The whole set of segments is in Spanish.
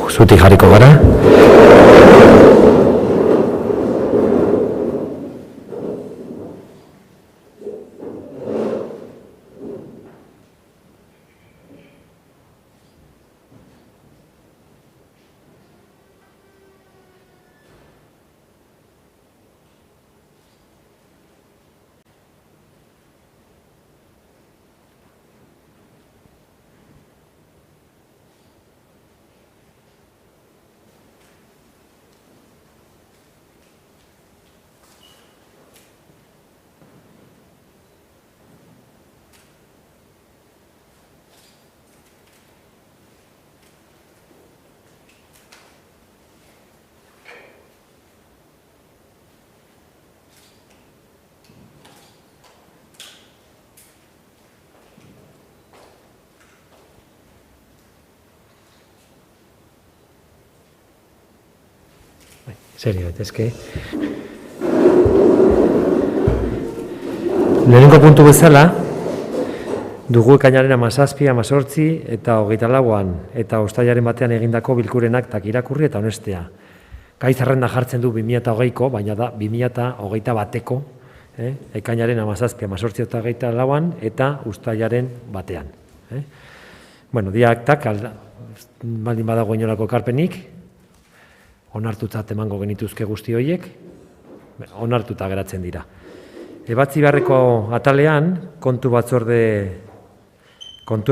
zutik jarriko gara. Serio, daitezke. Lehenengo puntu bezala, dugu ekainaren 17, 18 eta 24an eta uztailaren batean egindako bilkurenak tak irakurri eta onestea. Gai zerrenda jartzen du 2020ko, baina da 2021ko, ekainaren 17, 18 eta 24an eta uztailaren batean. Bueno, diaktak, baldin badago inolako ekarpenik, onartutzat emango genituzke guzti horiek, onartuta geratzen dira. Ebatzi beharreko atalean, kontuen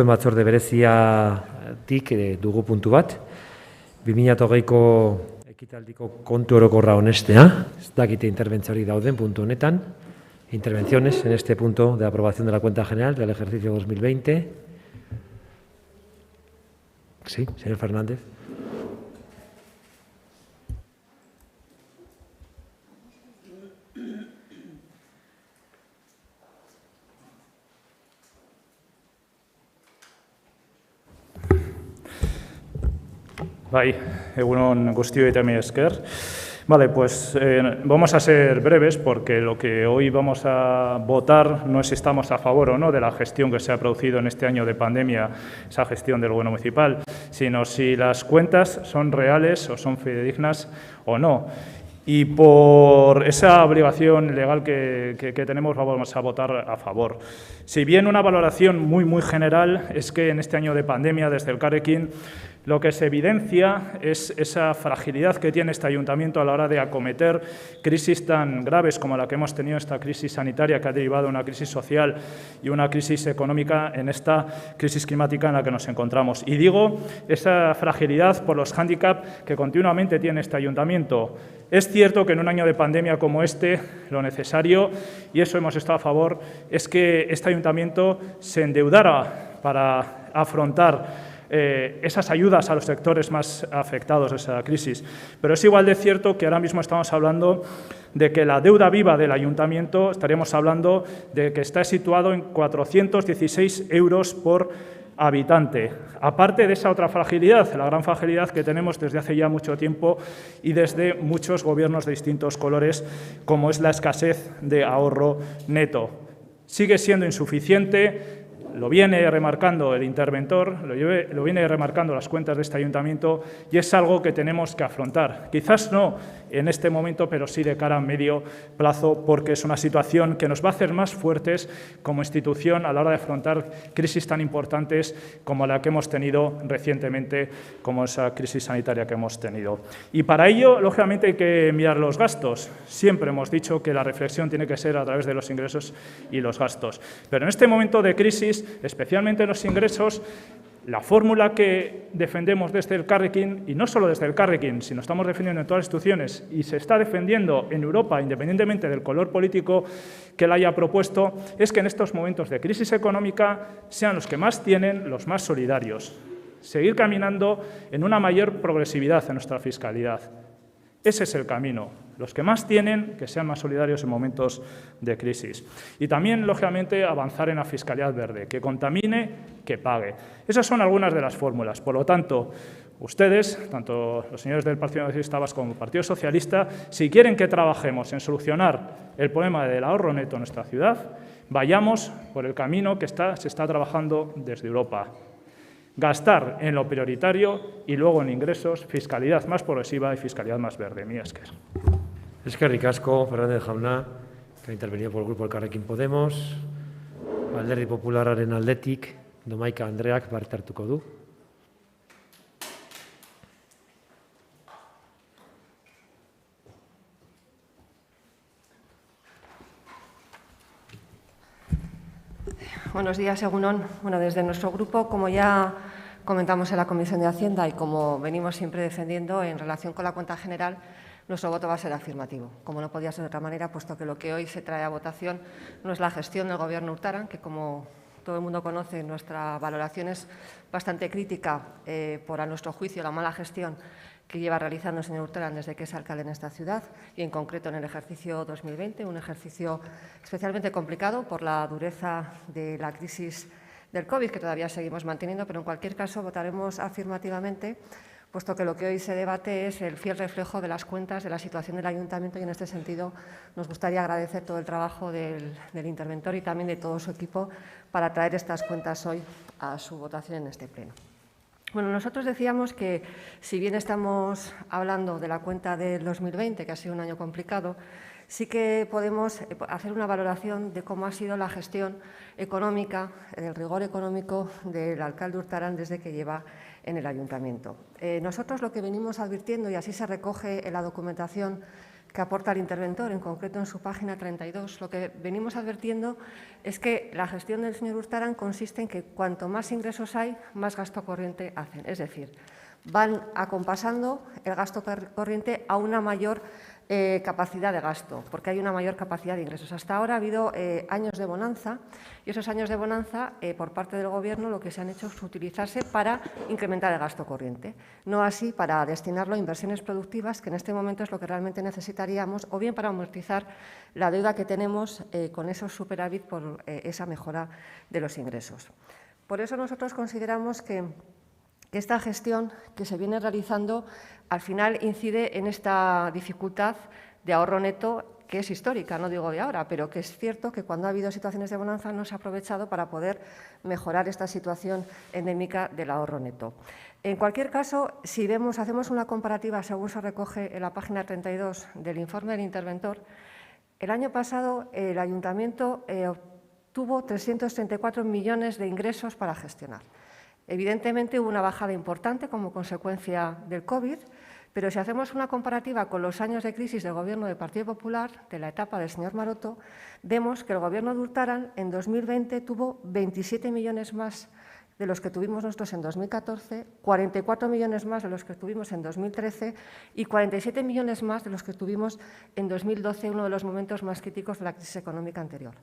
batzorde bereziatik dugu puntu bat, 2020ko ekitaldiko kontu orokorra onestea, ez dakite interbentzioari dauden puntu honetan, intervenciones en este punto de aprobación de la cuenta general del ejercicio 2020. Sí, señor Fernández. Bai, egunon guztioi eta mila esker. Vale, pues vamos a ser breves porque lo que hoy vamos a votar no es si estamos a favor o no de la gestión que se ha producido en este año de pandemia, esa gestión del gobierno municipal, sino si las cuentas son reales o son fidedignas o no. Y por esa obligación legal que tenemos vamos a votar a favor. Si bien una valoración muy general es que en este año de pandemia desde Elkarrekin lo que se evidencia es esa fragilidad que tiene este ayuntamiento a la hora de acometer crisis tan graves como la que hemos tenido, esta crisis sanitaria que ha derivado una crisis social y una crisis económica en esta crisis climática en la que nos encontramos. Y digo esa fragilidad por los hándicaps que continuamente tiene este ayuntamiento. Es cierto que en un año de pandemia como este, lo necesario, y eso hemos estado a favor, es que este ayuntamiento se endeudara para afrontar esas ayudas a los sectores más afectados de esa crisis. Pero es igual de cierto que ahora mismo estamos hablando de que la deuda viva del ayuntamiento, estaríamos hablando de que está situado en 416 euros por habitante. Aparte de esa otra fragilidad, la gran fragilidad que tenemos desde hace ya mucho tiempo y desde muchos gobiernos de distintos colores, como es la escasez de ahorro neto. Sigue siendo insuficiente. Lo viene remarcando el interventor, lo viene remarcando las cuentas de este ayuntamiento y es algo que tenemos que afrontar. Quizás no en este momento, pero sí de cara a medio plazo, porque es una situación que nos va a hacer más fuertes como institución a la hora de afrontar crisis tan importantes como la que hemos tenido recientemente, como esa crisis sanitaria que hemos tenido. Y para ello, lógicamente, hay que mirar los gastos. Siempre hemos dicho que la reflexión tiene que ser a través de los ingresos y los gastos. Pero en este momento de crisis, especialmente en los ingresos, la fórmula que defendemos desde Elkarrekin, y no solo desde Elkarrekin, sino estamos defendiendo en todas las instituciones y se está defendiendo en Europa, independientemente del color político que la haya propuesto, es que en estos momentos de crisis económica sean los que más tienen los más solidarios. Seguir caminando en una mayor progresividad en nuestra fiscalidad. Ese es el camino. Los que más tienen, que sean más solidarios en momentos de crisis. Y también, lógicamente, avanzar en la fiscalidad verde, que contamine, que pague. Esas son algunas de las fórmulas. Por lo tanto, ustedes, tanto los señores del Partido Nacionalista Vasco como el Partido Socialista, si quieren que trabajemos en solucionar el problema del ahorro neto en nuestra ciudad, vayamos por el camino que se está trabajando desde Europa. Gastar en lo prioritario y luego en ingresos, fiscalidad más progresiva y fiscalidad más verde. Mila esker. Eskerrik asko, Fernández jauna, que ha intervenido por el grupo Elkarrekin Podemos. Alderdi Popularraren aldetik, Domaika Andreak parte hartuko du. Buenos días, Egun on. Bueno, desde nuestro grupo, como ya comentamos en la Comisión de Hacienda y como venimos siempre defendiendo en relación con la cuenta general, nuestro voto va a ser afirmativo, como no podía ser de otra manera, puesto que lo que hoy se trae a votación no es la gestión del Gobierno Urtaran, que como todo el mundo conoce, nuestra valoración es bastante crítica por, a nuestro juicio, la mala gestión que lleva realizando el señor Urtaran desde que es alcalde en esta ciudad y en concreto en el ejercicio 2020, un ejercicio especialmente complicado por la dureza de la crisis del COVID que todavía seguimos manteniendo, pero en cualquier caso votaremos afirmativamente, puesto que lo que hoy se debate es el fiel reflejo de las cuentas de la situación del Ayuntamiento y en este sentido nos gustaría agradecer todo el trabajo del interventor y también de todo su equipo para traer estas cuentas hoy a su votación en este pleno. Bueno, nosotros decíamos que, si bien estamos hablando de la cuenta del 2020, que ha sido un año complicado, sí que podemos hacer una valoración de cómo ha sido la gestión económica, el rigor económico del alcalde Urtaran desde que lleva en el ayuntamiento. Nosotros lo que venimos advirtiendo, y así se recoge en la documentación que aporta el interventor, en concreto en su página 32, lo que venimos advirtiendo es que la gestión del señor Urtaran consiste en que cuanto más ingresos hay, más gasto corriente hacen. Es decir, van acompasando el gasto corriente a una mayor capacidad de gasto, porque hay una mayor capacidad de ingresos. Hasta ahora ha habido años de bonanza y esos años de bonanza, por parte del Gobierno, lo que se han hecho es utilizarse para incrementar el gasto corriente, no así para destinarlo a inversiones productivas, que en este momento es lo que realmente necesitaríamos, o bien para amortizar la deuda que tenemos con esos superávit por esa mejora de los ingresos. Por eso nosotros consideramos que esta gestión que se viene realizando al final incide en esta dificultad de ahorro neto que es histórica, no digo de ahora, pero que es cierto que cuando ha habido situaciones de bonanza no se ha aprovechado para poder mejorar esta situación endémica del ahorro neto. En cualquier caso, si hacemos una comparativa según se recoge en la página 32 del informe del interventor, el año pasado el Ayuntamiento obtuvo 334 millones de ingresos para gestionar. Evidentemente hubo una bajada importante como consecuencia del COVID, pero si hacemos una comparativa con los años de crisis del Gobierno del Partido Popular, de la etapa del señor Maroto, vemos que el Gobierno de Urtaran en 2020 tuvo 27 millones más de los que tuvimos nosotros en 2014, 44 millones más de los que tuvimos en 2013 y 47 millones más de los que tuvimos en 2012, uno de los momentos más críticos de la crisis económica anterior.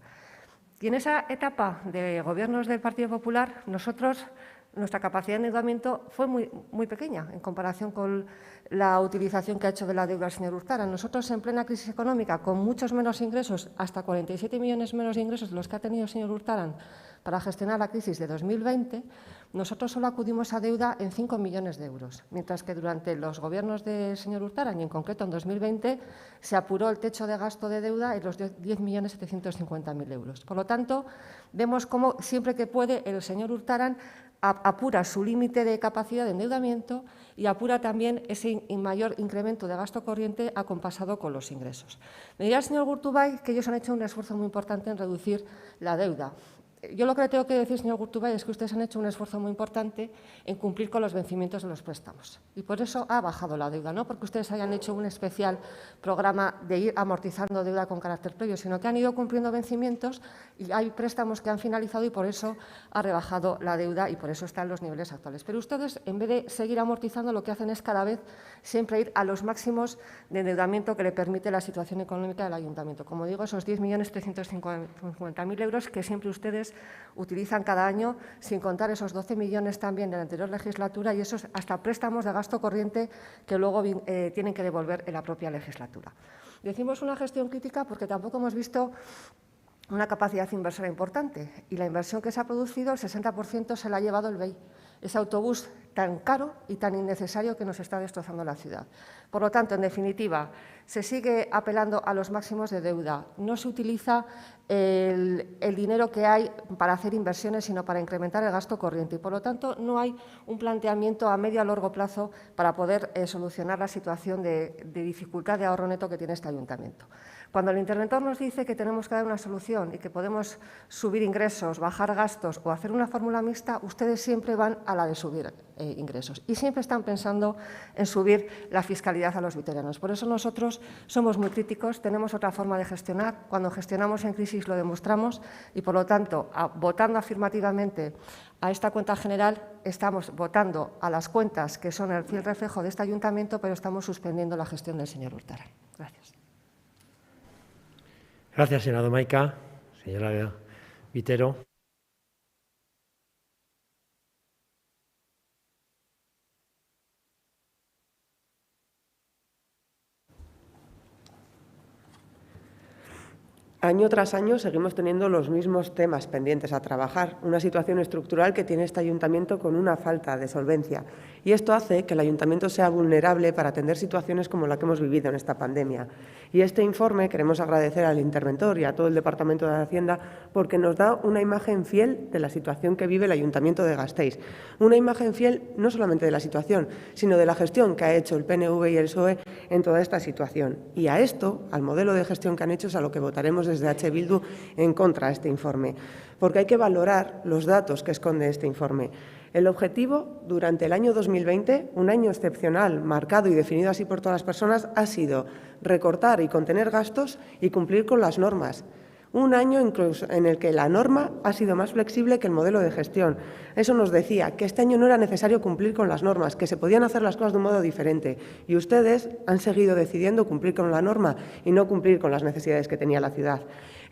Y en esa etapa de gobiernos del Partido Popular, nuestra capacidad de endeudamiento fue muy pequeña en comparación con la utilización que ha hecho de la deuda el señor Urtaran. Nosotros, en plena crisis económica, con muchos menos ingresos, hasta 47 millones menos de ingresos de los que ha tenido el señor Urtaran para gestionar la crisis de 2020, nosotros solo acudimos a deuda en 5 millones de euros, mientras que durante los gobiernos del señor Urtaran, y en concreto en 2020, se apuró el techo de gasto de deuda en los 10.750.000 euros. Por lo tanto, vemos cómo siempre que puede el señor Urtaran apura su límite de capacidad de endeudamiento y apura también ese mayor incremento de gasto corriente acompasado con los ingresos. Me dirá el señor Gurtubay que ellos han hecho un esfuerzo muy importante en reducir la deuda. Yo lo que le tengo que decir, señor Gurtubay, es que ustedes han hecho un esfuerzo muy importante en cumplir con los vencimientos de los préstamos. Y por eso ha bajado la deuda, no porque ustedes hayan hecho un especial programa de ir amortizando deuda con carácter previo, sino que han ido cumpliendo vencimientos y hay préstamos que han finalizado y por eso ha rebajado la deuda y por eso está en los niveles actuales. Pero ustedes, en vez de seguir amortizando, lo que hacen es cada vez siempre ir a los máximos de endeudamiento que le permite la situación económica del Ayuntamiento. Como digo, esos 10.350.000 euros que siempre ustedes utilizan cada año, sin contar esos 12 millones también de la anterior legislatura y esos hasta préstamos de gasto corriente que luego tienen que devolver en la propia legislatura. Decimos una gestión crítica porque tampoco hemos visto una capacidad inversora importante y la inversión que se ha producido, el 60% se la ha llevado el BEI. Ese autobús tan caro y tan innecesario que nos está destrozando la ciudad. Por lo tanto, en definitiva, se sigue apelando a los máximos de deuda. No se utiliza el dinero que hay para hacer inversiones, sino para incrementar el gasto corriente. Y, por lo tanto, no hay un planteamiento a medio y a largo plazo para poder solucionar la situación de dificultad de ahorro neto que tiene este ayuntamiento. Cuando el interventor nos dice que tenemos que dar una solución y que podemos subir ingresos, bajar gastos o hacer una fórmula mixta, ustedes siempre van a la de subir ingresos y siempre están pensando en subir la fiscalidad a los vitorianos. Por eso nosotros somos muy críticos, tenemos otra forma de gestionar. Cuando gestionamos en crisis lo demostramos y, por lo tanto, votando afirmativamente a esta cuenta general, estamos votando a las cuentas que son el fiel reflejo de este ayuntamiento, pero estamos suspendiendo la gestión del señor Hurtara. Gracias. Gracias, señora Domaica. Señora Vitero. Año tras año seguimos teniendo los mismos temas pendientes a trabajar, una situación estructural que tiene este ayuntamiento con una falta de solvencia. Y esto hace que el ayuntamiento sea vulnerable para atender situaciones como la que hemos vivido en esta pandemia. Y este informe queremos agradecer al interventor y a todo el Departamento de Hacienda porque nos da una imagen fiel de la situación que vive el Ayuntamiento de Gasteiz. Una imagen fiel no solamente de la situación, sino de la gestión que ha hecho el PNV y el PSOE en toda esta situación. Y a esto, al modelo de gestión que han hecho, es a lo que votaremos desde H. Bildu en contra de este informe, porque hay que valorar los datos que esconde este informe. El objetivo durante el año 2020, un año excepcional, marcado y definido así por todas las personas, ha sido recortar y contener gastos y cumplir con las normas. Un año incluso en el que la norma ha sido más flexible que el modelo de gestión. Eso nos decía que este año no era necesario cumplir con las normas, que se podían hacer las cosas de un modo diferente. Y ustedes han seguido decidiendo cumplir con la norma y no cumplir con las necesidades que tenía la ciudad.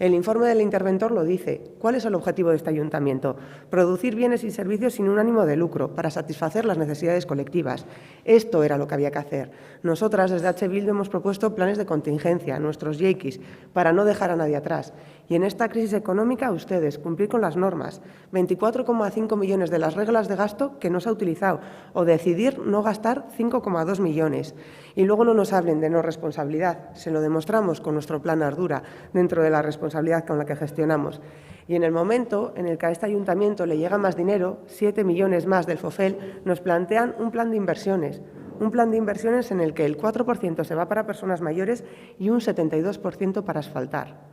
El informe del interventor lo dice. ¿Cuál es el objetivo de este ayuntamiento? Producir bienes y servicios sin un ánimo de lucro, para satisfacer las necesidades colectivas. Esto era lo que había que hacer. Nosotras, desde H. Bildu, hemos propuesto planes de contingencia, nuestros yeikis, para no dejar a nadie atrás. Y en esta crisis económica, ustedes, cumplir con las normas, 24,5 millones de las reglas de gasto que no se ha utilizado, o decidir no gastar 5,2 millones. Y luego no nos hablen de no responsabilidad, se lo demostramos con nuestro plan Ardura, dentro de la responsabilidad con la que gestionamos. Y en el momento en el que a este ayuntamiento le llega más dinero, 7 millones más del FOFEL, nos plantean un plan de inversiones. Un plan de inversiones en el que el 4% se va para personas mayores y un 72% para asfaltar.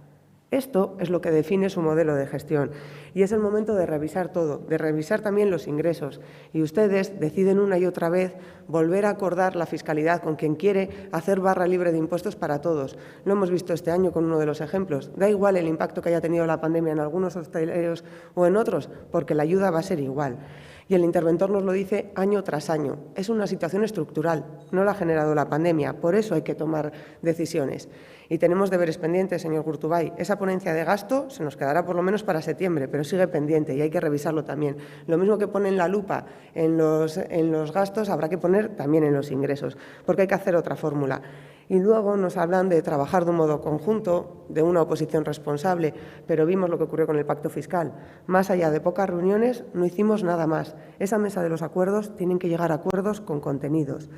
Esto es lo que define su modelo de gestión y es el momento de revisar todo, de revisar también los ingresos. Y ustedes deciden una y otra vez volver a acordar la fiscalidad con quien quiere hacer barra libre de impuestos para todos. Lo hemos visto este año con uno de los ejemplos. Da igual el impacto que haya tenido la pandemia en algunos hosteleros o en otros, porque la ayuda va a ser igual. Y el interventor nos lo dice año tras año. Es una situación estructural, no la ha generado la pandemia, por eso hay que tomar decisiones. Y tenemos deberes pendientes, señor Gurtubay. Esa ponencia de gasto se nos quedará por lo menos para septiembre, pero sigue pendiente y hay que revisarlo también. Lo mismo que ponen la lupa en los gastos, habrá que poner también en los ingresos, porque hay que hacer otra fórmula. Y luego nos hablan de trabajar de un modo conjunto, de una oposición responsable, pero vimos lo que ocurrió con el pacto fiscal. Más allá de pocas reuniones, no hicimos nada más. Esa mesa de los acuerdos tienen que llegar a acuerdos con contenidos.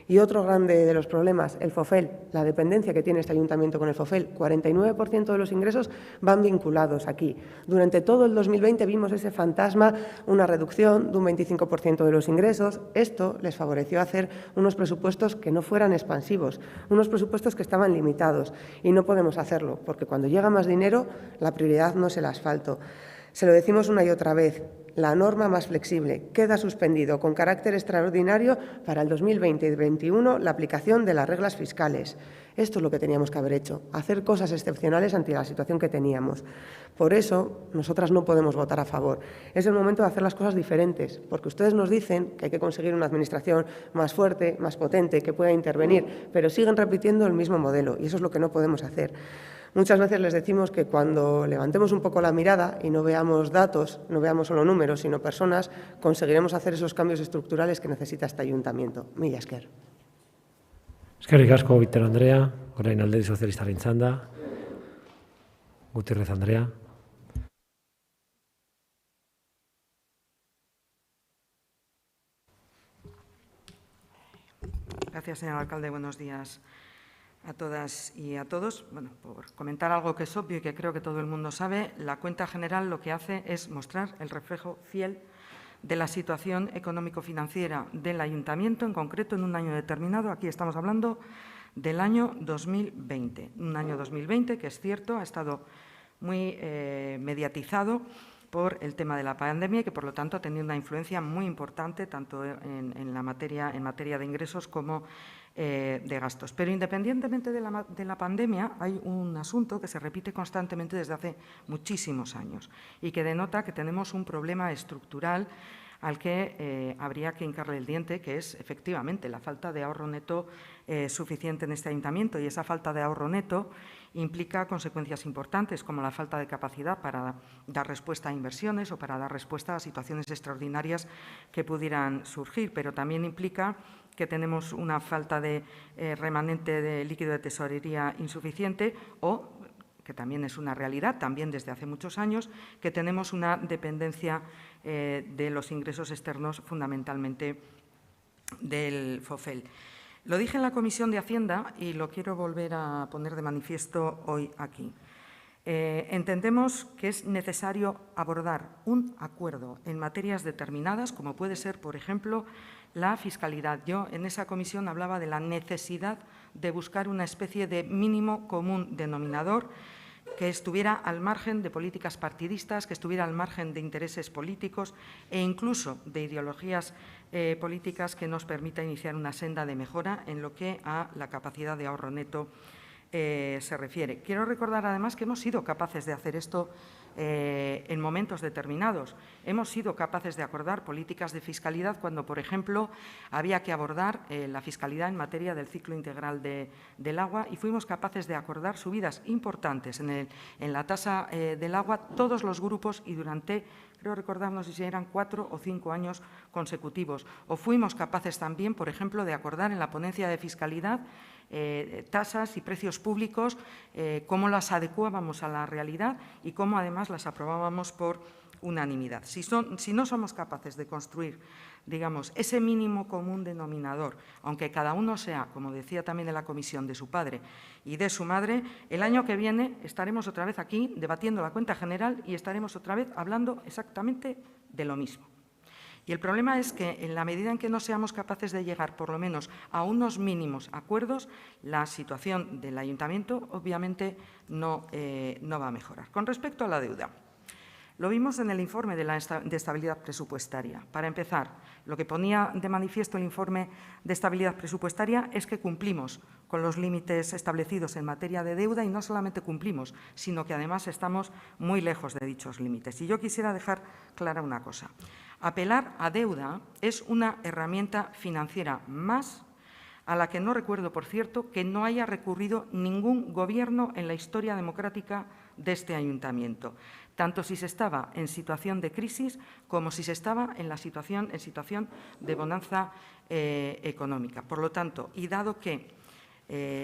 Y otro grande de los problemas, el FOFEL, la dependencia que tiene este ayuntamiento con el FOFEL. 49% de los ingresos van vinculados aquí. Durante todo el 2020 vimos ese fantasma, una reducción de un 25% de los ingresos. Esto les favoreció hacer unos presupuestos que no fueran expansivos, unos presupuestos que estaban limitados. Y no podemos hacerlo, porque cuando llega más dinero, la prioridad no es el asfalto. Se lo decimos una y otra vez, la norma más flexible queda suspendido con carácter extraordinario para el 2020 y 2021 la aplicación de las reglas fiscales. Esto es lo que teníamos que haber hecho, hacer cosas excepcionales ante la situación que teníamos. Por eso, nosotras no podemos votar a favor. Es el momento de hacer las cosas diferentes, porque ustedes nos dicen que hay que conseguir una administración más fuerte, más potente, que pueda intervenir, pero siguen repitiendo el mismo modelo y eso es lo que no podemos hacer. Muchas veces les decimos que cuando levantemos un poco la mirada y no veamos datos, no veamos solo números, sino personas, conseguiremos hacer esos cambios estructurales que necesita este ayuntamiento. Mila esker. Eskerrik asko, Vitero Andrea, orain Alderdi Sozialistaren txanda. Gutiérrez Andrea. Gracias, señor alcalde. Buenos días a todas y a todos. Bueno, por comentar algo que es obvio y que creo que todo el mundo sabe, la cuenta general lo que hace es mostrar el reflejo fiel de la situación económico-financiera del ayuntamiento, en concreto en un año determinado. Aquí estamos hablando del año 2020. Un año 2020 que, es cierto, ha estado muy mediatizado por el tema de la pandemia y que, por lo tanto, ha tenido una influencia muy importante tanto en materia de ingresos como de gastos. Pero, independientemente de la pandemia, hay un asunto que se repite constantemente desde hace muchísimos años y que denota que tenemos un problema estructural al que habría que hincarle el diente, que es, efectivamente, la falta de ahorro neto suficiente en este ayuntamiento. Y esa falta de ahorro neto implica consecuencias importantes, como la falta de capacidad para dar respuesta a inversiones o para dar respuesta a situaciones extraordinarias que pudieran surgir, pero también implica que tenemos una falta de remanente de líquido de tesorería insuficiente o, que también es una realidad, también desde hace muchos años, que tenemos una dependencia de los ingresos externos, fundamentalmente del FOFEL. Lo dije en la Comisión de Hacienda y lo quiero volver a poner de manifiesto hoy aquí. Entendemos que es necesario abordar un acuerdo en materias determinadas, como puede ser, por ejemplo, la fiscalidad. Yo en esa comisión hablaba de la necesidad de buscar una especie de mínimo común denominador que estuviera al margen de políticas partidistas, que estuviera al margen de intereses políticos e incluso de ideologías políticas, que nos permita iniciar una senda de mejora en lo que a la capacidad de ahorro neto se refiere. Quiero recordar, además, que hemos sido capaces de hacer esto en momentos determinados. Hemos sido capaces de acordar políticas de fiscalidad cuando, por ejemplo, había que abordar la fiscalidad en materia del ciclo integral del agua, y fuimos capaces de acordar subidas importantes en la tasa del agua, todos los grupos, y durante, creo recordar, no sé si eran 4 o 5 años consecutivos. O fuimos capaces también, por ejemplo, de acordar en la ponencia de fiscalidad tasas y precios públicos, cómo las adecuábamos a la realidad y cómo además las aprobábamos por unanimidad. Si no somos capaces de construir, digamos, ese mínimo común denominador, aunque cada uno sea, como decía también en la comisión, de su padre y de su madre, el año que viene estaremos otra vez aquí debatiendo la cuenta general y estaremos otra vez hablando exactamente de lo mismo. Y el problema es que, en la medida en que no seamos capaces de llegar, por lo menos, a unos mínimos acuerdos, la situación del ayuntamiento, obviamente, no va a mejorar. Con respecto a la deuda, lo vimos en el informe de estabilidad presupuestaria. Para empezar, lo que ponía de manifiesto el informe de estabilidad presupuestaria es que cumplimos con los límites establecidos en materia de deuda, y no solamente cumplimos, sino que además estamos muy lejos de dichos límites. Y yo quisiera dejar clara una cosa. Apelar a deuda es una herramienta financiera más, a la que no recuerdo, por cierto, que no haya recurrido ningún gobierno en la historia democrática de este ayuntamiento, tanto si se estaba en situación de crisis como si se estaba en situación de bonanza económica. Por lo tanto, y dado que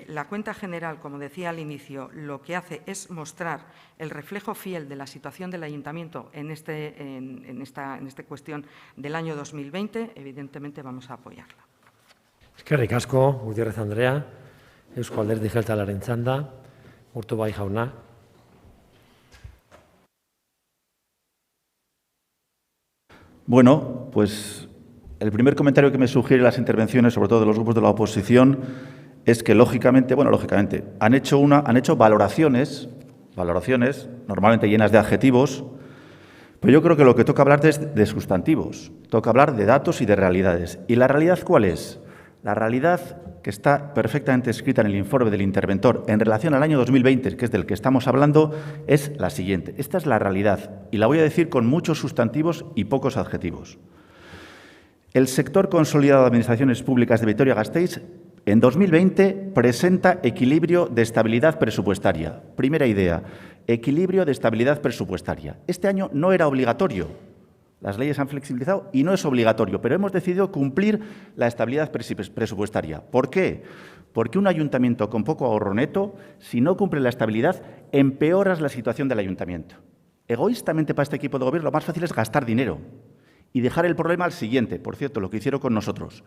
la cuenta general, como decía al inicio, lo que hace es mostrar el reflejo fiel de la situación del ayuntamiento en esta cuestión del año 2020, evidentemente vamos a apoyarla. Eskerrik asko, Gutiérrez Andrea. Eusko Alderdi Jeltzalearen txanda, Urtubay jauna. Bueno, pues el primer comentario que me sugiere las intervenciones, sobre todo de los grupos de la oposición, es que lógicamente, han hecho valoraciones normalmente llenas de adjetivos, pero yo creo que lo que toca hablar es de sustantivos, toca hablar de datos y de realidades. ¿Y la realidad cuál es? La realidad, que está perfectamente escrita en el informe del interventor en relación al año 2020, que es del que estamos hablando, es la siguiente. Esta es la realidad, y la voy a decir con muchos sustantivos y pocos adjetivos. El sector consolidado de administraciones públicas de Vitoria-Gasteiz en 2020 presenta equilibrio de estabilidad presupuestaria. Primera idea, equilibrio de estabilidad presupuestaria. Este año no era obligatorio. Las leyes han flexibilizado y no es obligatorio, pero hemos decidido cumplir la estabilidad presupuestaria. ¿Por qué? Porque un ayuntamiento con poco ahorro neto, si no cumple la estabilidad, empeoras la situación del ayuntamiento. Egoístamente, para este equipo de gobierno, lo más fácil es gastar dinero y dejar el problema al siguiente, por cierto, lo que hicieron con nosotros.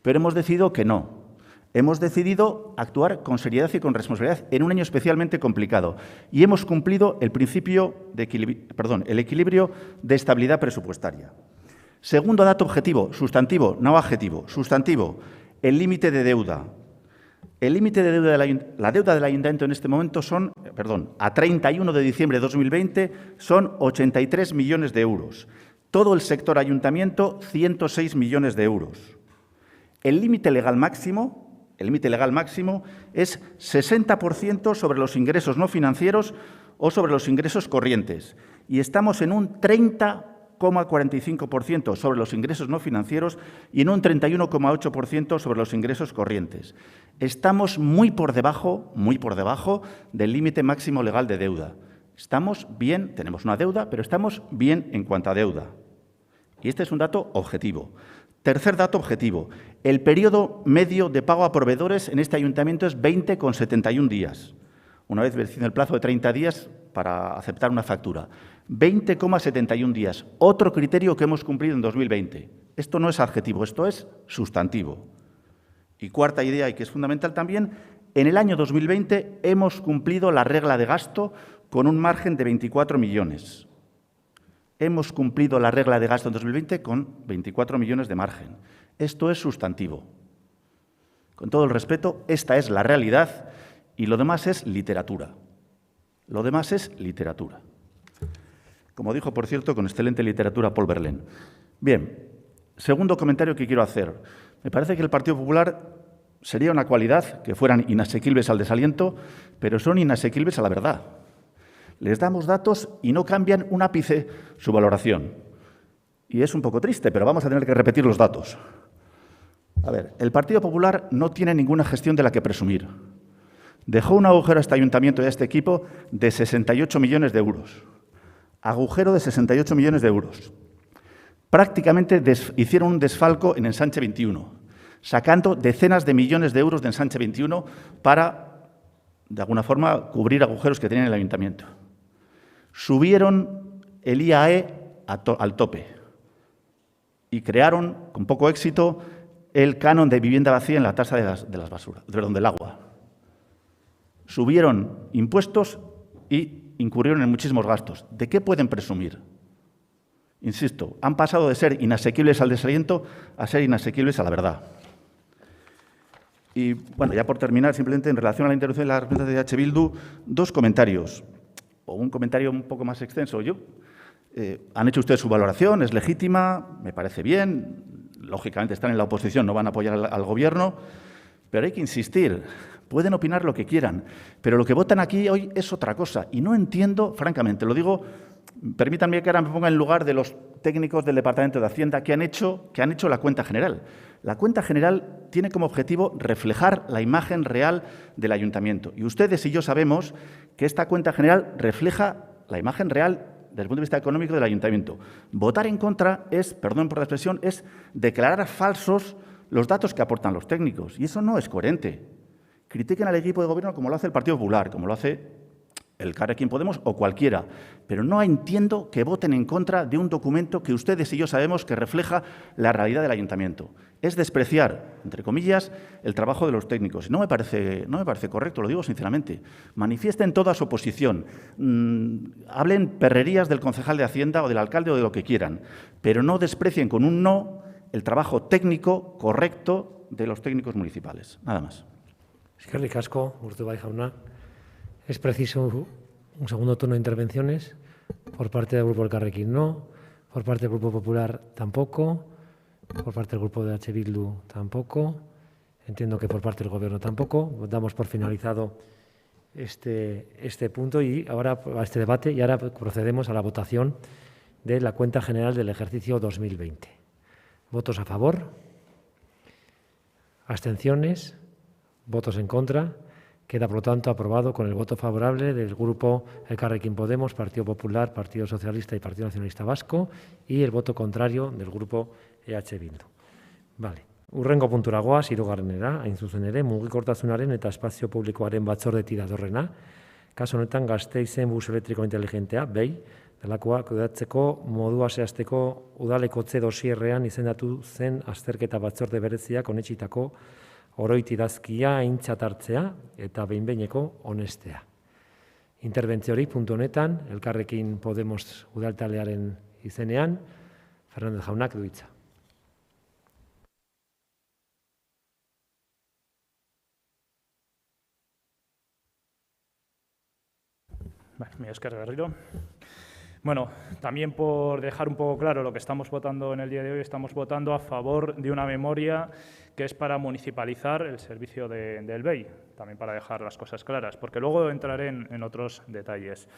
Pero hemos decidido que no. Hemos decidido actuar con seriedad y con responsabilidad en un año especialmente complicado y hemos cumplido el principio de el equilibrio de estabilidad presupuestaria. Segundo dato objetivo, sustantivo, no adjetivo, sustantivo, el límite de deuda. El límite de deuda la deuda del Ayuntamiento en este momento a 31 de diciembre de 2020 son 83 millones de euros. Todo el sector Ayuntamiento, 106 millones de euros. El límite legal máximo es 60% sobre los ingresos no financieros o sobre los ingresos corrientes. Y estamos en un 30,45% sobre los ingresos no financieros y en un 31,8% sobre los ingresos corrientes. Estamos muy por debajo del límite máximo legal de deuda. Estamos bien, tenemos una deuda, pero estamos bien en cuanto a deuda. Y este es un dato objetivo. Tercer dato objetivo. El periodo medio de pago a proveedores en este ayuntamiento es 20,71 días. Una vez vencido el plazo de 30 días para aceptar una factura. 20,71 días. Otro criterio que hemos cumplido en 2020. Esto no es adjetivo, esto es sustantivo. Y cuarta idea, y que es fundamental también, en el año 2020 hemos cumplido la regla de gasto con un margen de 24 millones. Hemos cumplido la regla de gasto en 2020 con 24 millones de margen. Esto es sustantivo. Con todo el respeto, esta es la realidad y lo demás es literatura. Lo demás es literatura. Como dijo, por cierto, con excelente literatura Paul Verlaine. Bien, segundo comentario que quiero hacer. Me parece que el Partido Popular sería una cualidad que fueran inasequibles al desaliento, pero son inasequibles a la verdad. Les damos datos y no cambian un ápice su valoración. Y es un poco triste, pero vamos a tener que repetir los datos. A ver, el Partido Popular no tiene ninguna gestión de la que presumir. Dejó un agujero a este ayuntamiento y a este equipo de 68 millones de euros. Agujero de 68 millones de euros. Prácticamente hicieron un desfalco en Ensanche 21, sacando decenas de millones de euros de Ensanche 21 para, de alguna forma, cubrir agujeros que tenía el ayuntamiento. Subieron el IAE al tope y crearon, con poco éxito, el canon de vivienda vacía en la tasa del agua. Subieron impuestos y incurrieron en muchísimos gastos. ¿De qué pueden presumir? Insisto, han pasado de ser inasequibles al desaliento a ser inasequibles a la verdad. Y, bueno, ya por terminar, simplemente en relación a la intervención de la representante de H. Bildu, dos comentarios, o un comentario un poco más extenso. Han hecho ustedes su valoración, es legítima, me parece bien, lógicamente están en la oposición, no van a apoyar al Gobierno, pero hay que insistir, pueden opinar lo que quieran, pero lo que votan aquí hoy es otra cosa, y no entiendo, francamente, lo digo, permítanme que ahora me ponga en lugar de los técnicos del Departamento de Hacienda que han hecho la cuenta general. La cuenta general tiene como objetivo reflejar la imagen real del ayuntamiento. Y ustedes y yo sabemos que esta cuenta general refleja la imagen real desde el punto de vista económico del ayuntamiento. Votar en contra es, perdón por la expresión, es declarar falsos los datos que aportan los técnicos. Y eso no es coherente. Critiquen al equipo de gobierno como lo hace el Partido Popular, como lo hace el Carrequín Podemos o cualquiera, pero no entiendo que voten en contra de un documento que ustedes y yo sabemos que refleja la realidad del ayuntamiento. Es despreciar, entre comillas, el trabajo de los técnicos. Y no me parece correcto, lo digo sinceramente. Manifiesten toda su oposición, hablen perrerías del concejal de Hacienda o del alcalde o de lo que quieran, pero no desprecien con un no el trabajo técnico correcto de los técnicos municipales. Nada más. Eskerrik asko, Urtubay jauna. Es preciso un segundo turno de intervenciones por parte del Grupo del Carrequín, no, por parte del Grupo Popular tampoco, por parte del Grupo de H. Bildu tampoco, entiendo que por parte del Gobierno tampoco. Damos por finalizado este punto y ahora a este debate y ahora procedemos a la votación de la cuenta general del ejercicio 2020. ¿Votos a favor? ¿Abstenciones? ¿Votos en contra? Queda, por lo tanto, aprobado con el voto favorable del Grupo Elkarrekin Podemos, Partido Popular, Partido Socialista y Partido Nacionalista Vasco y el voto contrario del Grupo EH Bildu. Vale. Hurrengo puntura goaz, hirugarrenera, hain zuzen ere, mugikortasunaren eta espazio publikoaren batzordetik datorrena. Kasu honetan Gasteizen bus elektriko inteligentea, BEI, delakoa kudeatzeko modua zehazteko udalekotze dosierrean izendatu zen azterketa batzorde bereziak onetsitako oroitidazkia aintzat hartzea eta behin-behineko onestea. Interbentzio hori puntu honetan, Elkarrekin Podemos udaltaldearen izenean, Fernández jaunak du hitza. Mila esker berriro. Bueno, también por dejar un poco claro lo que estamos votando en el día de hoy, estamos votando a favor de una memoria que es para municipalizar el servicio del BEI, también para dejar las cosas claras, porque luego entraré en otros detalles.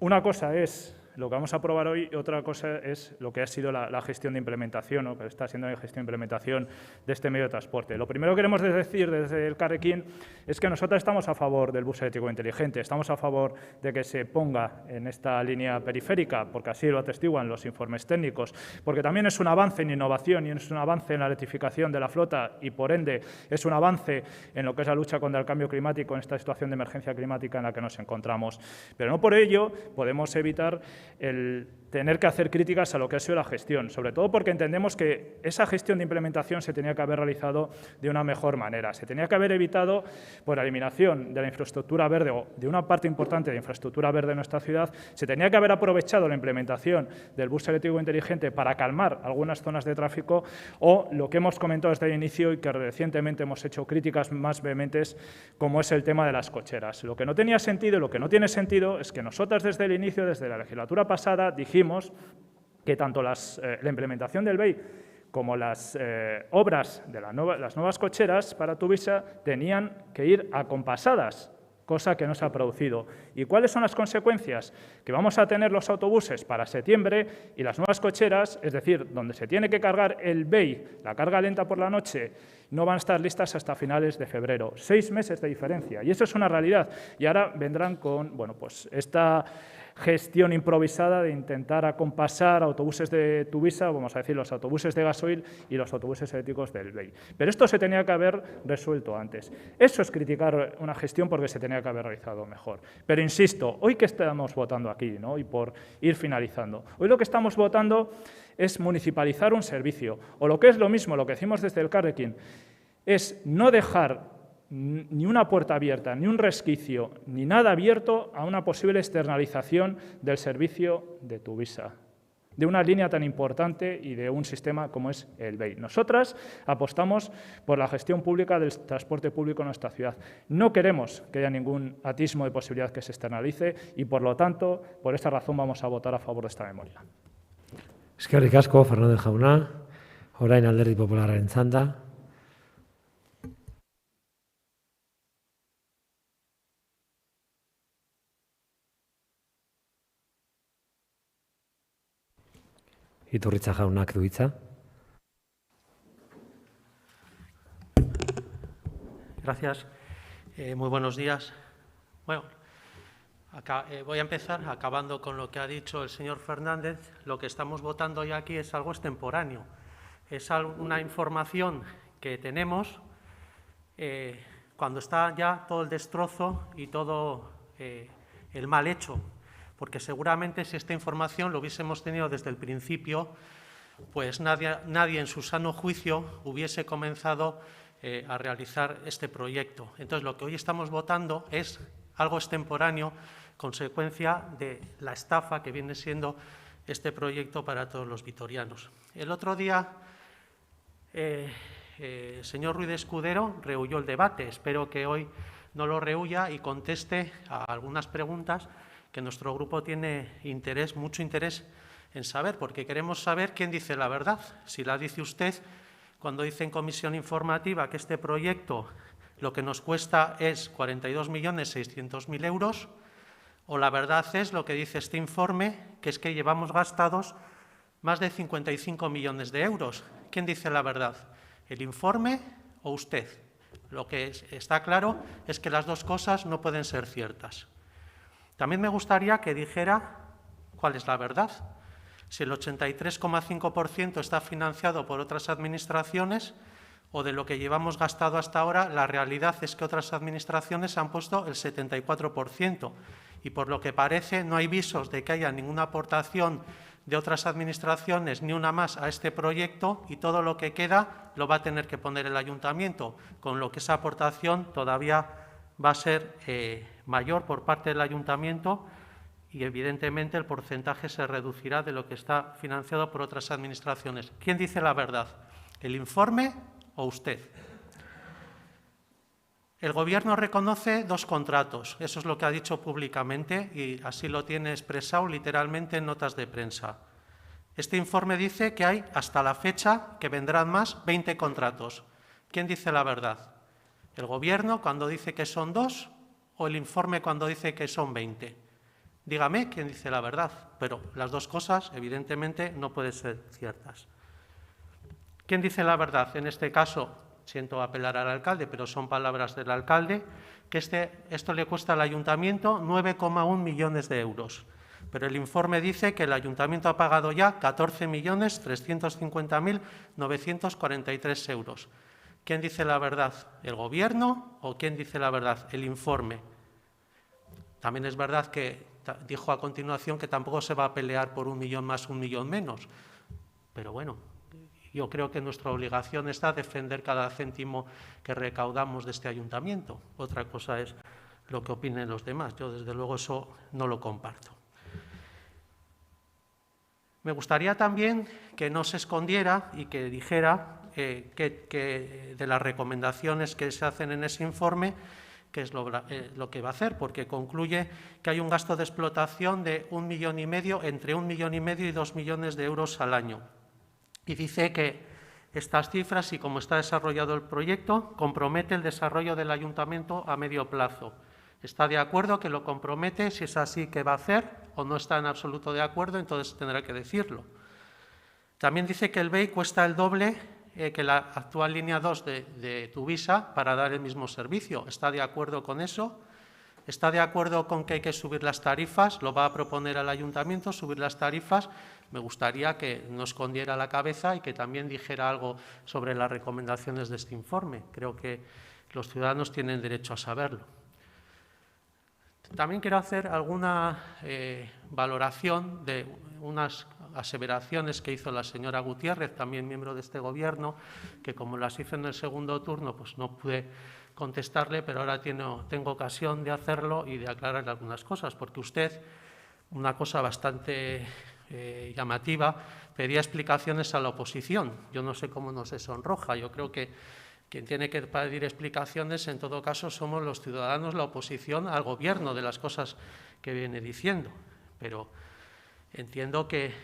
Una cosa es lo que vamos a aprobar hoy, otra cosa es lo que ha sido la gestión de implementación, o que está siendo la gestión de implementación de este medio de transporte. Lo primero que queremos decir desde el Carrequín es que nosotros estamos a favor del bus eléctrico inteligente, estamos a favor de que se ponga en esta línea periférica, porque así lo atestiguan los informes técnicos, porque también es un avance en innovación y es un avance en la electrificación de la flota y, por ende, es un avance en lo que es la lucha contra el cambio climático en esta situación de emergencia climática en la que nos encontramos. Pero no por ello podemos evitar el tener que hacer críticas a lo que ha sido la gestión, sobre todo porque entendemos que esa gestión de implementación se tenía que haber realizado de una mejor manera. Se tenía que haber evitado por la eliminación de la infraestructura verde o de una parte importante de infraestructura verde en nuestra ciudad, se tenía que haber aprovechado la implementación del bus eléctrico inteligente para calmar algunas zonas de tráfico o lo que hemos comentado desde el inicio y que recientemente hemos hecho críticas más vehementes, como es el tema de las cocheras. Lo que no tenía sentido y lo que no tiene sentido es que nosotras desde el inicio, desde la legislatura pasada, dijimos que tanto la implementación del BEI como las obras de las nuevas cocheras para Tuvisa tenían que ir acompasadas, cosa que no se ha producido. ¿Y cuáles son las consecuencias? Que vamos a tener los autobuses para septiembre y las nuevas cocheras, es decir, donde se tiene que cargar el BEI, la carga lenta por la noche, no van a estar listas hasta finales de febrero. 6 meses de diferencia. Y eso es una realidad. Y ahora vendrán con, bueno, pues esta gestión improvisada de intentar acompasar autobuses de Tuvisa, vamos a decir los autobuses de gasoil y los autobuses eléctricos del BEI. Pero esto se tenía que haber resuelto antes. Eso es criticar una gestión porque se tenía que haber realizado mejor. Pero insisto, hoy que estamos votando aquí, ¿no? Y por ir finalizando, hoy lo que estamos votando es municipalizar un servicio, o lo que es lo mismo, lo que decimos desde el Carrequín, es no dejar ni una puerta abierta, ni un resquicio, ni nada abierto a una posible externalización del servicio de Tuvisa, de una línea tan importante y de un sistema como es el BEI. Nosotras apostamos por la gestión pública del transporte público en nuestra ciudad. No queremos que haya ningún atismo de posibilidad que se externalice y, por lo tanto, por esta razón vamos a votar a favor de esta memoria. Eskerrik asko, Fernández jauna. Orain Alderdi Popularraren txanda. Iturritza jaunak du hitza. Gracias. Muy buenos días. Bueno, voy a empezar acabando con lo que ha dicho el señor Fernández. Lo que estamos votando hoy aquí es algo extemporáneo. Es una información que tenemos cuando está ya todo el destrozo y todo el mal hecho. Porque seguramente si esta información lo hubiésemos tenido desde el principio, pues nadie en su sano juicio hubiese comenzado a realizar este proyecto. Entonces, lo que hoy estamos votando es algo extemporáneo, consecuencia de la estafa que viene siendo este proyecto para todos los vitorianos. El otro día, el señor Ruiz de Escudero rehuyó el debate. Espero que hoy no lo rehuya y conteste a algunas preguntas que nuestro grupo tiene mucho interés en saber, porque queremos saber quién dice la verdad. Si la dice usted cuando dice en comisión informativa que este proyecto lo que nos cuesta es 42.600.000 euros, o la verdad es lo que dice este informe, que es que llevamos gastados más de 55 millones de euros. ¿Quién dice la verdad? ¿El informe o usted? Lo que está claro es que las dos cosas no pueden ser ciertas. También me gustaría que dijera cuál es la verdad. Si el 83,5% está financiado por otras administraciones o de lo que llevamos gastado hasta ahora, la realidad es que otras administraciones han puesto el 74%. Y por lo que parece no hay visos de que haya ninguna aportación de otras administraciones, ni una más a este proyecto, y todo lo que queda lo va a tener que poner el ayuntamiento, con lo que esa aportación todavía va a ser mayor por parte del ayuntamiento y, evidentemente, el porcentaje se reducirá de lo que está financiado por otras administraciones. ¿Quién dice la verdad? ¿El informe o usted? El Gobierno reconoce 2 contratos, eso es lo que ha dicho públicamente y así lo tiene expresado literalmente en notas de prensa. Este informe dice que hay, hasta la fecha, que vendrán más, 20 contratos. ¿Quién dice la verdad? ¿El Gobierno cuando dice que son 2 o el informe cuando dice que son 20? Dígame quién dice la verdad, pero las 2 cosas, evidentemente, no pueden ser ciertas. ¿Quién dice la verdad? En este caso, siento apelar al alcalde, pero son palabras del alcalde, que esto le cuesta al ayuntamiento 9,1 millones de euros. Pero el informe dice que el ayuntamiento ha pagado ya 14.350.943 euros. ¿Quién dice la verdad? ¿El Gobierno o quién dice la verdad? El informe. También es verdad que dijo a continuación que tampoco se va a pelear por 1 millón más, 1 millón menos. Pero bueno, yo creo que nuestra obligación está defender cada céntimo que recaudamos de este ayuntamiento. Otra cosa es lo que opinen los demás. Yo, desde luego, eso no lo comparto. Me gustaría también que no se escondiera y que dijera que de las recomendaciones que se hacen en ese informe, qué es lo que va a hacer, porque concluye que hay un gasto de explotación de 1,5 millones, entre 1,5 millones y 2 millones de euros al año. Y dice que estas cifras y cómo está desarrollado el proyecto compromete el desarrollo del ayuntamiento a medio plazo. ¿Está de acuerdo que lo compromete? Si es así, ¿qué va a hacer? ¿O no está en absoluto de acuerdo? Entonces tendrá que decirlo. También dice que el BEI cuesta el doble que la actual línea 2 de Tuvisa para dar el mismo servicio. ¿Está de acuerdo con eso? ¿Está de acuerdo con que hay que subir las tarifas? ¿Lo va a proponer al ayuntamiento, subir las tarifas? Me gustaría que no escondiera la cabeza y que también dijera algo sobre las recomendaciones de este informe. Creo que los ciudadanos tienen derecho a saberlo. También quiero hacer alguna valoración de unas aseveraciones que hizo la señora Gutiérrez, también miembro de este Gobierno, que como las hice en el segundo turno, pues no pude contestarle, pero ahora tengo ocasión de hacerlo y de aclararle algunas cosas, porque usted, una cosa bastante llamativa, pedía explicaciones a la oposición. Yo no sé cómo no se sonroja, yo creo que quien tiene que pedir explicaciones, en todo caso, somos los ciudadanos, la oposición al Gobierno, de las cosas que viene diciendo. Pero entiendo que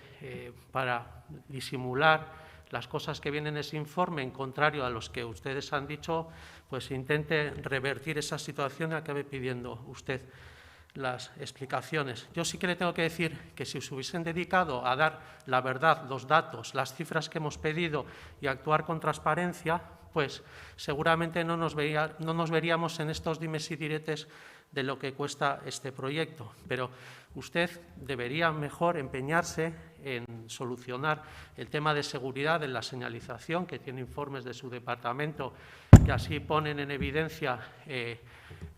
para disimular las cosas que vienen en ese informe, en contrario a los que ustedes han dicho, pues intente revertir esa situación y acabe pidiendo usted las explicaciones. Yo sí que le tengo que decir que si se hubiesen dedicado a dar la verdad, los datos, las cifras que hemos pedido y actuar con transparencia, pues seguramente no nos veríamos en estos dimes y diretes de lo que cuesta este proyecto. Pero usted debería mejor empeñarse en solucionar el tema de seguridad en la señalización, que tiene informes de su departamento que así ponen en evidencia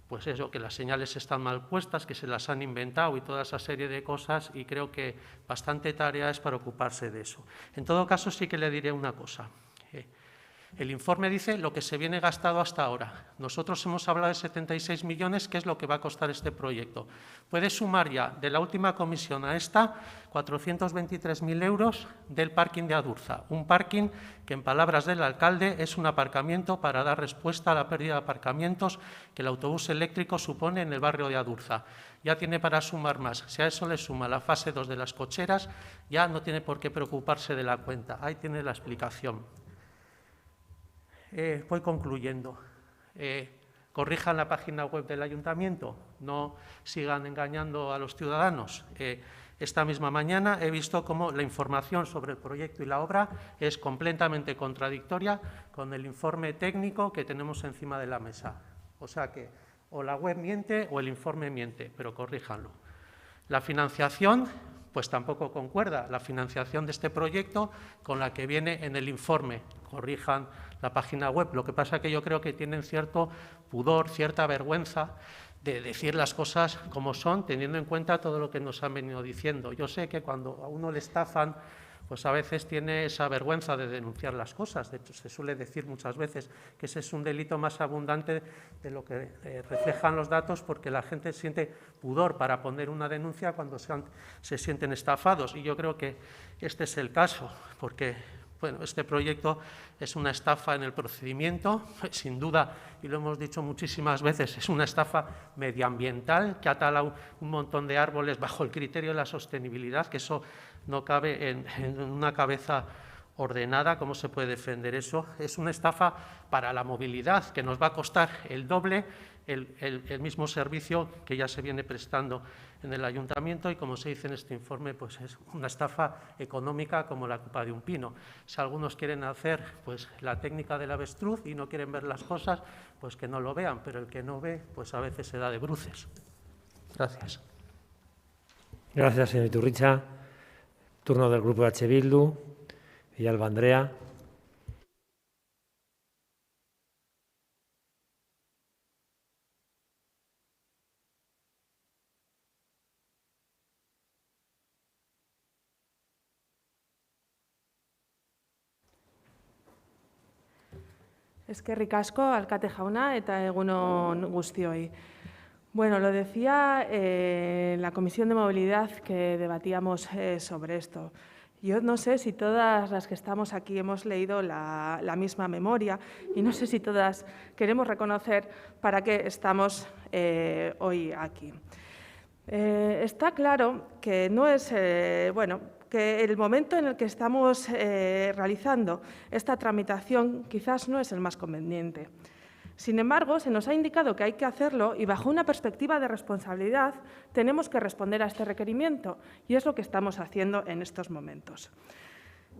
pues eso, que las señales están mal puestas, que se las han inventado y toda esa serie de cosas, y creo que bastante tarea es para ocuparse de eso. En todo caso, sí que le diré una cosa. El informe dice lo que se viene gastado hasta ahora. Nosotros hemos hablado de 76 millones, que es lo que va a costar este proyecto. Puede sumar ya de la última comisión a esta 423.000 euros del parking de Adurza. Un parking que, en palabras del alcalde, es un aparcamiento para dar respuesta a la pérdida de aparcamientos que el autobús eléctrico supone en el barrio de Adurza. Ya tiene para sumar más. Si a eso le suma la fase 2 de las cocheras, ya no tiene por qué preocuparse de la cuenta. Ahí tiene la explicación. Voy concluyendo. Corrijan la página web del ayuntamiento, no sigan engañando a los ciudadanos. Esta misma mañana he visto cómo la información sobre el proyecto y la obra es completamente contradictoria con el informe técnico que tenemos encima de la mesa. O sea que o la web miente o el informe miente, pero corríjanlo. La financiación, pues tampoco concuerda la financiación de este proyecto con la que viene en el informe. Corrijan la página web. Lo que pasa es que yo creo que tienen cierto pudor, cierta vergüenza de decir las cosas como son, teniendo en cuenta todo lo que nos han venido diciendo. Yo sé que cuando a uno le estafan, pues a veces tiene esa vergüenza de denunciar las cosas. De hecho, se suele decir muchas veces que ese es un delito más abundante de lo que reflejan los datos, porque la gente siente pudor para poner una denuncia cuando se sienten estafados. Y yo creo que este es el caso, porque bueno, este proyecto es una estafa en el procedimiento, sin duda, y lo hemos dicho muchísimas veces, es una estafa medioambiental que ha talado un montón de árboles bajo el criterio de la sostenibilidad, que eso no cabe en una cabeza ordenada. ¿Cómo se puede defender eso? Es una estafa para la movilidad, que nos va a costar el doble el mismo servicio que ya se viene prestando en el ayuntamiento, y como se dice en este informe, pues es una estafa económica como la copa de un pino. Si algunos quieren hacer pues la técnica del avestruz y no quieren ver las cosas, pues que no lo vean, pero el que no ve, pues a veces se da de bruces. Gracias. Gracias, señor Iturricha. Turno del Grupo de H. Bildu. Villalba Andrea. Eskerrik asko, alkate jauna, eta egun on guztioi. Bueno, lo decía en la Comisión de Movilidad que debatíamos sobre esto. Yo no sé si todas las que estamos aquí hemos leído la misma memoria, y no sé si todas queremos reconocer para qué estamos hoy aquí. Está claro que no es, que el momento en el que estamos realizando esta tramitación quizás no es el más conveniente. Sin embargo, se nos ha indicado que hay que hacerlo y, bajo una perspectiva de responsabilidad, tenemos que responder a este requerimiento, y es lo que estamos haciendo en estos momentos.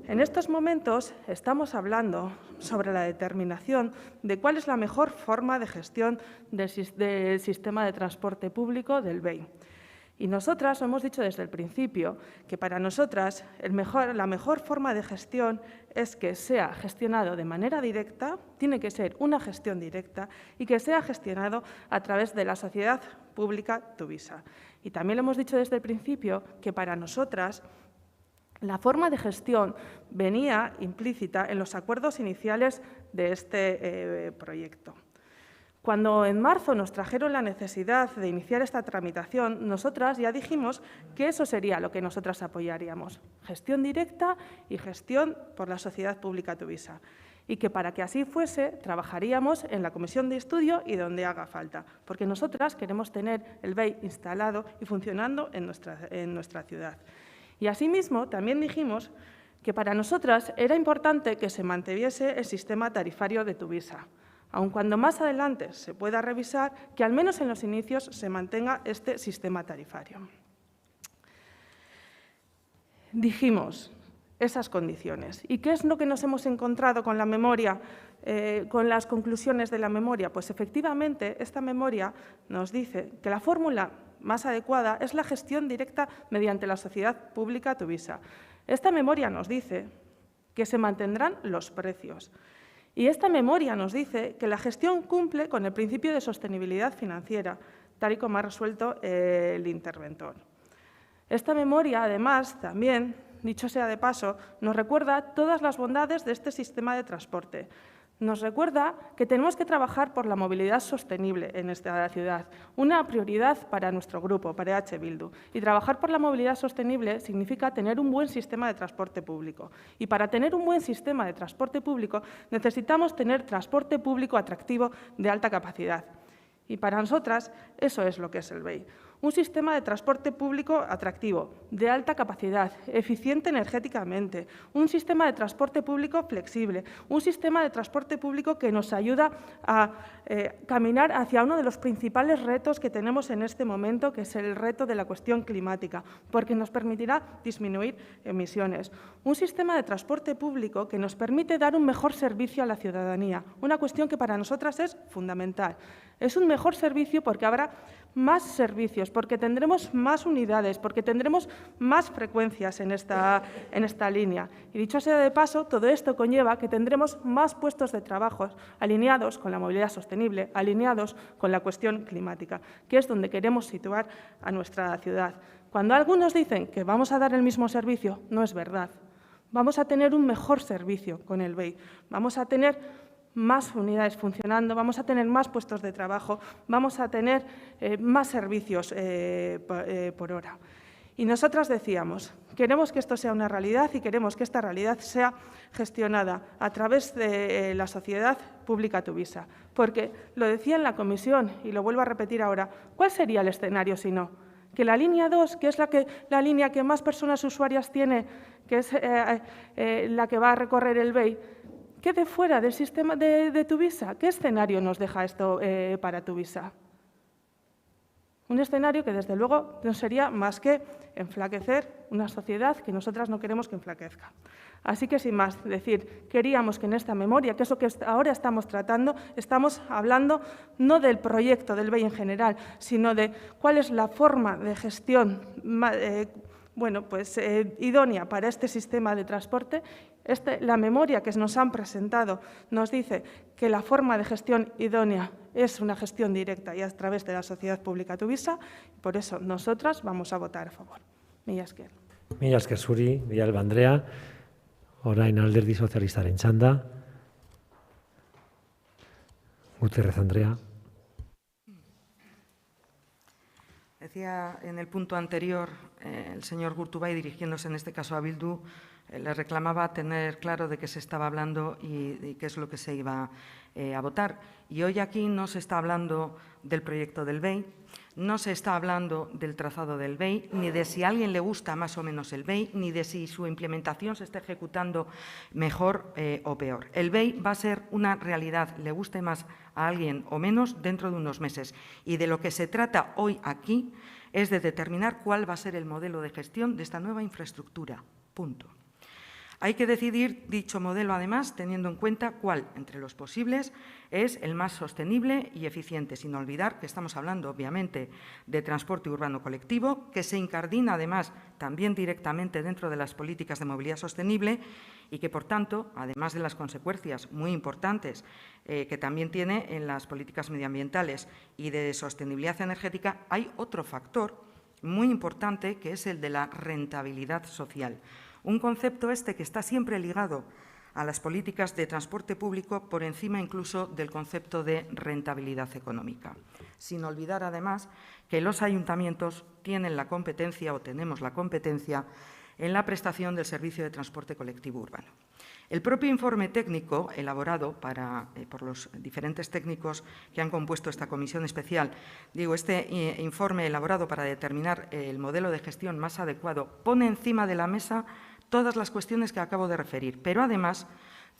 En estos momentos estamos hablando sobre la determinación de cuál es la mejor forma de gestión del sistema de transporte público del BEI. Y nosotras hemos dicho desde el principio que para nosotras la mejor forma de gestión es que sea gestionado de manera directa, tiene que ser una gestión directa, y que sea gestionado a través de la sociedad pública Tuvisa. Y también hemos dicho desde el principio que para nosotras la forma de gestión venía implícita en los acuerdos iniciales de este proyecto. Cuando en marzo nos trajeron la necesidad de iniciar esta tramitación, nosotras ya dijimos que eso sería lo que nosotras apoyaríamos: gestión directa y gestión por la sociedad pública Tuvisa. Y que para que así fuese, trabajaríamos en la comisión de estudio y donde haga falta, porque nosotras queremos tener el BEI instalado y funcionando en nuestra ciudad. Y asimismo, también dijimos que para nosotras era importante que se mantuviese el sistema tarifario de Tuvisa, aun cuando más adelante se pueda revisar, que al menos en los inicios se mantenga este sistema tarifario. Dijimos esas condiciones. ¿Y qué es lo que nos hemos encontrado con la memoria, con las conclusiones de la memoria? Pues efectivamente esta memoria nos dice que la fórmula más adecuada es la gestión directa mediante la sociedad pública Tuvisa. Esta memoria nos dice que se mantendrán los precios. Y esta memoria nos dice que la gestión cumple con el principio de sostenibilidad financiera, tal y como ha resuelto el interventor. Esta memoria, además, también, dicho sea de paso, nos recuerda todas las bondades de este sistema de transporte. Nos recuerda que tenemos que trabajar por la movilidad sostenible en esta ciudad, una prioridad para nuestro grupo, para H. Bildu. Y trabajar por la movilidad sostenible significa tener un buen sistema de transporte público. Y para tener un buen sistema de transporte público necesitamos tener transporte público atractivo de alta capacidad. Y para nosotras eso es lo que es el BEI. Un sistema de transporte público atractivo, de alta capacidad, eficiente energéticamente, un sistema de transporte público flexible, un sistema de transporte público que nos ayuda a caminar hacia uno de los principales retos que tenemos en este momento, que es el reto de la cuestión climática, porque nos permitirá disminuir emisiones. Un sistema de transporte público que nos permite dar un mejor servicio a la ciudadanía, una cuestión que para nosotras es fundamental. Es un mejor servicio porque habrá más servicios porque tendremos más unidades, porque tendremos más frecuencias en esta línea. Y dicho sea de paso, todo esto conlleva que tendremos más puestos de trabajo alineados con la movilidad sostenible, alineados con la cuestión climática, que es donde queremos situar a nuestra ciudad. Cuando algunos dicen que vamos a dar el mismo servicio, no es verdad. Vamos a tener un mejor servicio con el BEI, vamos a tener más unidades funcionando, vamos a tener más puestos de trabajo, vamos a tener más servicios por hora. Y nosotras decíamos, queremos que esto sea una realidad y queremos que esta realidad sea gestionada a través de la sociedad pública Tuvisa. Porque lo decía en la comisión y lo vuelvo a repetir ahora, ¿cuál sería el escenario si no? Que la línea 2, que es la línea que más personas usuarias tiene, que es la que va a recorrer el BEI, quede fuera del sistema de Tuvisa. ¿Qué escenario nos deja esto para Tuvisa? Un escenario que, desde luego, no sería más que enflaquecer una sociedad que nosotras no queremos que enflaquezca. Así que, sin más, decir, queríamos que en esta memoria, que es lo que ahora estamos tratando, estamos hablando no del proyecto del BEI en general, sino de cuál es la forma de gestión idónea para este sistema de transporte. La memoria que nos han presentado nos dice que la forma de gestión idónea es una gestión directa y a través de la sociedad pública Tuvisa. Por eso, nosotras vamos a votar a favor. Mila esker. Mila esker zuri, Villalba Andrea. Orain Alderdi Sozialistaren txanda. Gutiérrez Andrea. Decía en el punto anterior el señor Gurtubay, dirigiéndose en este caso a Bildu, le reclamaba tener claro de qué se estaba hablando y qué es lo que se iba a votar. Y hoy aquí no se está hablando del proyecto del BEI, no se está hablando del trazado del BEI, ni de si a alguien le gusta más o menos el BEI, ni de si su implementación se está ejecutando mejor o peor. El BEI va a ser una realidad, le guste más a alguien o menos, dentro de unos meses. Y de lo que se trata hoy aquí es de determinar cuál va a ser el modelo de gestión de esta nueva infraestructura. Punto. Hay que decidir dicho modelo, además, teniendo en cuenta cuál, entre los posibles, es el más sostenible y eficiente, sin olvidar que estamos hablando, obviamente, de transporte urbano colectivo, que se incardina, además, también directamente dentro de las políticas de movilidad sostenible y que, por tanto, además de las consecuencias muy importantes que también tiene en las políticas medioambientales y de sostenibilidad energética, hay otro factor muy importante, que es el de la rentabilidad social. Un concepto que está siempre ligado a las políticas de transporte público por encima incluso del concepto de rentabilidad económica. Sin olvidar, además, que los ayuntamientos tienen la competencia o tenemos la competencia en la prestación del servicio de transporte colectivo urbano. El propio informe técnico elaborado por los diferentes técnicos que han compuesto esta comisión especial, este informe elaborado para determinar el modelo de gestión más adecuado, pone encima de la mesa todas las cuestiones que acabo de referir, pero además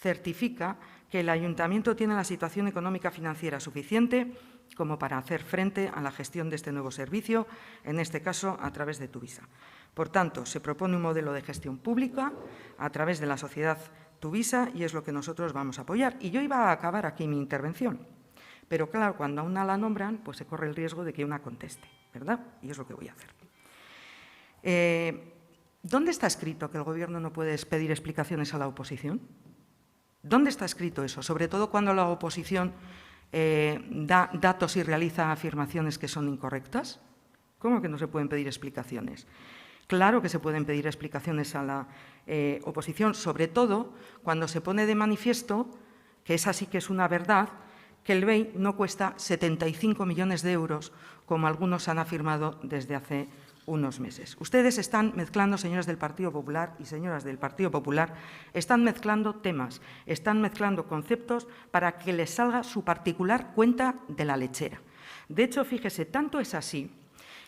certifica que el ayuntamiento tiene la situación económica financiera suficiente como para hacer frente a la gestión de este nuevo servicio, en este caso a través de Tuvisa. Por tanto, se propone un modelo de gestión pública a través de la sociedad Tuvisa y es lo que nosotros vamos a apoyar. Y yo iba a acabar aquí mi intervención, pero claro, cuando a una la nombran, pues se corre el riesgo de que una conteste, ¿verdad? Y es lo que voy a hacer. ¿Dónde está escrito que el Gobierno no puede pedir explicaciones a la oposición? ¿Dónde está escrito eso? Sobre todo cuando la oposición da datos y realiza afirmaciones que son incorrectas. ¿Cómo que no se pueden pedir explicaciones? Claro que se pueden pedir explicaciones a la oposición, sobre todo cuando se pone de manifiesto, que esa sí que es una verdad, que el BEI no cuesta 75 millones de euros, como algunos han afirmado desde hace unos meses. Ustedes están mezclando, señores del Partido Popular y señoras del Partido Popular, están mezclando temas, están mezclando conceptos para que les salga su particular cuenta de la lechera. De hecho, fíjese, tanto es así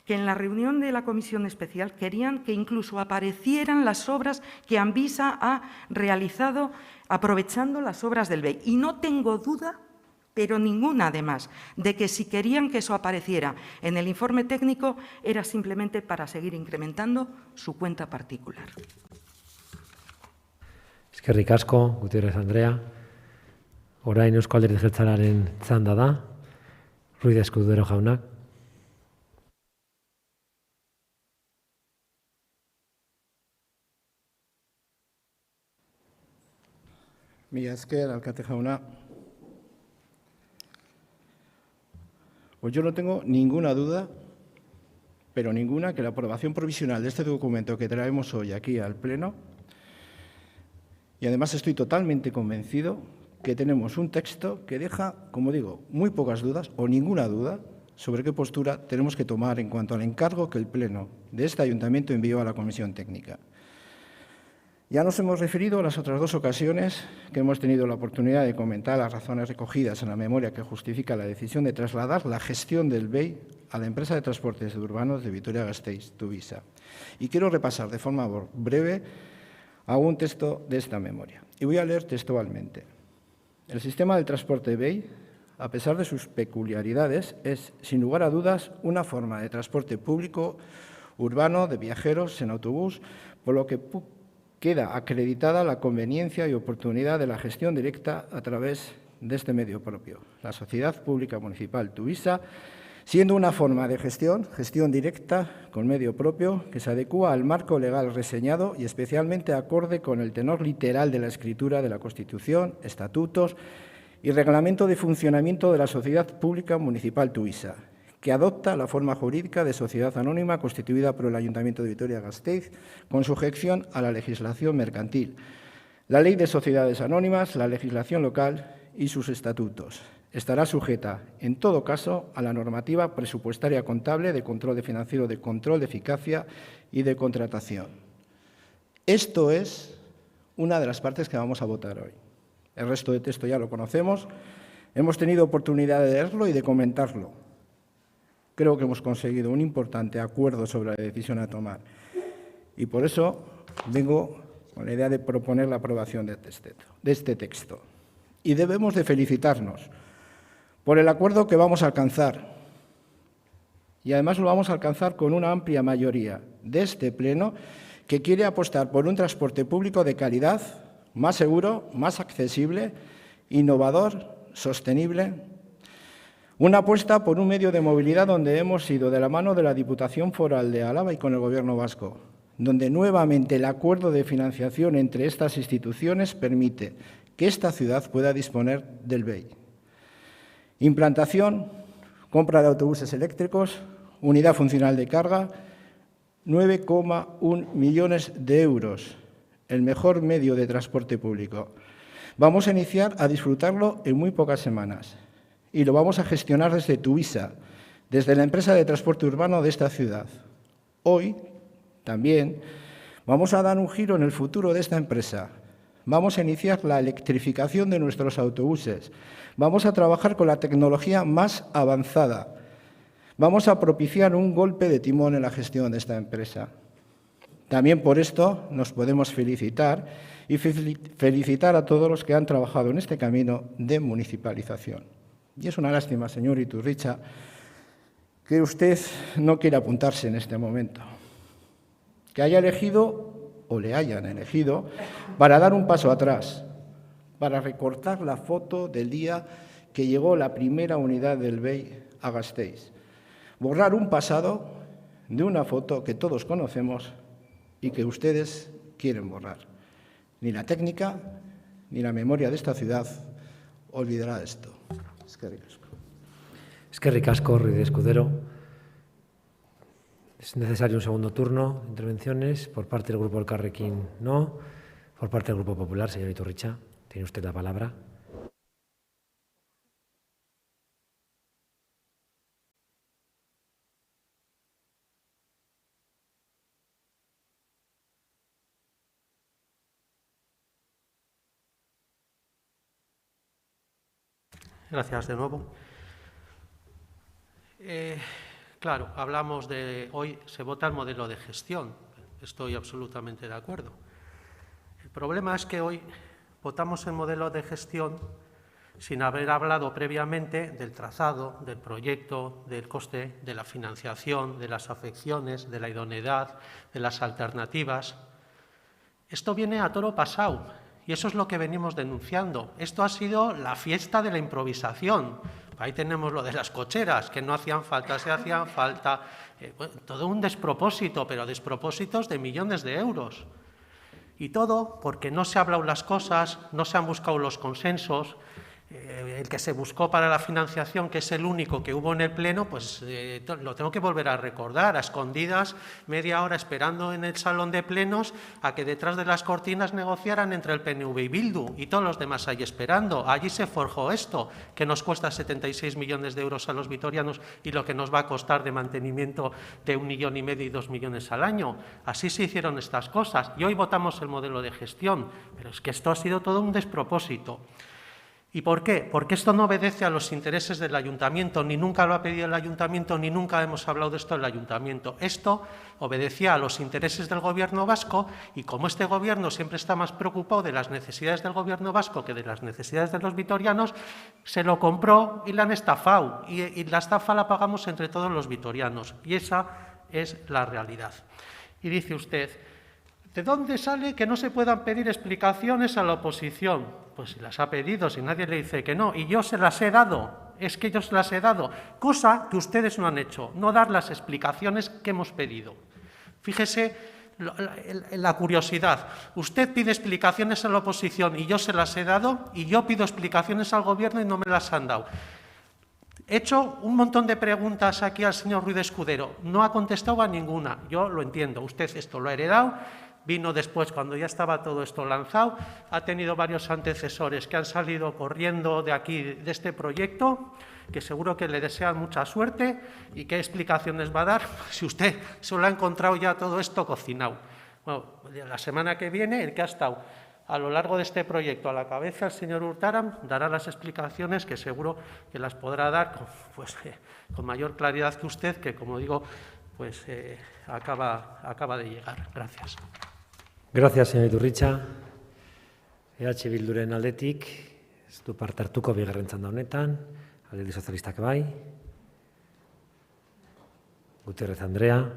que en la reunión de la comisión especial querían que incluso aparecieran las obras que Anvisa ha realizado aprovechando las obras del BEI. Y no tengo duda, pero ninguna además, de que si querían que eso apareciera en el informe técnico era simplemente para seguir incrementando su cuenta particular. Eskerrik asko, Gutiérrez Andrea. Orain Eusko Alderdi Jeltzalearen txanda da. Ruiz de Escudero jaunak. Mila esker, alkate jauna. Pues yo no tengo ninguna duda, pero ninguna, que la aprobación provisional de este documento que traemos hoy aquí al Pleno, y además estoy totalmente convencido que tenemos un texto que deja, como digo, muy pocas dudas o ninguna duda sobre qué postura tenemos que tomar en cuanto al encargo que el Pleno de este Ayuntamiento envió a la Comisión Técnica. Ya nos hemos referido a las otras dos ocasiones que hemos tenido la oportunidad de comentar las razones recogidas en la memoria que justifica la decisión de trasladar la gestión del BEI a la empresa de transportes urbanos de Vitoria-Gasteiz, Tuvisa. Y quiero repasar de forma breve algún texto de esta memoria. Y voy a leer textualmente. El sistema del transporte BEI, a pesar de sus peculiaridades, es, sin lugar a dudas, una forma de transporte público urbano de viajeros en autobús, por lo que queda acreditada la conveniencia y oportunidad de la gestión directa a través de este medio propio. La Sociedad Pública Municipal Tuvisa, siendo una forma de gestión directa con medio propio que se adecúa al marco legal reseñado y especialmente acorde con el tenor literal de la escritura de la Constitución, estatutos y reglamento de funcionamiento de la Sociedad Pública Municipal Tuvisa, que adopta la forma jurídica de sociedad anónima constituida por el Ayuntamiento de Vitoria-Gasteiz con sujeción a la legislación mercantil, la Ley de Sociedades Anónimas, la legislación local y sus estatutos. Estará sujeta, en todo caso, a la normativa presupuestaria contable de control financiero, de control de eficacia y de contratación. Esto es una de las partes que vamos a votar hoy. El resto de texto ya lo conocemos, hemos tenido oportunidad de leerlo y de comentarlo. Creo que hemos conseguido un importante acuerdo sobre la decisión a tomar y por eso vengo con la idea de proponer la aprobación de este texto. Y debemos de felicitarnos por el acuerdo que vamos a alcanzar. Y además lo vamos a alcanzar con una amplia mayoría de este Pleno que quiere apostar por un transporte público de calidad, más seguro, más accesible, innovador, sostenible. Una apuesta por un medio de movilidad donde hemos ido de la mano de la Diputación Foral de Álava y con el Gobierno vasco, donde nuevamente el acuerdo de financiación entre estas instituciones permite que esta ciudad pueda disponer del BEI. Implantación, compra de autobuses eléctricos, unidad funcional de carga, 9,1 millones de euros, el mejor medio de transporte público. Vamos a iniciar a disfrutarlo en muy pocas semanas y lo vamos a gestionar desde Tuvisa, desde la empresa de transporte urbano de esta ciudad. Hoy, también, vamos a dar un giro en el futuro de esta empresa. Vamos a iniciar la electrificación de nuestros autobuses. Vamos a trabajar con la tecnología más avanzada. Vamos a propiciar un golpe de timón en la gestión de esta empresa. También por esto nos podemos felicitar y felicitar a todos los que han trabajado en este camino de municipalización. Y es una lástima, señor Iturricha, que usted no quiera apuntarse en este momento, que haya elegido o le hayan elegido para dar un paso atrás, para recortar la foto del día que llegó la primera unidad del BEI a Gasteiz, borrar un pasado de una foto que todos conocemos y que ustedes quieren borrar. Ni la técnica ni la memoria de esta ciudad olvidará esto. Eskerrik asko, Ruiz de Escudero. Es necesario un segundo turno de intervenciones por parte del Grupo Elkarrekin, no. Por parte del Grupo Popular, señor Iturricha, tiene usted la palabra. Gracias de nuevo. Claro, hablamos de hoy se vota el modelo de gestión. Estoy absolutamente de acuerdo. El problema es que hoy votamos el modelo de gestión sin haber hablado previamente del trazado, del proyecto, del coste, de la financiación, de las afecciones, de la idoneidad, de las alternativas. Esto viene a toro pasado y eso es lo que venimos denunciando. Esto ha sido la fiesta de la improvisación. Ahí tenemos lo de las cocheras, que no hacían falta, se hacían falta. Bueno, todo un despropósito, pero despropósitos de millones de euros. Y todo porque no se han hablado las cosas, no se han buscado los consensos. El que se buscó para la financiación, que es el único que hubo en el Pleno, pues lo tengo que volver a recordar, a escondidas, media hora esperando en el salón de plenos a que detrás de las cortinas negociaran entre el PNV y Bildu y todos los demás ahí esperando. Allí se forjó esto, que nos cuesta 76 millones de euros a los vitorianos y lo que nos va a costar de mantenimiento de 1,5 millones y 2 millones al año. Así se hicieron estas cosas y hoy votamos el modelo de gestión, pero es que esto ha sido todo un despropósito. ¿Y por qué? Porque esto no obedece a los intereses del Ayuntamiento, ni nunca lo ha pedido el Ayuntamiento, ni nunca hemos hablado de esto en el Ayuntamiento. Esto obedecía a los intereses del Gobierno vasco y como este Gobierno siempre está más preocupado de las necesidades del Gobierno vasco que de las necesidades de los vitorianos, se lo compró y la han estafado. Y la estafa la pagamos entre todos los vitorianos. Y esa es la realidad. Y dice usted, ¿de dónde sale que no se puedan pedir explicaciones a la oposición? Pues si las ha pedido, si nadie le dice que no, y yo se las he dado, es que yo se las he dado, cosa que ustedes no han hecho, no dar las explicaciones que hemos pedido. Fíjese la curiosidad, usted pide explicaciones a la oposición y yo se las he dado, y yo pido explicaciones al Gobierno y no me las han dado. He hecho un montón de preguntas aquí al señor Ruiz Escudero, no ha contestado a ninguna, yo lo entiendo, usted esto lo ha heredado. Vino después, cuando ya estaba todo esto lanzado, ha tenido varios antecesores que han salido corriendo de aquí, de este proyecto, que seguro que le desean mucha suerte. ¿Y qué explicaciones va a dar? Si usted se lo ha encontrado ya todo esto cocinado. Bueno, la semana que viene, el que ha estado a lo largo de este proyecto a la cabeza, el señor Urtaran, dará las explicaciones que seguro que las podrá dar con mayor claridad que usted, que, como digo, pues acaba de llegar. Gracias. Gracias, señor Iturritxa. Bilduren aldetik, ez du parte hartuko bigarren txanda honetan, Alderdi Sozialistak bai. Gutiérrez Andrea.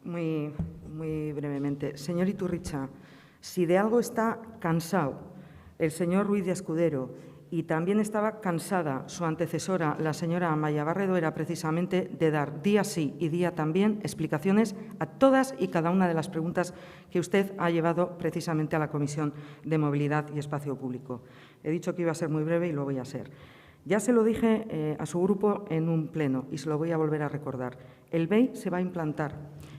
Muy brevemente. Señor Iturritxa, si de algo está cansado el señor Ruiz de Escudero y también estaba cansada su antecesora, la señora Amaia Barredo, era precisamente de dar día sí y día también explicaciones a todas y cada una de las preguntas que usted ha llevado precisamente a la Comisión de Movilidad y Espacio Público. He dicho que iba a ser muy breve y lo voy a ser. Ya se lo dije a su grupo en un pleno y se lo voy a volver a recordar. El BEI se va a implantar.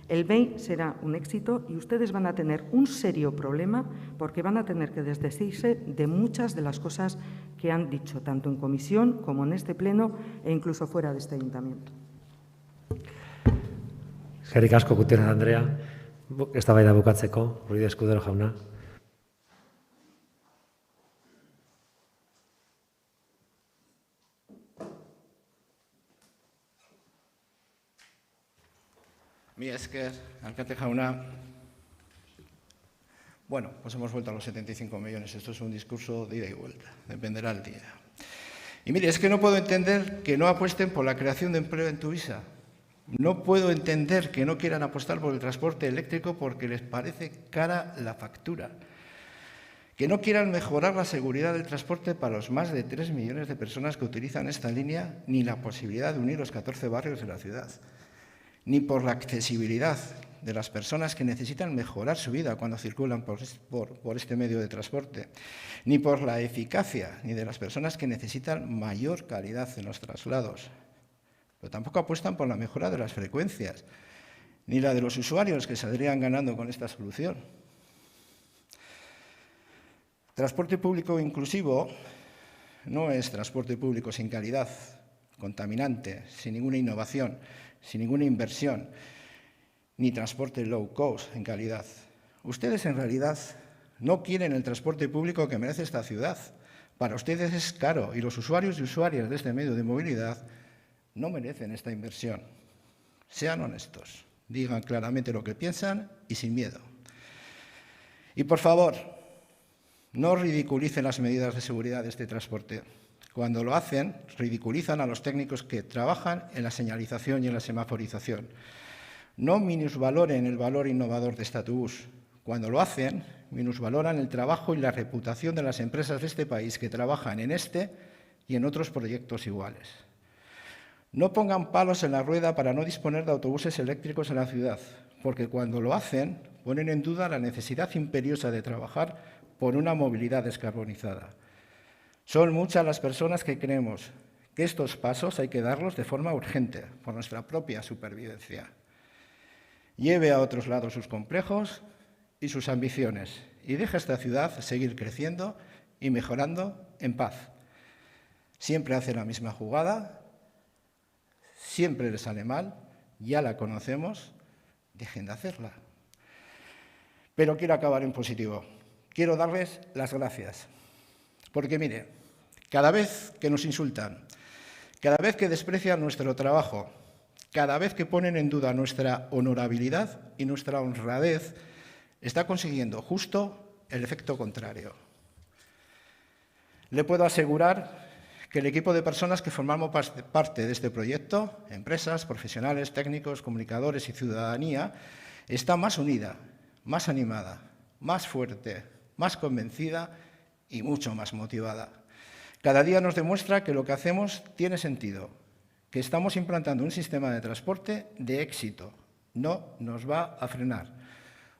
El BEI será un éxito y ustedes van a tener un serio problema porque van a tener que desdecirse de muchas de las cosas que han dicho, tanto en comisión como en este pleno e incluso fuera de este ayuntamiento. Eskerrik asko, Gutiérrez Andrea. Eztabaida bukatzeko, Ruiz de Escudero jauna. Mi esker, alcalde jauna. Bueno, pues hemos vuelto a los 75 millones. Esto es un discurso de ida y vuelta. Dependerá el día. Y mire, es que no puedo entender que no apuesten por la creación de empleo en Tuvisa. No puedo entender que no quieran apostar por el transporte eléctrico porque les parece cara la factura. Que no quieran mejorar la seguridad del transporte para los más de 3 millones de personas que utilizan esta línea, ni la posibilidad de unir los 14 barrios de la ciudad. Ni por la accesibilidad de las personas que necesitan mejorar su vida cuando circulan por este medio de transporte, ni por la eficacia ni de las personas que necesitan mayor calidad en los traslados. Pero tampoco apuestan por la mejora de las frecuencias, ni la de los usuarios que saldrían ganando con esta solución. Transporte público inclusivo no es transporte público sin calidad, contaminante, sin ninguna innovación, sin ninguna inversión, ni transporte low cost en calidad. Ustedes en realidad no quieren el transporte público que merece esta ciudad. Para ustedes es caro y los usuarios y usuarias de este medio de movilidad no merecen esta inversión. Sean honestos, digan claramente lo que piensan y sin miedo. Y por favor, no ridiculicen las medidas de seguridad de este transporte. Cuando lo hacen, ridiculizan a los técnicos que trabajan en la señalización y en la semaforización. No minusvaloren el valor innovador de este autobús. Cuando lo hacen, minusvaloran el trabajo y la reputación de las empresas de este país que trabajan en este y en otros proyectos iguales. No pongan palos en la rueda para no disponer de autobuses eléctricos en la ciudad, porque cuando lo hacen ponen en duda la necesidad imperiosa de trabajar por una movilidad descarbonizada. Son muchas las personas que creemos que estos pasos hay que darlos de forma urgente, por nuestra propia supervivencia. Lleve a otros lados sus complejos y sus ambiciones y deje a esta ciudad seguir creciendo y mejorando en paz. Siempre hace la misma jugada, siempre le sale mal, ya la conocemos, dejen de hacerla. Pero quiero acabar en positivo. Quiero darles las gracias. Porque, mire, cada vez que nos insultan, cada vez que desprecian nuestro trabajo, cada vez que ponen en duda nuestra honorabilidad y nuestra honradez, está consiguiendo justo el efecto contrario. Le puedo asegurar que el equipo de personas que formamos parte de este proyecto, empresas, profesionales, técnicos, comunicadores y ciudadanía, está más unida, más animada, más fuerte, más convencida y mucho más motivada. Cada día nos demuestra que lo que hacemos tiene sentido, que estamos implantando un sistema de transporte de éxito. No nos va a frenar,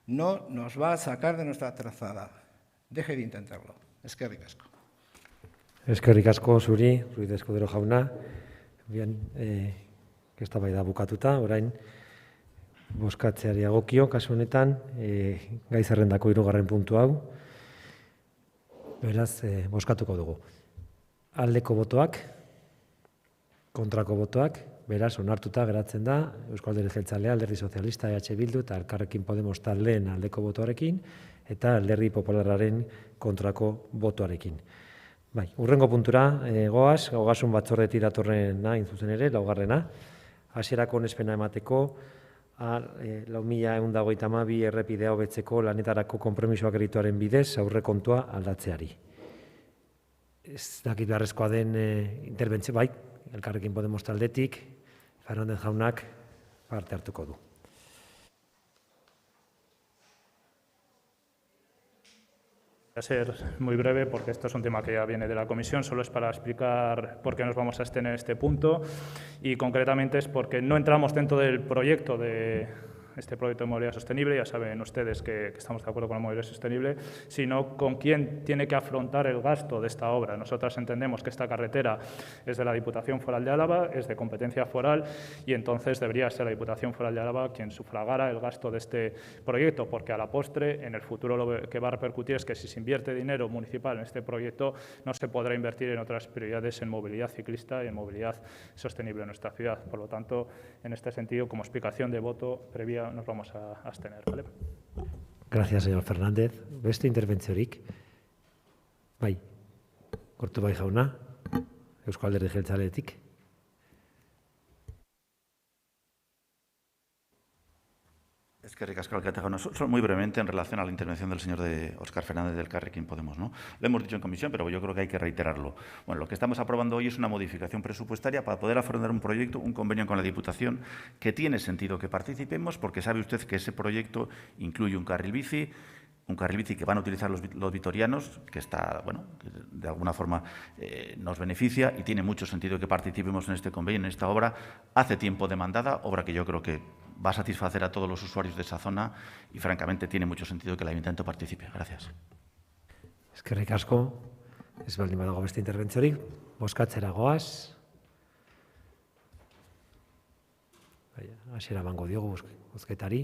no nos va a sacar de nuestra trazada. Deje de intentarlo. Eskerrik asko. Eskerrik asko zuri, Ruiz Escudero jauna. Bien, eztabaida bukatuta, orain bozkatzeari agokio, kasu honetan, gai zerrendako 3. puntu hau. Beraz, bozkatuko dugu. Aldeko botoak, kontrako botoak, beraz, onartuta geratzen da, Euzko Alderdi Jeltzalea, Alderdi Sozialista, EH Bildu eta Elkarrekin Podemos taldeen aldeko botoarekin eta Alderdi Popularraren kontrako botoarekin. Bai, urrengo puntura goaz, ogasun batzordetik datorrena zuzen ere, 4. Hasierako onespena emateko, 4.132 errepidea hobetzeko lanetarako konpromisoak egituaren bidez aurrekontua aldatzeari. Ez dakit beharrezkoa den interbentzio, bai, Elkarrekin Podemos taldetik, Fernández jaunak parte hartuko du. Voy a ser muy breve porque esto es un tema que ya viene de la comisión, solo es para explicar por qué nos vamos a abstener en este punto y concretamente es porque no entramos dentro del proyecto de movilidad sostenible, ya saben ustedes que estamos de acuerdo con la movilidad sostenible, sino con quién tiene que afrontar el gasto de esta obra. Nosotras entendemos que esta carretera es de la Diputación Foral de Álava, es de competencia foral y entonces debería ser la Diputación Foral de Álava quien sufragara el gasto de este proyecto, porque a la postre, en el futuro lo que va a repercutir es que si se invierte dinero municipal en este proyecto, no se podrá invertir en otras prioridades en movilidad ciclista y en movilidad sostenible en nuestra ciudad. Por lo tanto, en este sentido, como explicación de voto previa, nos vamos a abstener, ¿vale? Gracias, señor Fernández. Beste interbentziorik? Bai, Kortubai jauna, Eusko Alderdi Jeltzaletik. Eskerrik asko, alcalde jauna. Solo muy brevemente en relación a la intervención del señor Óscar Fernández del Elkarrekin Podemos, ¿no? Lo hemos dicho en comisión, pero yo creo que hay que reiterarlo. Bueno, lo que estamos aprobando hoy es una modificación presupuestaria para poder afrontar un proyecto, un convenio con la Diputación, que tiene sentido que participemos, porque sabe usted que ese proyecto incluye un carril bici que van a utilizar los vitorianos, que está, bueno, que de alguna forma nos beneficia y tiene mucho sentido que participemos en este convenio, en esta obra, hace tiempo demandada, obra que yo creo que va a satisfacer a todos los usuarios de esa zona y, francamente, tiene mucho sentido que el Ayuntamiento participe. Gracias. Eskerrik asko, ez baldin badago beste interbentziorik, bozkatzera goaz. Hasiera emango diogu bozketari.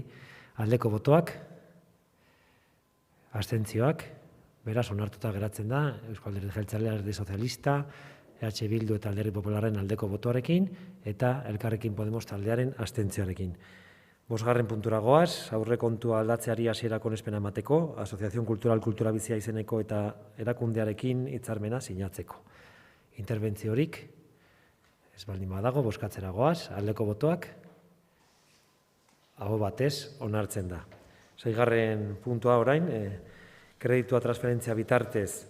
Aldeko botoak, abstentzioak, beraz onartuta geratzen da, Euzko Alderdi Jeltzalea, Alderdi Sozialista, EH Bildu eta Alderdi Popularraren aldeko botoarekin eta Elkarrekin Podemos taldearen abstentzioarekin. 5. puntura goaz, aurrekontua aldatzeari hasierako onespena emateko, Asociación Cultural Kultura Bizia izeneko eta erakundearekin hitzarmena sinatzeko. Interbentziorik, ez baldin badago, bozkatzera goaz, aldeko botoak, aho batez onartzen da. 6. puntua orain, kreditua transferentzia bitartez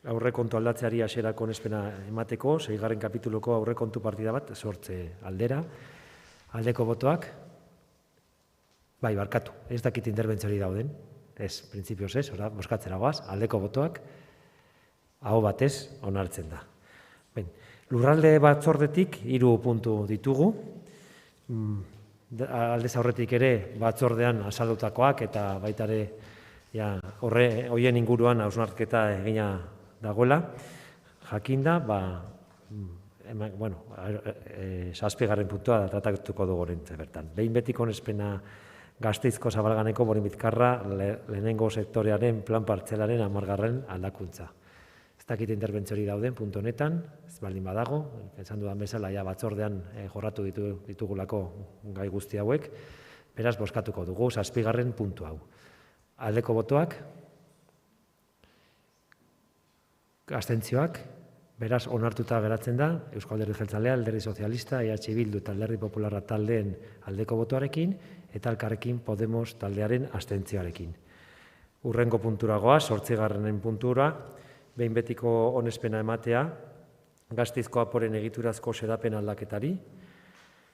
aurrekontu aldatzeari hasierako onespena emateko, 6. kapituluko aurrekontu partida bat sortze aldera. Aldeko botoak, bai, barkatu, ez dakit interbentzioari dauden, ez, printzipioz ez, bozkatzera goaz, aldeko botoak, aho batez onartzen da. Ben, Lurralde batzordetik 3 puntu ditugu. Aldez aurretik ere batzordean azaldutakoak eta baita ere horien inguruan hausnarketa egina dagoela. Jakinda, 7. puntua tratatuko dugu oraintxe bertan. Behin betiko onespena Gasteizko Zabalganeko Borin-Bizkarra lehenengo sektorearen plan partzelaren 10. aldakuntza. Ez dakit interbentzio dauden puntu honetan, ez baldin badago, esan dudan bezala batzordean jorratu ditugulako gai guzti hauek, beraz bozkatuko dugu 7. puntu hau. Aldeko botoak, abstentzioak, beraz onartuta geratzen da Eusko Alderdi Jeltzalea, Alderdi Sozialista, EH Bildu eta Alderdi Popularra taldeen aldeko botoarekin eta Elkarrekin Podemos taldearen abstentzioarekin. Hurrengo puntura goaz, 8. puntura, behin betiko onespena ematea, Gasteizko Aporen egiturazko xedapen aldaketari,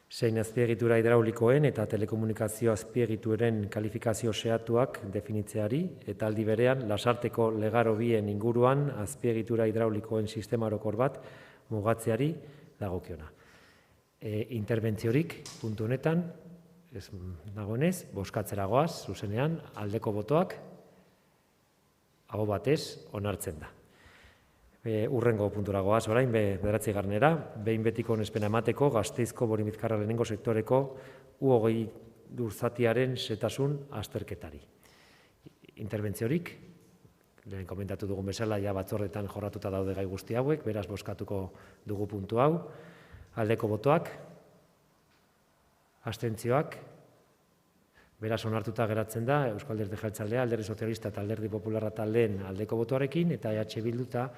zein azpiegitura hidraulikoen eta telekomunikazio azpiegituren kalifikazio xehatuak definitzeari, eta aldi berean Lasarteko Legaro bien inguruan azpiegitura hidraulikoen sistema orokor bat mugatzeari dagokiona. Interbentziorik puntu honetan, ez dagoenez, bozkatzera goaz, zuzenean, aldeko botoak, aho batez, onartzen da. Hurrengo puntura goaz, orain, 9. behin betiko onespena emateko Gasteizko Borin-Bizkarra lehenengo sektoreko U20 durzatiaren setasun azterketari. Interbentziorik, lehen komentatu dugun bezala, batzordetan jorratuta daude gai guzti hauek, beraz bozkatuko dugu puntu hau, aldeko botoak, abstentzioak, beraz onartuta geratzen da Eusko Alderdi Jeltzalea, Alderdi Sozialista eta Alderdi Popularra taldeen aldeko botoarekin eta EH Bildu eta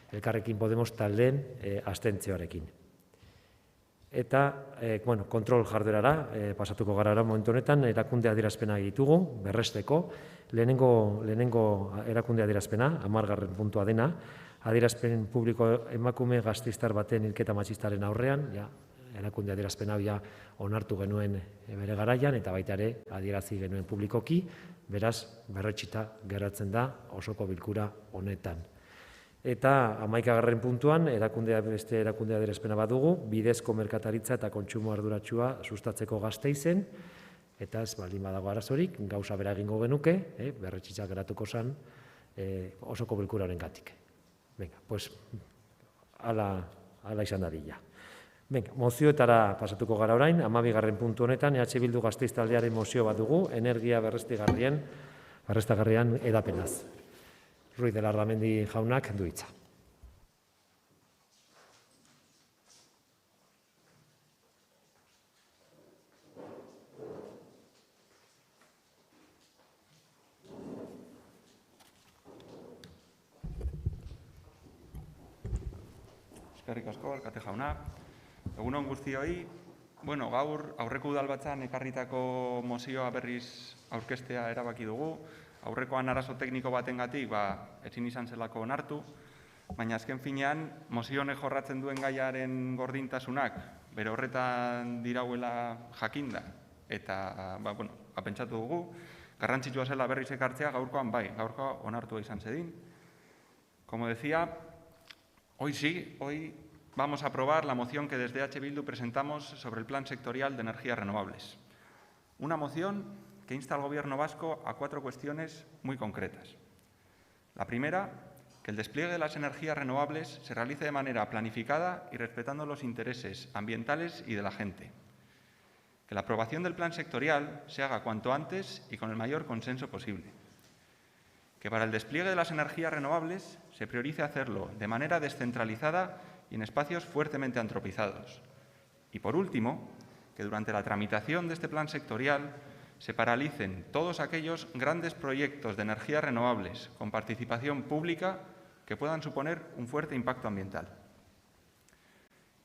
Elkarrekin Podemos taldeen abstentzioarekin. Eta, kontrol jarduerara, pasatuko gara momentu honetan, erakunde adierazpena ditugu, berresteko, lehenengo erakunde adierazpena, 10. puntua dena, adierazpen publiko emakume gasteiztar baten hilketa matxistaren aurrean, erakunde adierazpena onartu genuen bere garaian, eta baita ere adierazi genuen publikoki, beraz, berretxita geratzen da osoko bilkura honetan. Eta 11. puntuan, beste erakunde adierazpena badugu, bidezko merkataritza eta kontsumo arduratsua sustatzeko Gasteizen, eta ez baldin badago arazorik, gauza bera egingo genuke, berretxita geratuko zen osoko bilkuraren gatik. Venga, pues, ala izan dadila. Venga, mozioetara pasatuko gara orain, 12. puntu honetan, EH Bildu Gasteiz taldearen mozio bat dugu, energia berriztagarrian edapenaz. Ruiz de Larramendi jaunak du hitza. Eskerrik asko, alkate jauna. Egun on guztioi, gaur aurreko udalbatzan ekarritako mozioa berriz aurkeztea erabaki dugu. Aurrekoan arazo tekniko batengatik ezin izan zelako onartu, baina azken finean mozio honek jorratzen duen gaiaren gordintasunak bere horretan dirauela jakinda eta pentsatu dugu, garrantzitsua zela berriz ekartzea gaurkoan gaurkoa onartua izan zedin. Como decía, hoy vamos a aprobar la moción que desde EH Bildu presentamos sobre el Plan Sectorial de Energías Renovables. Una moción que insta al Gobierno vasco a 4 cuestiones muy concretas. La primera, que el despliegue de las energías renovables se realice de manera planificada y respetando los intereses ambientales y de la gente. Que la aprobación del plan sectorial se haga cuanto antes y con el mayor consenso posible. Que para el despliegue de las energías renovables se priorice hacerlo de manera descentralizada y en espacios fuertemente antropizados. Y por último, que durante la tramitación de este plan sectorial se paralicen todos aquellos grandes proyectos de energías renovables con participación pública que puedan suponer un fuerte impacto ambiental.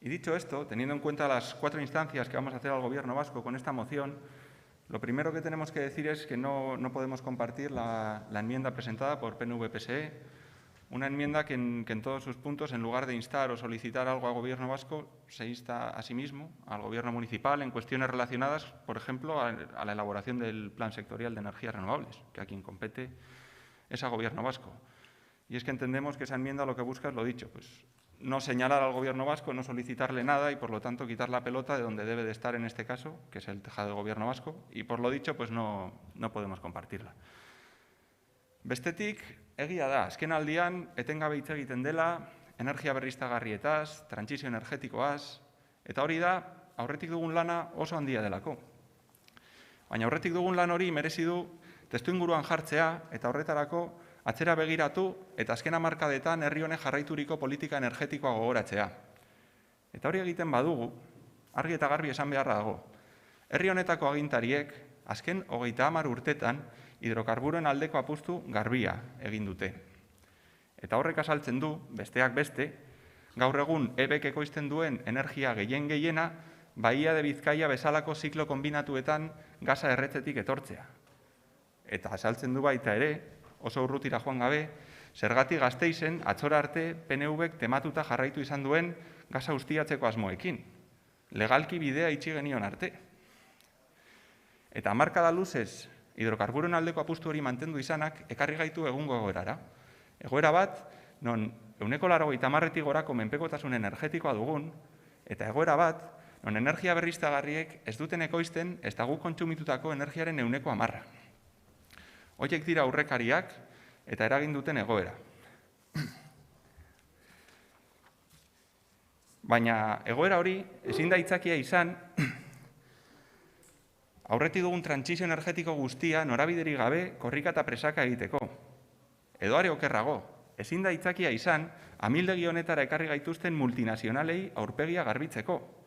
Y dicho esto, teniendo en cuenta las 4 instancias que vamos a hacer al Gobierno vasco con esta moción, lo primero que tenemos que decir es que no podemos compartir la enmienda presentada por PNV-PSE, una enmienda que en todos sus puntos, en lugar de instar o solicitar algo al Gobierno vasco, se insta a sí mismo, al Gobierno municipal, en cuestiones relacionadas, por ejemplo, a la elaboración del Plan Sectorial de Energías Renovables, que a quien compete es al Gobierno vasco. Y es que entendemos que esa enmienda lo que busca es lo dicho, pues no señalar al Gobierno vasco, no solicitarle nada y, por lo tanto, quitar la pelota de donde debe de estar en este caso, que es el tejado del Gobierno vasco, y, por lo dicho, pues no podemos compartirla. Bestetik, egia da, azken aldian, etengabe hitz egiten dela, energia berriztagarrietaz, trantsizio energetikoaz, eta hori da, aurretik dugun lana oso handia delako. Baina aurretik dugun lan hori merezi du testuinguruan jartzea eta horretarako atzera begiratu eta azken hamarkadetan herri honek jarraituriko politika energetikoa gogoratzea. Eta hori egiten badugu, argi eta garbi esan beharra dago. Herri honetako agintariek azken 30 urtetan hidrokarburoen aldeko apustu garbia egin dute. Eta horrek azaltzen du, besteak beste, gaur egun EBek ekoizten duen energia gehiena, Bahia de Bizkaia bezalako ziklo kombinatuetan gaza erretzetik etortzea. Eta azaltzen du baita ere, oso urrutira joan gabe, zergatik Gasteizen atzora arte PNVek tematuta jarraitu izan duen gaza ustiatzeko asmoekin. Legalki bidea itxi genion arte. Eta hamarkada luzez hidrokarburoen aldeko apustu hori mantendu izanak ekarri gaitu egungo egoerara. Egoera bat, non 90%tik gorako menpekotasun energetikoa dugun, eta egoera bat, non energia berriztagarriek ez duten ekoizten ez da guk kontsumitutako energiaren 100%. Horiek dira aurrekariak eta eragin duten egoera. Baina egoera hori ezin da aitzakia izan aurretik dugun trantsizio energetiko guztia norabiderik gabe korrika eta presaka egiteko. Edo are okerrago, ezin da aitzakia izan amildegi honetara ekarri gaituzten multinazionalei aurpegia garbitzeko.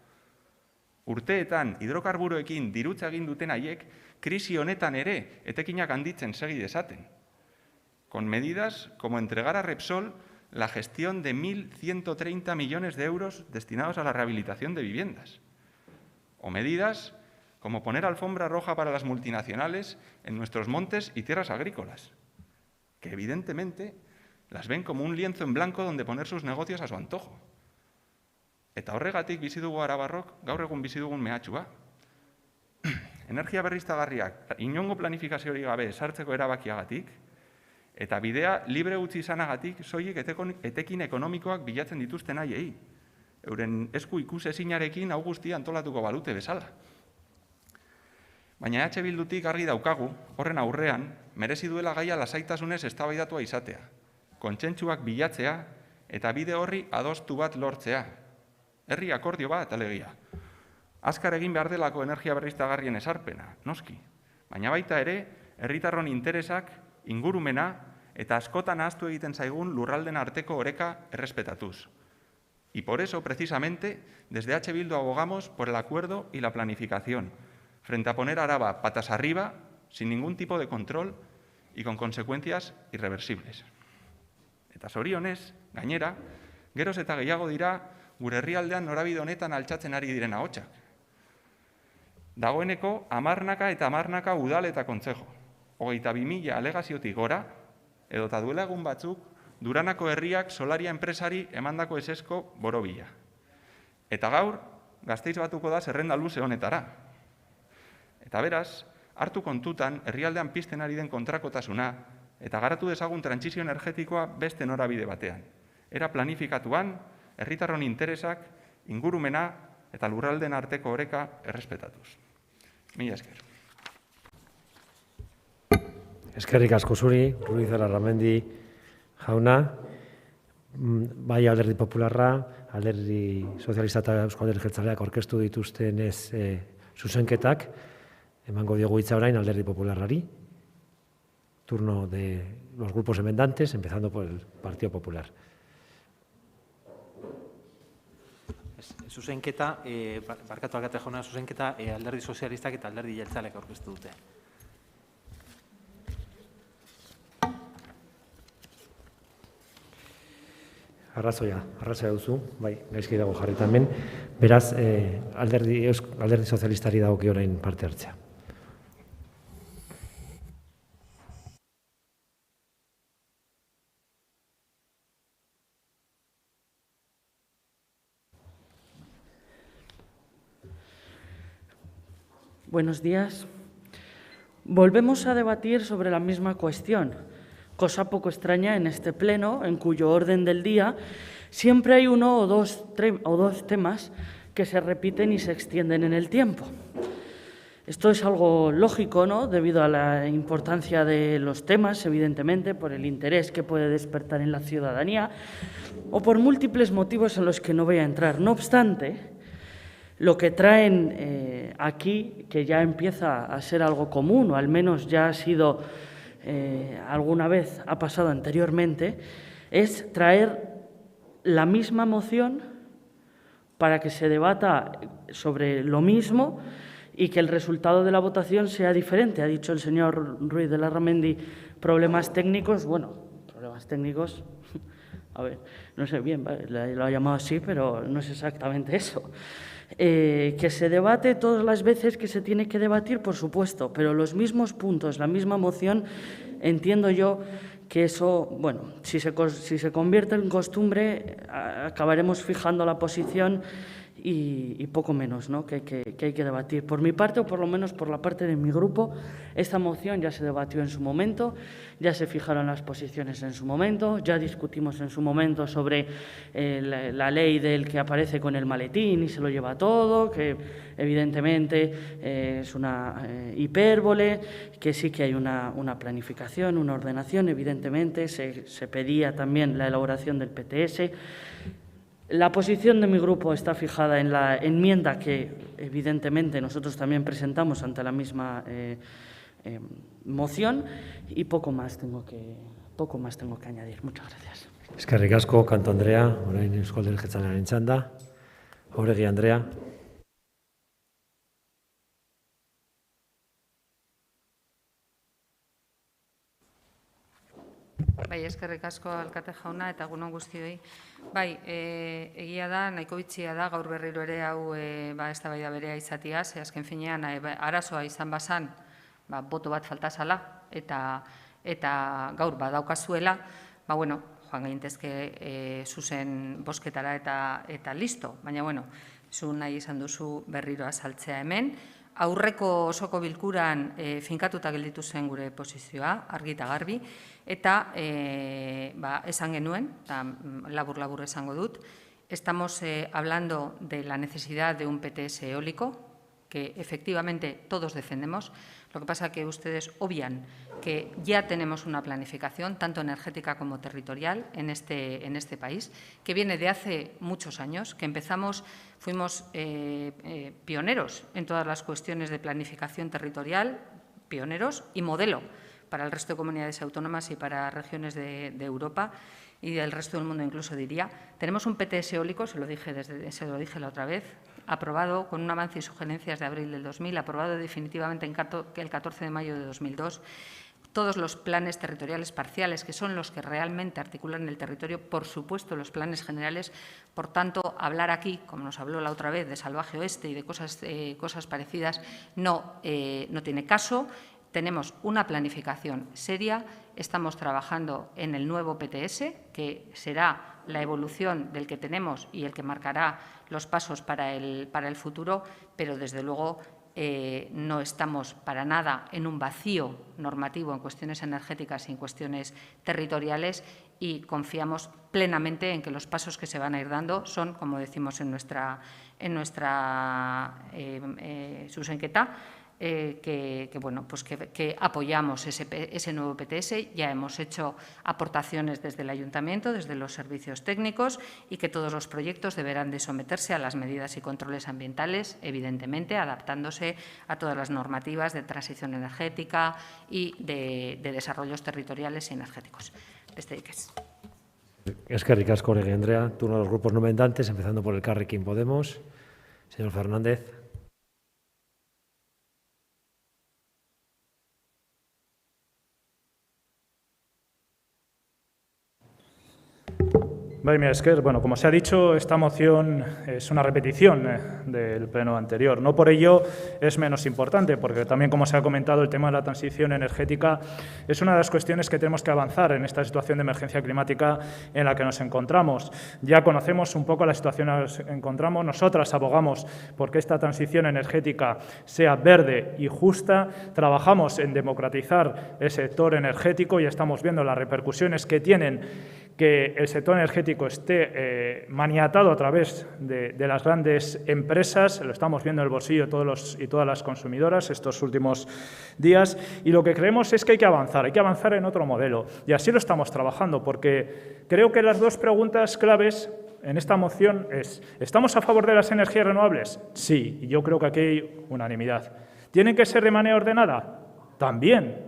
Urteetan hidrokarburoekin dirutza egin duten haiek krisi honetan ere etekinak handitzen segi dezaten. Con medidas como entregar a Repsol la gestión de 1.130 millones de euros destinados a la rehabilitación de viviendas. O medidas como poner alfombra roja para las multinacionales en nuestros montes y tierras agrícolas, que evidentemente las ven como un lienzo en blanco donde poner sus negocios a su antojo. Eta horregatik bizi dugu Arabarrok gaur egun bizi dugun mehatxua. Energia berriztagarriak inongo planifikaziorik gabe sartzeko erabakiagatik, eta bidea libre utzi izanagatik soilik etekin ekonomikoak bilatzen dituzten haiei. Euren esku ikusezinarekin hau guztia antolatuko balute bezala. Baina EH Bildutik argi daukagu, horren aurrean, merezi duela gaia lasaitasunez eztabaidatua izatea, kontsentsuak bilatzea eta bide horri adostu bat lortzea. Herri akordio bat alegia. Azkar egin behar delako energia berriztagarrien esarpena, noski. Baina baita ere, herritarron interesak, ingurumena eta askotan ahaztu egiten zaigun lurralden arteko oreka errespetatuz. Y por eso, precisamente, desde EH Bildu abogamos por el acuerdo y la planificación, frente a poner a Araba patas arriba, sin ningún tipo de control y con consecuencias irreversibles. Eta zorionez, gainera, geroz eta gehiago dira gure herrialdean norabide honetan altxatzen ari diren ahotsak. Dagoeneko 10 eta 10 udal eta kontzejo, 22.000 alegaziotik gora, edota duela egun batzuk, Duranako herriak solaria enpresari emandako esesko borobila. Eta gaur, Gasteiz batuko da zerrenda luze honetara. Eta beraz, hartu kontutan herrialdean pizten ari den kontrakotasuna eta garatu dezagun trantsizio energetikoa beste norabide batean. Era planifikatuan, herritarron interesak, ingurumena eta lurralden arteko oreka errespetatuz. Mila esker. Eskerrik asko zuri, Ruiz Larramendi jauna, bai Alderdi Popularra, Alderdi Sozialista eta Eusko Alderdi Jeltzaleak aurkeztu dituzten zuzenketak, emango diogu hitza orain Alderdi Popularrari. Turno de los grupos enmendantes, empezando por el Partido Popular. Zuzenketa, barkatu alkate jauna, zuzenketa Alderdi Sozialistak eta Alderdi Jeltzaleak aurkeztu dute. Arrazoia duzu, bai, gaizki dago jarri hemen. Beraz, Alderdi Sozialistari dagoki orain parte hartzea. Buenos días. Volvemos a debatir sobre la misma cuestión, cosa poco extraña en este pleno, en cuyo orden del día siempre hay uno o dos temas que se repiten y se extienden en el tiempo. Esto es algo lógico, ¿no?, debido a la importancia de los temas, evidentemente, por el interés que puede despertar en la ciudadanía o por múltiples motivos en los que no voy a entrar. No obstante, lo que traen aquí, que ya empieza a ser algo común, o al menos ya ha sido alguna vez, ha pasado anteriormente, es traer la misma moción para que se debata sobre lo mismo y que el resultado de la votación sea diferente. Ha dicho el señor Ruiz de Larramendi problemas técnicos. Bueno, problemas técnicos, a ver, no sé bien, lo ha llamado así, pero no es exactamente eso. Que se debate todas las veces que se tiene que debatir, por supuesto, pero los mismos puntos, la misma moción, entiendo yo que eso, bueno, si se convierte en costumbre, acabaremos fijando la posición y poco menos, ¿no?, que hay que debatir. Por mi parte, o por lo menos por la parte de mi grupo, esta moción ya se debatió en su momento, ya se fijaron las posiciones en su momento, ya discutimos en su momento sobre la ley del que aparece con el maletín y se lo lleva todo, que evidentemente es una hipérbole, que sí que hay una planificación, una ordenación, evidentemente, se pedía también la elaboración del PTS. La posición de mi grupo está fijada en la enmienda que, evidentemente, nosotros también presentamos ante la misma moción y poco más tengo que añadir. Muchas gracias. Eskerrik asko, Kanto Andrea, orain Eusko Alderdi Jeltzalearen txanda. Oregi Andrea. Bai, eskerrik asko alkate jauna eta egun on guztioi. Bai, egia da, nahiko bitxia da gaur berriro ere hau eztabaida berea izatea, ze azken finean arazoa izan bazan, boto bat falta zala eta gaur badaukazuela, bueno, joan gaintezke zuzen bosketara eta listo, baina bueno, zu nahi izan duzu berriro azaltzea hemen. Aurreko osoko bilkuran finkatuta gelditu zen gure posizioa, argi eta garbi, eta esan genuen, eta labur-labur esango dut, estamos hablando de la necesidad de un PTS eólico, que efectivamente todos defendemos. Lo que pasa es que ustedes obvian que ya tenemos una planificación, tanto energética como territorial, en este país, que viene de hace muchos años, que fuimos pioneros en todas las cuestiones de planificación territorial, pioneros y modelo para el resto de comunidades autónomas y para regiones de Europa y del resto del mundo incluso diría. Tenemos un PTS eólico, se lo dije la otra vez, aprobado con un avance y sugerencias de abril del 2000, aprobado definitivamente el 14 de mayo de 2002. Todos los planes territoriales parciales, que son los que realmente articulan el territorio, por supuesto, los planes generales. Por tanto, hablar aquí, como nos habló la otra vez, de salvaje oeste y de cosas parecidas, no tiene caso. Tenemos una planificación seria, estamos trabajando en el nuevo PTS, que será la evolución del que tenemos y el que marcará los pasos para el futuro, pero desde luego no estamos para nada en un vacío normativo en cuestiones energéticas y en cuestiones territoriales y confiamos plenamente en que los pasos que se van a ir dando son, como decimos en nuestra zuzenketa, que apoyamos ese nuevo PTS. Ya hemos hecho aportaciones desde el Ayuntamiento, desde los servicios técnicos y que todos los proyectos deberán de someterse a las medidas y controles ambientales, evidentemente adaptándose a todas las normativas de transición energética y de desarrollos territoriales y energéticos. Besterik ez. Eskerrik asko, Oregi Andrea. Turno a los grupos no enmendantes, empezando por el Elkarrekin Podemos. Señor Fernández. Bueno, como se ha dicho, esta moción es una repetición del pleno anterior. No por ello es menos importante, porque también, como se ha comentado, el tema de la transición energética es una de las cuestiones que tenemos que avanzar en esta situación de emergencia climática en la que nos encontramos. Ya conocemos un poco la situación en la que nos encontramos. Nosotras abogamos porque esta transición energética sea verde y justa. Trabajamos en democratizar el sector energético y estamos viendo las repercusiones que tienen que el sector energético esté maniatado a través de las grandes empresas, lo estamos viendo en el bolsillo de todos y todas las consumidoras estos últimos días, y lo que creemos es que hay que avanzar en otro modelo, y así lo estamos trabajando, porque creo que las dos preguntas claves en esta moción es: ¿estamos a favor de las energías renovables? Sí, y yo creo que aquí hay unanimidad. ¿Tienen que ser de manera ordenada? También.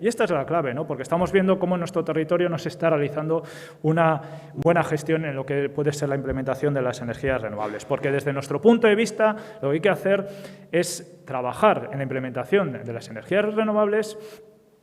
Y esta es la clave, ¿no? Porque estamos viendo cómo en nuestro territorio no se está realizando una buena gestión en lo que puede ser la implementación de las energías renovables. Porque desde nuestro punto de vista lo que hay que hacer es trabajar en la implementación de las energías renovables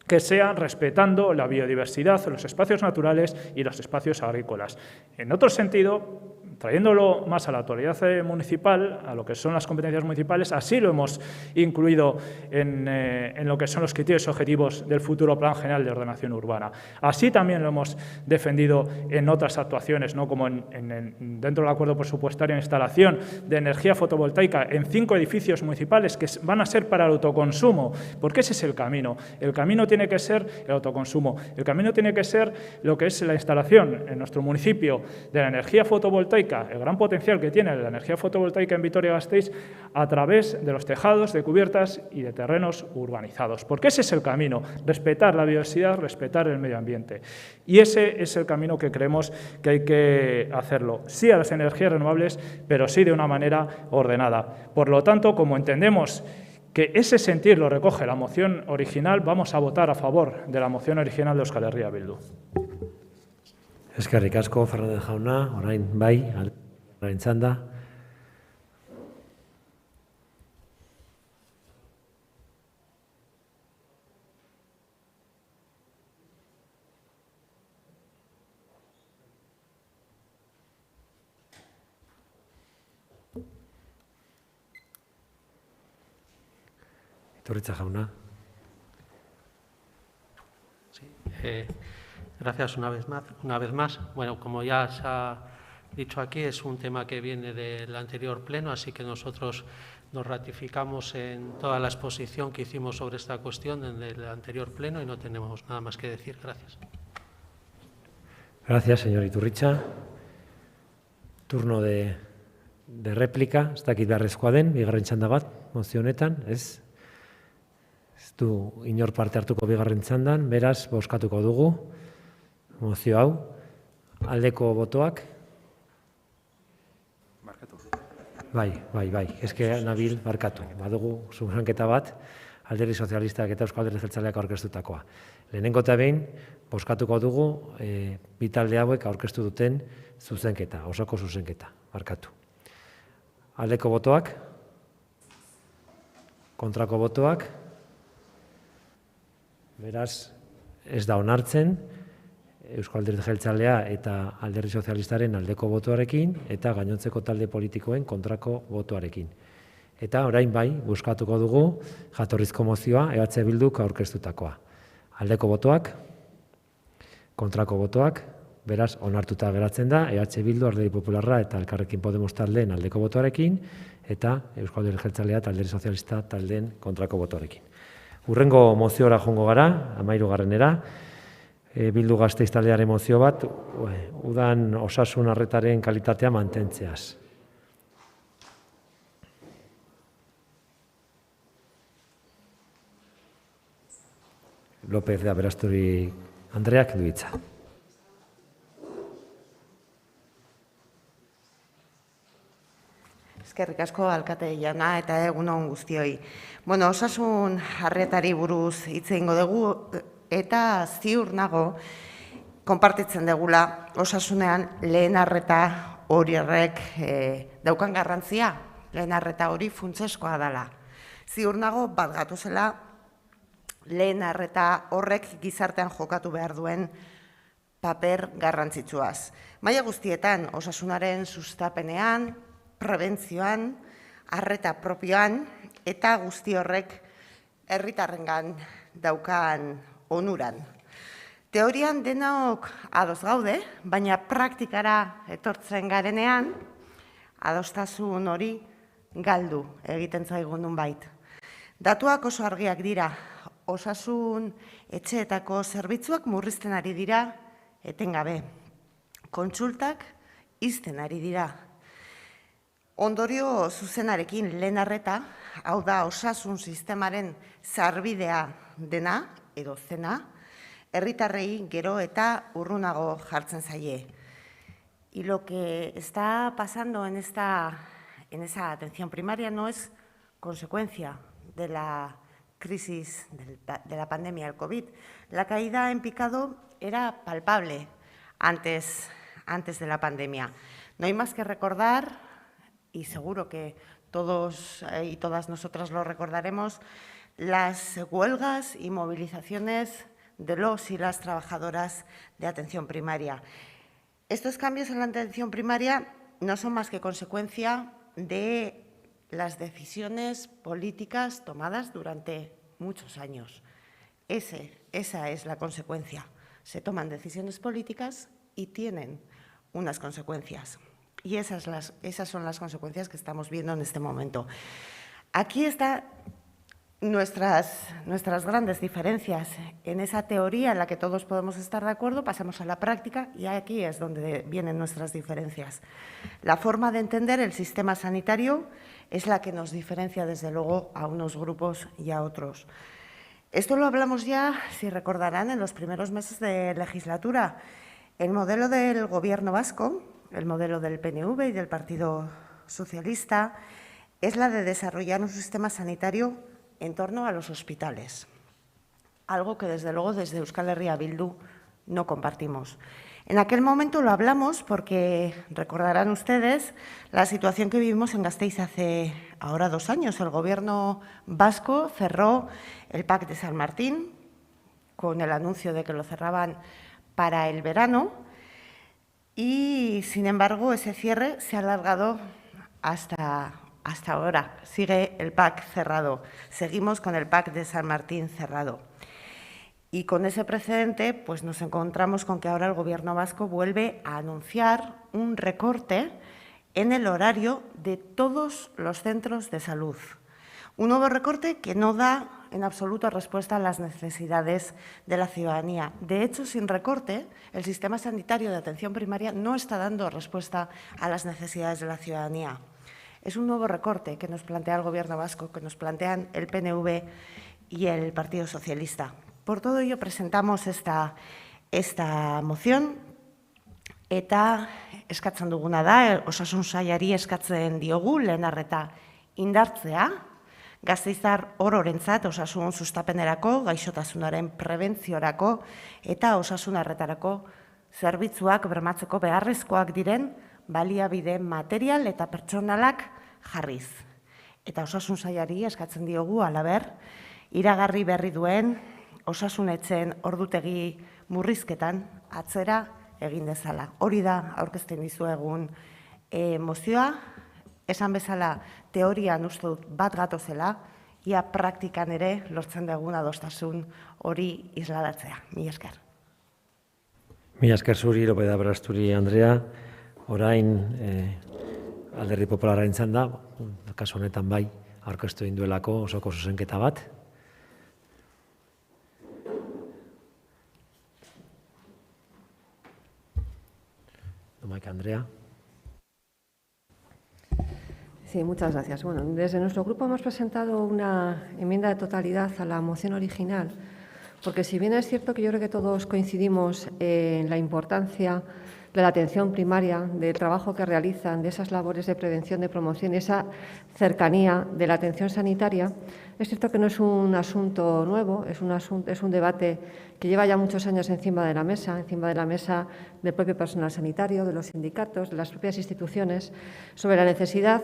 que sea respetando la biodiversidad, los espacios naturales y los espacios agrícolas. En otro sentido, trayéndolo más a la autoridad municipal, a lo que son las competencias municipales, así lo hemos incluido en lo que son los criterios objetivos del futuro Plan General de Ordenación Urbana. Así también lo hemos defendido en otras actuaciones, ¿no? Como dentro del acuerdo presupuestario de instalación de energía fotovoltaica en 5 edificios municipales que van a ser para el autoconsumo, porque ese es el camino. El camino tiene que ser el autoconsumo. El camino tiene que ser lo que es la instalación en nuestro municipio de la energía fotovoltaica, el gran potencial que tiene la energía fotovoltaica en Vitoria-Gasteiz a través de los tejados, de cubiertas y de terrenos urbanizados. Porque ese es el camino, respetar la biodiversidad, respetar el medio ambiente. Y ese es el camino que creemos que hay que hacerlo. Sí a las energías renovables, pero sí de una manera ordenada. Por lo tanto, como entendemos que ese sentir lo recoge la moción original, vamos a votar a favor de la moción original de Euskal Herria Bildu. Eskerrik asko, Fernández jauna, orain bai, orain txanda. Iturritza jauna. Sí, gracias una vez más. Bueno, como ya se ha dicho aquí, es un tema que viene del anterior pleno, así que nosotros nos ratificamos en toda la exposición que hicimos sobre esta cuestión en el anterior pleno y no tenemos nada más que decir. Gracias. Gracias, señor Iturritza. Turno de réplica, ez dakit beharrezkoa den, bigarren txanda bat, mozio honetan, ez du inor parte hartuko bigarren txandan, beraz, bozkatuko dugu. Mozio hau, aldeko botoak. Bai, eske nabil barkatu. Badugu zuzenketa bat, Alderdi Sozialistak eta Euskal Alderdi Jeltzaleak aurkeztutakoa. Lehenengo eta behin, bozkatuko dugu bi talde hauek aurkeztu duten zuzenketa, osoko zuzenketa, barkatu. Aldeko botoak, kontrako botoak, beraz, ez da onartzen, Euskal Alderdi Jeltzalea eta Alderdi Sozialistaren aldeko botoarekin eta gainontzeko talde politikoen kontrako botoarekin. Eta orain bai, bozkatuko dugu jatorrizko mozioa EH Bilduk aurkeztutakoa. Aldeko botoak, kontrako botoak, beraz onartuta geratzen da EH Bildu, Alderdi Popularra eta Elkarrekin Podemos taldeen aldeko botoarekin eta Euskal Alderdi Jeltzalea eta Alderdi Sozialista taldeen kontrako botoarekin. Hurrengo moziora joango gara, 13. Bildu Gasteiz taldearen mozio bat, udan osasun arretaren kalitatea mantentzeaz. López de Aberasturi Andreak du hitza. Eskerrik asko alkate jauna eta egun on guztioi. Bueno, osasun arretari buruz hitz egingo dugu eta ziur nago konpartitzen degula osasunean lehen arreta hori daukan garrantzia, lehen arreta hori funtsezkoa dela. Ziur nago bat gatuzela lehen arreta horrek gizartean jokatu behar duen paper garrantzitsuaz. Maila guztietan osasunaren sustapenean, prebentzioan, arreta propioan eta guzti horrek herritarrengan daukan onuran. Teorian denok ados gaude, baina praktikara etortzen garenean, adostasun hori galdu egiten zaigun nonbait. Datuak oso argiak dira, osasun etxeetako zerbitzuak murrizten ari dira etengabe. Kontsultak ixten ari dira. Ondorio zuzenarekin lehen arreta, hau da osasun sistemaren sarbidea dena edo zena, herritarrei gero eta urrunago jartzen zaie. Y lo que está pasando en esa atención primaria no es consecuencia de la crisis de la pandemia del COVID. La caída en picado era palpable antes de la pandemia. No hay más que recordar, y seguro que todos y todas nosotras lo recordaremos, las huelgas y movilizaciones de los y las trabajadoras de atención primaria. Estos cambios en la atención primaria no son más que consecuencia de las decisiones políticas tomadas durante muchos años. Esa es la consecuencia. Se toman decisiones políticas y tienen unas consecuencias. Y esas son las consecuencias que estamos viendo en este momento. Aquí están nuestras grandes diferencias. En esa teoría en la que todos podemos estar de acuerdo, pasamos a la práctica y aquí es donde vienen nuestras diferencias. La forma de entender el sistema sanitario es la que nos diferencia, desde luego, a unos grupos y a otros. Esto lo hablamos ya, si recordarán, en los primeros meses de legislatura. El modelo del Gobierno vasco, el modelo del PNV y del Partido Socialista, es la de desarrollar un sistema sanitario en torno a los hospitales, algo que desde luego desde Euskal Herria Bildu no compartimos. En aquel momento lo hablamos porque, recordarán ustedes, la situación que vivimos en Gasteiz hace ahora 2 años. El Gobierno vasco cerró el PAC de San Martín con el anuncio de que lo cerraban para el verano y, sin embargo, ese cierre se ha alargado hasta ahora. Sigue el PAC cerrado. Seguimos con el PAC de San Martín cerrado. Y con ese precedente, pues nos encontramos con que ahora el Gobierno vasco vuelve a anunciar un recorte en el horario de todos los centros de salud. Un nuevo recorte que no da en absoluto respuesta a las necesidades de la ciudadanía. De hecho, sin recorte, el sistema sanitario de atención primaria no está dando respuesta a las necesidades de la ciudadanía. Es un nuevo recorte que nos plantea el Gobierno vasco, que nos plantean el PNV y el Partido Socialista. Por todo ello, presentamos esta moción eta eskatzen duguna da, osasun sailari eskatzen diogu lehen arreta indartzea, gasteiztar ororentzat osasun sustapenerako, gaixotasunaren prebentziorako eta osasun arretarako zerbitzuak bermatzeko beharrezkoak diren baliabide material eta pertsonalak jarriz. Eta osasun sailari eskatzen diogu halaber, iragarri berri duen osasunetxeen ordutegi murrizketan atzera egin dezala. Hori da aurkezten dizuegun mozioa, esan bezala teorian uste dut bat gatozela, ia praktikan ere lortzen dugun adostasun hori isladatzea. Mila esker. Mila esker zuri, Lopez de Aberasturi Andrea. Orain Alderdi Popularra izan da, kasu honetan bai, aurkeztu egin duelako osoko zuzenketa bat. Domaika Andrea. Sí, muchas gracias. Bueno, desde nuestro grupo hemos presentado una enmienda de totalidad a la moción original, porque si bien es cierto que yo creo que todos coincidimos en la importancia de la atención primaria, del trabajo que realizan, de esas labores de prevención, de promoción, esa cercanía de la atención sanitaria, es cierto que no es un asunto nuevo, es un debate que lleva ya muchos años encima de la mesa del propio personal sanitario, de los sindicatos, de las propias instituciones, sobre la necesidad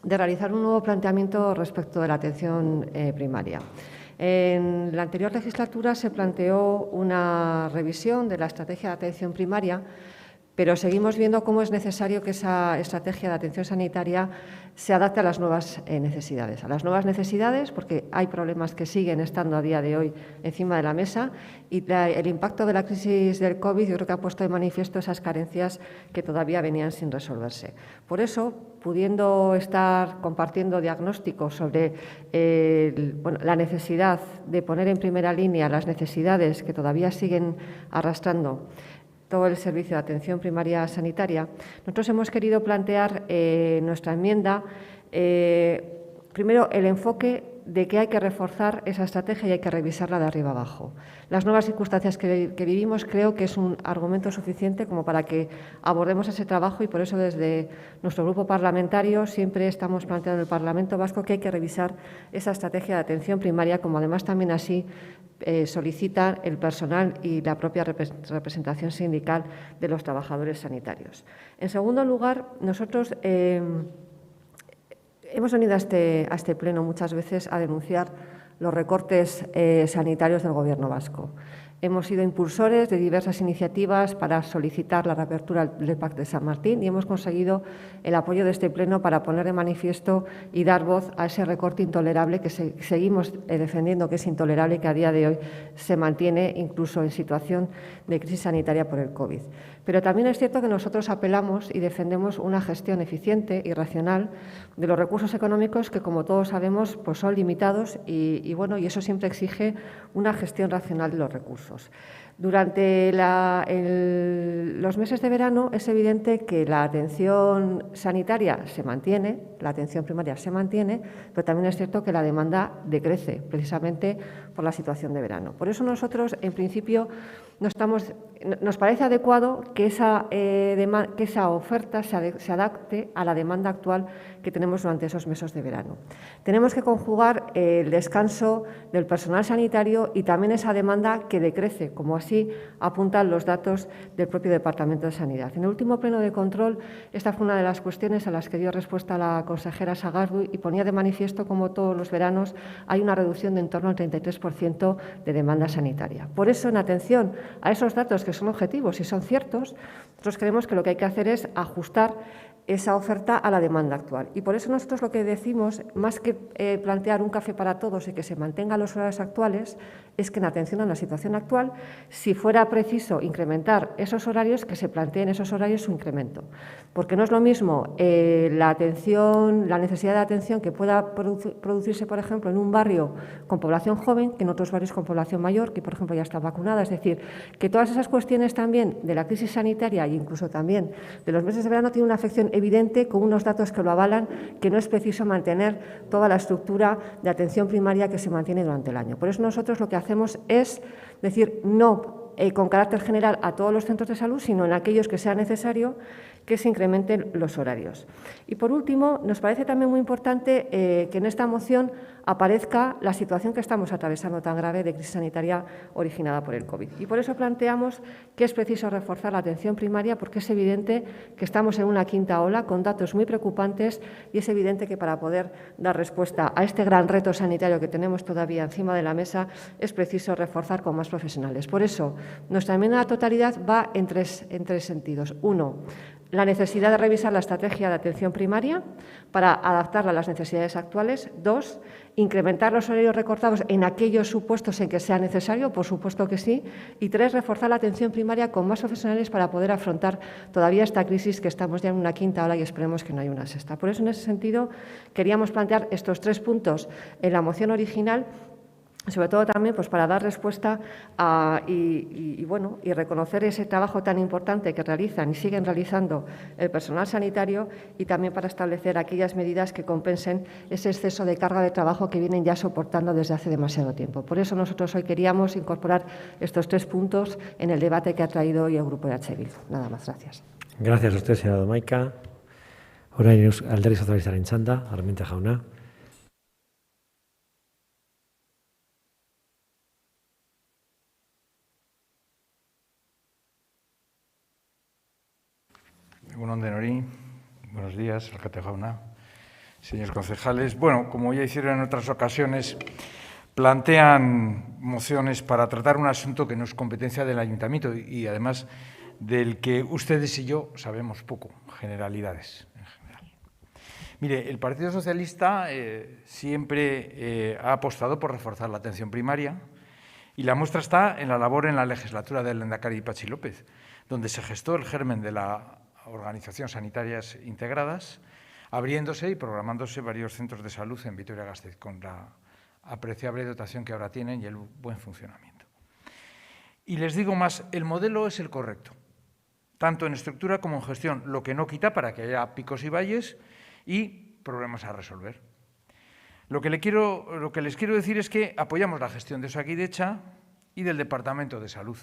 de realizar un nuevo planteamiento respecto de la atención primaria. En la anterior legislatura se planteó una revisión de la estrategia de atención primaria, pero seguimos viendo cómo es necesario que esa estrategia de atención sanitaria se adapte a las nuevas necesidades. A las nuevas necesidades, porque hay problemas que siguen estando a día de hoy encima de la mesa y el impacto de la crisis del COVID yo creo que ha puesto de manifiesto esas carencias que todavía venían sin resolverse. Por eso, pudiendo estar compartiendo diagnósticos sobre la necesidad de poner en primera línea las necesidades que todavía siguen arrastrando todo el servicio de atención primaria sanitaria, nosotros hemos querido plantear nuestra enmienda, primero, el enfoque de que hay que reforzar esa estrategia y hay que revisarla de arriba abajo. Las nuevas circunstancias que vivimos creo que es un argumento suficiente como para que abordemos ese trabajo y por eso desde nuestro grupo parlamentario siempre estamos planteando en el Parlamento Vasco que hay que revisar esa estrategia de atención primaria, como además también así solicita el personal y la propia representación sindical de los trabajadores sanitarios. En segundo lugar, nosotros hemos venido a este pleno muchas veces a denunciar los recortes sanitarios del Gobierno vasco. Hemos sido impulsores de diversas iniciativas para solicitar la reapertura del PAC de San Martín y hemos conseguido el apoyo de este Pleno para poner de manifiesto y dar voz a ese recorte intolerable que seguimos defendiendo que es intolerable y que a día de hoy se mantiene incluso en situación de crisis sanitaria por el COVID. Pero también es cierto que nosotros apelamos y defendemos una gestión eficiente y racional de los recursos económicos que, como todos sabemos, pues son limitados y eso siempre exige una gestión racional de los recursos. Durante los meses de verano es evidente que la atención sanitaria se mantiene, la atención primaria se mantiene, pero también es cierto que la demanda decrece, precisamente por la situación de verano. Por eso nosotros, en principio, nos parece adecuado que esa oferta se adapte a la demanda actual que tenemos durante esos meses de verano. Tenemos que conjugar el descanso del personal sanitario y también esa demanda que decrece, como así apuntan los datos del propio Departamento de Sanidad. En el último pleno de control, esta fue una de las cuestiones a las que dio respuesta la consejera Sagardui y ponía de manifiesto cómo todos los veranos hay una reducción de en torno al 33% de demanda sanitaria. Por eso, en atención a esos datos que son objetivos y son ciertos, nosotros creemos que lo que hay que hacer es ajustar esa oferta a la demanda actual. Y por eso nosotros lo que decimos, más que plantear un café para todos y que se mantengan los horarios actuales, es que en atención a la situación actual, si fuera preciso incrementar esos horarios, que se planteen esos horarios su incremento. Porque no es lo mismo la necesidad de atención que pueda producirse, por ejemplo, en un barrio con población joven que en otros barrios con población mayor, que, por ejemplo, ya está vacunada. Es decir, que todas esas cuestiones también de la crisis sanitaria e incluso también de los meses de verano tienen una afección evidente con unos datos que lo avalan, que no es preciso mantener toda la estructura de atención primaria que se mantiene durante el año. Por eso nosotros lo que hacemos es decir no con carácter general a todos los centros de salud, sino en aquellos que sea necesario que se incrementen los horarios. Y por último, nos parece también muy importante que en esta moción aparezca la situación que estamos atravesando tan grave de crisis sanitaria originada por el COVID. Y por eso planteamos que es preciso reforzar la atención primaria porque es evidente que estamos en una quinta ola con datos muy preocupantes y es evidente que para poder dar respuesta a este gran reto sanitario que tenemos todavía encima de la mesa es preciso reforzar con más profesionales. Por eso, nuestra enmienda a la totalidad va en tres sentidos. Uno, la necesidad de revisar la estrategia de atención primaria para adaptarla a las necesidades actuales. Dos, incrementar los horarios recortados en aquellos supuestos en que sea necesario, por supuesto que sí. Y tres, reforzar la atención primaria con más profesionales para poder afrontar todavía esta crisis que estamos ya en una quinta ola y esperemos que no haya una sexta. Por eso, en ese sentido, queríamos plantear estos 3 puntos en la moción original, sobre todo también pues, para dar respuesta y reconocer ese trabajo tan importante que realizan y siguen realizando el personal sanitario y también para establecer aquellas medidas que compensen ese exceso de carga de trabajo que vienen ya soportando desde hace demasiado tiempo. Por eso nosotros hoy queríamos incorporar estos 3 puntos en el debate que ha traído hoy el Grupo de H. Bildu. Nada más, gracias. Gracias a usted, señora Domaica. Orain Alderdi Sozialistaren txanda, Arminta jauna. Egunon denori, buenos días, alcalde jauna, señores concejales. Bueno, como ya hicieron en otras ocasiones, plantean mociones para tratar un asunto que no es competencia del ayuntamiento y además del que ustedes y yo sabemos poco, generalidades en general. Mire, el Partido Socialista siempre ha apostado por reforzar la atención primaria y la muestra está en la labor en la legislatura del lehendakari Patxi López, donde se gestó el germen de la organizaciones sanitarias integradas, abriéndose y programándose varios centros de salud en Vitoria-Gasteiz, con la apreciable dotación que ahora tienen y el buen funcionamiento. Y les digo más, el modelo es el correcto. tanto en estructura como en gestión, lo que no quita para que haya picos y valles y problemas a resolver. Lo que les quiero decir es que apoyamos la gestión de Osakidetza y del Departamento de Salud.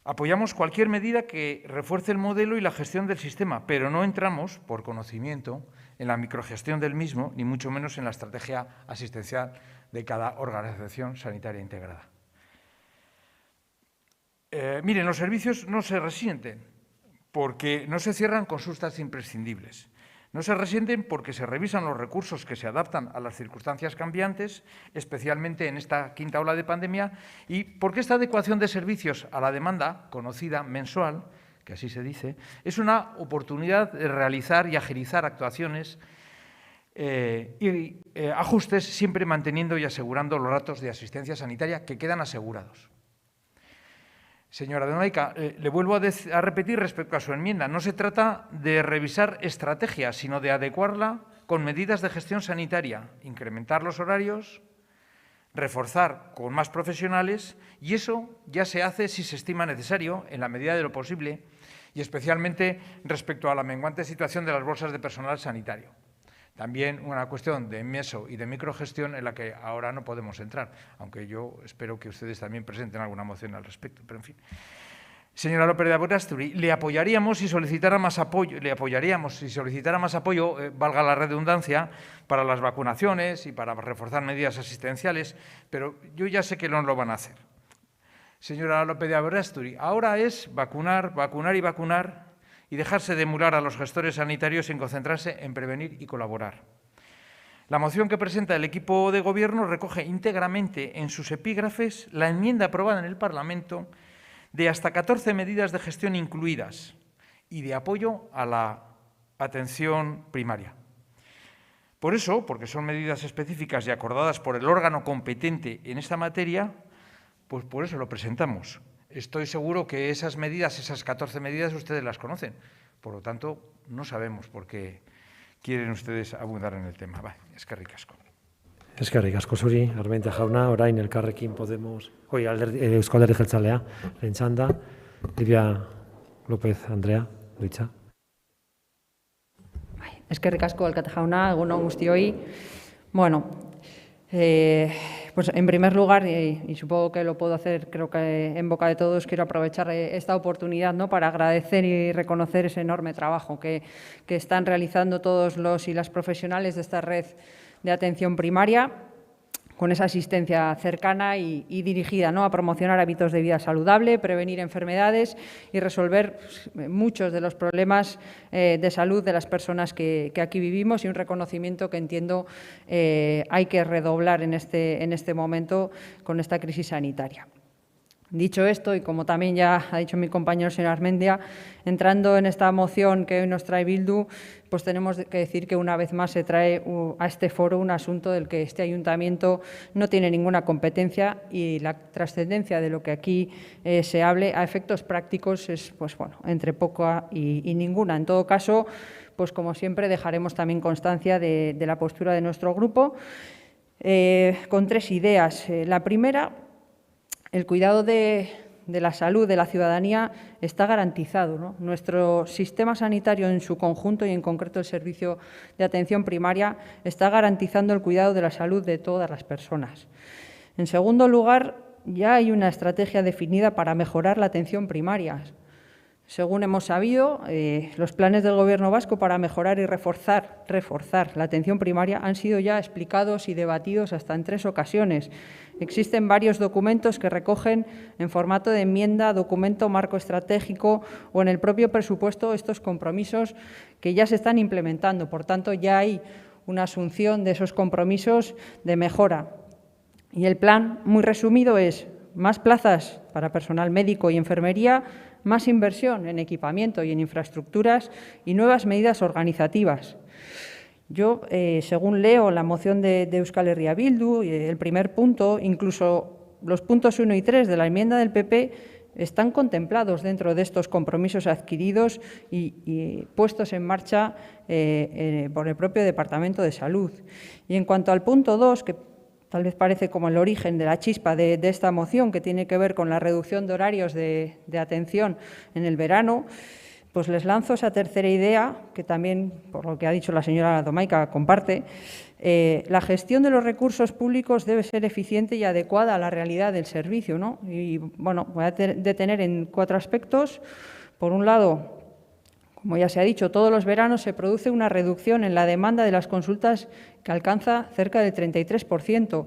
Apoyamos cualquier medida que refuerce el modelo y la gestión del sistema, pero no entramos, por conocimiento, en la microgestión del mismo, ni mucho menos en la estrategia asistencial de cada organización sanitaria integrada. Miren, los servicios no se resienten porque no se cierran consultas imprescindibles. No se resienten porque se revisan los recursos que se adaptan a las circunstancias cambiantes, especialmente en esta quinta ola de pandemia, y porque esta adecuación de servicios a la demanda, conocida mensual, que así se dice, es una oportunidad de realizar y agilizar actuaciones y ajustes, siempre manteniendo y asegurando los datos de asistencia sanitaria que quedan asegurados. Señora Donaica, le vuelvo a repetir respecto a su enmienda. No se trata de revisar estrategias, sino de adecuarla con medidas de gestión sanitaria, incrementar los horarios, reforzar con más profesionales, y eso ya se hace si se estima necesario, en la medida de lo posible, y especialmente respecto a la menguante situación de las bolsas de personal sanitario. También una cuestión de meso y de microgestión en la que ahora no podemos entrar, aunque yo espero que ustedes también presenten alguna moción al respecto. Pero en fin. Señora López de Aberasturi, le apoyaríamos si solicitara más apoyo, valga la redundancia, para las vacunaciones y para reforzar medidas asistenciales, pero yo ya sé que no lo van a hacer. Señora López de Aberasturi, ahora es vacunar, vacunar y vacunar, y dejarse de emular a los gestores sanitarios sin concentrarse en prevenir y colaborar. La moción que presenta el equipo de Gobierno recoge íntegramente en sus epígrafes la enmienda aprobada en el Parlamento de hasta 14 medidas de gestión incluidas y de apoyo a la atención primaria. Por eso, porque son medidas específicas y acordadas por el órgano competente en esta materia, pues por eso lo presentamos. Estoy seguro que esas medidas, esas 14 medidas, ustedes las conocen. Por lo tanto, no sabemos por qué quieren ustedes abundar en el tema. Eskerrik asko. Eskerrik asko zuri, Armentia jauna, orain Elkarrekin Podemos, Eusko Alderdi Jeltzalea, lehen txanda, Livia López Andrea, duitza. Eskerrik asko, alkate jauna, egun on guztioi. Bueno, pues en primer lugar, y supongo que lo puedo hacer, creo que en boca de todos, quiero aprovechar esta oportunidad, ¿no?, para agradecer y reconocer ese enorme trabajo que están realizando todos los y las profesionales de esta red de atención primaria, con esa asistencia cercana y dirigida, ¿no?, a promocionar hábitos de vida saludable, prevenir enfermedades y resolver muchos de los problemas de salud de las personas que aquí vivimos, y un reconocimiento que entiendo hay que redoblar en este momento con esta crisis sanitaria. Dicho esto, y como también ya ha dicho mi compañero señor Armentia, entrando en esta moción que hoy nos trae Bildu, pues tenemos que decir que una vez más se trae a este foro un asunto del que este ayuntamiento no tiene ninguna competencia, y la trascendencia de lo que aquí se hable a efectos prácticos es, pues bueno, entre poca y ninguna. En todo caso, pues como siempre dejaremos también constancia de la postura de nuestro grupo con tres ideas. La primera, el cuidado de la salud de la ciudadanía está garantizado, ¿no? Nuestro sistema sanitario en su conjunto, y en concreto el servicio de atención primaria, está garantizando el cuidado de la salud de todas las personas. En segundo lugar, ya hay una estrategia definida para mejorar la atención primaria. Según hemos sabido, los planes del Gobierno vasco para mejorar y reforzar la atención primaria han sido ya explicados y debatidos hasta en 3 ocasiones. Existen varios documentos que recogen en formato de enmienda, documento marco estratégico o en el propio presupuesto estos compromisos que ya se están implementando. Por tanto, ya hay una asunción de esos compromisos de mejora. Y el plan, muy resumido, es más plazas para personal médico y enfermería, más inversión en equipamiento y en infraestructuras y nuevas medidas organizativas. Yo, según leo la moción de Euskal Herria Bildu, el primer punto, incluso los puntos 1 y 3 de la enmienda del PP, están contemplados dentro de estos compromisos adquiridos y puestos en marcha por el propio Departamento de Salud. Y en cuanto al punto 2, que tal vez parece como el origen de la chispa de esta moción, que tiene que ver con la reducción de horarios de atención en el verano, pues les lanzo esa tercera idea, que también, por lo que ha dicho la señora Domaica, comparte. La gestión de los recursos públicos debe ser eficiente y adecuada a la realidad del servicio, ¿no? Y, bueno, voy a detener en 4 aspectos. Por un lado, como ya se ha dicho, todos los veranos se produce una reducción en la demanda de las consultas que alcanza cerca del 33%.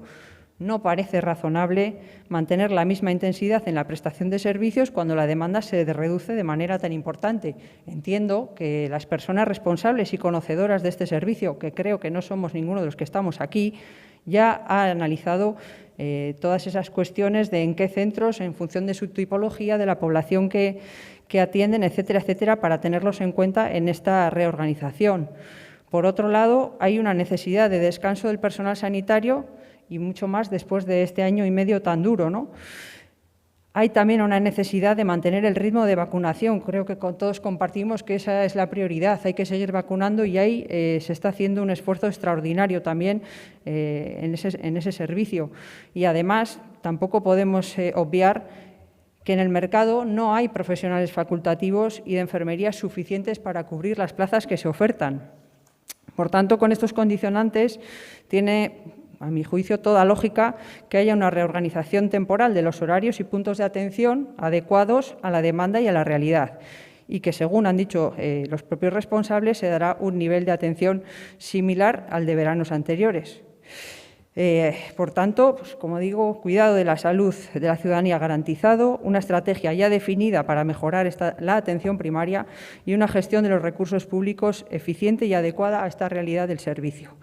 No parece razonable mantener la misma intensidad en la prestación de servicios cuando la demanda se reduce de manera tan importante. Entiendo que las personas responsables y conocedoras de este servicio, que creo que no somos ninguno de los que estamos aquí, ya han analizado todas esas cuestiones de en qué centros, en función de su tipología, de la población que atienden, etcétera, etcétera, para tenerlos en cuenta en esta reorganización. Por otro lado, hay una necesidad de descanso del personal sanitario y mucho más después de este año y medio tan duro, ¿no? Hay también una necesidad de mantener el ritmo de vacunación. Creo que todos compartimos que esa es la prioridad. Hay que seguir vacunando y ahí se está haciendo un esfuerzo extraordinario también en ese servicio. Y además, tampoco podemos obviar que en el mercado no hay profesionales facultativos y de enfermería suficientes para cubrir las plazas que se ofertan. Por tanto, con estos condicionantes tiene, a mi juicio, toda lógica que haya una reorganización temporal de los horarios y puntos de atención adecuados a la demanda y a la realidad, y que, según han dicho los propios responsables, se dará un nivel de atención similar al de veranos anteriores. Por tanto, pues, como digo, cuidado de la salud de la ciudadanía garantizado, una estrategia ya definida para mejorar la atención primaria y una gestión de los recursos públicos eficiente y adecuada a esta realidad del servicio.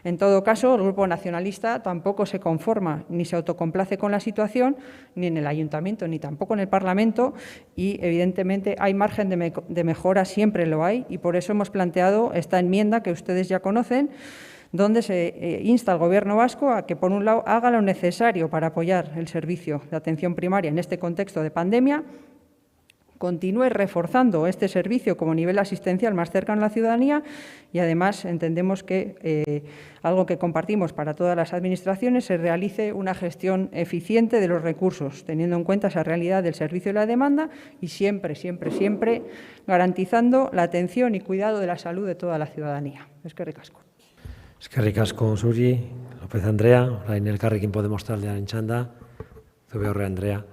En todo caso, el Grupo Nacionalista tampoco se conforma ni se autocomplace con la situación, ni en el Ayuntamiento, ni tampoco en el Parlamento, y evidentemente hay margen de mejora, siempre lo hay, y por eso hemos planteado esta enmienda que ustedes ya conocen, donde se insta al Gobierno vasco a que, por un lado, haga lo necesario para apoyar el servicio de atención primaria en este contexto de pandemia, continúe reforzando este servicio como nivel asistencial más cercano a la ciudadanía y, además, entendemos que, algo que compartimos para todas las administraciones, se realice una gestión eficiente de los recursos, teniendo en cuenta esa realidad del servicio y la demanda y siempre, siempre, siempre garantizando la atención y cuidado de la salud de toda la ciudadanía. Eskerrik asko. Eskerrik asko zuri, López Andrea, orain Elkarrekin Podemos taldearen txanda, Zubeorre Andrea.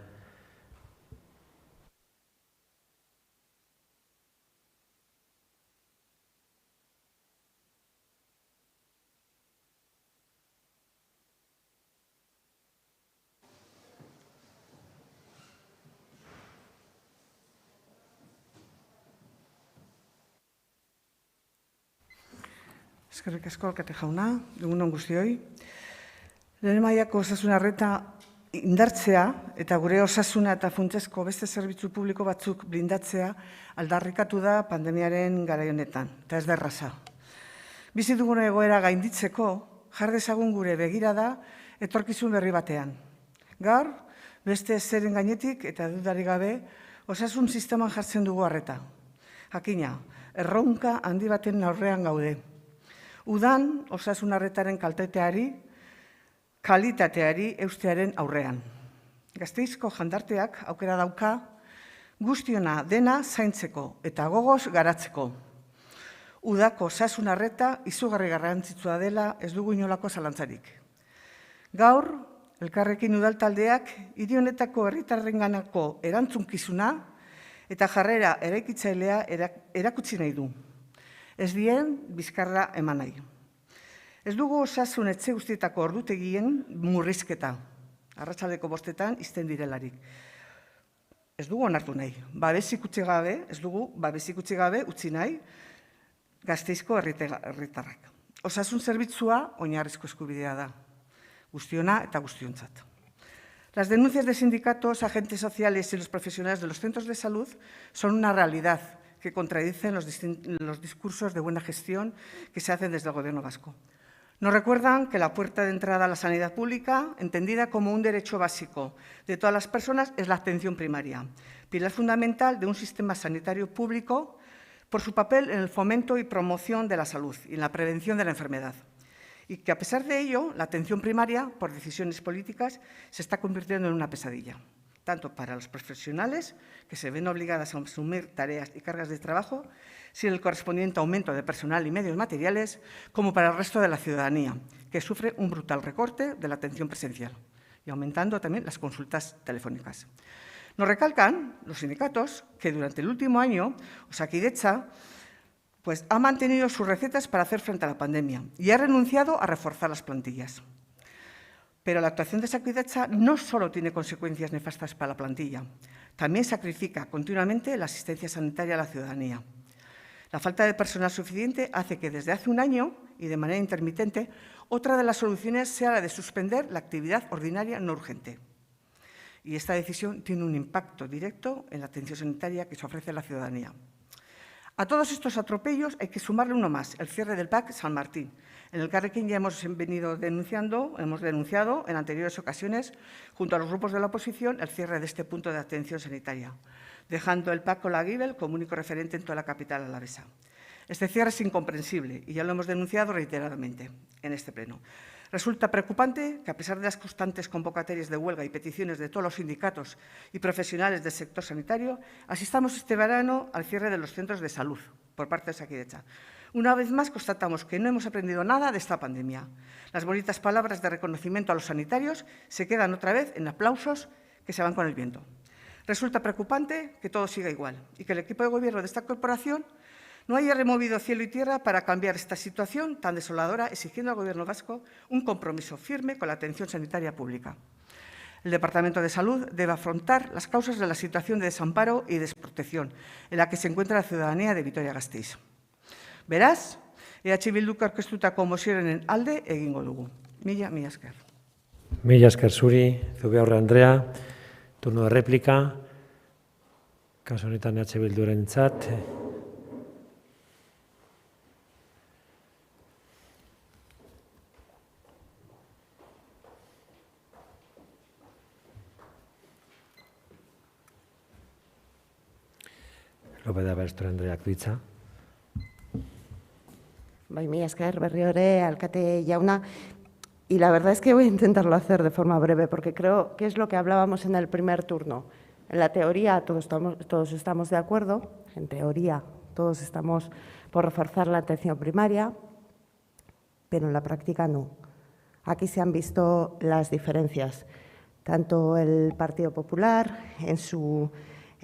Eskerrik asko, alkate jauna, egun on guztioi. Lehen mailako osasun arreta indartzea eta gure osasuna eta funtsezko beste zerbitzu publiko batzuk blindatzea aldarrikatu da pandemiaren garai honetan, eta ez da erraza. Bizi dugun egoera gainditzeko, jar dezagun gure begirada etorkizun berri batean. Gaur, beste zeren gainetik eta dudarik gabe, osasun sisteman jartzen dugu arreta. Jakina, erronka handi baten aurrean gaude. Udan, osasun arretaren kalitateari eustearen aurrean. Gasteizko jendarteak aukera dauka guztiona dena zaintzeko eta gogoz garatzeko. Udako osasun arreta izugarri garrantzitsua dela ez dugu inolako zalantzarik. Gaur, Elkarrekin udaltaldeak hiri honetako herritarrenganako erantzunkizuna eta jarrera eraikitzailea erakutsi nahi du. Ez dien bizkarra eman nahi. Ez dugu osasun etxe guztietako ordutegien murrizketa, arratsaldeko 5 izten direlarik. Ez dugu onartu nahi. Ez dugu babesik utzi gabe utzi nahi Gasteizko herritarrak. Osasun zerbitzua oinarrizko eskubidea da, guztiona eta guztiontzat. Las denuncias de sindicatos, agentes sociales y los profesionales de los centros de salud son una realidad que contradicen los discursos de buena gestión que se hacen desde el Gobierno vasco. Nos recuerdan que la puerta de entrada a la sanidad pública, entendida como un derecho básico de todas las personas, es la atención primaria, pilar fundamental de un sistema sanitario público por su papel en el fomento y promoción de la salud y en la prevención de la enfermedad. y que, a pesar de ello, la atención primaria, por decisiones políticas, se está convirtiendo en una pesadilla, tanto para los profesionales, que se ven obligadas a asumir tareas y cargas de trabajo, sin el correspondiente aumento de personal y medios materiales, como para el resto de la ciudadanía, que sufre un brutal recorte de la atención presencial y aumentando también las consultas telefónicas. Nos recalcan los sindicatos que durante el último año Osakidetza ha mantenido sus recetas para hacer frente a la pandemia y ha renunciado a reforzar las plantillas. Pero la actuación de Osakidetza no solo tiene consecuencias nefastas para la plantilla, también sacrifica continuamente la asistencia sanitaria a la ciudadanía. La falta de personal suficiente hace que desde hace un año y de manera intermitente, otra de las soluciones sea la de suspender la actividad ordinaria no urgente. Y esta decisión tiene un impacto directo en la atención sanitaria que se ofrece a la ciudadanía. A todos estos atropellos hay que sumarle uno más, el cierre del PAC San Martín. En el Elkarrekin ya hemos denunciado en anteriores ocasiones, junto a los grupos de la oposición, el cierre de este punto de atención sanitaria, dejando el PAC Olaguibel como único referente en toda la capital alavesa. Este cierre es incomprensible y ya lo hemos denunciado reiteradamente en este pleno. Resulta preocupante que, a pesar de las constantes convocatorias de huelga y peticiones de todos los sindicatos y profesionales del sector sanitario, asistamos este verano al cierre de los centros de salud por parte de Osakidetza. Una vez más constatamos que no hemos aprendido nada de esta pandemia. Las bonitas palabras de reconocimiento a los sanitarios se quedan otra vez en aplausos que se van con el viento. Resulta preocupante que todo siga igual y que el equipo de gobierno de esta corporación no haya removido cielo y tierra para cambiar esta situación tan desoladora, exigiendo al Gobierno vasco un compromiso firme con la atención sanitaria pública. El Departamento de Salud debe afrontar las causas de la situación de desamparo y desprotección en la que se encuentra la ciudadanía de Vitoria-Gasteiz. Beraz, Bilduk aurkeztutako mozioaren alde egingo dugu. Mila esker. Mila esker zuri, Zubiaurre Andrea, turno de réplica, kasu honetan Bildurentzat. López de Aberasturi Andreak du hitza. Mila esker, berriro ere, alkate jauna. Y la verdad es que voy a intentarlo hacer de forma breve, porque creo que es lo que hablábamos en el primer turno. En la teoría todos estamos de acuerdo, en teoría todos estamos por reforzar la atención primaria, pero en la práctica no. Aquí se han visto las diferencias. Tanto el Partido Popular en su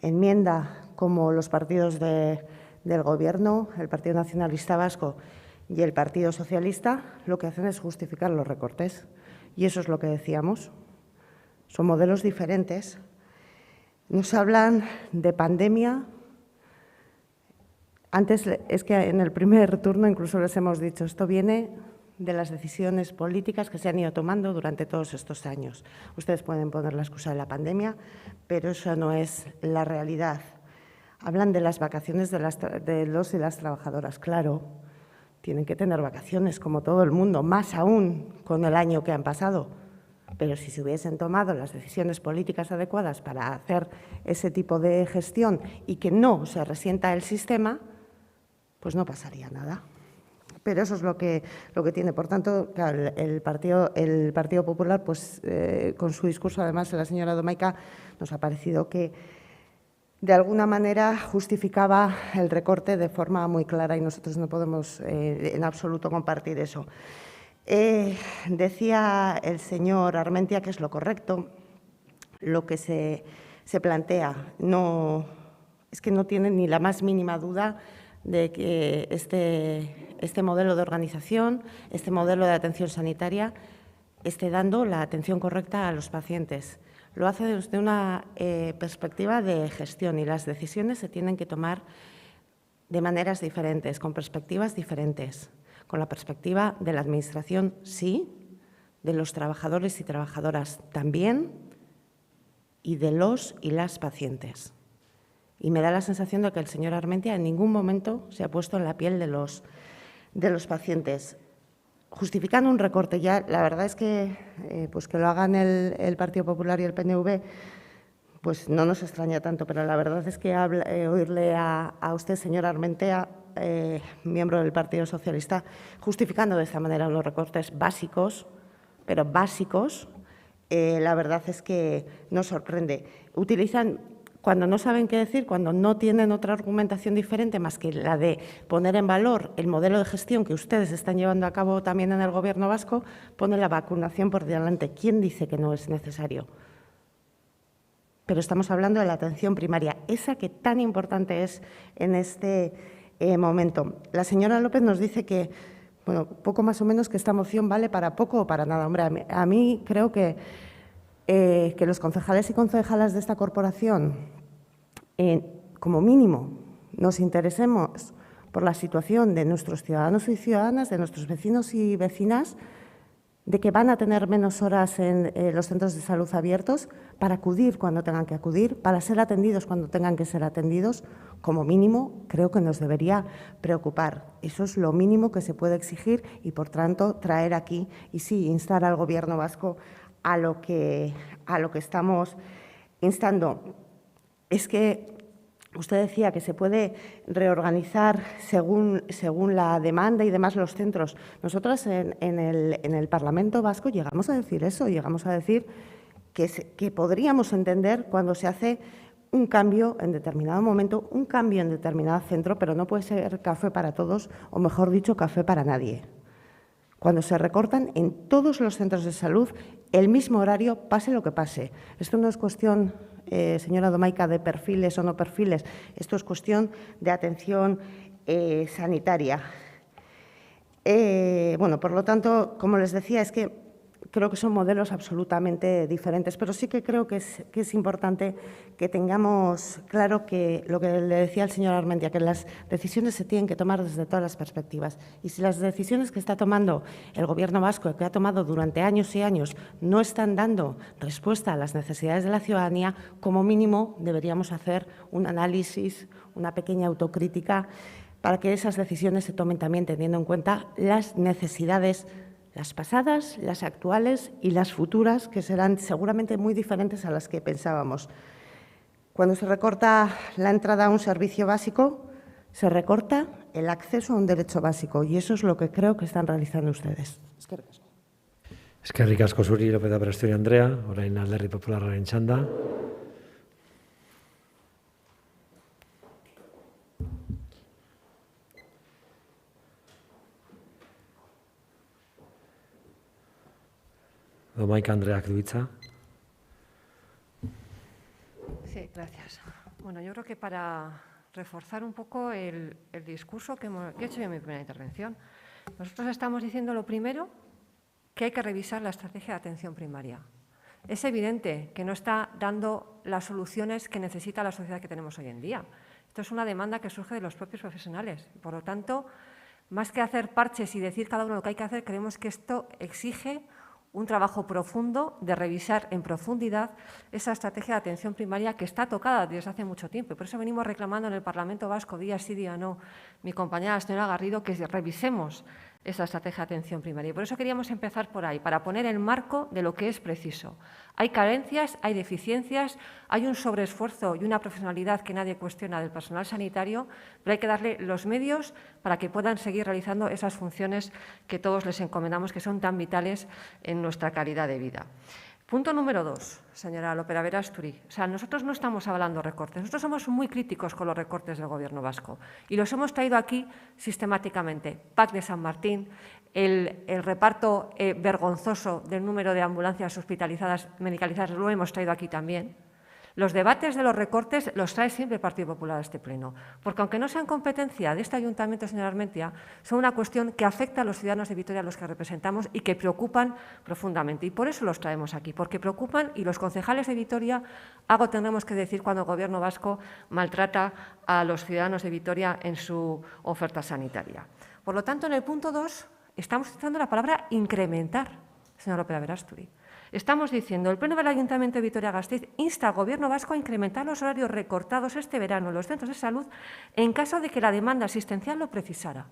enmienda como los partidos del Gobierno, el Partido Nacionalista Vasco y el Partido Socialista, lo que hacen es justificar los recortes. Y eso es lo que decíamos. Son modelos diferentes. Nos hablan de pandemia. Antes, es que en el primer turno incluso les hemos dicho, esto viene de las decisiones políticas que se han ido tomando durante todos estos años. Ustedes pueden poner la excusa de la pandemia, pero eso no es la realidad. Hablan de las vacaciones de los y las trabajadoras. Claro, tienen que tener vacaciones como todo el mundo, más aún con el año que han pasado. Pero si se hubiesen tomado las decisiones políticas adecuadas para hacer ese tipo de gestión y que no se resienta el sistema, pues no pasaría nada. Pero eso es lo que tiene. Por tanto, claro, el Partido Popular, pues, con su discurso, además, de la señora Domaica, nos ha parecido que de alguna manera justificaba el recorte de forma muy clara y nosotros no podemos en absoluto compartir eso. Decía el señor Armentia que es lo correcto, lo que se plantea. Es que no tiene ni la más mínima duda de que este modelo de organización, este modelo de atención sanitaria, esté dando la atención correcta a los pacientes. Lo hace desde una perspectiva de gestión y las decisiones se tienen que tomar de maneras diferentes, con perspectivas diferentes. Con la perspectiva de la Administración, sí, de los trabajadores y trabajadoras también, y de los y las pacientes. Y me da la sensación de que el señor Armentia en ningún momento se ha puesto en la piel de los pacientes. Justificando un recorte ya, la verdad es que pues que lo hagan el Partido Popular y el PNV, pues no nos extraña tanto, pero la verdad es que oírle a usted, señor Armentea, miembro del Partido Socialista, justificando de esta manera unos recortes básicos, pero básicos, la verdad es que nos sorprende. Utilizan, cuando no saben qué decir, cuando no tienen otra argumentación diferente más que la de poner en valor el modelo de gestión que ustedes están llevando a cabo también en el Gobierno vasco, ponen la vacunación por delante. ¿Quién dice que no es necesario? Pero estamos hablando de la atención primaria, esa que tan importante es en este momento. La señora López nos dice que, bueno, poco más o menos que esta moción vale para poco o para nada. Hombre, a mí creo que los concejales y concejalas de esta corporación, como mínimo, nos interesemos por la situación de nuestros ciudadanos y ciudadanas, de nuestros vecinos y vecinas, de que van a tener menos horas en los centros de salud abiertos para acudir cuando tengan que acudir, para ser atendidos cuando tengan que ser atendidos, como mínimo, creo que nos debería preocupar. Eso es lo mínimo que se puede exigir y, por tanto, traer aquí y sí, instar al Gobierno vasco a lo que estamos instando. Es que usted decía que se puede reorganizar según la demanda y demás los centros. Nosotras en el Parlamento vasco llegamos a decir eso, llegamos a decir que podríamos entender cuando se hace un cambio en determinado momento, un cambio en determinado centro, pero no puede ser café para todos, o mejor dicho, café para nadie. Cuando se recortan en todos los centros de salud el mismo horario, pase lo que pase. Esto no es cuestión, señora Domaica, de perfiles o no perfiles. Esto es cuestión de atención sanitaria. Bueno, por lo tanto, como les decía, es que creo que son modelos absolutamente diferentes, pero sí que creo que es importante que tengamos claro que lo que le decía el señor Armentia, que las decisiones se tienen que tomar desde todas las perspectivas. Y si las decisiones que está tomando el Gobierno vasco, que ha tomado durante años y años, no están dando respuesta a las necesidades de la ciudadanía, como mínimo deberíamos hacer un análisis, una pequeña autocrítica, para que esas decisiones se tomen también teniendo en cuenta las necesidades, las pasadas, las actuales y las futuras, que serán seguramente muy diferentes a las que pensábamos. Cuando se recorta la entrada a un servicio básico, se recorta el acceso a un derecho básico, y eso es lo que creo que están realizando ustedes. Eskerrik asko zuri, López de Aberasturi Andrea, orain Alderdi Popularraren txanda. Domaica Andreak du hitza. Sí, gracias. Bueno, yo creo que para reforzar un poco el discurso que he hecho yo en mi primera intervención, nosotros estamos diciendo lo primero, que hay que revisar la estrategia de atención primaria. Es evidente que no está dando las soluciones que necesita la sociedad que tenemos hoy en día. Esto es una demanda que surge de los propios profesionales. Por lo tanto, más que hacer parches y decir cada uno lo que hay que hacer, creemos que esto exige un trabajo profundo de revisar en profundidad esa estrategia de atención primaria que está tocada desde hace mucho tiempo. Y por eso venimos reclamando en el Parlamento vasco, día sí, día no, mi compañera la señora Garrido, que revisemos esa estrategia de atención primaria. Y por eso queríamos empezar por ahí, para poner el marco de lo que es preciso. Hay carencias, hay deficiencias, hay un sobreesfuerzo y una profesionalidad que nadie cuestiona del personal sanitario, pero hay que darle los medios para que puedan seguir realizando esas funciones que todos les encomendamos, que son tan vitales en nuestra calidad de vida. Punto número 2, señora López de Aberasturi. O sea, nosotros no estamos hablando de recortes. Nosotros somos muy críticos con los recortes del Gobierno vasco y los hemos traído aquí sistemáticamente. PAC de San Martín, el reparto vergonzoso del número de ambulancias hospitalizadas, medicalizadas, lo hemos traído aquí también. Los debates de los recortes los trae siempre el Partido Popular a este pleno, porque aunque no sean competencia de este ayuntamiento, señora Armentia, son una cuestión que afecta a los ciudadanos de Vitoria a los que representamos y que preocupan profundamente. Y por eso los traemos aquí, porque preocupan y los concejales de Vitoria, algo tendremos que decir cuando el Gobierno vasco maltrata a los ciudadanos de Vitoria en su oferta sanitaria. Por lo tanto, en el punto 2 estamos utilizando la palabra incrementar, señora López de Aberasturi. Estamos diciendo, el Pleno del Ayuntamiento de Vitoria-Gasteiz insta al Gobierno vasco a incrementar los horarios recortados este verano en los centros de salud en caso de que la demanda asistencial lo precisara.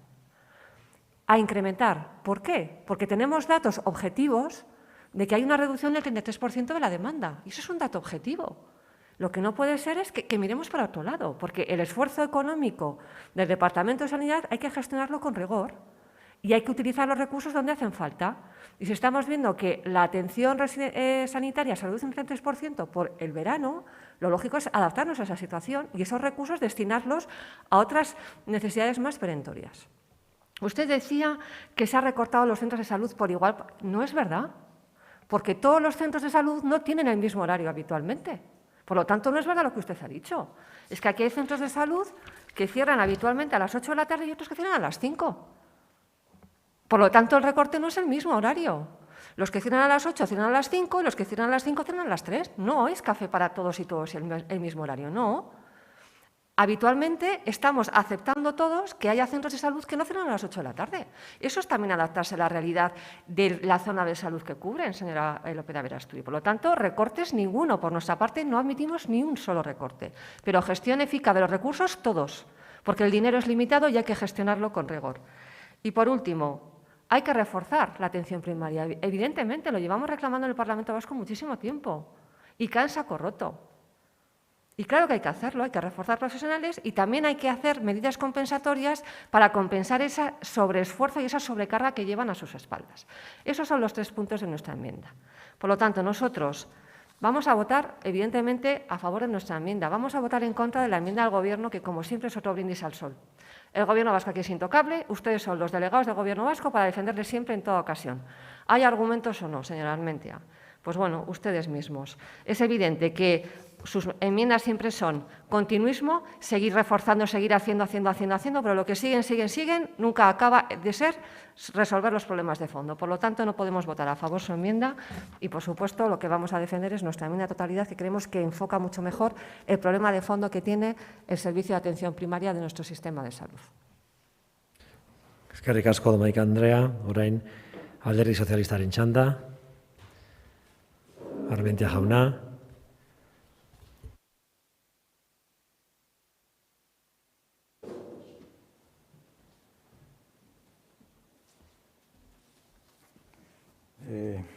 A incrementar. ¿Por qué? Porque tenemos datos objetivos de que hay una reducción del 33% de la demanda. Y eso es un dato objetivo. Lo que no puede ser es que miremos para otro lado, porque el esfuerzo económico del Departamento de Sanidad hay que gestionarlo con rigor y hay que utilizar los recursos donde hacen falta. Y si estamos viendo que la atención sanitaria se reduce un 33% por el verano, lo lógico es adaptarnos a esa situación y esos recursos destinarlos a otras necesidades más perentorias. Usted decía que se ha recortado los centros de salud por igual. No es verdad, porque todos los centros de salud no tienen el mismo horario habitualmente. Por lo tanto, no es verdad lo que usted ha dicho. Es que aquí hay centros de salud que cierran habitualmente a las 8 de la tarde y otros que cierran a las 5. Por lo tanto, el recorte no es el mismo horario. Los que cierran a las 8 cierran a las 5 y los que cierran a las 5 cierran a las 3. No es café para todos y todos el mismo horario, no. Habitualmente estamos aceptando todos que haya centros de salud que no cierran a las 8 de la tarde. Eso es también adaptarse a la realidad de la zona de salud que cubren, señora López de Verasturi. Por lo tanto, recortes ninguno. Por nuestra parte, no admitimos ni un solo recorte. Pero gestión eficaz de los recursos, todos, porque el dinero es limitado y hay que gestionarlo con rigor. Y, por último, hay que reforzar la atención primaria. Evidentemente, lo llevamos reclamando en el Parlamento Vasco muchísimo tiempo y cae en saco roto. Y claro que hay que hacerlo, hay que reforzar profesionales y también hay que hacer medidas compensatorias para compensar ese sobreesfuerzo y esa sobrecarga que llevan a sus espaldas. Esos son los 3 puntos de nuestra enmienda. Por lo tanto, nosotros vamos a votar, evidentemente, a favor de nuestra enmienda. Vamos a votar en contra de la enmienda del Gobierno, que, como siempre, es otro brindis al sol. El Gobierno vasco aquí es intocable, ustedes son los delegados del Gobierno vasco para defenderle siempre en toda ocasión. ¿Hay argumentos o no, señora Armentia? Pues bueno, ustedes mismos. Es evidente que sus enmiendas siempre son continuismo, seguir reforzando, seguir haciendo, pero lo que siguen, nunca acaba de ser resolver los problemas de fondo. Por lo tanto, no podemos votar a favor de su enmienda y, por supuesto, lo que vamos a defender es nuestra enmienda de totalidad, que creemos que enfoca mucho mejor el problema de fondo que tiene el servicio de atención primaria de nuestro sistema de salud. Eskerrik asko, Domaika Andrea. Orain, Alderdi Sozialistaren txanda. Armentia jauna.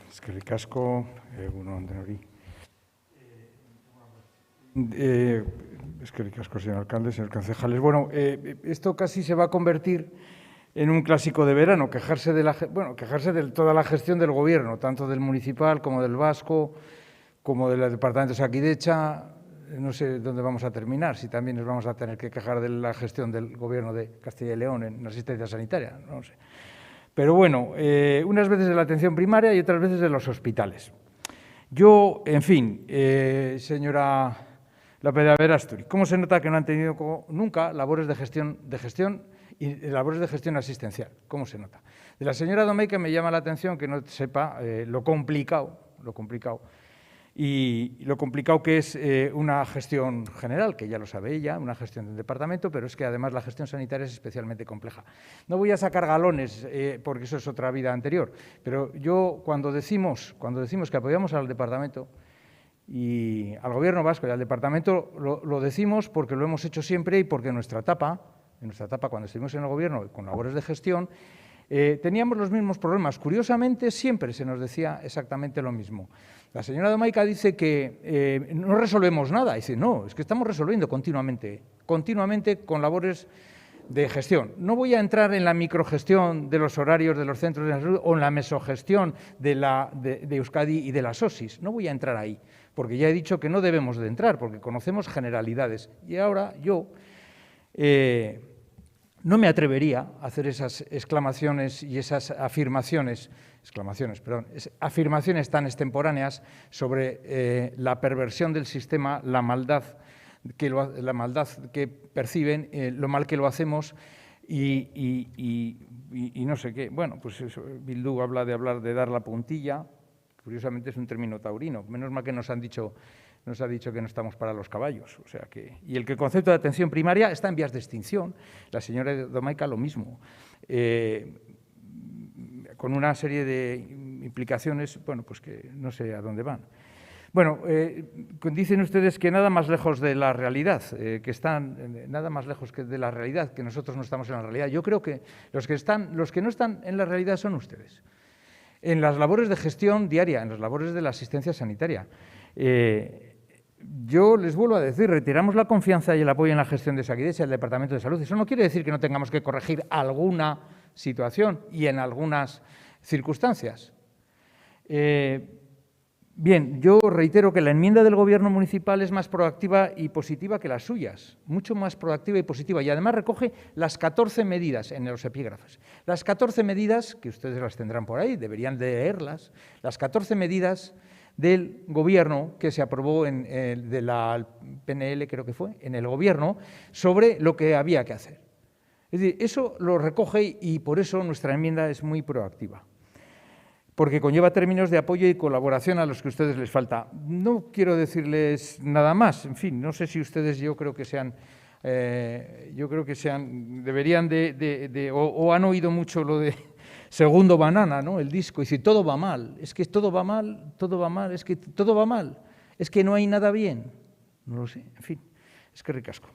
Eskerrik asko, egun on denori. Eskerrik asko, señor alcalde, señor concejales. Bueno, esto casi se va a convertir en un clásico de verano, quejarse de toda la gestión del Gobierno, tanto del municipal como del vasco, como del departamento de Osakidetza. No sé dónde vamos a terminar, si también nos vamos a tener que quejar de la gestión del Gobierno de Castilla y León en la asistencia sanitaria, no sé. Pero bueno, unas veces de la atención primaria y otras veces de los hospitales. Yo, en fin, señora López de Verasturi, ¿cómo se nota que no han tenido nunca labores de gestión y labores de gestión asistencial? ¿Cómo se nota? De la señora Domaika me llama la atención que no sepa lo complicado que es una gestión general, que ya lo sabe ella, una gestión del departamento, pero es que además la gestión sanitaria es especialmente compleja. No voy a sacar galones, porque eso es otra vida anterior, pero yo cuando decimos que apoyamos al departamento y al Gobierno vasco y al departamento, lo decimos porque lo hemos hecho siempre y porque en nuestra etapa, cuando estuvimos en el Gobierno con labores de gestión, teníamos los mismos problemas. Curiosamente, siempre se nos decía exactamente lo mismo. La señora Domaika dice que no resolvemos nada. Dice, no, es que estamos resolviendo continuamente con labores de gestión. No voy a entrar en la microgestión de los horarios de los centros de salud o en la mesogestión de Euskadi y de las OSIs. No voy a entrar ahí, porque ya he dicho que no debemos de entrar, porque conocemos generalidades. Y ahora yo no me atrevería a hacer esas exclamaciones y esas afirmaciones tan extemporáneas sobre la perversión del sistema, la maldad que perciben, lo mal que lo hacemos y no sé qué. Bueno, pues eso, Bildu habla de dar la puntilla, curiosamente es un término taurino, menos mal que nos ha dicho que no estamos para los caballos. O sea y el concepto de atención primaria está en vías de extinción. La señora Domaika lo mismo, con una serie de implicaciones, bueno, pues que no sé a dónde van. Bueno, dicen ustedes que nada más lejos de la realidad, nada más lejos de la realidad, que nosotros no estamos en la realidad. Yo creo que los que no están en la realidad son ustedes. En las labores de gestión diaria, en las labores de la asistencia sanitaria. yo les vuelvo a decir, retiramos la confianza y el apoyo en la gestión de Osakidetza y el Departamento de Salud. Eso no quiere decir que no tengamos que corregir alguna situación y en algunas circunstancias. Bien, yo reitero que la enmienda del Gobierno municipal es más proactiva y positiva que las suyas, mucho más proactiva y positiva, y además recoge las 14 medidas en los epígrafes. Las 14 medidas, que ustedes las tendrán por ahí, deberían de leerlas, las 14 medidas del Gobierno que se aprobó de la PNL, creo que fue, en el Gobierno, sobre lo que había que hacer. Es decir, eso lo recoge y por eso nuestra enmienda es muy proactiva, porque conlleva términos de apoyo y colaboración a los que a ustedes les falta. No quiero decirles nada más, en fin, no sé si ustedes yo creo que sean, deberían o han oído mucho lo de Segundo Banana, ¿no? El disco, y dice, todo va mal, es que todo va mal, es que todo va mal, es que no hay nada bien. No lo sé, en fin, eskerrik asko.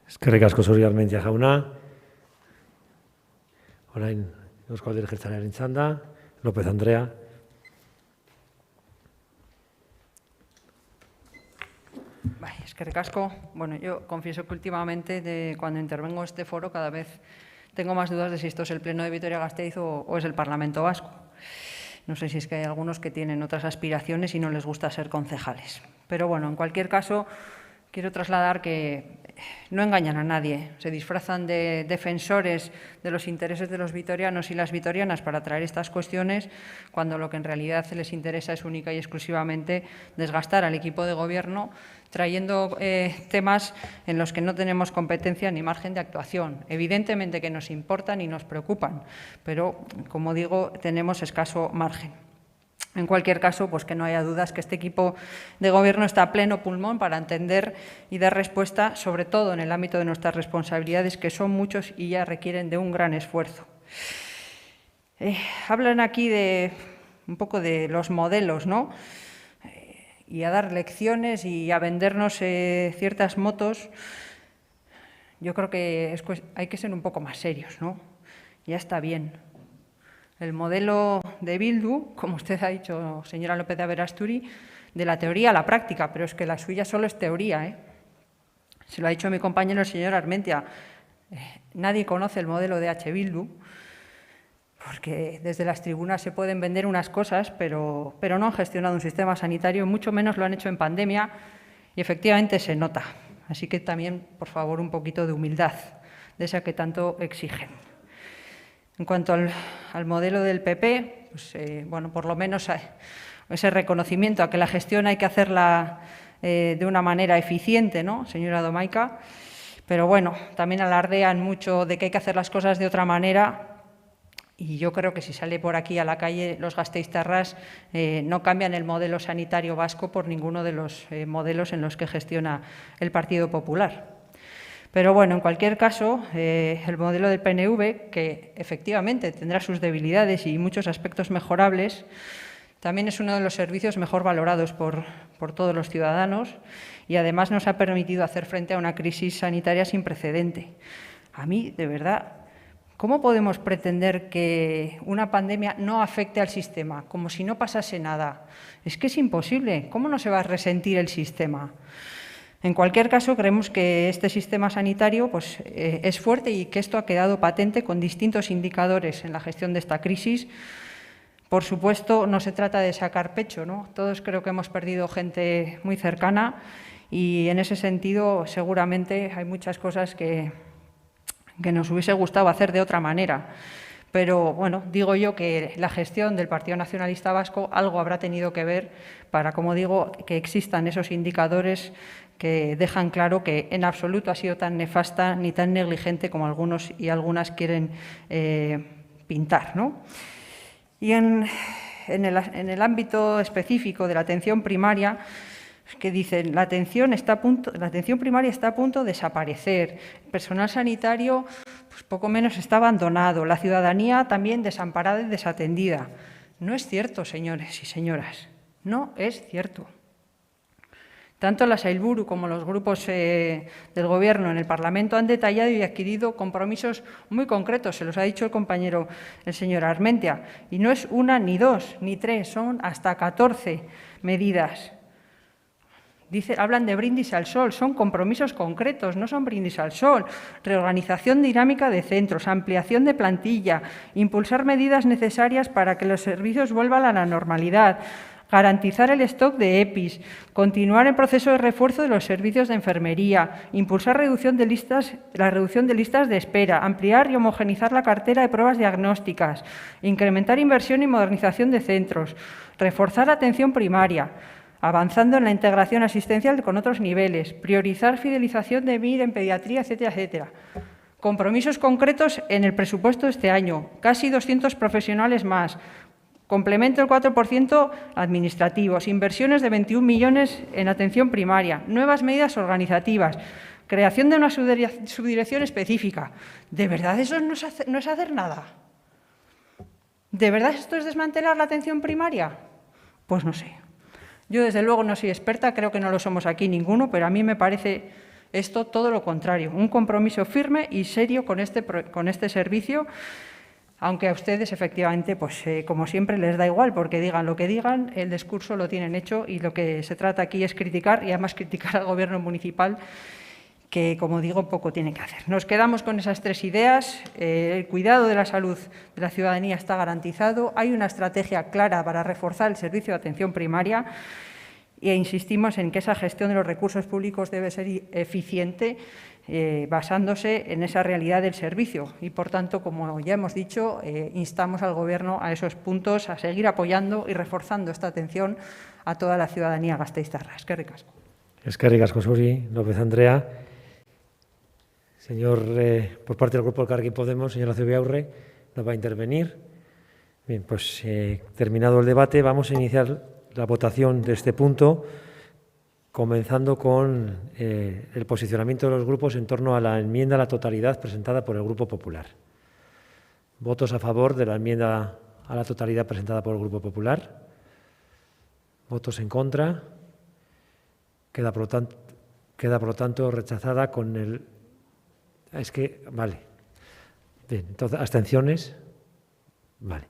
Eskerrik asko zuri Armentia jauna. Orain, Eusko Alderdi Jeltzalearen txanda. López Andrea. Eskerrik asko. Bueno, yo confieso que últimamente, cuando intervengo en este foro, cada vez tengo más dudas de si esto es el Pleno de Vitoria-Gasteiz o es el Parlamento Vasco. No sé si es que hay algunos que tienen otras aspiraciones y no les gusta ser concejales. Pero bueno, en cualquier caso, quiero trasladar que no engañan a nadie, se disfrazan de defensores de los intereses de los vitorianos y las vitorianas para traer estas cuestiones, cuando lo que en realidad les interesa es única y exclusivamente desgastar al equipo de gobierno trayendo temas en los que no tenemos competencia ni margen de actuación. Evidentemente que nos importan y nos preocupan, pero, como digo, tenemos escaso margen. En cualquier caso, pues que no haya dudas que este equipo de gobierno está a pleno pulmón para entender y dar respuesta, sobre todo en el ámbito de nuestras responsabilidades, que son muchos y ya requieren de un gran esfuerzo. Hablan aquí un poco de los modelos, ¿no? Y a dar lecciones y a vendernos ciertas motos. Yo creo que hay que ser un poco más serios, ¿no? Ya está bien. El modelo de Bildu, como usted ha dicho, señora López de Aberasturi, de la teoría a la práctica, pero es que la suya solo es teoría, ¿eh? Se lo ha dicho mi compañero el señor Armentia. Nadie conoce el modelo de H. Bildu, porque desde las tribunas se pueden vender unas cosas, pero no han gestionado un sistema sanitario, mucho menos lo han hecho en pandemia, y efectivamente se nota. Así que también, por favor, un poquito de humildad, de esa que tanto exigen. En cuanto al modelo del PP, pues, bueno, por lo menos ese reconocimiento a que la gestión hay que hacerla de una manera eficiente, ¿no, señora Domaica? Pero bueno, también alardean mucho de que hay que hacer las cosas de otra manera y yo creo que si sale por aquí a la calle los gasteiztarras no cambian el modelo sanitario vasco por ninguno de los modelos en los que gestiona el Partido Popular. Pero bueno, en cualquier caso, el modelo del PNV, que efectivamente tendrá sus debilidades y muchos aspectos mejorables, también es uno de los servicios mejor valorados por todos los ciudadanos y además nos ha permitido hacer frente a una crisis sanitaria sin precedente. A mí, de verdad, ¿cómo podemos pretender que una pandemia no afecte al sistema, como si no pasase nada? Es que es imposible. ¿Cómo no se va a resentir el sistema? En cualquier caso, creemos que este sistema sanitario pues, es fuerte y que esto ha quedado patente con distintos indicadores en la gestión de esta crisis. Por supuesto, no se trata de sacar pecho, ¿no? Todos creo que hemos perdido gente muy cercana y en ese sentido seguramente hay muchas cosas que nos hubiese gustado hacer de otra manera. Pero, bueno, digo yo que la gestión del Partido Nacionalista Vasco algo habrá tenido que ver para, como digo, que existan esos indicadores que dejan claro que en absoluto ha sido tan nefasta ni tan negligente como algunos y algunas quieren pintar, ¿no? Y en el ámbito específico de la atención primaria, que dicen la atención primaria está a punto de desaparecer, el personal sanitario pues poco menos está abandonado, la ciudadanía también desamparada y desatendida. No es cierto, señores y señoras, no es cierto. Tanto la Sailburu como los grupos del Gobierno en el Parlamento han detallado y adquirido compromisos muy concretos, se los ha dicho el compañero, el señor Armentia, y no es una, ni dos, ni tres, son hasta 14 medidas. Hablan de brindis al sol, son compromisos concretos, no son brindis al sol. Reorganización dinámica de centros, ampliación de plantilla, impulsar medidas necesarias para que los servicios vuelvan a la normalidad, garantizar el stock de EPIs, continuar el proceso de refuerzo de los servicios de enfermería, impulsar la reducción de listas de espera, ampliar y homogeneizar la cartera de pruebas diagnósticas, incrementar inversión y modernización de centros, reforzar la atención primaria, avanzando en la integración asistencial con otros niveles, priorizar fidelización de MIR en pediatría, etcétera, etcétera. Compromisos concretos en el presupuesto de este año, casi 200 profesionales más, complemento el 4% administrativos, inversiones de 21 millones en atención primaria, nuevas medidas organizativas, creación de una subdirección específica. ¿De verdad eso no es hacer nada? ¿De verdad esto es desmantelar la atención primaria? Pues no sé. Yo, desde luego, no soy experta, creo que no lo somos aquí ninguno, pero a mí me parece esto todo lo contrario, un compromiso firme y serio con este servicio, aunque a ustedes, efectivamente, pues como siempre, les da igual, porque digan lo que digan, el discurso lo tienen hecho y lo que se trata aquí es criticar, y además criticar al Gobierno municipal, que, como digo, poco tiene que hacer. Nos quedamos con esas tres ideas. El cuidado de la salud de la ciudadanía está garantizado. Hay una estrategia clara para reforzar el servicio de atención primaria e insistimos en que esa gestión de los recursos públicos debe ser eficiente, basándose en esa realidad del servicio. Y, por tanto, como ya hemos dicho, instamos al Gobierno a esos puntos, a seguir apoyando y reforzando esta atención a toda la ciudadanía gasteiztarra. Eskerrik asko. Eskerrik asko zuri, López Andrea. Señor, por parte del Grupo Elkarrekin Podemos, señor Azubiaurre, nos va a intervenir. Bien, pues terminado el debate, vamos a iniciar la votación de este punto, comenzando con el posicionamiento de los grupos en torno a la enmienda a la totalidad presentada por el Grupo Popular. ¿Votos a favor de la enmienda a la totalidad presentada por el Grupo Popular? ¿Votos en contra? Queda por lo tanto rechazada con el... Es que, vale. Bien, entonces, ¿abstenciones? Vale.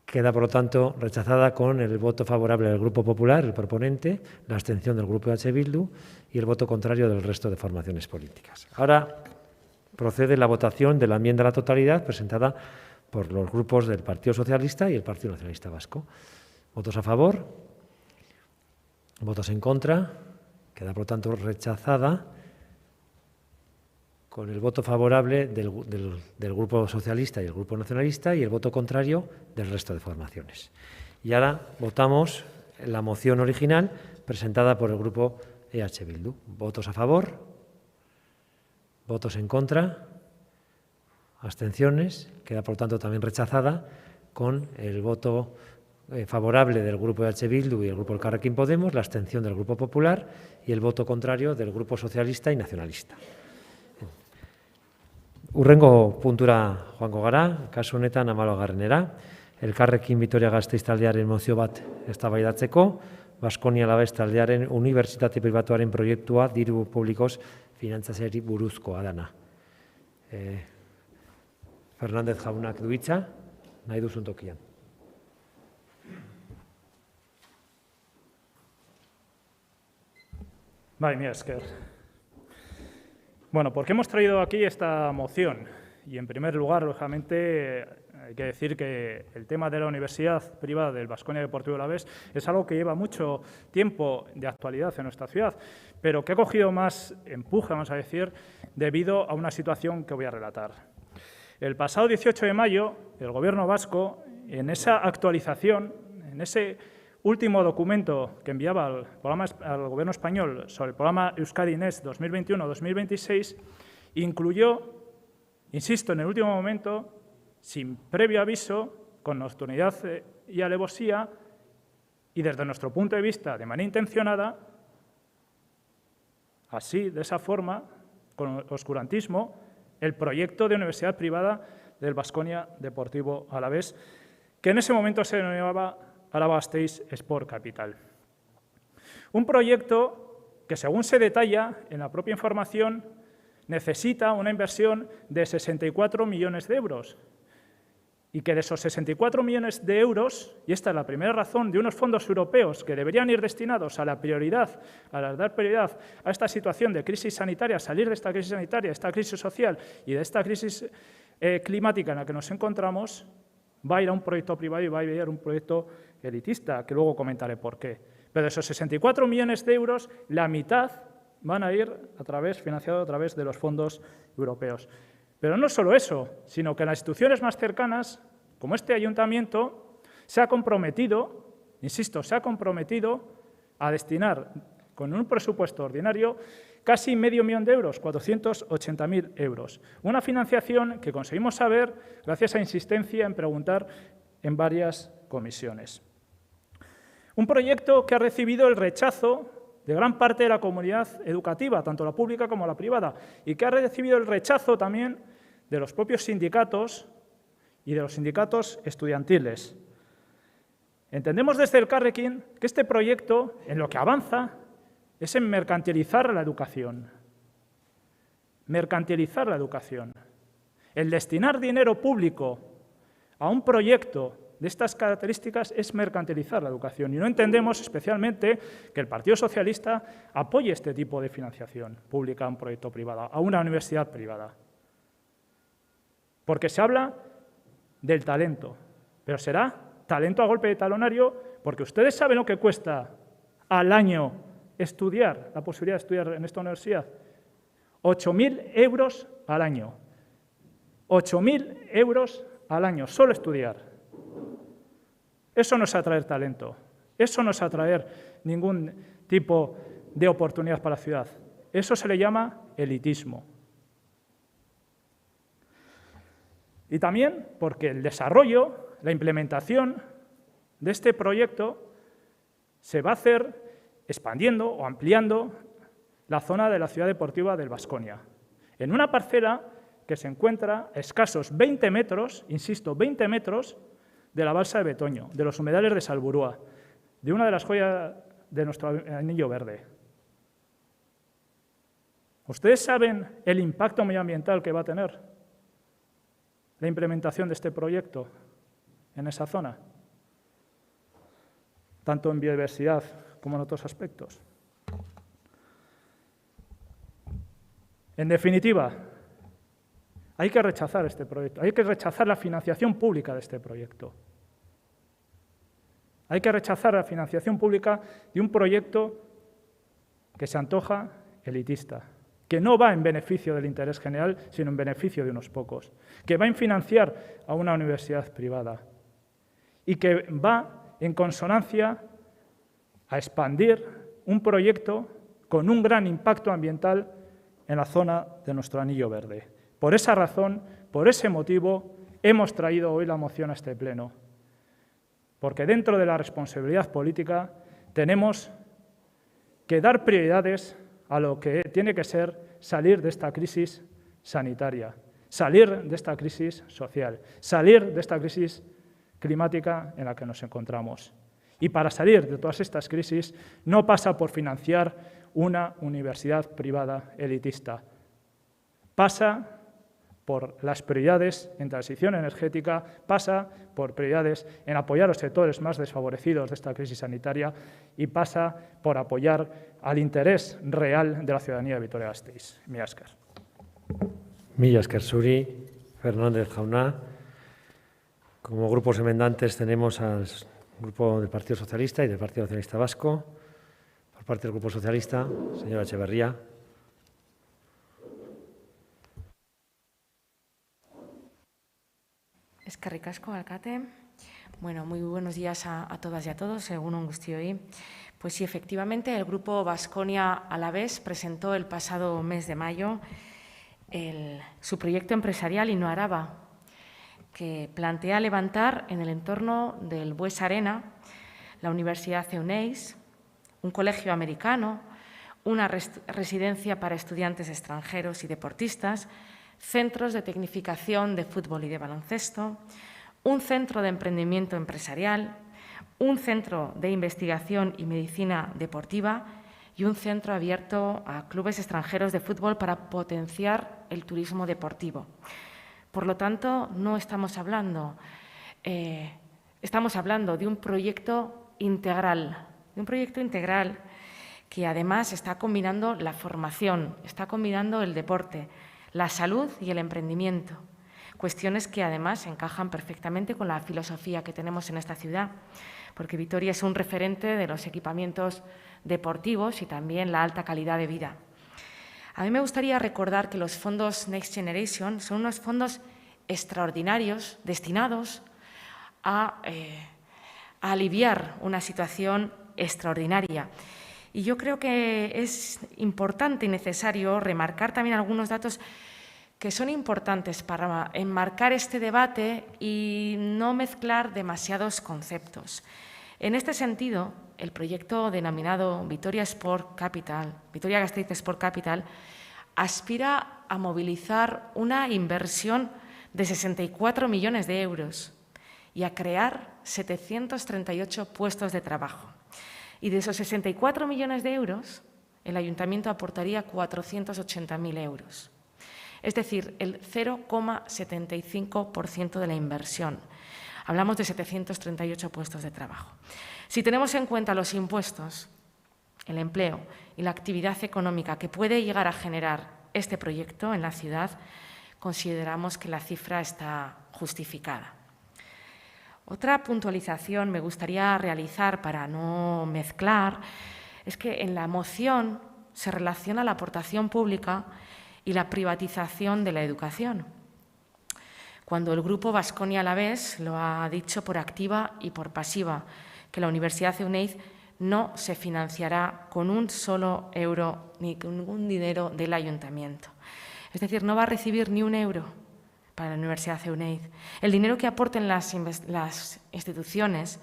Queda, por lo tanto, rechazada con el voto favorable del Grupo Popular, el proponente, la abstención del Grupo H. Bildu y el voto contrario del resto de formaciones políticas. Ahora procede la votación de la enmienda a la totalidad presentada por los grupos del Partido Socialista y el Partido Nacionalista Vasco. ¿Votos a favor? ¿Votos en contra? Queda, por lo tanto, rechazada con el voto favorable del Grupo Socialista y el Grupo Nacionalista y el voto contrario del resto de formaciones. Y ahora votamos la moción original presentada por el Grupo EH Bildu. ¿Votos a favor? ¿Votos en contra? ¿Abstenciones? Queda, por tanto, también rechazada con el voto favorable del Grupo EH Bildu y el Grupo Elkarrekin Podemos, la abstención del Grupo Popular y el voto contrario del Grupo Socialista y Nacionalista. Hurrengo puntura joango gara, kasu honetan 15. Elkarrekin Vitoria-Gasteiz taldearen mozio bat eztabaidatzeko, Baskonia Alabez taldearen unibertsitate pribatuaren proiektua diru publikoz finantzatzeari buruzkoa dana. Fernández jaunak du hitza, nahi duzun tokian. Bai, mila esker. Bueno, ¿por qué hemos traído aquí esta moción? Y en primer lugar, lógicamente, hay que decir que el tema de la universidad privada del Baskonia Deportivo Alavés es algo que lleva mucho tiempo de actualidad en nuestra ciudad, pero que ha cogido más empuje, vamos a decir, debido a una situación que voy a relatar. El pasado 18 de mayo, el Gobierno vasco, en esa actualización, en ese último documento que enviaba al Gobierno español sobre el programa Euskadi Next 2021-2026, incluyó, insisto, en el último momento, sin previo aviso, con nocturnidad y alevosía, y desde nuestro punto de vista de manera intencionada, así, de esa forma, con oscurantismo, el proyecto de universidad privada del Baskonia Deportivo Alavés, que en ese momento se denominaba Álava-Gasteiz Sport Capital. Un proyecto que, según se detalla en la propia información, necesita una inversión de 64 millones de euros. y que de esos 64 millones de euros, y esta es la primera razón, de unos fondos europeos que deberían ir destinados a la prioridad, a dar prioridad a esta situación de crisis sanitaria, salir de esta crisis sanitaria, esta crisis social y de esta crisis climática en la que nos encontramos, va a ir a un proyecto privado y va a ir a un proyecto elitista, que luego comentaré por qué. Pero de esos 64 millones de euros, la mitad van a ir financiado a través de los fondos europeos. Pero no solo eso, sino que las instituciones más cercanas, como este ayuntamiento, se ha comprometido, insisto, se ha comprometido a destinar con un presupuesto ordinario casi medio millón de euros, 480.000 euros. Una financiación que conseguimos saber gracias a insistencia en preguntar en varias comisiones. Un proyecto que ha recibido el rechazo de gran parte de la comunidad educativa, tanto la pública como la privada, y que ha recibido el rechazo también de los propios sindicatos y de los sindicatos estudiantiles. Entendemos desde Elkarrekin que este proyecto, en lo que avanza, es en mercantilizar la educación. Mercantilizar la educación. El destinar dinero público a un proyecto de estas características es mercantilizar la educación y no entendemos especialmente que el Partido Socialista apoye este tipo de financiación pública a un proyecto privado, a una universidad privada. Porque se habla del talento, pero será talento a golpe de talonario porque ustedes saben lo que cuesta al año estudiar, la posibilidad de estudiar en esta universidad. 8.000 euros al año. 8.000 euros al año, solo estudiar. Eso no es atraer talento, eso no es atraer ningún tipo de oportunidad para la ciudad. Eso se le llama elitismo. Y también porque el desarrollo, la implementación de este proyecto se va a hacer expandiendo o ampliando la zona de la ciudad deportiva del Baskonia, en una parcela que se encuentra a escasos 20 metros, insisto, 20 metros, de la balsa de Betoño, de los humedales de Salburúa, de una de las joyas de nuestro anillo verde. ¿Ustedes saben el impacto medioambiental que va a tener la implementación de este proyecto en esa zona? Tanto en biodiversidad como en otros aspectos. En definitiva, hay que rechazar este proyecto, hay que rechazar la financiación pública de este proyecto. Hay que rechazar la financiación pública de un proyecto que se antoja elitista, que no va en beneficio del interés general, sino en beneficio de unos pocos, que va a financiar a una universidad privada y que va en consonancia a expandir un proyecto con un gran impacto ambiental en la zona de nuestro anillo verde. Por esa razón, por ese motivo, hemos traído hoy la moción a este pleno, porque dentro de la responsabilidad política tenemos que dar prioridades a lo que tiene que ser salir de esta crisis sanitaria, salir de esta crisis social, salir de esta crisis climática en la que nos encontramos. Y para salir de todas estas crisis no pasa por financiar una universidad privada elitista, pasa por las prioridades en transición energética, pasa por prioridades en apoyar a los sectores más desfavorecidos de esta crisis sanitaria y pasa por apoyar al interés real de la ciudadanía de Vitoria-Gasteiz. Mila esker. Mila esker zuri, Fernández jauna. Como grupos enmendantes tenemos al Grupo del Partido Socialista y del Partido Nacionalista Vasco. Por parte del Grupo Socialista, señora Etxeberria. Eskerrik asko, alcate. Bueno, muy buenos días a todas y a todos, egun on guztioi. Pues sí, efectivamente, el Grupo Baskonia Alavés presentó el pasado mes de mayo su proyecto empresarial Innoaraba, que plantea levantar en el entorno del Bues Arena la Universidad Euneiz, un colegio americano, una residencia para estudiantes extranjeros y deportistas, centros de tecnificación de fútbol y de baloncesto, un centro de emprendimiento empresarial, un centro de investigación y medicina deportiva y un centro abierto a clubes extranjeros de fútbol para potenciar el turismo deportivo. Por lo tanto, no estamos hablando, estamos hablando de un proyecto integral, que además está combinando la formación, está combinando el deporte, la salud y el emprendimiento. Cuestiones que además encajan perfectamente con la filosofía que tenemos en esta ciudad, porque Vitoria es un referente de los equipamientos deportivos y también la alta calidad de vida. A mí me gustaría recordar que los fondos Next Generation son unos fondos extraordinarios destinados a aliviar una situación extraordinaria. Y yo creo que es importante y necesario remarcar también algunos datos que son importantes para enmarcar este debate y no mezclar demasiados conceptos. En este sentido, el proyecto denominado Vitoria-Gasteiz Sport Capital aspira a movilizar una inversión de 64 millones de euros y a crear 738 puestos de trabajo. Y de esos 64 millones de euros, el Ayuntamiento aportaría 480.000 euros. Es decir, el 0,75% de la inversión. Hablamos de 738 puestos de trabajo. Si tenemos en cuenta los impuestos, el empleo y la actividad económica que puede llegar a generar este proyecto en la ciudad, consideramos que la cifra está justificada. Otra puntualización me gustaría realizar para no mezclar es que en la moción se relaciona la aportación pública y la privatización de la educación, cuando el Grupo Baskonia Alavés lo ha dicho por activa y por pasiva, que la Universidad Euneiz no se financiará con un solo euro ni con ningún dinero del Ayuntamiento. Es decir, no va a recibir ni un euro para la Universidad Euneiz. El dinero que aporten las instituciones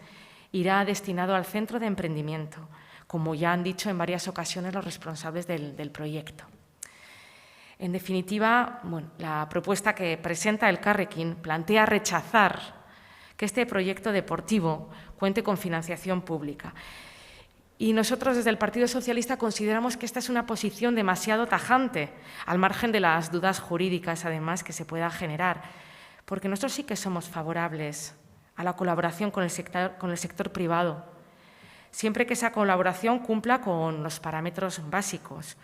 irá destinado al Centro de Emprendimiento, como ya han dicho en varias ocasiones los responsables del proyecto. En definitiva, la propuesta que presenta Elkarrekin plantea rechazar que este proyecto deportivo cuente con financiación pública. Y nosotros desde el Partido Socialista consideramos que esta es una posición demasiado tajante, al margen de las dudas jurídicas, además, que se pueda generar, porque nosotros sí que somos favorables a la colaboración con el sector privado, siempre que esa colaboración cumpla con los parámetros básicos.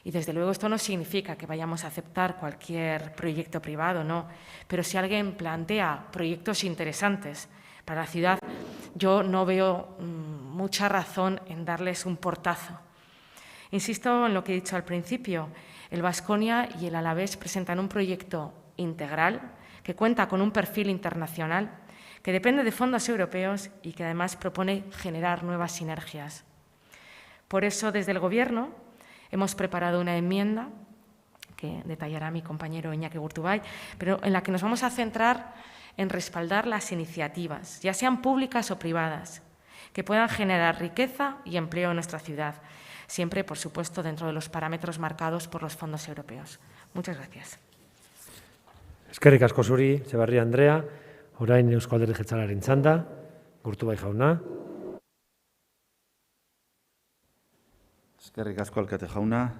Y, desde luego, esto no significa que vayamos a aceptar cualquier proyecto privado, no. Pero si alguien plantea proyectos interesantes para la ciudad, yo no veo mucha razón en darles un portazo. Insisto en lo que he dicho al principio. El Baskonia y el Alavés presentan un proyecto integral que cuenta con un perfil internacional, que depende de fondos europeos y que además propone generar nuevas sinergias. Por eso, desde el Gobierno, hemos preparado una enmienda que detallará mi compañero Iñaki Gurtubay, pero en la que nos vamos a centrar en respaldar las iniciativas, ya sean públicas o privadas, que puedan generar riqueza y empleo en nuestra ciudad, siempre, por supuesto, dentro de los parámetros marcados por los fondos europeos. Muchas gracias. Eskerrik asko zuri, Etxebarria Andrea, orain Eusko Alderdi Jeltzalearen txanda, Gurtubay jauna. Eskerrik asko, alkate jauna.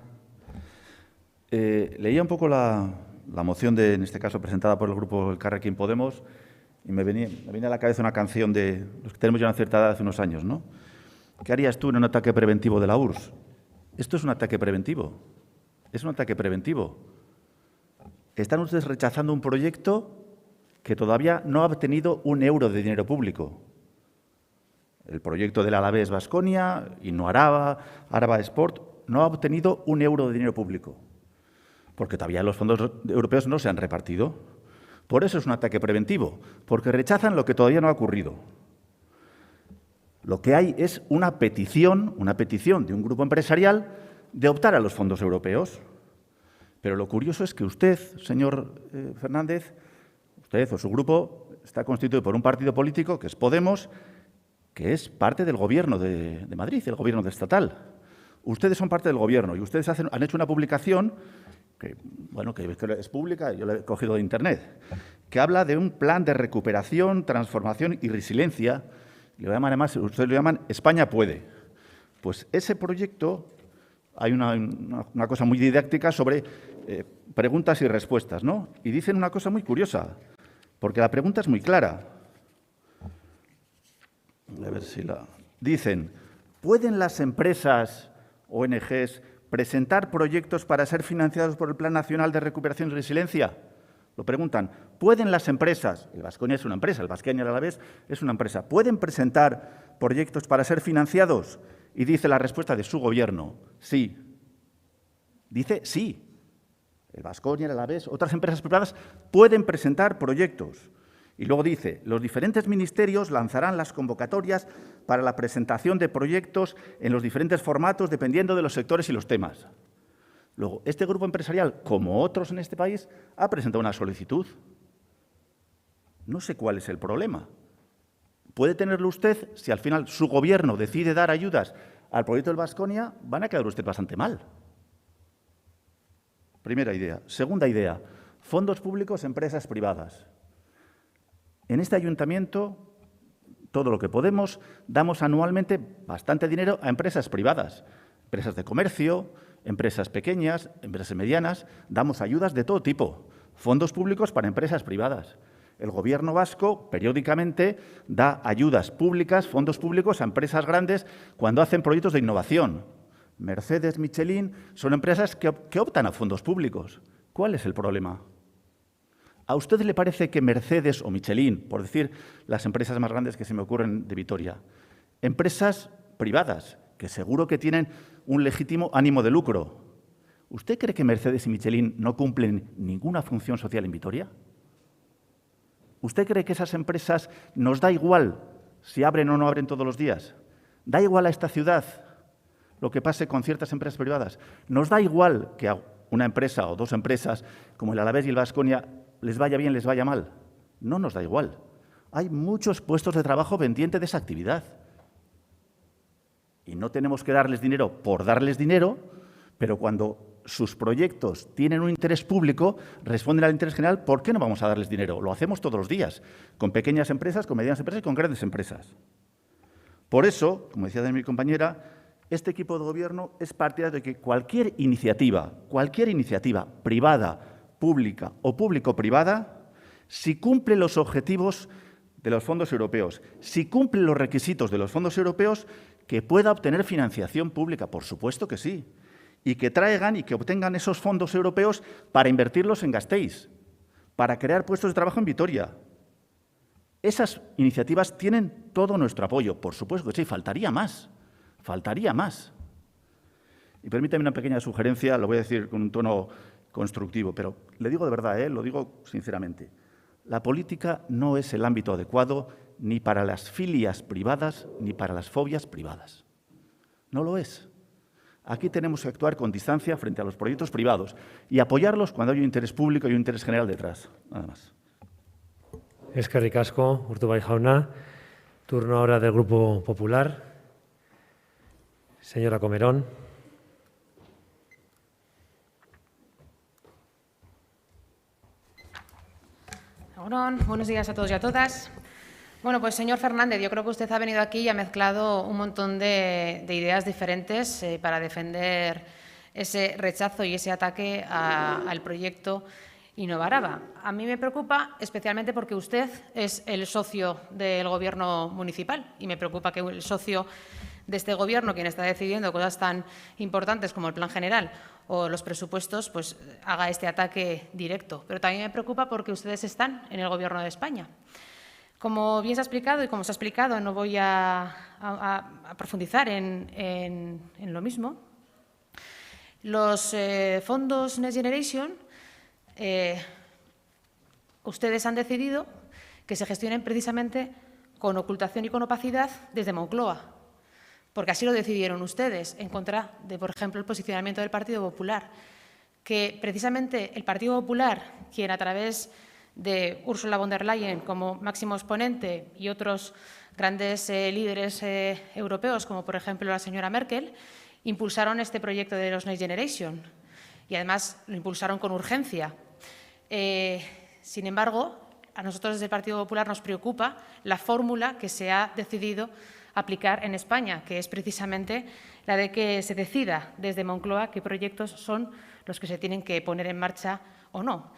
Leía un poco la moción, en este caso presentada por el grupo Elkarrekin Podemos, y me venía a la cabeza una canción de los que tenemos ya una cierta edad hace unos años, ¿no? ¿Qué harías tú en un ataque preventivo de la URSS? Esto es un ataque preventivo. Es un ataque preventivo. Están ustedes rechazando un proyecto que todavía no ha obtenido un euro de dinero público. El proyecto del Alavés Baskonia, Innoaraba, Araba Sport, no ha obtenido un euro de dinero público, porque todavía los fondos europeos no se han repartido. Por eso es un ataque preventivo, porque rechazan lo que todavía no ha ocurrido. Lo que hay es una petición de un grupo empresarial de optar a los fondos europeos. Pero lo curioso es que usted, señor Fernández, usted o su grupo está constituido por un partido político, que es Podemos, que es parte del Gobierno de Madrid, el Gobierno estatal. Ustedes son parte del Gobierno y ustedes han hecho una publicación que es pública, yo la he cogido de Internet, que habla de un plan de recuperación, transformación y resiliencia. Lo llaman, además, ustedes lo llaman España puede. Pues ese proyecto, hay una cosa muy didáctica sobre preguntas y respuestas, ¿no? Y dicen una cosa muy curiosa, porque la pregunta es muy clara. A ver si la... Dicen, ¿pueden las empresas, ONGs, presentar proyectos para ser financiados por el Plan Nacional de Recuperación y Resiliencia? Lo preguntan. ¿Pueden las empresas, el Baskonia es una empresa, el Baskonia y el Alavés es una empresa, ¿pueden presentar proyectos para ser financiados? Y dice la respuesta de su gobierno, sí. Dice sí. El Baskonia, el Alavés, otras empresas privadas pueden presentar proyectos. Y luego dice, los diferentes ministerios lanzarán las convocatorias para la presentación de proyectos en los diferentes formatos dependiendo de los sectores y los temas. Luego, este grupo empresarial, como otros en este país, ha presentado una solicitud. No sé cuál es el problema. Puede tenerlo usted si al final su gobierno decide dar ayudas al proyecto del Baskonia, van a quedar usted bastante mal. Primera idea. Segunda idea, fondos públicos, empresas privadas. En este ayuntamiento, todo lo que podemos, damos anualmente bastante dinero a empresas privadas, empresas de comercio, empresas pequeñas, empresas medianas, damos ayudas de todo tipo, fondos públicos para empresas privadas. El Gobierno vasco periódicamente da ayudas públicas, fondos públicos a empresas grandes cuando hacen proyectos de innovación. Mercedes, Michelin son empresas que optan a fondos públicos. ¿Cuál es el problema? ¿A usted le parece que Mercedes o Michelin, por decir las empresas más grandes que se me ocurren de Vitoria, empresas privadas, que seguro que tienen un legítimo ánimo de lucro, ¿usted cree que Mercedes y Michelin no cumplen ninguna función social en Vitoria? ¿Usted cree que esas empresas nos da igual si abren o no abren todos los días? ¿Da igual a esta ciudad lo que pase con ciertas empresas privadas? ¿Nos da igual que a una empresa o dos empresas como el Alavés y el Baskonia les vaya bien, les vaya mal? No nos da igual. Hay muchos puestos de trabajo pendientes de esa actividad. Y no tenemos que darles dinero por darles dinero, pero cuando sus proyectos tienen un interés público, responden al interés general, ¿por qué no vamos a darles dinero? Lo hacemos todos los días, con pequeñas empresas, con medianas empresas y con grandes empresas. Por eso, como decía mi compañera, este equipo de gobierno es partidario de que cualquier iniciativa privada, pública o público-privada, si cumple los objetivos de los fondos europeos, si cumple los requisitos de los fondos europeos, que pueda obtener financiación pública, por supuesto que sí, y que traigan y que obtengan esos fondos europeos para invertirlos en Gasteiz, para crear puestos de trabajo en Vitoria. Esas iniciativas tienen todo nuestro apoyo, por supuesto que sí, faltaría más. Y permítame una pequeña sugerencia, lo voy a decir con un tono constructivo, pero le digo de verdad, lo digo sinceramente. La política no es el ámbito adecuado ni para las filias privadas ni para las fobias privadas. No lo es. Aquí tenemos que actuar con distancia frente a los proyectos privados y apoyarlos cuando hay un interés público y un interés general detrás. Nada más. Eskerrik asko, Urtubay jauna. Turno ahora del Grupo Popular. Señora Comerón. Buenos días a todos y a todas. Bueno, pues señor Fernández, yo creo que usted ha venido aquí y ha mezclado un montón de ideas diferentes para defender ese rechazo y ese ataque al proyecto Innovaraba. A mí me preocupa especialmente porque usted es el socio del Gobierno municipal y me preocupa que el socio de este Gobierno, quien está decidiendo cosas tan importantes como el Plan General o los presupuestos, pues haga este ataque directo. Pero también me preocupa porque ustedes están en el Gobierno de España. Como bien se ha explicado y como se ha explicado, no voy a profundizar en lo mismo. Los fondos Next Generation, ustedes han decidido que se gestionen precisamente con ocultación y con opacidad desde Moncloa, porque así lo decidieron ustedes, en contra de, por ejemplo, el posicionamiento del Partido Popular, que precisamente el Partido Popular, quien a través de Ursula von der Leyen como máximo exponente y otros grandes líderes europeos, como por ejemplo la señora Merkel, impulsaron este proyecto de los Next Generation y además lo impulsaron con urgencia. Sin embargo, a nosotros desde el Partido Popular nos preocupa la fórmula que se ha decidido aplicar en España, que es precisamente la de que se decida desde Moncloa qué proyectos son los que se tienen que poner en marcha o no.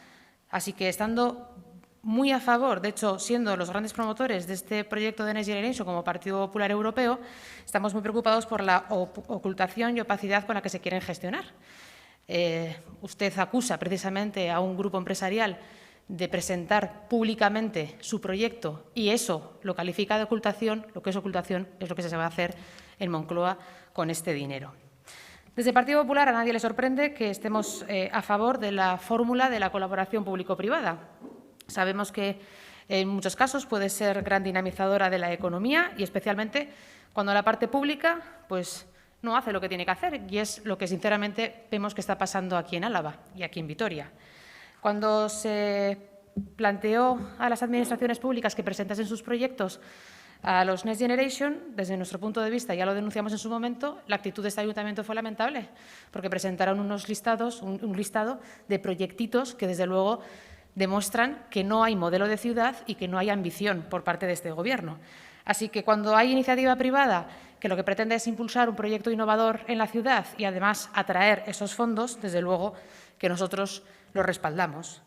Así que, estando muy a favor, de hecho, siendo los grandes promotores de este proyecto de Next Generation como Partido Popular Europeo, estamos muy preocupados por la ocultación y opacidad con la que se quieren gestionar. Usted acusa precisamente a un grupo empresarial de presentar públicamente su proyecto y eso lo califica de ocultación. Lo que es ocultación es lo que se va a hacer en Moncloa con este dinero. Desde el Partido Popular a nadie le sorprende que estemos a favor de la fórmula de la colaboración público-privada. Sabemos que en muchos casos puede ser gran dinamizadora de la economía y especialmente cuando la parte pública pues, no hace lo que tiene que hacer, y es lo que sinceramente vemos que está pasando aquí en Álava y aquí en Vitoria. Cuando se planteó a las administraciones públicas que presentasen sus proyectos a los Next Generation, desde nuestro punto de vista, ya lo denunciamos en su momento, la actitud de este ayuntamiento fue lamentable, porque presentaron un listado de proyectitos que, desde luego, demuestran que no hay modelo de ciudad y que no hay ambición por parte de este Gobierno. Así que, cuando hay iniciativa privada que lo que pretende es impulsar un proyecto innovador en la ciudad y, además, atraer esos fondos, desde luego que nosotros lo respaldamos.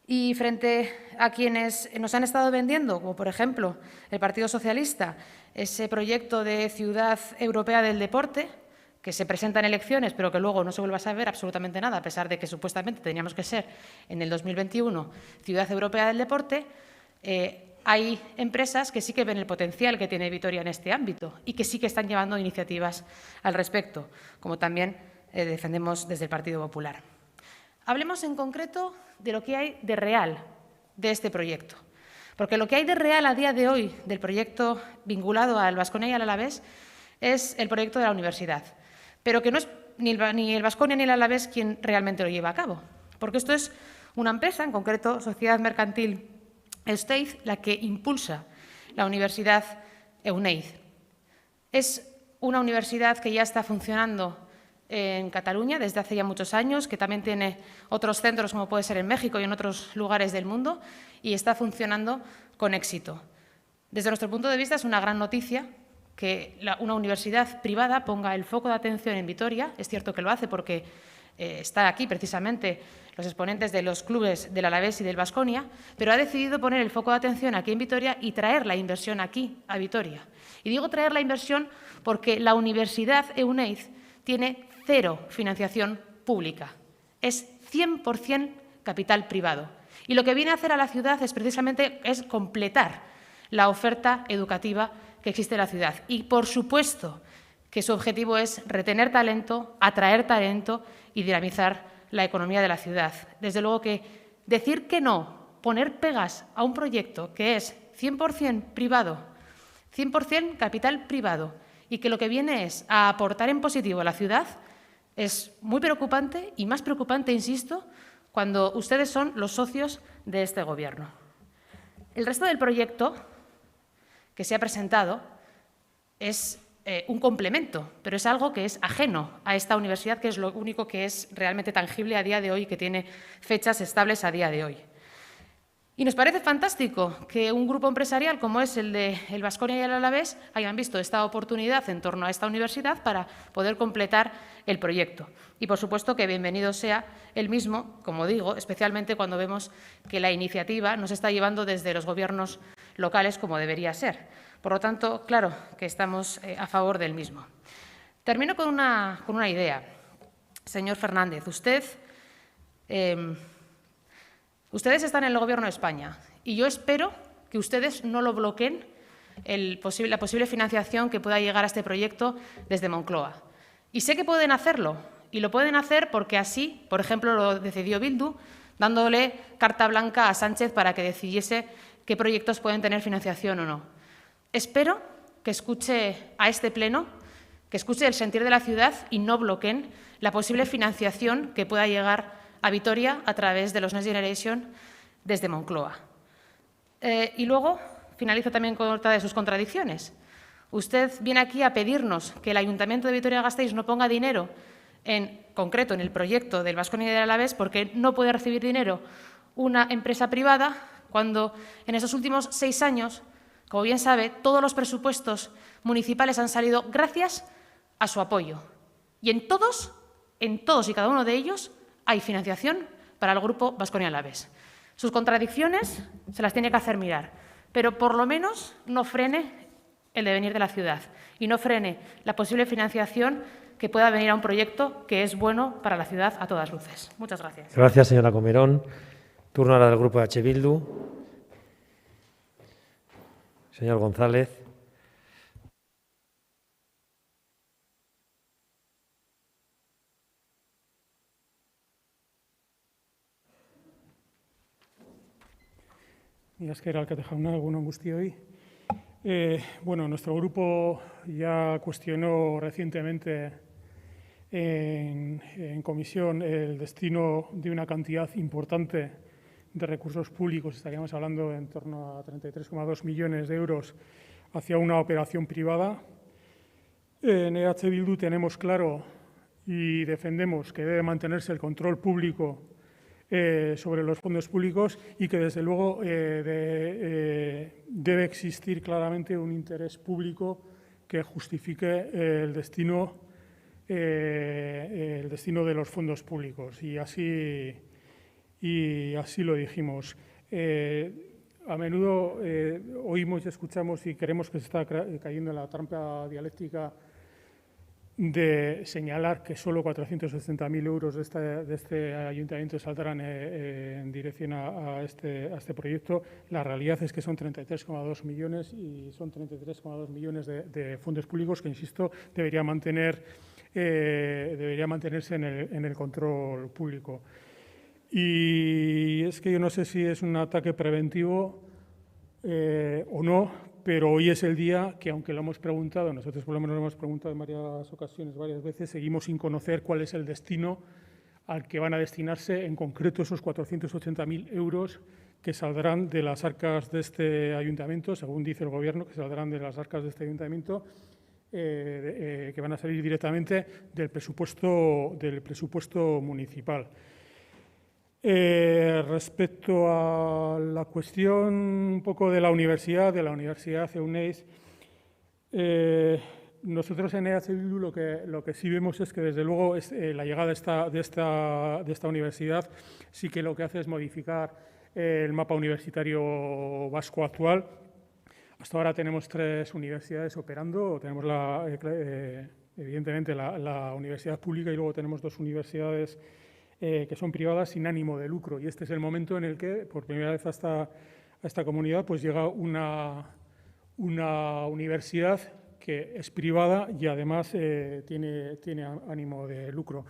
Y frente a quienes nos han estado vendiendo, como por ejemplo el Partido Socialista, ese proyecto de Ciudad Europea del Deporte, que se presenta en elecciones pero que luego no se vuelve a saber absolutamente nada, a pesar de que supuestamente teníamos que ser en el 2021 Ciudad Europea del Deporte, hay empresas que sí que ven el potencial que tiene Vitoria en este ámbito y que sí que están llevando iniciativas al respecto, como también defendemos desde el Partido Popular. Hablemos en concreto de lo que hay de real de este proyecto, porque lo que hay de real a día de hoy del proyecto vinculado al Baskonia y al Alavés es el proyecto de la universidad, pero que no es ni el Baskonia ni el Alavés quien realmente lo lleva a cabo, porque esto es una empresa, en concreto Sociedad Mercantil Esteiz, la que impulsa la Universidad Euneiz. Es una universidad que ya está funcionando en Cataluña desde hace ya muchos años, que también tiene otros centros, como puede ser en México y en otros lugares del mundo, y está funcionando con éxito. Desde nuestro punto de vista es una gran noticia que una universidad privada ponga el foco de atención en Vitoria. Es cierto que lo hace porque está aquí precisamente los exponentes de los clubes del Alavés y del Baskonia, pero ha decidido poner el foco de atención aquí en Vitoria y traer la inversión aquí, a Vitoria. Y digo traer la inversión porque la Universidad Euneiz tiene cero financiación pública, es 100% capital privado. Y lo que viene a hacer a la ciudad es precisamente completar la oferta educativa que existe en la ciudad. Y, por supuesto, que su objetivo es retener talento, atraer talento y dinamizar la economía de la ciudad. Desde luego que decir que no, poner pegas a un proyecto que es 100% privado, 100% capital privado, y que lo que viene es a aportar en positivo a la ciudad, es muy preocupante y más preocupante, insisto, cuando ustedes son los socios de este Gobierno. El resto del proyecto que se ha presentado es un complemento, pero es algo que es ajeno a esta universidad, que es lo único que es realmente tangible a día de hoy y que tiene fechas estables a día de hoy. Y nos parece fantástico que un grupo empresarial como es el de el Baskonia y el Alavés hayan visto esta oportunidad en torno a esta universidad para poder completar el proyecto. Y, por supuesto, que bienvenido sea el mismo, como digo, especialmente cuando vemos que la iniciativa no se está llevando desde los gobiernos locales como debería ser. Por lo tanto, claro que estamos a favor del mismo. Termino con una idea. Señor Fernández, ustedes están en el Gobierno de España y yo espero que ustedes no lo bloqueen la posible financiación que pueda llegar a este proyecto desde Moncloa. Y sé que pueden hacerlo, y lo pueden hacer porque así, por ejemplo, lo decidió Bildu, dándole carta blanca a Sánchez para que decidiese qué proyectos pueden tener financiación o no. Espero que escuche a este Pleno, que escuche el sentir de la ciudad y no bloqueen la posible financiación que pueda llegar a Vitoria a través de los Next Generation desde Moncloa. Y luego, finalizo también con otra de sus contradicciones. Usted viene aquí a pedirnos que el Ayuntamiento de Vitoria-Gasteiz no ponga dinero, en concreto en el proyecto del Baskonia y del Alavés, porque no puede recibir dinero una empresa privada, cuando en esos últimos 6 años Como bien sabe, todos los presupuestos municipales han salido gracias a su apoyo. Y en todos y cada uno de ellos hay financiación para el Grupo Baskonia Alavés. Sus contradicciones se las tiene que hacer mirar, pero por lo menos no frene el devenir de la ciudad y no frene la posible financiación que pueda venir a un proyecto que es bueno para la ciudad a todas luces. Muchas gracias. Gracias, señora Comerón. Turno ahora del Grupo de H. Bildu. Señor González. Mila esker alkatejauna, egunon guztioi. Bueno, nuestro grupo ya cuestionó recientemente en comisión el destino de una cantidad importante de recursos públicos, estaríamos hablando en torno a 33,2 millones de euros hacia una operación privada. En EH Bildu tenemos claro y defendemos que debe mantenerse el control público sobre los fondos públicos y que, desde luego, debe existir claramente un interés público que justifique el destino de los fondos públicos. Y así lo dijimos. A menudo oímos y escuchamos y creemos que se está cayendo en la trampa dialéctica de señalar que solo 460.000 euros de este ayuntamiento saldrán en dirección a este proyecto. La realidad es que son 33,2 millones y son 33,2 millones de fondos públicos que, insisto, debería mantenerse en el control público. Y es que yo no sé si es un ataque preventivo o no, pero hoy es el día que, aunque lo hemos preguntado, nosotros por lo menos lo hemos preguntado en varias ocasiones, varias veces, seguimos sin conocer cuál es el destino al que van a destinarse en concreto esos 480.000 euros que saldrán de las arcas de este ayuntamiento, según dice el Gobierno, que saldrán de las arcas de este ayuntamiento, que van a salir directamente del presupuesto municipal. Respecto a la cuestión un poco de la universidad Euneiz, nosotros en EH Bildu lo que sí vemos es que, desde luego, la llegada de esta universidad sí que lo que hace es modificar el mapa universitario vasco actual. Hasta ahora tenemos 3 universidades operando. Tenemos, evidentemente, la universidad pública y luego tenemos 2 universidades que son privadas sin ánimo de lucro. Y este es el momento en el que, por primera vez a esta comunidad, pues llega una universidad que es privada y además tiene ánimo de lucro.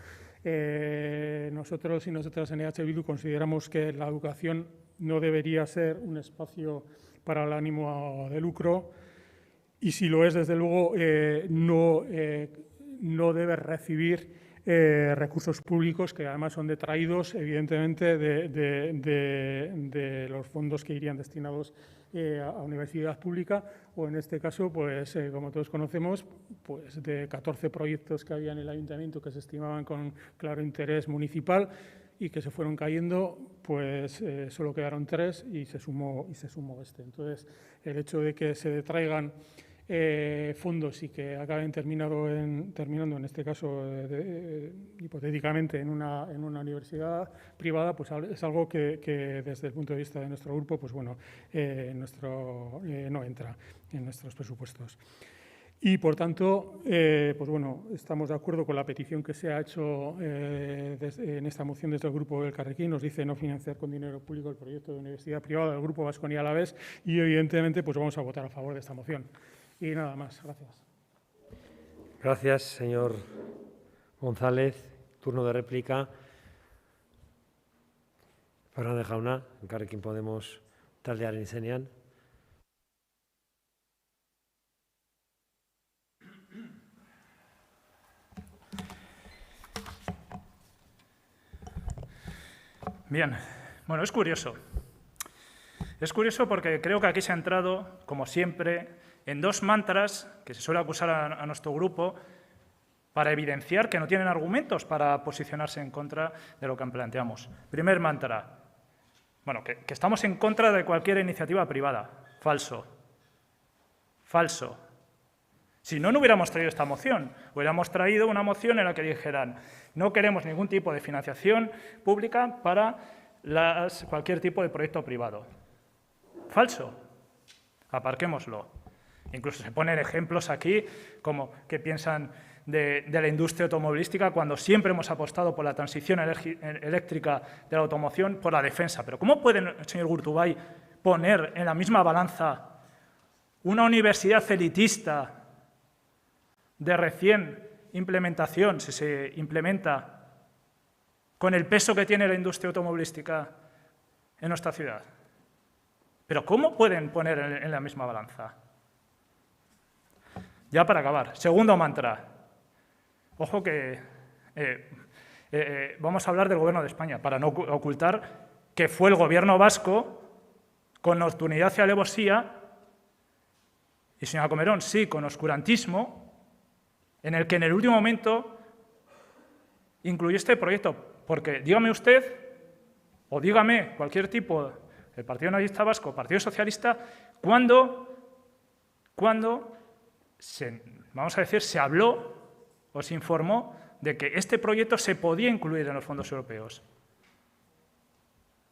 Nosotros y nosotras en EH Bildu consideramos que la educación no debería ser un espacio para el ánimo de lucro y, si lo es, desde luego, no debe recibir recursos públicos que además son detraídos, evidentemente, de los fondos que irían destinados a universidad pública, o en este caso, pues como todos conocemos, pues de 14 proyectos que había en el ayuntamiento que se estimaban con claro interés municipal y que se fueron cayendo, pues solo quedaron 3 y se sumó este. Entonces, el hecho de que se detraigan fondos y que acaben terminando en este caso hipotéticamente en una universidad privada, pues es algo que desde el punto de vista de nuestro grupo, pues bueno, no entra en nuestros presupuestos. Y, por tanto, pues bueno, estamos de acuerdo con la petición que se ha hecho en esta moción desde el Grupo del Elkarrekin. Nos dice no financiar con dinero público el proyecto de universidad privada del Grupo Baskonia Alavés y, evidentemente, pues vamos a votar a favor de esta moción. Y nada más. Gracias. Gracias, señor González. Turno de réplica. Fernández Jauna, Elkarrekin Podemos taldearen izenean. Bien, bueno, es curioso. Es curioso porque creo que aquí se ha entrado, como siempre, en 2 mantras que se suele acusar a nuestro grupo para evidenciar que no tienen argumentos para posicionarse en contra de lo que planteamos. Primer mantra, bueno, que estamos en contra de cualquier iniciativa privada. Falso. Falso. Si no, no hubiéramos traído esta moción. Hubiéramos traído una moción en la que dijeran no queremos ningún tipo de financiación pública para cualquier tipo de proyecto privado. Falso. Aparquémoslo. Incluso se ponen ejemplos aquí como que piensan de la industria automovilística cuando siempre hemos apostado por la transición eléctrica de la automoción, por la defensa. Pero ¿cómo puede, señor Gurtubay, poner en la misma balanza una universidad elitista de recién implementación, si se implementa, con el peso que tiene la industria automovilística en nuestra ciudad? ¿Pero cómo pueden poner en la misma balanza? Ya para acabar, segundo mantra. Ojo que vamos a hablar del Gobierno de España, para no ocultar que fue el Gobierno vasco, con nocturnidad y alevosía, y señora Comerón, sí, con oscurantismo, en el que en el último momento incluyó este proyecto. Porque dígame usted, o dígame cualquier tipo, el Partido Nacionalista Vasco, Partido Socialista, ¿cuándo vamos a decir, se habló o se informó de que este proyecto se podía incluir en los fondos europeos?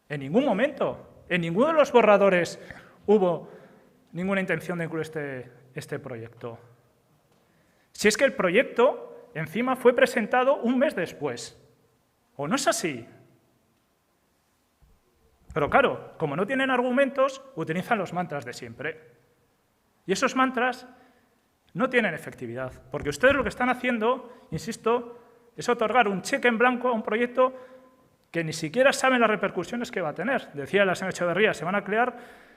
En ningún momento, en ninguno de los borradores hubo ninguna intención de incluir este proyecto. Si es que el proyecto, encima, fue presentado un mes después. ¿O no es así? Pero claro, como no tienen argumentos, utilizan los mantras de siempre. Y esos mantras no tienen efectividad, porque ustedes lo que están haciendo, insisto, es otorgar un cheque en blanco a un proyecto que ni siquiera saben las repercusiones que va a tener. Decía la señora Echeverría, se van a crear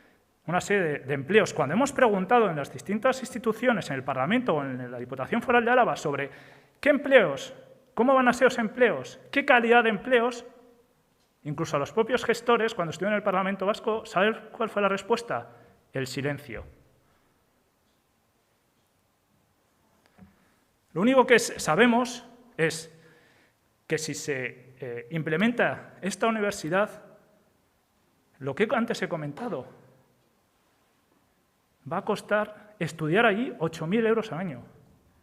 una serie de empleos. Cuando hemos preguntado en las distintas instituciones, en el Parlamento o en la Diputación Foral de Álava, sobre qué empleos, cómo van a ser los empleos, qué calidad de empleos, incluso a los propios gestores, cuando estuvieron en el Parlamento Vasco, ¿saben cuál fue la respuesta? El silencio. Lo único que sabemos es que si se implementa esta universidad, lo que antes he comentado, va a costar estudiar allí 8.000 euros al año.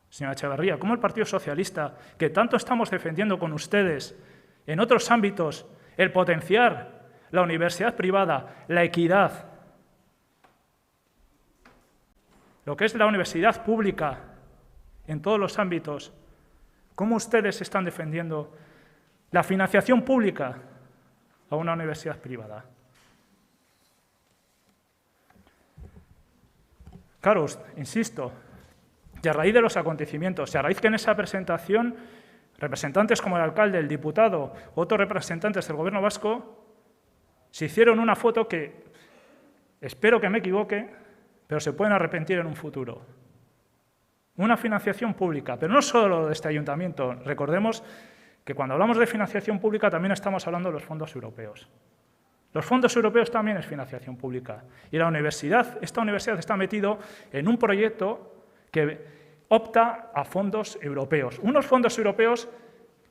Señora Echeverría, ¿cómo el Partido Socialista, que tanto estamos defendiendo con ustedes en otros ámbitos, el potenciar la universidad privada, la equidad, lo que es la universidad pública en todos los ámbitos, cómo ustedes están defendiendo la financiación pública a una universidad privada? Claro, insisto, y a raíz de los acontecimientos, y a raíz que en esa presentación representantes como el alcalde, el diputado, otros representantes del Gobierno vasco se hicieron una foto que, espero que me equivoque, pero se pueden arrepentir en un futuro. Una financiación pública, pero no solo de este ayuntamiento. Recordemos que cuando hablamos de financiación pública también estamos hablando de los fondos europeos. Los fondos europeos también es financiación pública. Y esta universidad está metido en un proyecto que opta a fondos europeos. Unos fondos europeos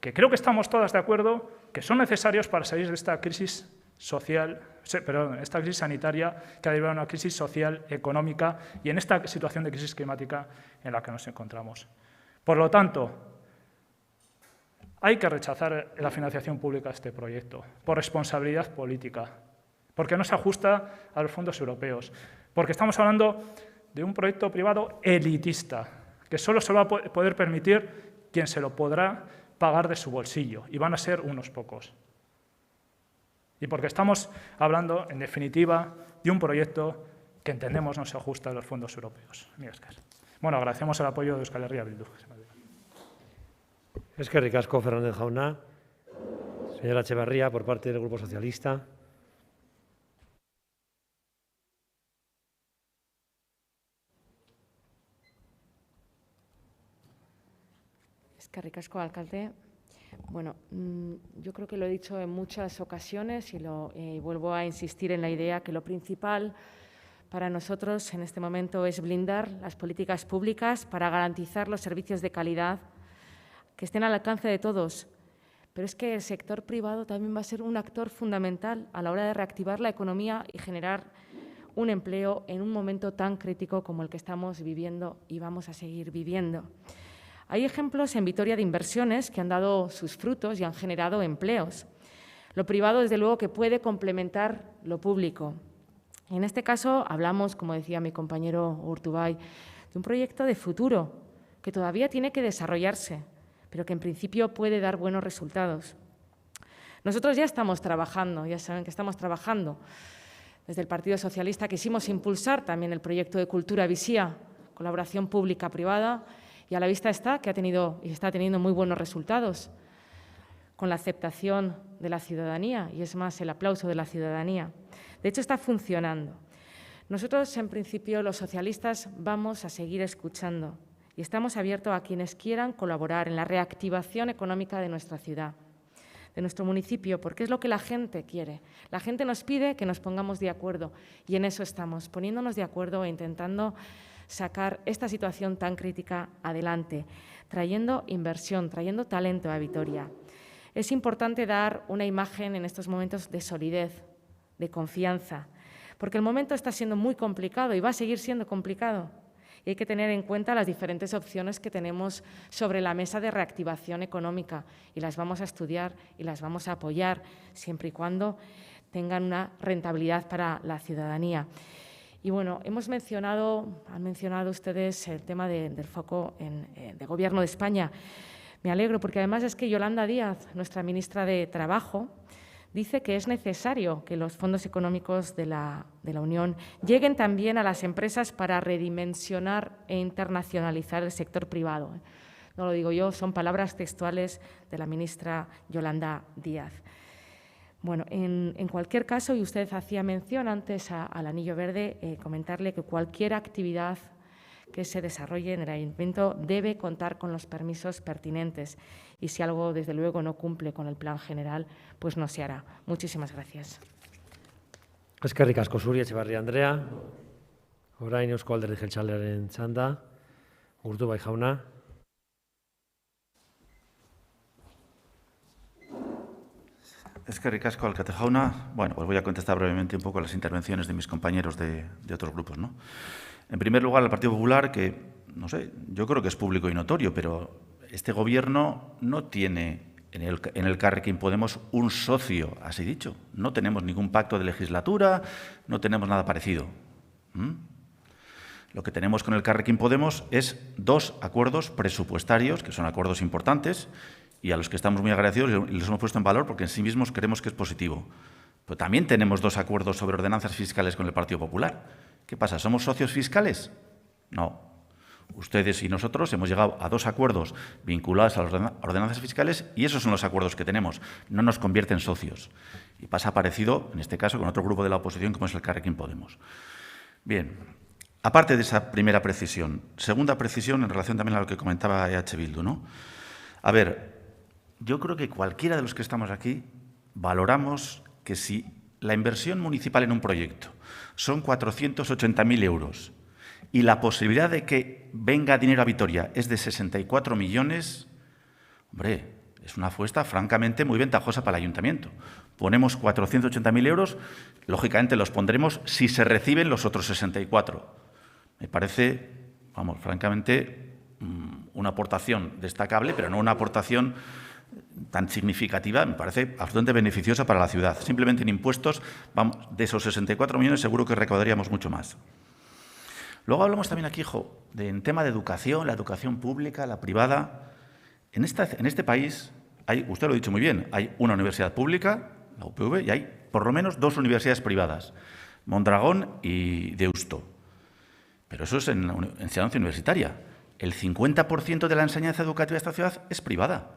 que creo que estamos todas de acuerdo que son necesarios para salir de esta crisis esta crisis sanitaria que ha derivado en una crisis social, económica y en esta situación de crisis climática en la que nos encontramos. Por lo tanto, hay que rechazar la financiación pública de este proyecto por responsabilidad política, porque no se ajusta a los fondos europeos, porque estamos hablando de un proyecto privado elitista, que solo se va a poder permitir quien se lo podrá pagar de su bolsillo, y van a ser unos pocos. Y porque estamos hablando, en definitiva, de un proyecto que entendemos no se ajusta a los fondos europeos. Bueno, agradecemos el apoyo de Euskal Herria Bildu. Eskerrik asko, Fernández jauna. Señora Echeverría, por parte del Grupo Socialista. Eskerrik asko, alcalde. Bueno, yo creo que lo he dicho en muchas ocasiones y vuelvo a insistir en la idea que lo principal para nosotros en este momento es blindar las políticas públicas para garantizar los servicios de calidad que estén al alcance de todos. Pero es que el sector privado también va a ser un actor fundamental a la hora de reactivar la economía y generar un empleo en un momento tan crítico como el que estamos viviendo y vamos a seguir viviendo. Hay ejemplos en Vitoria de inversiones que han dado sus frutos y han generado empleos. Lo privado, desde luego, que puede complementar lo público. En este caso, hablamos, como decía mi compañero Urtubay, de un proyecto de futuro que todavía tiene que desarrollarse, pero que en principio puede dar buenos resultados. Nosotros ya estamos trabajando, ya saben que estamos trabajando. Desde el Partido Socialista quisimos impulsar también el proyecto de Cultura Visía, colaboración pública-privada, y a la vista está que ha tenido y está teniendo muy buenos resultados con la aceptación de la ciudadanía, y es más, el aplauso de la ciudadanía. De hecho, está funcionando. Nosotros, en principio, los socialistas, vamos a seguir escuchando y estamos abiertos a quienes quieran colaborar en la reactivación económica de nuestra ciudad, de nuestro municipio, porque es lo que la gente quiere. La gente nos pide que nos pongamos de acuerdo y en eso estamos, poniéndonos de acuerdo e intentando sacar esta situación tan crítica adelante, trayendo inversión, trayendo talento a Vitoria. Es importante dar una imagen en estos momentos de solidez, de confianza, porque el momento está siendo muy complicado y va a seguir siendo complicado. Y hay que tener en cuenta las diferentes opciones que tenemos sobre la mesa de reactivación económica y las vamos a estudiar y las vamos a apoyar siempre y cuando tengan una rentabilidad para la ciudadanía. Y bueno, han mencionado ustedes el tema del foco de Gobierno de España. Me alegro porque además es que Yolanda Díaz, nuestra ministra de Trabajo, dice que es necesario que los fondos económicos de la Unión lleguen también a las empresas para redimensionar e internacionalizar el sector privado. No lo digo yo, son palabras textuales de la ministra Yolanda Díaz. Bueno, en cualquier caso, y usted hacía mención antes al Anillo Verde, comentarle que cualquier actividad que se desarrolle en el Ayuntamiento debe contar con los permisos pertinentes y si algo, desde luego, no cumple con el plan general, pues no se hará. Muchísimas gracias. Eskerrik asko zuri, Etxebarria Andrea. Orain Eusko Alderdi Jeltzalearen txanda. Urtubay jauna. Eskerrik asko, alkate jauna. Bueno, pues voy a contestar brevemente un poco a las intervenciones de mis compañeros de otros grupos, ¿no? En primer lugar, el Partido Popular, que, no sé, yo creo que es público y notorio, pero este Gobierno no tiene en el Elkarrekin Podemos un socio, así dicho. No tenemos ningún pacto de legislatura, no tenemos nada parecido. Lo que tenemos con el Elkarrekin Podemos es 2 acuerdos presupuestarios, que son acuerdos importantes, y a los que estamos muy agradecidos y los hemos puesto en valor porque en sí mismos creemos que es positivo. Pero también tenemos 2 acuerdos sobre ordenanzas fiscales con el Partido Popular. ¿Qué pasa? ¿Somos socios fiscales? No. Ustedes y nosotros hemos llegado a 2 acuerdos vinculados a las ordenanzas fiscales y esos son los acuerdos que tenemos. No nos convierte en socios. Y pasa parecido, en este caso, con otro grupo de la oposición como es el Elkarrekin Podemos. Bien, aparte de esa primera precisión, segunda precisión en relación también a lo que comentaba EH Bildu, ¿no? A ver, yo creo que cualquiera de los que estamos aquí valoramos que si la inversión municipal en un proyecto son 480.000 euros y la posibilidad de que venga dinero a Vitoria es de 64 millones, hombre, es una apuesta francamente muy ventajosa para el ayuntamiento. Ponemos 480.000 euros, lógicamente los pondremos si se reciben los otros 64. Me parece, vamos, francamente, una aportación destacable, pero no una aportación tan significativa, me parece absolutamente beneficiosa para la ciudad. Simplemente en impuestos, vamos, de esos 64 millones seguro que recaudaríamos mucho más. Luego hablamos también aquí, en tema de educación, la educación pública, la privada. En este país, usted lo ha dicho muy bien, hay una universidad pública, la UPV, y hay por lo menos 2 universidades privadas, Mondragón y Deusto. Pero eso es en enseñanza universitaria. El 50% de la enseñanza educativa de esta ciudad es privada.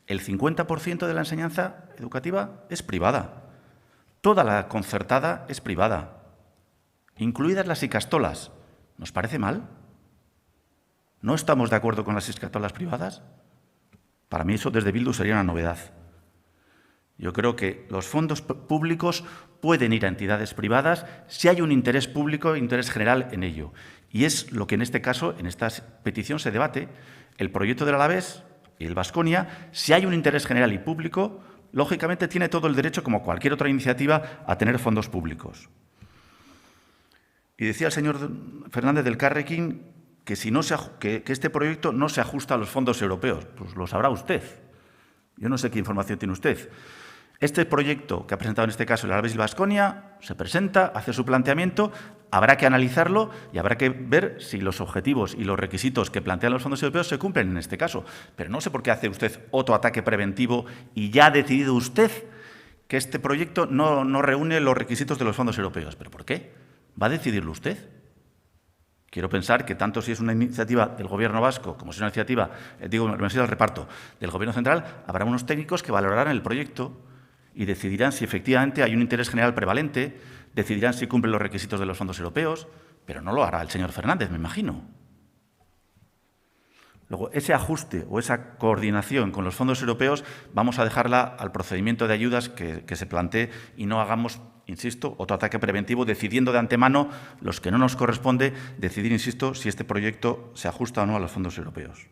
El 50% de la enseñanza educativa es privada. Toda la concertada es privada, incluidas las ikastolas. ¿Nos parece mal? ¿No estamos de acuerdo con las ikastolas privadas? Para mí eso desde Bildu sería una novedad. Yo creo que los fondos públicos pueden ir a entidades privadas si hay un interés público e interés general en ello. Y es lo que en este caso, en esta petición se debate, el proyecto del Alavés y el Baskonia, si hay un interés general y público, lógicamente tiene todo el derecho, como cualquier otra iniciativa, a tener fondos públicos. Y decía el señor Fernández del Carrequín que este proyecto no se ajusta a los fondos europeos. Pues lo sabrá usted. Yo no sé qué información tiene usted. Este proyecto que ha presentado en este caso el Alaves y Baskonia se presenta, hace su planteamiento, habrá que analizarlo y habrá que ver si los objetivos y los requisitos que plantean los fondos europeos se cumplen en este caso. Pero no sé por qué hace usted otro ataque preventivo y ya ha decidido usted que este proyecto no reúne los requisitos de los fondos europeos. ¿Pero por qué? ¿Va a decidirlo usted? Quiero pensar que tanto si es una iniciativa del Gobierno vasco como si es una iniciativa, del reparto del Gobierno central, habrá unos técnicos que valorarán el proyecto y decidirán si efectivamente hay un interés general prevalente, decidirán si cumplen los requisitos de los fondos europeos, pero no lo hará el señor Fernández, me imagino. Luego, ese ajuste o esa coordinación con los fondos europeos vamos a dejarla al procedimiento de ayudas que se plantee y no hagamos, insisto, otro ataque preventivo decidiendo de antemano los que no nos corresponde decidir, insisto, si este proyecto se ajusta o no a los fondos europeos.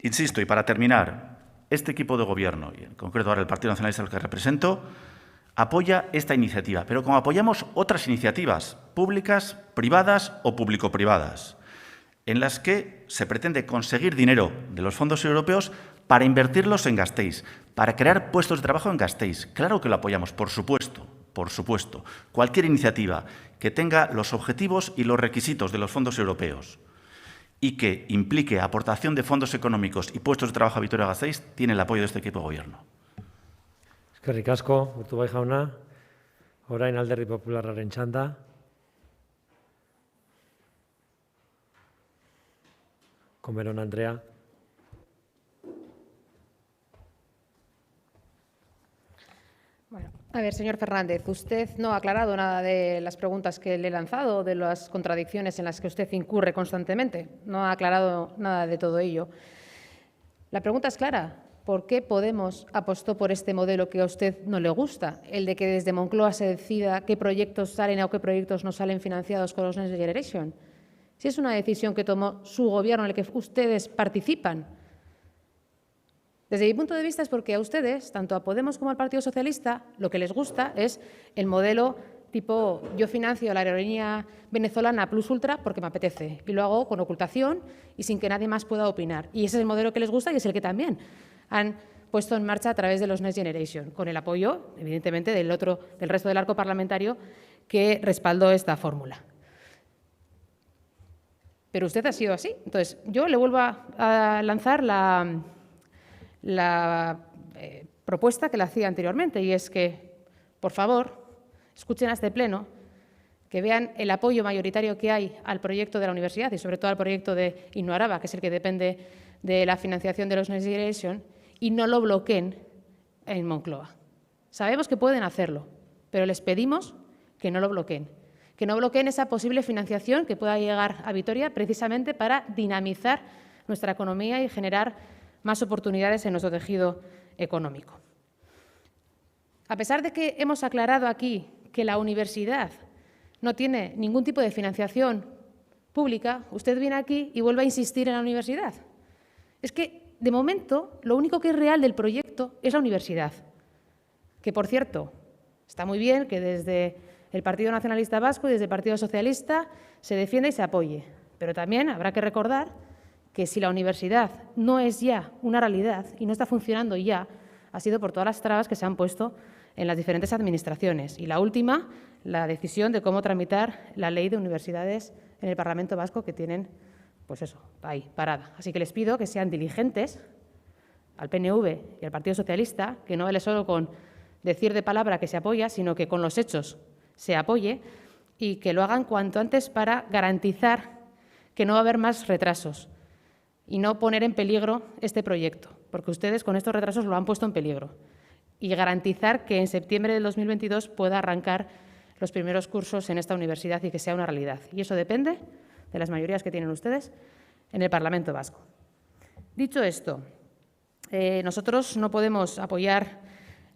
Insisto, y para terminar, este equipo de gobierno, y en concreto ahora el Partido Nacionalista al que represento, apoya esta iniciativa, pero como apoyamos otras iniciativas públicas, privadas o público-privadas, en las que se pretende conseguir dinero de los fondos europeos para invertirlos en Gasteiz, para crear puestos de trabajo en Gasteiz. Claro que lo apoyamos, por supuesto, por supuesto. Cualquier iniciativa que tenga los objetivos y los requisitos de los fondos europeos y que implique aportación de fondos económicos y puestos de trabajo a Vitoria-Gasteiz tiene el apoyo de este equipo de gobierno. Eskerrik asko, Urtubay jauna. Orain Alderdi Popularraren txanda. Comerón Andrea. Bueno, a ver, señor Fernández, usted no ha aclarado nada de las preguntas que le he lanzado, de las contradicciones en las que usted incurre constantemente. No ha aclarado nada de todo ello. La pregunta es clara. ¿Por qué Podemos apostó por este modelo que a usted no le gusta? El de que desde Moncloa se decida qué proyectos salen o qué proyectos no salen financiados con los Next Generation. Si es una decisión que tomó su gobierno en el que ustedes participan. Desde mi punto de vista es porque a ustedes, tanto a Podemos como al Partido Socialista, lo que les gusta es el modelo tipo yo financio la aerolínea venezolana Plus Ultra porque me apetece y lo hago con ocultación y sin que nadie más pueda opinar. Y ese es el modelo que les gusta y es el que también han puesto en marcha a través de los Next Generation, con el apoyo, evidentemente, del resto del arco parlamentario que respaldó esta fórmula. Pero usted ha sido así. Entonces, yo le vuelvo a lanzar la propuesta que le hacía anteriormente, y es que, por favor, escuchen a este Pleno, que vean el apoyo mayoritario que hay al proyecto de la universidad y, sobre todo, al proyecto de Innoaraba, que es el que depende de la financiación de los Next Generation, y no lo bloqueen en Moncloa. Sabemos que pueden hacerlo, pero les pedimos que no lo bloqueen. Que no bloqueen esa posible financiación que pueda llegar a Vitoria precisamente para dinamizar nuestra economía y generar más oportunidades en nuestro tejido económico. A pesar de que hemos aclarado aquí que la universidad no tiene ningún tipo de financiación pública, usted viene aquí y vuelve a insistir en la universidad. Es que, de momento, lo único que es real del proyecto es la universidad. Que, por cierto, está muy bien que desde el Partido Nacionalista Vasco y desde el Partido Socialista se defienda y se apoye. Pero también habrá que recordar que si la universidad no es ya una realidad y no está funcionando ya, ha sido por todas las trabas que se han puesto en las diferentes administraciones. Y la última, la decisión de cómo tramitar la ley de universidades en el Parlamento Vasco que tienen, pues eso, ahí, parada. Así que les pido que sean diligentes al PNV y al Partido Socialista, que no vale solo con decir de palabra que se apoya, sino que con los hechos se apoye y que lo hagan cuanto antes para garantizar que no va a haber más retrasos y no poner en peligro este proyecto, porque ustedes con estos retrasos lo han puesto en peligro, y garantizar que en septiembre del 2022 pueda arrancar los primeros cursos en esta universidad y que sea una realidad. Y eso depende de las mayorías que tienen ustedes en el Parlamento Vasco. Dicho esto, nosotros no podemos apoyar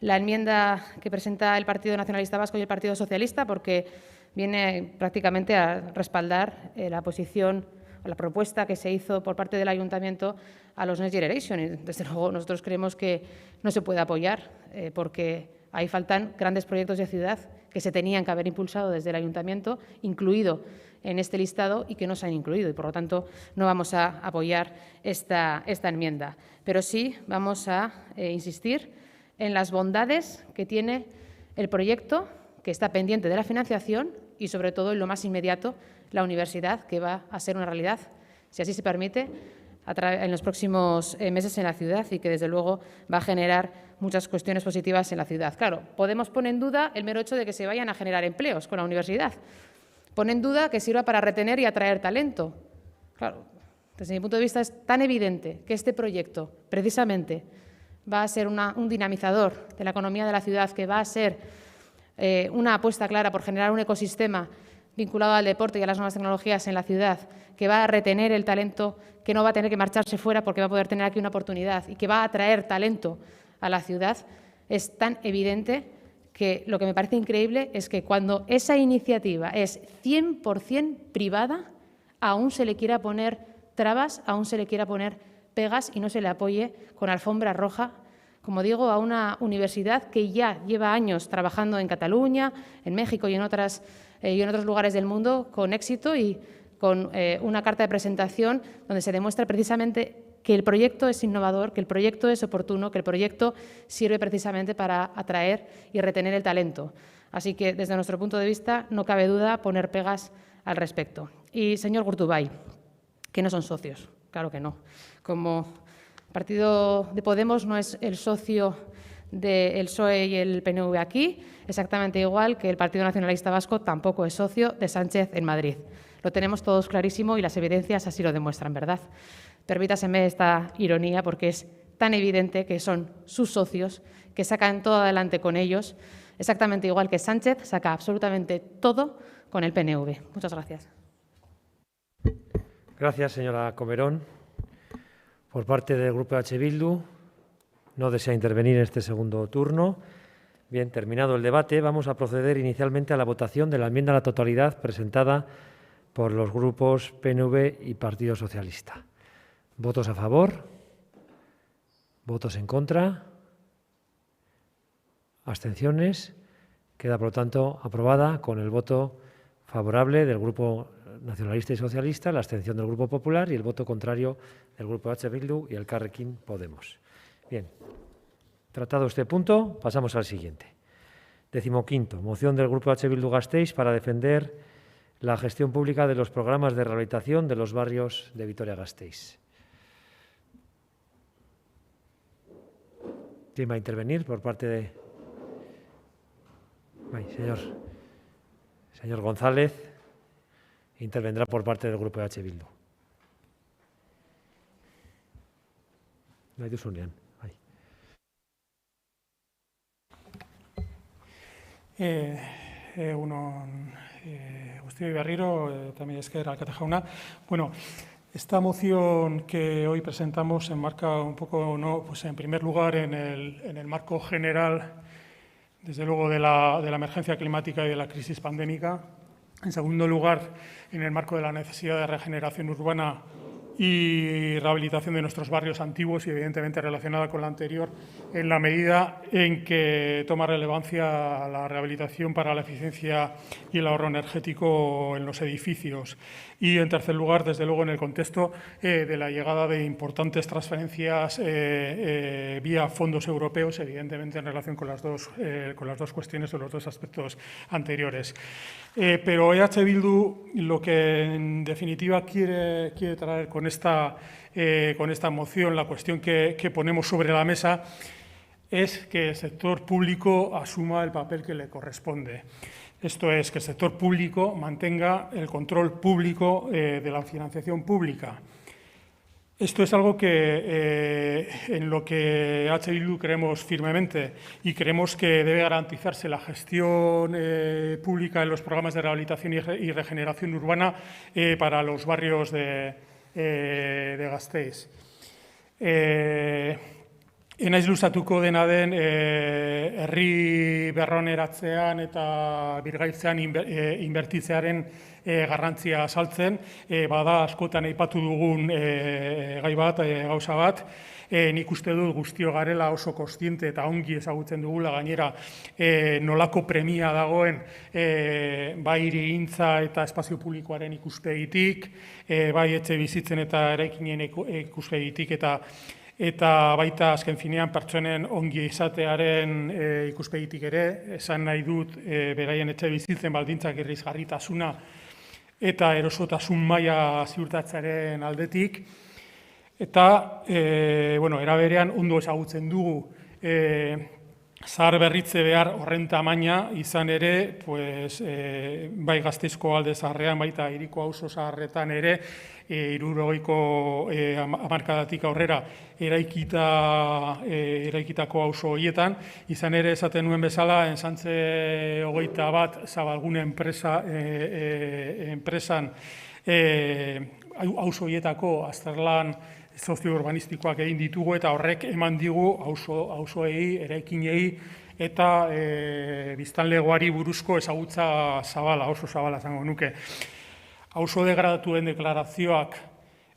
la enmienda que presenta el Partido Nacionalista Vasco y el Partido Socialista porque viene prácticamente a respaldar la posición o la propuesta que se hizo por parte del Ayuntamiento a los Next Generation. Y, desde luego, nosotros creemos que no se puede apoyar porque ahí faltan grandes proyectos de ciudad que se tenían que haber impulsado desde el Ayuntamiento, incluido en este listado y que no se han incluido y, por lo tanto, no vamos a apoyar esta enmienda. Pero sí vamos a insistir en las bondades que tiene el proyecto, que está pendiente de la financiación y, sobre todo, en lo más inmediato, la universidad, que va a ser una realidad, si así se permite, en los próximos meses en la ciudad y que, desde luego, va a generar muchas cuestiones positivas en la ciudad. Claro, Podemos pone en duda el mero hecho de que se vayan a generar empleos con la universidad. Pone en duda que sirva para retener y atraer talento. Claro, desde mi punto de vista es tan evidente que este proyecto, precisamente, va a ser un dinamizador de la economía de la ciudad, que va a ser una apuesta clara por generar un ecosistema vinculado al deporte y a las nuevas tecnologías en la ciudad, que va a retener el talento, que no va a tener que marcharse fuera porque va a poder tener aquí una oportunidad y que va a atraer talento a la ciudad, es tan evidente que lo que me parece increíble es que cuando esa iniciativa es 100% privada, aún se le quiera poner trabas, aún se le quiera poner pegas y no se le apoye con alfombra roja, como digo, a una universidad que ya lleva años trabajando en Cataluña, en México y en otros lugares del mundo con éxito y con una carta de presentación donde se demuestra precisamente que el proyecto es innovador, que el proyecto es oportuno, que el proyecto sirve precisamente para atraer y retener el talento. Así que, desde nuestro punto de vista, no cabe duda poner pegas al respecto. Y, señor Gurtubay, que no son socios, claro que no. Como partido de Podemos no es el socio del PSOE y el PNV aquí, exactamente igual que el Partido Nacionalista Vasco tampoco es socio de Sánchez en Madrid. Lo tenemos todos clarísimo y las evidencias así lo demuestran, ¿verdad? Permítaseme esta ironía porque es tan evidente que son sus socios, que sacan todo adelante con ellos, exactamente igual que Sánchez saca absolutamente todo con el PNV. Muchas gracias. Gracias, señora Comerón. Por parte del Grupo H. Bildu, no desea intervenir en este segundo turno. Bien, terminado el debate, vamos a proceder inicialmente a la votación de la enmienda a la totalidad presentada por los grupos PNV y Partido Socialista. ¿Votos a favor? ¿Votos en contra? ¿Abstenciones? Queda, por lo tanto, aprobada con el voto favorable del Grupo Nacionalista y Socialista, la abstención del Grupo Popular y el voto contrario del Grupo H. Bildu y el Elkarrekin Podemos. Bien, tratado este punto, pasamos al siguiente. 15º, moción del Grupo H. Bildu Gasteiz para defender la gestión pública de los programas de rehabilitación de los barrios de Vitoria-Gasteiz. ¿Quién va a intervenir por parte de...? Señor González intervendrá por parte del Grupo de H. Bildu. Guztioi berriro, también esker alkate jauna. Bueno, esta moción que hoy presentamos se enmarca un poco, ¿no? Pues en primer lugar, en el marco general, desde luego, de la emergencia climática y de la crisis pandémica. En segundo lugar, en el marco de la necesidad de regeneración urbana y rehabilitación de nuestros barrios antiguos y, evidentemente, relacionada con la anterior, en la medida en que toma relevancia la rehabilitación para la eficiencia y el ahorro energético en los edificios. Y, en tercer lugar, desde luego, en el contexto de la llegada de importantes transferencias vía fondos europeos, evidentemente en relación con las dos cuestiones o los dos aspectos anteriores. Pero EH Bildu lo que, en definitiva, quiere traer con esta moción, la cuestión que ponemos sobre la mesa, es que el sector público asuma el papel que le corresponde. Esto es, que el sector público mantenga el control público de la financiación pública. Esto es algo que, en lo que H. Bildu creemos firmemente y creemos que debe garantizarse la gestión pública en los programas de rehabilitación y regeneración urbana para los barrios de Gasteiz. Enaiz luzatuko dena den herri berroneratzean eta birgaitzean inbertitzearen garrantzia azaltzen, bada askotan aipatu dugun gai bat, gauza bat, nik uste dut guztio garela oso kontziente eta ongi ezagutzen dugula gainera nolako premia dagoen bai hirigintza eta espazio publikoaren ikuspegitik, bai etxe bizitzen eta eraikinen ikuspegitik eta baita azken finean pertsonen ongi izatearen ikuspegitik ere, esan nahi dut beraien etxe bizitzen baldintzak irisgarritasuna eta erosotasun maila ziurtatzearen aldetik. Eta, era berean, ondo ezagutzen dugu zahar berritze behar horren tamaina izan ere, bai Gasteizko alde zaharrean, baita hiriko auzo zaharretan ere, 60ko hamarkadatik aurrera eraikitako auzo horietan, izan ere esaten nuen bezala, Ensantze 21 Zabalgune enpresan auzo horietako azterlan sozio-urbanistikoak egin ditugu eta horrek eman digu auzoei, eraikinei eta biztanlegoari buruzko ezagutza zabala, oso zabala zango nuke. Auzo degradatuen deklarazioak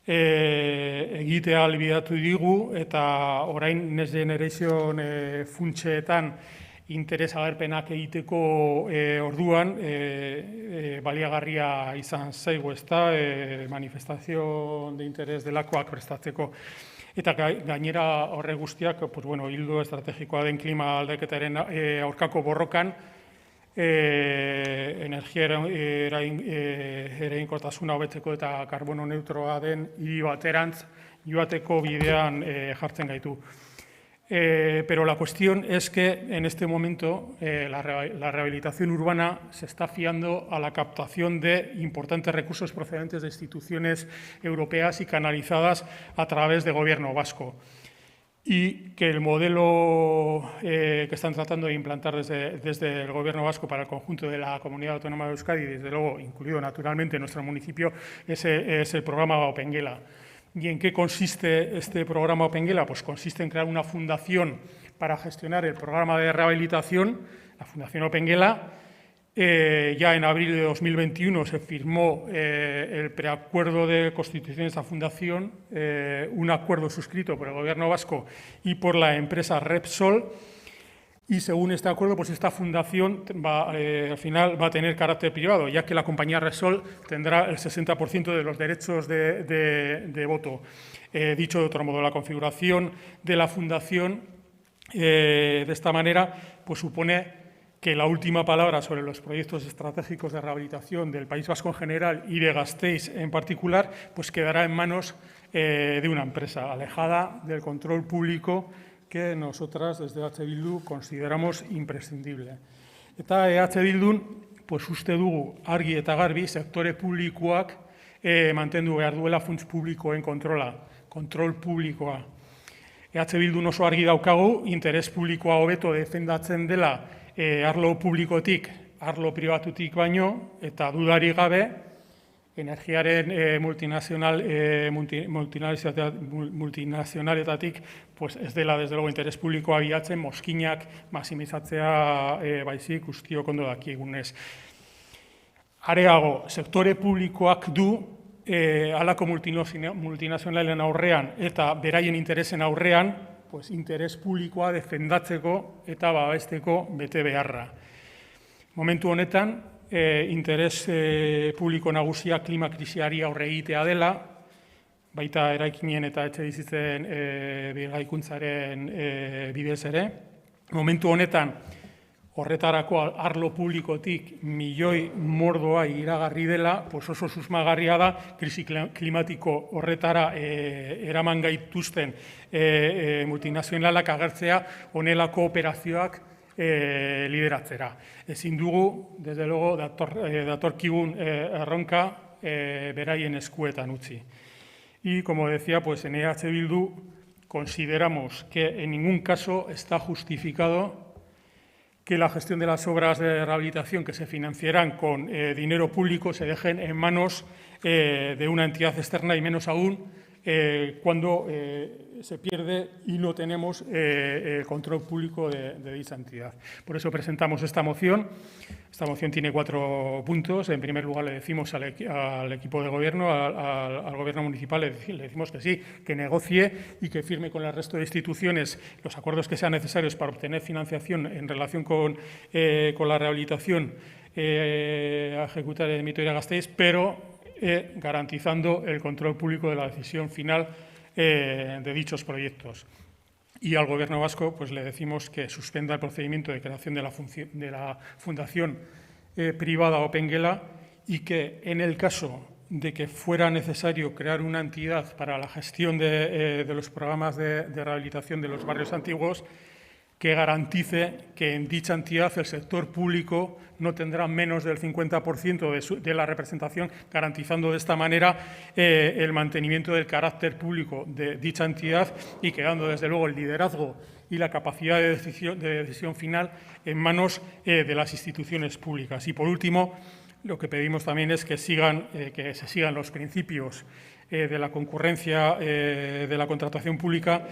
egitea ahalbidetu digu eta orain Next Generation funtseetan interes agerpenak egiteko orduan baliagarria izan zaigu, ezta, manifestación de interés delakoak prestatzeko. Eta gainera horre guztiak, hildo estrategikoa den klima aldaketaren aurkako borrokan, energia eraginkortasuna hobetzeko eta karbono neutroa den hiri baterantz joateko bidean jartzen gaitu. Pero la cuestión es que en este momento la rehabilitación urbana se está fiando a la captación de importantes recursos procedentes de instituciones europeas y canalizadas a través del Gobierno vasco. Y que el modelo que están tratando de implantar desde el Gobierno vasco para el conjunto de la Comunidad Autónoma de Euskadi, desde luego incluido naturalmente nuestro municipio, es el programa Opengela. ¿Y en qué consiste este programa Opengela? Pues consiste en crear una fundación para gestionar el programa de rehabilitación, la Fundación Opengela. Ya en abril de 2021 se firmó el preacuerdo de constitución de esta fundación, un acuerdo suscrito por el Gobierno vasco y por la empresa Repsol. Y según este acuerdo, pues esta fundación al final va a tener carácter privado, ya que la compañía Repsol tendrá el 60% de los derechos de voto. Dicho de otro modo, la configuración de la fundación de esta manera pues supone que la última palabra sobre los proyectos estratégicos de rehabilitación del País Vasco en general y de Gasteiz en particular, pues quedará en manos de una empresa alejada del control público que nosotras desde EH Bildu consideramos imprescindible. Eta EH Bildun, pues uste dugu argi eta garbi sektore publikoak mantendu behar duela funts publikoen kontrol publikoa. EH Bildun oso argi daukagu, interes publikoa hobeto defendatzen dela arlo publikotik, arlo pribatutik baino, eta dudari gabe, energiaren multinazionaletatik pues ez dela, desde luego, interes publikoa bilatzen, mozkinak maximizatzea baizik guztiok ondo dakigunez. Areago, sektore publikoak du halako multinazionalen aurrean eta beraien interesen aurrean, pues interes publikoa defendatzeko eta babesteko bete beharra. Momentu honetan, interes publiko nagusia klima krisiari aurre egitea dela, baita eraikinen eta etxe bizitzen birgaikuntzaren bidez ere. Momentu honetan, horretarako arlo publikotik milioi mordoa iragarri dela, pues oso susmagarria da, krisi klimatiko horretara eraman gaituzten multinazionalak agertzea honelako operazioak lideratzera. Ezin dugu, desde luego, datorkigun erronka beraien eskuetan utzi. Y, como decía, pues en EH Bildu consideramos que en ningún caso está justificado que la gestión de las obras de rehabilitación que se financiarán con dinero público se dejen en manos de una entidad externa y menos aún cuando se pierde y no tenemos el control público de dicha entidad. Por eso presentamos esta moción. Esta moción tiene 4 puntos. En primer lugar, le decimos al equipo de gobierno, al gobierno municipal, le decimos que sí, que negocie y que firme con el resto de instituciones los acuerdos que sean necesarios para obtener financiación en relación con la rehabilitación a ejecutar en Vitoria-Gasteiz, pero garantizando el control público de la decisión final de dichos proyectos. Y al Gobierno vasco pues, le decimos que suspenda el procedimiento de creación de la Fundación Privada Opengela y que, en el caso de que fuera necesario crear una entidad para la gestión de los programas de rehabilitación de los barrios antiguos, que garantice que en dicha entidad el sector público no tendrá menos del 50% de la representación, garantizando de esta manera el mantenimiento del carácter público de dicha entidad y quedando, desde luego, el liderazgo y la capacidad de decisión final en manos de las instituciones públicas. Y, por último, lo que pedimos también es que se sigan los principios de la concurrencia de la contratación pública,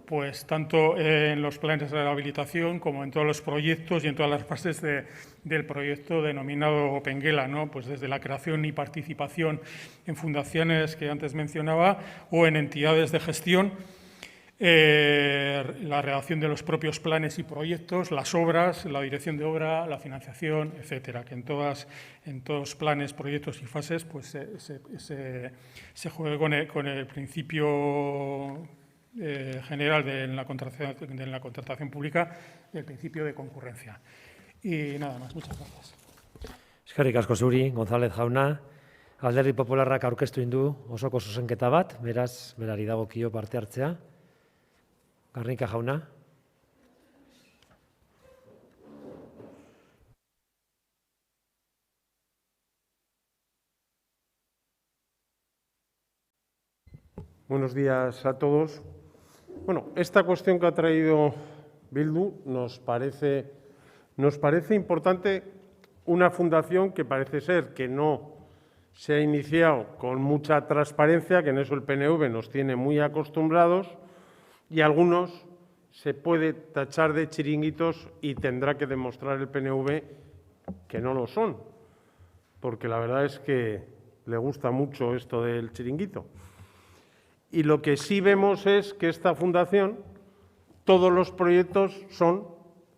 pues tanto en los planes de rehabilitación como en todos los proyectos y en todas las fases del proyecto denominado Opengela, ¿no? Pues desde la creación y participación en fundaciones que antes mencionaba o en entidades de gestión, la redacción de los propios planes y proyectos, las obras, la dirección de obra, la financiación, etcétera, que en todos planes, proyectos y fases pues se juegue con el principio general de la contratación pública, el principio de concurrencia. Y nada más, muchas gracias. Eskerrik asko zuri, González jauna. Alderdi Popularrak aurkeztu du osoko zuzenketa bat, beraz, berari dagokio parte hartzea. Garnika jauna. Buenos días a todos. Bueno, esta cuestión que ha traído Bildu nos parece importante. Una fundación que parece ser que no se ha iniciado con mucha transparencia, que en eso el PNV nos tiene muy acostumbrados, y algunos se puede tachar de chiringuitos y tendrá que demostrar el PNV que no lo son, porque la verdad es que le gusta mucho esto del chiringuito. Y lo que sí vemos es que esta fundación, todos los proyectos son,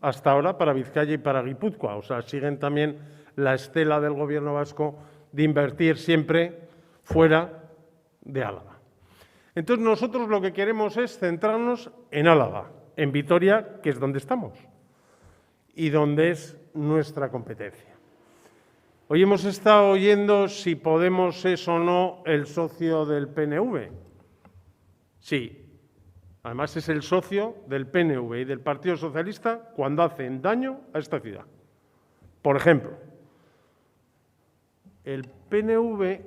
hasta ahora, para Vizcaya y para Guipúzcoa. O sea, siguen también la estela del Gobierno vasco de invertir siempre fuera de Álava. Entonces, nosotros lo que queremos es centrarnos en Álava, en Vitoria, que es donde estamos y donde es nuestra competencia. Hoy hemos estado oyendo si Podemos es o no el socio del PNV. Sí, además es el socio del PNV y del Partido Socialista cuando hacen daño a esta ciudad. Por ejemplo, el PNV,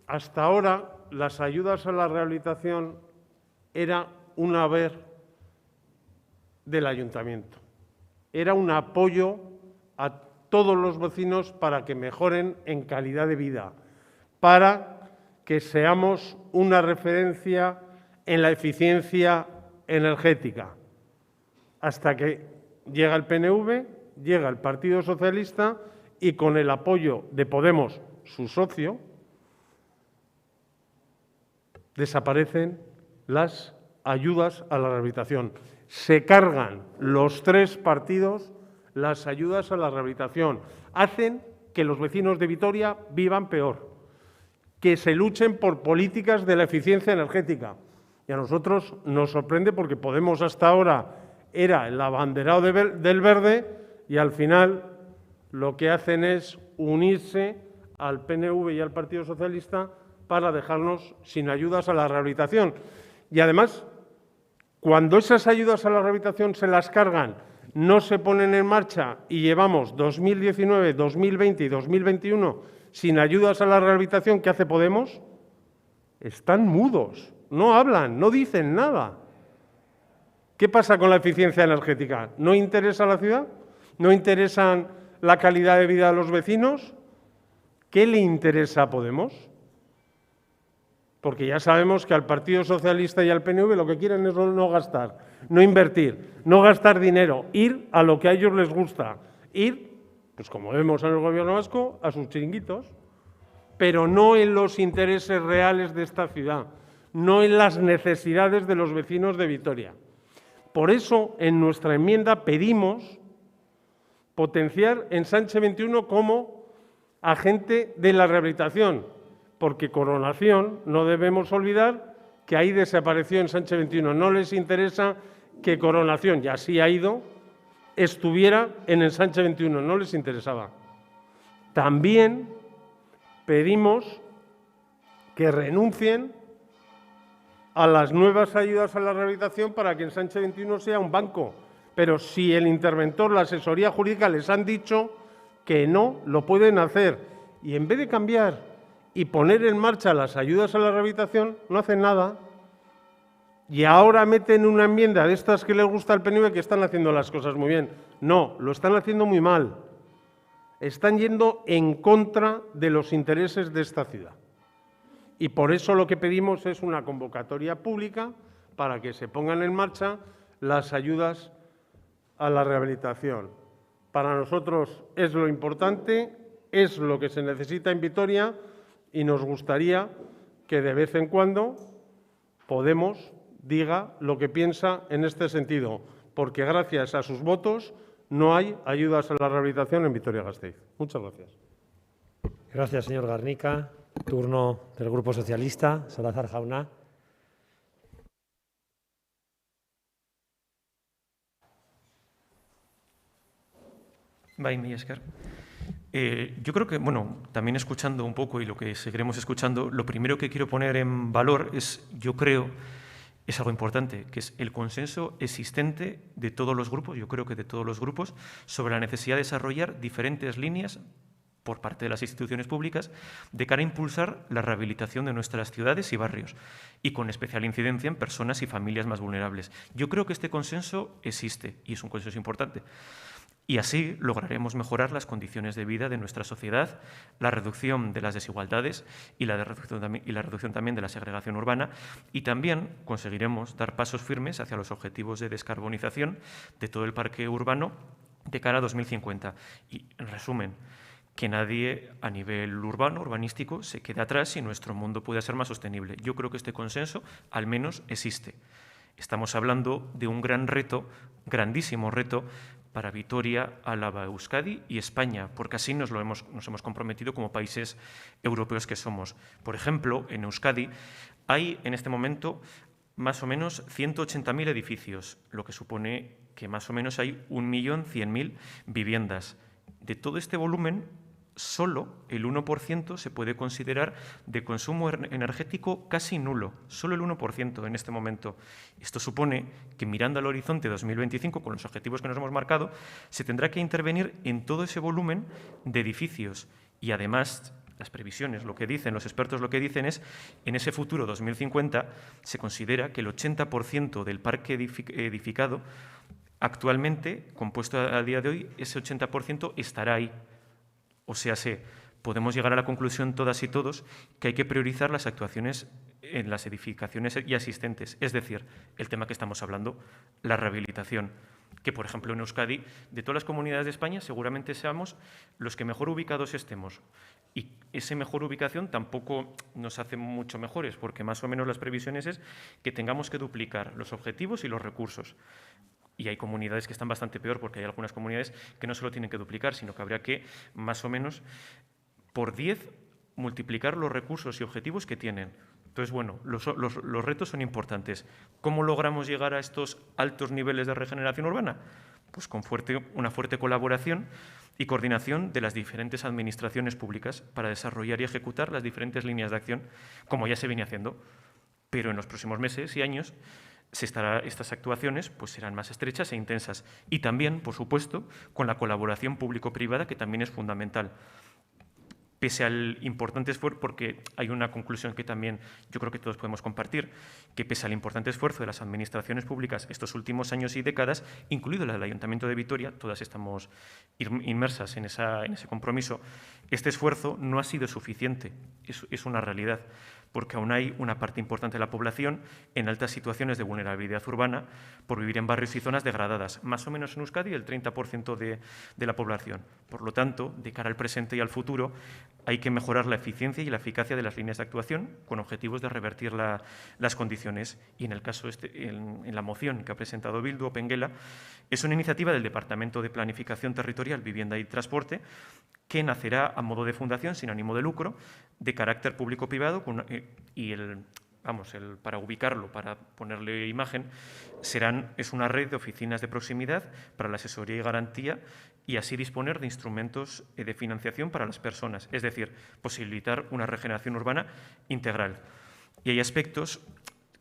hasta ahora, las ayudas a la rehabilitación era un haber del ayuntamiento. Era un apoyo a todos los vecinos para que mejoren en calidad de vida, para que seamos una referencia en la eficiencia energética, hasta que llega el PNV, llega el Partido Socialista y con el apoyo de Podemos, su socio, desaparecen las ayudas a la rehabilitación. Se cargan los 3 partidos las ayudas a la rehabilitación. Hacen que los vecinos de Vitoria vivan peor, que se luchen por políticas de la eficiencia energética. Y a nosotros nos sorprende porque Podemos hasta ahora era el abanderado del verde y al final lo que hacen es unirse al PNV y al Partido Socialista para dejarnos sin ayudas a la rehabilitación. Y además, cuando esas ayudas a la rehabilitación se las cargan, no se ponen en marcha y llevamos 2019, 2020 y 2021 sin ayudas a la rehabilitación, ¿qué hace Podemos? Están mudos. No hablan, no dicen nada. ¿Qué pasa con la eficiencia energética? ¿No interesa a la ciudad? ¿No interesa la calidad de vida de los vecinos? ¿Qué le interesa a Podemos? porque ya sabemos que al Partido Socialista y al PNV lo que quieren es no gastar, no invertir, no gastar dinero, ir a lo que a ellos les gusta, ir, pues como vemos en el Gobierno vasco, a sus chiringuitos, pero no en los intereses reales de esta ciudad, no en las necesidades de los vecinos de Vitoria. Por eso, en nuestra enmienda pedimos potenciar Ensanche 21 como agente de la rehabilitación, porque Coronación, no debemos olvidar que ahí desapareció Ensanche 21. No les interesa que Coronación, y así ha ido, estuviera en Ensanche 21, no les interesaba. También pedimos que renuncien a las nuevas ayudas a la rehabilitación para que Ensanche 21 sea un banco. Pero si el interventor, la asesoría jurídica, les han dicho que no lo pueden hacer, y en vez de cambiar y poner en marcha las ayudas a la rehabilitación, no hacen nada, y ahora meten una enmienda de estas que les gusta al PNV que están haciendo las cosas muy bien. No, lo están haciendo muy mal. Están yendo en contra de los intereses de esta ciudad. Y por eso lo que pedimos es una convocatoria pública para que se pongan en marcha las ayudas a la rehabilitación. Para nosotros es lo importante, es lo que se necesita en Vitoria y nos gustaría que de vez en cuando Podemos diga lo que piensa en este sentido, porque gracias a sus votos no hay ayudas a la rehabilitación en Vitoria-Gasteiz. Muchas gracias. Gracias, señor Garnica. Turno del Grupo Socialista, Salazar Jauna. Bai, mila esker. Yo creo que, bueno, también escuchando un poco y lo que seguiremos escuchando, lo primero que quiero poner en valor es, yo creo, es algo importante, que es el consenso existente de todos los grupos, yo creo que de todos los grupos, sobre la necesidad de desarrollar diferentes líneas por parte de las instituciones públicas de cara a impulsar la rehabilitación de nuestras ciudades y barrios y con especial incidencia en personas y familias más vulnerables. Yo creo que este consenso existe y es un consenso importante. Y así lograremos mejorar las condiciones de vida de nuestra sociedad, la reducción de las desigualdades y la reducción también de la segregación urbana, y también conseguiremos dar pasos firmes hacia los objetivos de descarbonización de todo el parque urbano de cara a 2050. Y, en resumen, que nadie a nivel urbano, urbanístico, se quede atrás y nuestro mundo pueda ser más sostenible. Yo creo que este consenso al menos existe. Estamos hablando de un gran reto, grandísimo reto, para Vitoria, Álava, Euskadi y España, porque así nos hemos comprometido como países europeos que somos. Por ejemplo, en Euskadi hay en este momento más o menos 180.000 edificios, lo que supone que más o menos hay 1.100.000 viviendas. De todo este volumen, solo el 1% se puede considerar de consumo energético casi nulo, solo el 1% en este momento. Esto supone que mirando al horizonte 2025, con los objetivos que nos hemos marcado, se tendrá que intervenir en todo ese volumen de edificios y además las previsiones, lo que dicen, los expertos lo que dicen es, en ese futuro 2050 se considera que el 80% del parque edificado actualmente, compuesto a día de hoy, ese 80% estará ahí. O sea, podemos llegar a la conclusión todas y todos que hay que priorizar las actuaciones en las edificaciones ya existentes, es decir, el tema que estamos hablando, la rehabilitación, que por ejemplo en Euskadi, de todas las comunidades de España, seguramente seamos los que mejor ubicados estemos. Y esa mejor ubicación tampoco nos hace mucho mejores, porque más o menos las previsiones es que tengamos que duplicar los objetivos y los recursos. Y hay comunidades que están bastante peor, porque hay algunas comunidades que no solo tienen que duplicar, sino que habría que, más o menos, por 10 multiplicar los recursos y objetivos que tienen. Entonces, bueno, los retos son importantes. ¿Cómo logramos llegar a estos altos niveles de regeneración urbana? Pues con una fuerte colaboración y coordinación de las diferentes administraciones públicas para desarrollar y ejecutar las diferentes líneas de acción, como ya se viene haciendo. Pero en los próximos meses y años estas actuaciones pues serán más estrechas e intensas y también, por supuesto, con la colaboración público-privada, que también es fundamental. Pese al importante esfuerzo, porque hay una conclusión que también yo creo que todos podemos compartir, que pese al importante esfuerzo de las administraciones públicas estos últimos años y décadas, incluido la del Ayuntamiento de Vitoria, todas estamos inmersas en ese compromiso, este esfuerzo no ha sido suficiente, es una realidad. porque aún hay una parte importante de la población en altas situaciones de vulnerabilidad urbana por vivir en barrios y zonas degradadas, más o menos en Euskadi el 30% de la población. Por lo tanto, de cara al presente y al futuro, hay que mejorar la eficiencia y la eficacia de las líneas de actuación con objetivos de revertir las condiciones. Y en el caso en la moción que ha presentado Bildu Opengela, es una iniciativa del Departamento de Planificación Territorial, Vivienda y Transporte que nacerá a modo de fundación sin ánimo de lucro, de carácter público-privado para ubicarlo, para ponerle imagen, es una red de oficinas de proximidad para la asesoría y garantía y así disponer de instrumentos de financiación para las personas, es decir, posibilitar una regeneración urbana integral. Y hay aspectos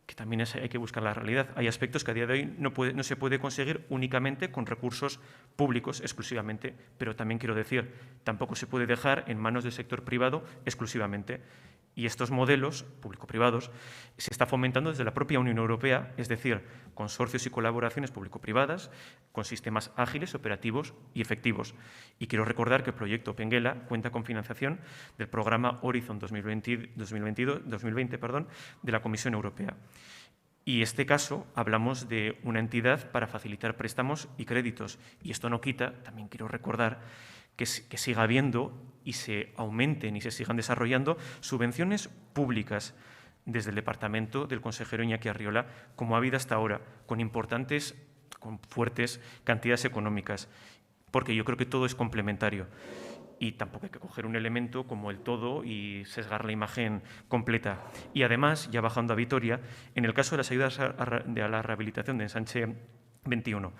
que también hay que buscar la realidad. Hay aspectos que a día de hoy no se puede conseguir únicamente con recursos públicos exclusivamente, pero también quiero decir, tampoco se puede dejar en manos del sector privado exclusivamente. Y estos modelos público-privados se está fomentando desde la propia Unión Europea, es decir, consorcios y colaboraciones público-privadas con sistemas ágiles, operativos y efectivos. Y quiero recordar que el proyecto Opengela cuenta con financiación del programa Horizon 2020 de la Comisión Europea. Y en este caso hablamos de una entidad para facilitar préstamos y créditos. Y esto no quita, también quiero recordar, que siga habiendo y se aumenten y se sigan desarrollando subvenciones públicas desde el departamento del consejero Iñaki Arriola, como ha habido hasta ahora, con fuertes cantidades económicas, porque yo creo que todo es complementario. Y tampoco hay que coger un elemento como el todo y sesgar la imagen completa. Y además, ya bajando a Vitoria, en el caso de las ayudas a la rehabilitación de Ensanche 21,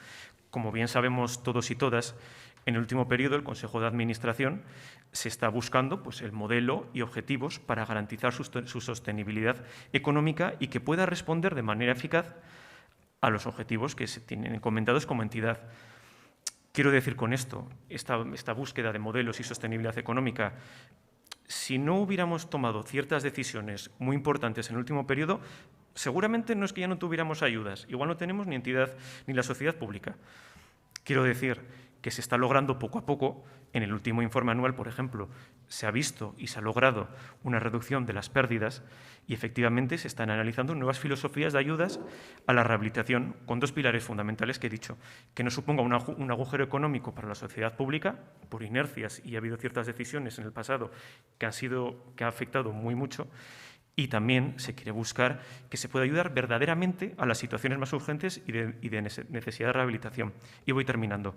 como bien sabemos todos y todas, en el último periodo el Consejo de Administración se está buscando el modelo y objetivos para garantizar su sostenibilidad económica y que pueda responder de manera eficaz a los objetivos que se tienen encomendados como entidad. Quiero decir con esto, esta búsqueda de modelos y sostenibilidad económica, si no hubiéramos tomado ciertas decisiones muy importantes en el último periodo, seguramente no es que ya no tuviéramos ayudas, igual no tenemos ni entidad ni la sociedad pública. Quiero decir que se está logrando poco a poco. En el último informe anual, por ejemplo, se ha visto y se ha logrado una reducción de las pérdidas y efectivamente se están analizando nuevas filosofías de ayudas a la rehabilitación con dos pilares fundamentales que he dicho, que no suponga un agujero económico para la sociedad pública por inercias, y ha habido ciertas decisiones en el pasado que ha afectado muy mucho. Y también se quiere buscar que se pueda ayudar verdaderamente a las situaciones más urgentes y de necesidad de rehabilitación. Y voy terminando.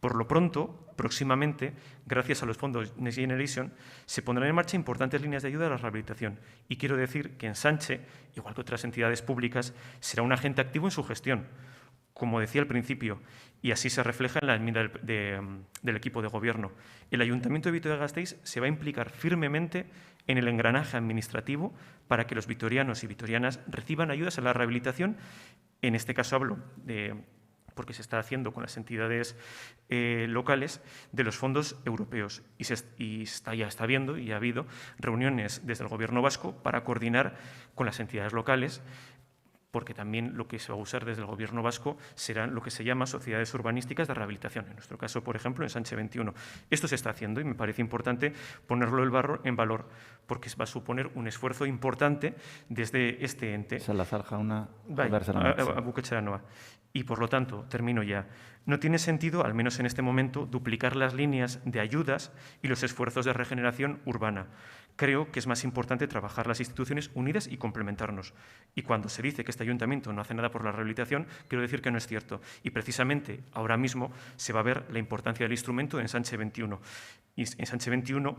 Por lo pronto, próximamente, gracias a los fondos Next Generation, se pondrán en marcha importantes líneas de ayuda a la rehabilitación. Y quiero decir que Ensanche, igual que otras entidades públicas, será un agente activo en su gestión, como decía al principio, y así se refleja en la enmienda del equipo de gobierno. El Ayuntamiento de Vitoria-Gasteiz se va a implicar firmemente en el engranaje administrativo para que los vitorianos y vitorianas reciban ayudas a la rehabilitación. En este caso hablo porque se está haciendo con las entidades locales de los fondos europeos y ya está habiendo y ha habido reuniones desde el Gobierno vasco para coordinar con las entidades locales, porque también lo que se va a usar desde el Gobierno vasco serán lo que se llama sociedades urbanísticas de rehabilitación. En nuestro caso, por ejemplo, en Ensanche 21. Esto se está haciendo y me parece importante ponerlo en valor, porque va a suponer un esfuerzo importante desde este ente. Salazar Jauna, a Buketxeranoa. Y, por lo tanto, termino ya, no tiene sentido, al menos en este momento, duplicar las líneas de ayudas y los esfuerzos de regeneración urbana. Creo que es más importante trabajar las instituciones unidas y complementarnos. Y cuando se dice que este ayuntamiento no hace nada por la rehabilitación, quiero decir que no es cierto. Y precisamente ahora mismo se va a ver la importancia del instrumento en Ensanche 21. Y Ensanche 21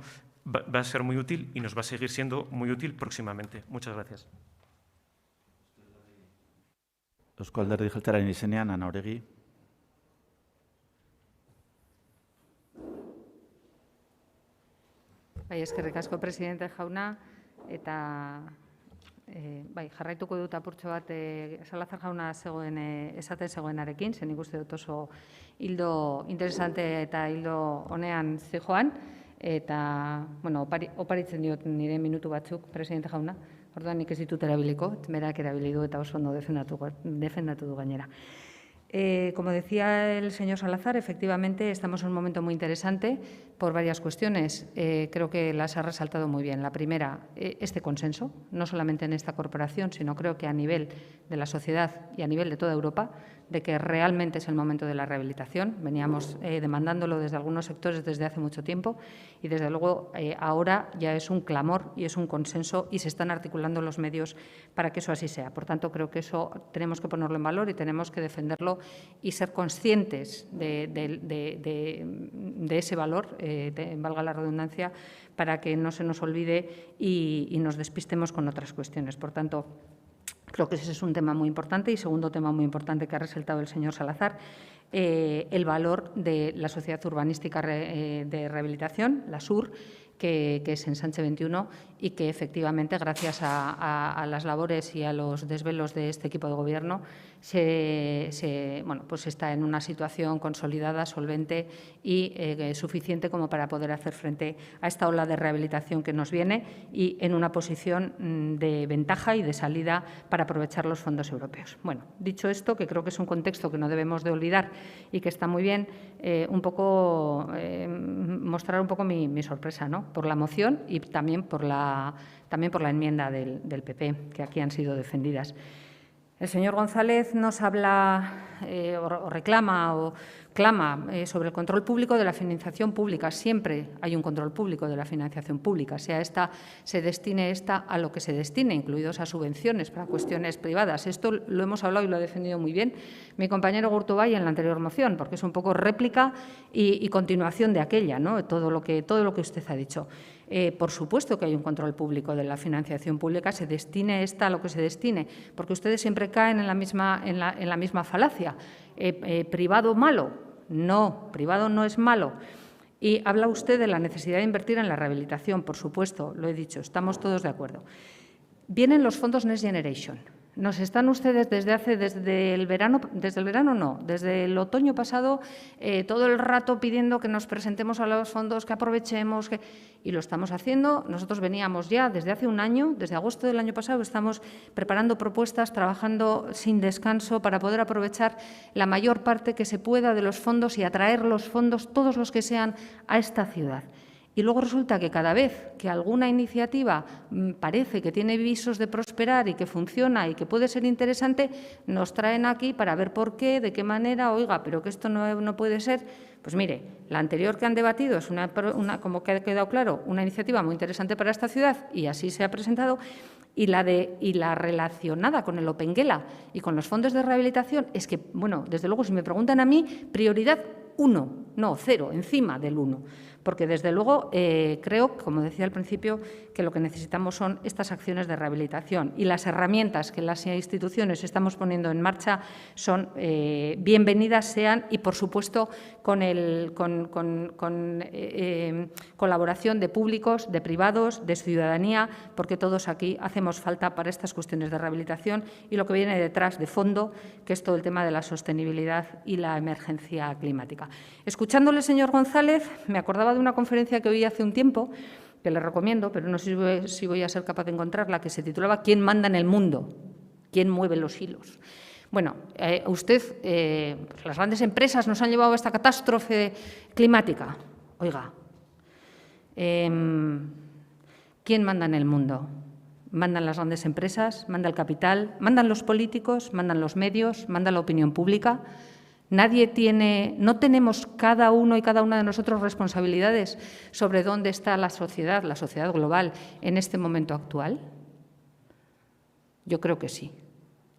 va a ser muy útil y nos va a seguir siendo muy útil próximamente. Muchas gracias. Eusko Alderdi Jeltzalearen izenean, Ana Oregi. Eskerrik asko, presidente jauna, eta jarraituko dut apurtxo bat Salazar jauna esaten zegoenarekin, zen ikuste dut oso hildo interesante eta hildo honean zijoan, eta oparitzen diot nire minutu batzuk, presidente jauna. Orduan nik ez ditut erabiliko, berak erabili du eta oso ondo defendatu du gainera. Como decía el señor Salazar, efectivamente estamos en un momento muy interesante por varias cuestiones. Creo que las ha resaltado muy bien. La primera, este consenso, no solamente en esta corporación, sino creo que a nivel de la sociedad y a nivel de toda Europa, de que realmente es el momento de la rehabilitación. Veníamos demandándolo desde algunos sectores desde hace mucho tiempo y, desde luego, ahora ya es un clamor y es un consenso y se están articulando los medios para que eso así sea. Por tanto, creo que eso tenemos que ponerlo en valor y tenemos que defenderlo y ser conscientes de ese valor, valga la redundancia, para que no se nos olvide y nos despistemos con otras cuestiones. Por tanto, creo que ese es un tema muy importante. Y segundo tema muy importante que ha resaltado el señor Salazar, el valor de la Sociedad Urbanística de Rehabilitación, la SUR, que es en Sánchez 21 y que efectivamente, gracias a las labores y a los desvelos de este equipo de Gobierno, pues está en una situación consolidada, solvente y suficiente como para poder hacer frente a esta ola de rehabilitación que nos viene y en una posición de ventaja y de salida para aprovechar los fondos europeos. Bueno, dicho esto, que creo que es un contexto que no debemos de olvidar y que está muy bien, mostrar un poco mi sorpresa, ¿no?, por la moción y también por la enmienda del PP, que aquí han sido defendidas. El señor González nos habla o reclama o clama sobre el control público de la financiación pública. Siempre hay un control público de la financiación pública, se destine a lo que se destine, incluidos a subvenciones para cuestiones privadas. Esto lo hemos hablado y lo ha defendido muy bien mi compañero Gurtubay en la anterior moción, porque es un poco réplica y continuación de aquella, ¿no?, todo lo que usted ha dicho. Por supuesto que hay un control público de la financiación pública, se destine a lo que se destine, porque ustedes siempre caen en la misma falacia. ¿Privado malo? No, privado no es malo. Y habla usted de la necesidad de invertir en la rehabilitación, por supuesto, lo he dicho, estamos todos de acuerdo. Vienen los fondos Next Generation. Nos están ustedes desde el otoño pasado, todo el rato pidiendo que nos presentemos a los fondos, que aprovechemos, y lo estamos haciendo. Nosotros veníamos ya desde hace un año, desde agosto del año pasado, estamos preparando propuestas, trabajando sin descanso para poder aprovechar la mayor parte que se pueda de los fondos y atraer los fondos, todos los que sean, a esta ciudad. Y luego resulta que cada vez que alguna iniciativa parece que tiene visos de prosperar y que funciona y que puede ser interesante, nos traen aquí para ver por qué, de qué manera, oiga, pero que esto no puede ser. Pues mire, la anterior que han debatido es como que ha quedado claro, una iniciativa muy interesante para esta ciudad y así se ha presentado. Y la relacionada con el Opengela y con los fondos de rehabilitación es que, bueno, desde luego, si me preguntan a mí, prioridad 1, no 0, encima del 1. Porque, desde luego, creo, como decía al principio, que lo que necesitamos son estas acciones de rehabilitación y las herramientas que las instituciones estamos poniendo en marcha son bienvenidas sean y, por supuesto, con colaboración de públicos, de privados, de ciudadanía, porque todos aquí hacemos falta para estas cuestiones de rehabilitación y lo que viene detrás de fondo, que es todo el tema de la sostenibilidad y la emergencia climática. Escuchándole, señor González, me acordaba de una conferencia que oí hace un tiempo, que le recomiendo, pero no sé si voy a ser capaz de encontrarla, que se titulaba ¿Quién manda en el mundo? ¿Quién mueve los hilos? Bueno, las grandes empresas nos han llevado a esta catástrofe climática. Oiga, ¿quién manda en el mundo? ¿Mandan las grandes empresas? ¿Manda el capital? ¿Mandan los políticos? ¿Mandan los medios? ¿Manda la opinión pública? No tenemos cada uno y cada una de nosotros responsabilidades sobre dónde está la sociedad global en este momento actual. Yo creo que sí.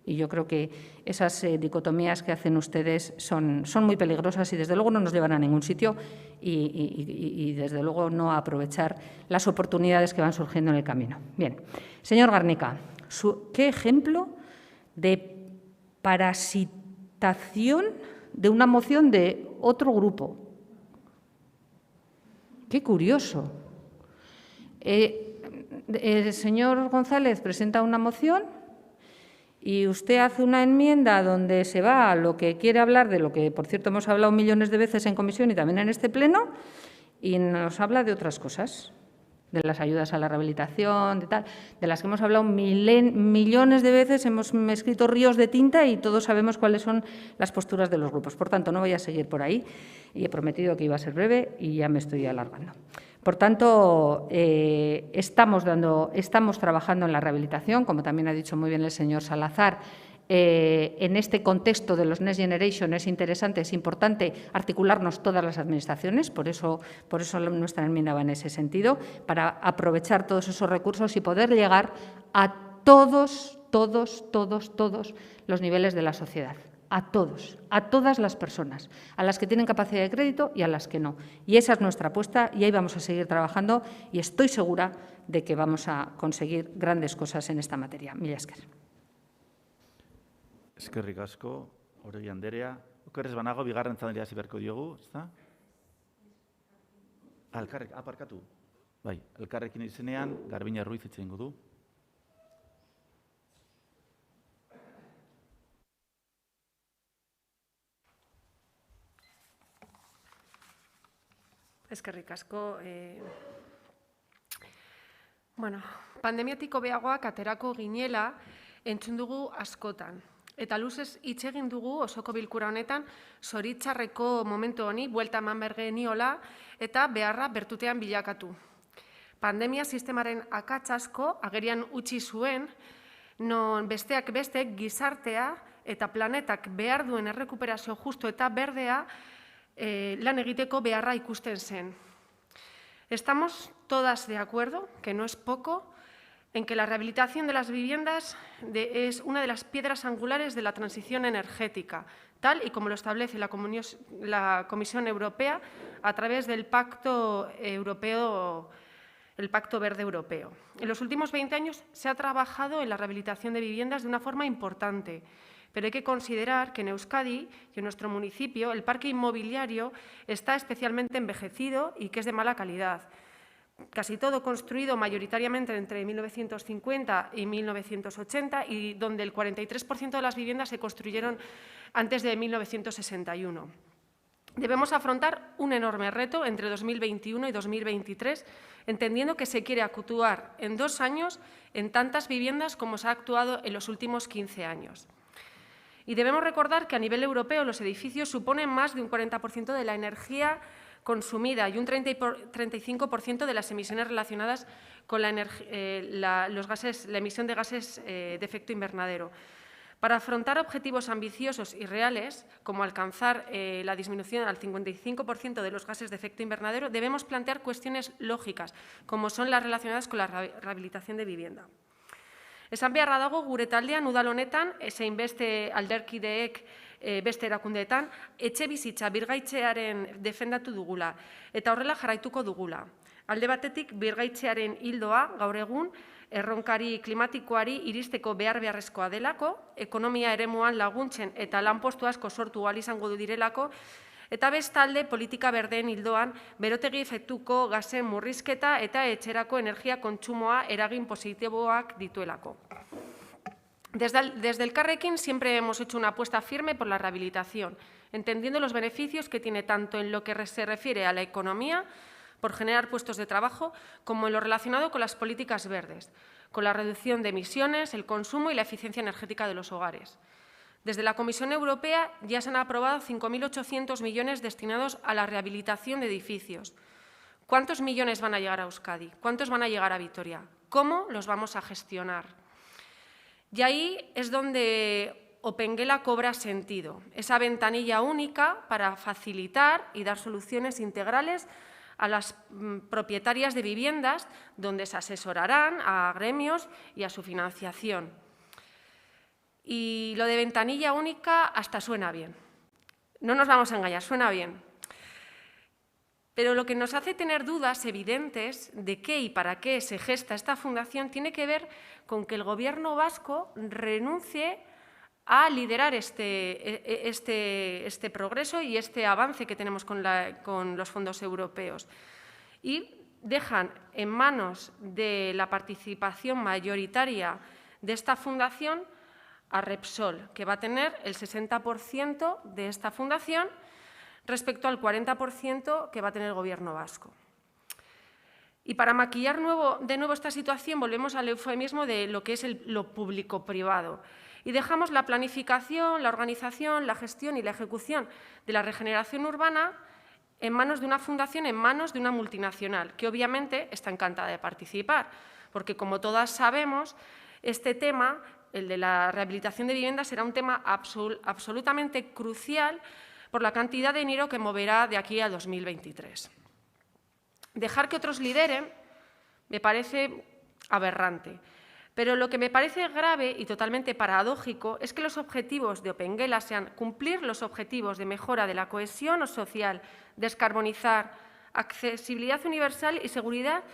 Y yo creo que esas dicotomías que hacen ustedes son muy peligrosas y, desde luego, no nos llevan a ningún sitio y desde luego, no a aprovechar las oportunidades que van surgiendo en el camino. Bien, señor Garnica, ¿qué ejemplo de parasitación de una moción de otro grupo? Qué curioso. El señor González presenta una moción y usted hace una enmienda donde se va a lo que quiere hablar, de lo que, por cierto, hemos hablado millones de veces en comisión y también en este pleno, y nos habla de otras cosas. de las ayudas a la rehabilitación, de las que hemos hablado millones de veces, hemos escrito ríos de tinta y todos sabemos cuáles son las posturas de los grupos. Por tanto, no voy a seguir por ahí y he prometido que iba a ser breve y ya me estoy alargando. Por tanto, estamos trabajando en la rehabilitación, como también ha dicho muy bien el señor Salazar. En este contexto de los Next Generation es interesante, es importante articularnos todas las administraciones, por eso nuestra enmienda va en ese sentido, para aprovechar todos esos recursos y poder llegar a todos los niveles de la sociedad, a todos, a todas las personas, a las que tienen capacidad de crédito y a las que no. Y esa es nuestra apuesta y ahí vamos a seguir trabajando y estoy segura de que vamos a conseguir grandes cosas en esta materia. Mila esker. Eskerrik asko, Oregi Anderea. Okerrez banago, bigarren txandaria hasi beharko diogu, ezta? Parkatu. Bai, elkarrekin izenean, Garbiñe Ruiz hitz egingo du. Eskerrik asko. Pandemiatik hobeagoak aterako ginela entzun dugu askotan. Eta luzez hitz egin dugu osoko bilkura honetan zoritxarreko momentu honi buelta eman behar geniola eta beharra bertutean bilakatu. Pandemia sistemaren akats asko agerian utzi zuen, non besteak beste gizartea eta planetak behar duen errekuperazio justu eta berdea lan egiteko beharra ikusten zen. Estamos todas de acuerdo, que no es poco, en que la rehabilitación de las viviendas es una de las piedras angulares de la transición energética, tal y como lo establece la Comisión Europea a través del Pacto Verde Europeo. En los últimos 20 años se ha trabajado en la rehabilitación de viviendas de una forma importante, pero hay que considerar que en Euskadi y en nuestro municipio el parque inmobiliario está especialmente envejecido y que es de mala calidad. Casi todo construido mayoritariamente entre 1950 y 1980 y donde el 43% de las viviendas se construyeron antes de 1961. Debemos afrontar un enorme reto entre 2021 y 2023, entendiendo que se quiere actuar en 2 años en tantas viviendas como se ha actuado en los últimos 15 años. Y debemos recordar que a nivel europeo los edificios suponen más de un 40% de la energía consumida y un 35% de las emisiones relacionadas con la emisión de gases de efecto invernadero. Para afrontar objetivos ambiciosos y reales, como alcanzar la disminución al 55% de los gases de efecto invernadero, debemos plantear cuestiones lógicas, como son las relacionadas con la rehabilitación de vivienda. Esan beharra dago, gure taldean udal honetan, zein beste alderkideek beste erakundeetan, etxe bizitza birgaitzearen defendatu dugula eta horrela jarraituko dugula. Alde batetik, birgaitzearen ildoa gaur egun erronkari klimatikoari iristeko beharrezkoa delako, ekonomia eremuan laguntzen eta lanpostu asko sortu ahal izango direlako, eta bestalde politika berdeen ildoan berotegi efektuko gasen murrizketa eta etxerako energia kontsumoa eragin positiboak dituelako. Desde Elkarrekin siempre hemos hecho una apuesta firme por la rehabilitación, entendiendo los beneficios que tiene tanto en lo que se refiere a la economía, por generar puestos de trabajo, como en lo relacionado con las políticas verdes, con la reducción de emisiones, el consumo y la eficiencia energética de los hogares. Desde la Comisión Europea ya se han aprobado 5.800 millones destinados a la rehabilitación de edificios. ¿Cuántos millones van a llegar a Euskadi? ¿Cuántos van a llegar a Vitoria? ¿Cómo los vamos a gestionar? Y ahí es donde Opengela cobra sentido, esa ventanilla única para facilitar y dar soluciones integrales a las propietarias de viviendas, donde se asesorarán a gremios y a su financiación. Y lo de ventanilla única hasta suena bien. No nos vamos a engañar, suena bien. Pero lo que nos hace tener dudas evidentes de qué y para qué se gesta esta fundación tiene que ver con que el Gobierno vasco renuncie a liderar este progreso y este avance que tenemos con los fondos europeos. Y dejan en manos de la participación mayoritaria de esta fundación a Repsol, que va a tener el 60% de esta fundación respecto al 40% que va a tener el Gobierno vasco. Y para maquillar de nuevo esta situación volvemos al eufemismo de lo que es lo público-privado. Y dejamos la planificación, la organización, la gestión y la ejecución de la regeneración urbana en manos de una fundación, en manos de una multinacional, que obviamente está encantada de participar, porque como todas sabemos, este tema, el de la rehabilitación de viviendas, será un tema absolutamente crucial por la cantidad de dinero que moverá de aquí a 2023. Dejar que otros lideren me parece aberrante, pero lo que me parece grave y totalmente paradójico es que los objetivos de Opengela sean cumplir los objetivos de mejora de la cohesión social, descarbonizar, accesibilidad universal y seguridad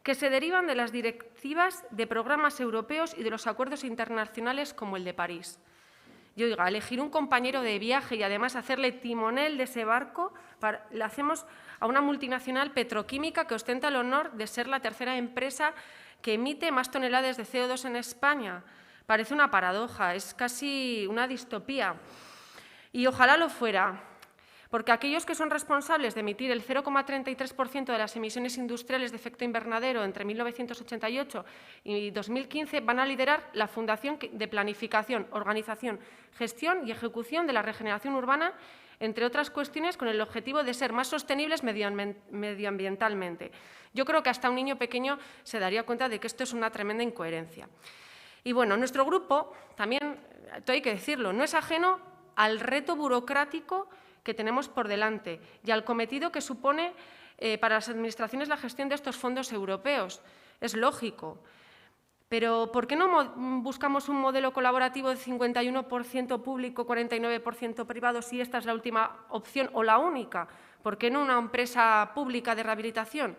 que se derivan de las directivas de programas europeos y de los acuerdos internacionales como el de París. Y oiga, elegir un compañero de viaje y además hacerle timonel de ese barco, le hacemos a una multinacional petroquímica que ostenta el honor de ser la tercera empresa que emite más toneladas de CO2 en España. Parece una paradoja, es casi una distopía. Y ojalá lo fuera, porque aquellos que son responsables de emitir el 0,33% de las emisiones industriales de efecto invernadero entre 1988 y 2015 van a liderar la Fundación de Planificación, Organización, Gestión y Ejecución de la Regeneración Urbana, entre otras cuestiones, con el objetivo de ser más sostenibles medioambientalmente. Yo creo que hasta un niño pequeño se daría cuenta de que esto es una tremenda incoherencia. Y bueno, nuestro grupo, también, hay que decirlo, no es ajeno al reto burocrático que tenemos por delante y al cometido que supone para las administraciones la gestión de estos fondos europeos. Es lógico. Pero ¿por qué no buscamos un modelo colaborativo de 51% público, 49% privado, si esta es la última opción o la única? ¿Por qué no una empresa pública de rehabilitación?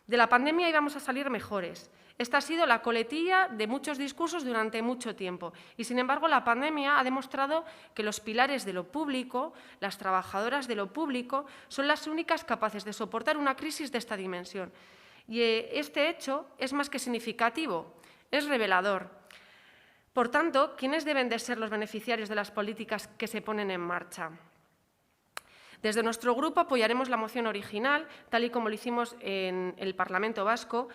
De la pandemia íbamos a salir mejores. Esta ha sido la coletilla de muchos discursos durante mucho tiempo y, sin embargo, la pandemia ha demostrado que los pilares de lo público, las trabajadoras de lo público, son las únicas capaces de soportar una crisis de esta dimensión. Y este hecho es más que significativo, es revelador. Por tanto, ¿quiénes deben de ser los beneficiarios de las políticas que se ponen en marcha? Desde nuestro grupo apoyaremos la moción original, tal y como lo hicimos en el Parlamento Vasco,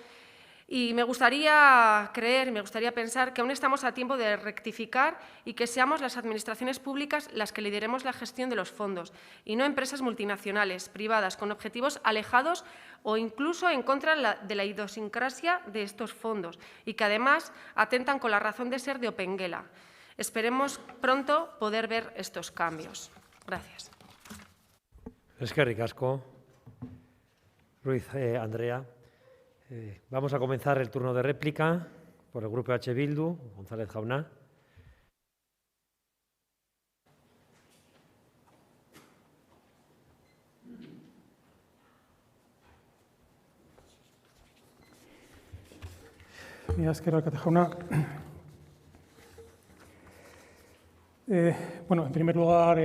y me gustaría creer, me gustaría pensar que aún estamos a tiempo de rectificar y que seamos las administraciones públicas las que lideremos la gestión de los fondos y no empresas multinacionales, privadas, con objetivos alejados o incluso en contra de la idiosincrasia de estos fondos y que además atentan con la razón de ser de Opengela. Esperemos pronto poder ver estos cambios. Gracias. Eskerrik asko. Ruiz Andrea. Vamos a comenzar el turno de réplica por el grupo H. Bildu. González Jauna. Mila esker alkate jauna. Bueno, en primer lugar,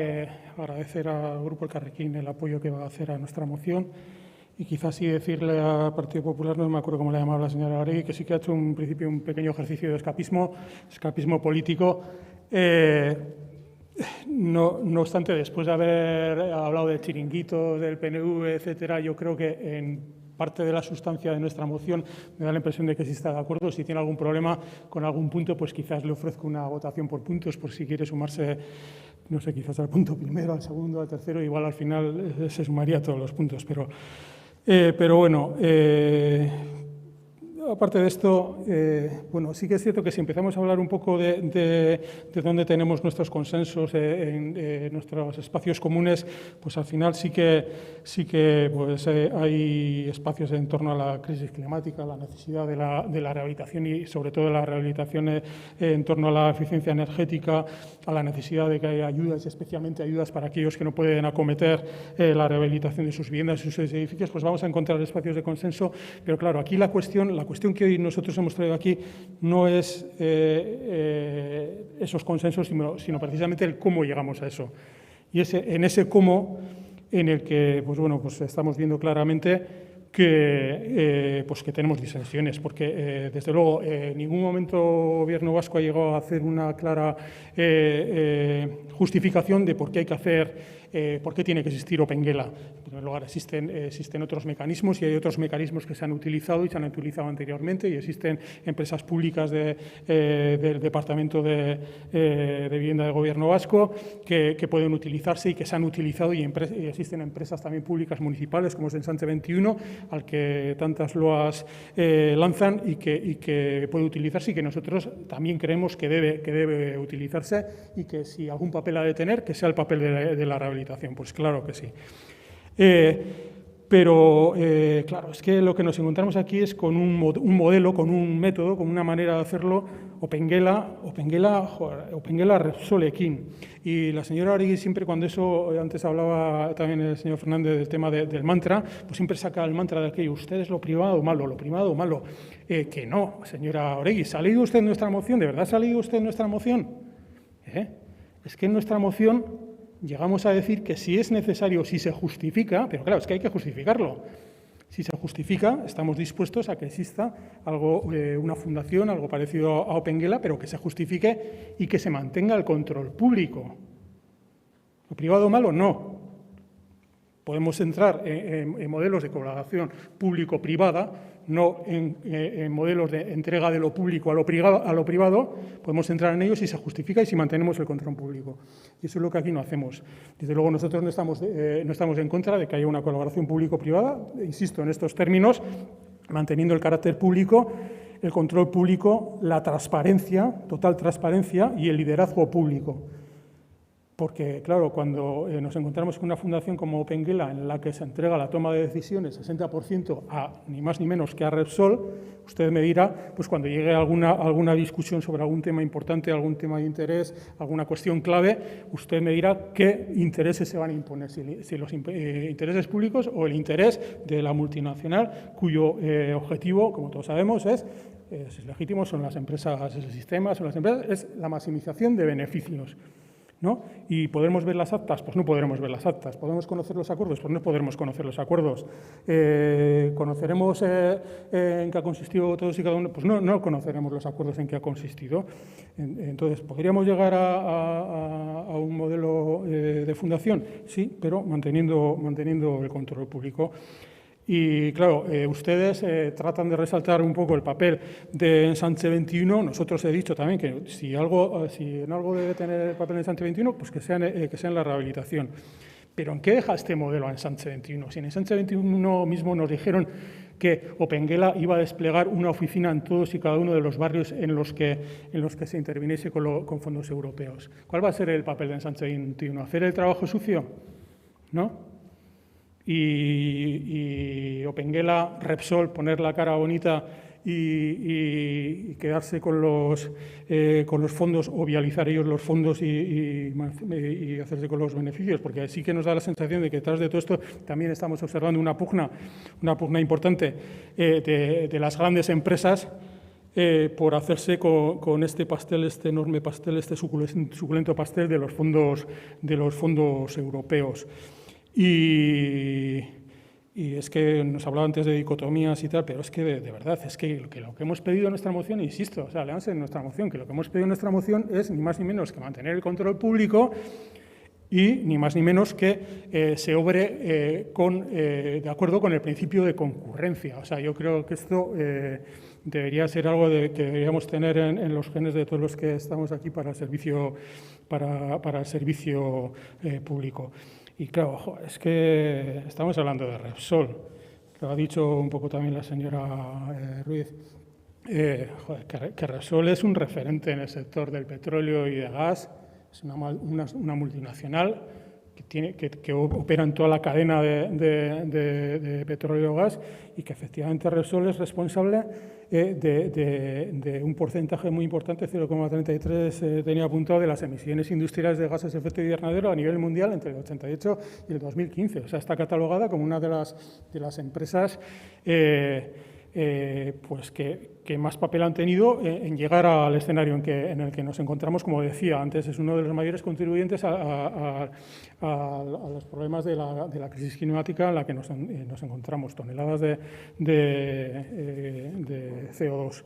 agradecer al Grupo Elkarrekin el apoyo que va a hacer a nuestra moción y quizás sí decirle al Partido Popular, no me acuerdo cómo le llamaba la señora Aregui, que sí que ha hecho un principio un pequeño ejercicio de escapismo político. No obstante, después de haber hablado de chiringuitos, del PNV, etcétera, yo creo que en parte de la sustancia de nuestra moción me da la impresión de que sí está de acuerdo. Si tiene algún problema con algún punto, pues quizás le ofrezco una votación por puntos, por si quiere sumarse, no sé, quizás al punto primero, al segundo, al tercero, igual al final se sumaría a todos los puntos. Pero bueno, aparte de esto, bueno, sí que es cierto que si empezamos a hablar un poco de dónde tenemos nuestros consensos en nuestros espacios comunes, pues al final sí que pues, hay espacios en torno a la crisis climática, la necesidad de la rehabilitación y sobre todo la rehabilitación en torno a la eficiencia energética, a la necesidad de que haya ayudas, especialmente ayudas para aquellos que no pueden acometer la rehabilitación de sus viviendas, sus edificios, pues vamos a encontrar espacios de consenso. Pero claro, aquí la cuestión que hoy nosotros hemos traído aquí no es esos consensos, sino precisamente el cómo llegamos a eso. Y en ese cómo en el que pues bueno, pues estamos viendo claramente que tenemos disensiones, porque desde luego en ningún momento el Gobierno vasco ha llegado a hacer una clara justificación de por qué hay que hacer ¿por qué tiene que existir Opengela? En primer lugar, existen otros mecanismos y hay otros mecanismos que se han utilizado y se han utilizado anteriormente y existen empresas públicas del Departamento de Vivienda del Gobierno vasco que pueden utilizarse y que se han utilizado y existen empresas también públicas municipales como es Ensanche 21 al que tantas loas lanzan y que puede utilizarse y que nosotros también creemos que debe utilizarse y que si algún papel ha de tener, que sea el papel de la rehabilitación. Pues claro que sí. Pero, claro, es que lo que nos encontramos aquí es con un modelo, con un método, con una manera de hacerlo, Opengela Repsol ekin. Y la señora Oregui siempre cuando antes hablaba también el señor Fernández del tema del mantra, pues siempre saca el mantra de aquello, usted es lo privado malo. Que no, señora Oregui, ¿se ha leído usted nuestra moción? ¿De verdad se ha leído usted nuestra moción? Es que en nuestra moción llegamos a decir que si es necesario, si se justifica, pero claro, es que hay que justificarlo. Si se justifica, estamos dispuestos a que exista algo, una fundación, algo parecido a Opengela, pero que se justifique y que se mantenga el control público. ¿Lo privado malo? No. Podemos entrar en modelos de colaboración público-privada, no en modelos de entrega de lo público a lo privado, podemos entrar en ellos si se justifica y si mantenemos el control público. Y eso es lo que aquí no hacemos. Desde luego nosotros no estamos en contra de que haya una colaboración público-privada, insisto, en estos términos, manteniendo el carácter público, el control público, la transparencia, total transparencia y el liderazgo público. Porque, claro, cuando nos encontramos con una fundación como Opengela, en la que se entrega la toma de decisiones 60% a ni más ni menos que a Repsol, usted me dirá, pues cuando llegue alguna discusión sobre algún tema importante, algún tema de interés, alguna cuestión clave, usted me dirá qué intereses se van a imponer, si los intereses públicos o el interés de la multinacional, cuyo objetivo, como todos sabemos, es legítimo, son las empresas, es el sistema, son las empresas, es la maximización de beneficios. ¿No? ¿Y podremos ver las actas? Pues no podremos ver las actas. ¿Podemos conocer los acuerdos? Pues no podremos conocer los acuerdos. ¿Conoceremos en qué ha consistido todos y cada uno? Pues no conoceremos los acuerdos en qué ha consistido. Entonces, ¿podríamos llegar a un modelo de fundación? Sí, pero manteniendo el control público. Y claro, ustedes tratan de resaltar un poco el papel de Ensanche 21. Nosotros he dicho también que si en algo debe tener el papel de Ensanche 21, pues que sea en la rehabilitación. Pero ¿en qué deja este modelo a Ensanche 21? Si en Ensanche 21 mismo nos dijeron que Opengela iba a desplegar una oficina en todos y cada uno de los barrios en los que se interviniese con fondos europeos. ¿Cuál va a ser el papel de Ensanche 21? ¿Hacer el trabajo sucio? ¿No? Y Opengela, Repsol, poner la cara bonita y quedarse con los fondos o vializar ellos los fondos y hacerse con los beneficios, porque sí que nos da la sensación de que detrás de todo esto también estamos observando una pugna importante de las grandes empresas por hacerse con este pastel, este enorme pastel, este suculento pastel de los fondos europeos. Y es que nos hablaba antes de dicotomías y tal, pero es que de verdad, es que lo que hemos pedido en nuestra moción, insisto, o sea, leanse en nuestra moción, que lo que hemos pedido en nuestra moción es ni más ni menos que mantener el control público y ni más ni menos que se obre de acuerdo con el principio de concurrencia. O sea, yo creo que esto debería ser algo que deberíamos tener en los genes de todos los que estamos aquí para el servicio público. Y claro, es que estamos hablando de Repsol, lo ha dicho un poco también la señora Ruiz, que Repsol es un referente en el sector del petróleo y de gas, es una multinacional que opera en toda la cadena de petróleo y gas y que efectivamente Repsol es responsable de un porcentaje muy importante, 0,33 tenía apuntado, de las emisiones industriales de gases de efecto invernadero a nivel mundial entre el 88 y el 2015. O sea, está catalogada como una de las empresas pues que más papel han tenido en llegar al escenario en el que nos encontramos. Como decía antes, es uno de los mayores contribuyentes a los problemas de la crisis climática en la que nos encontramos, toneladas de CO2.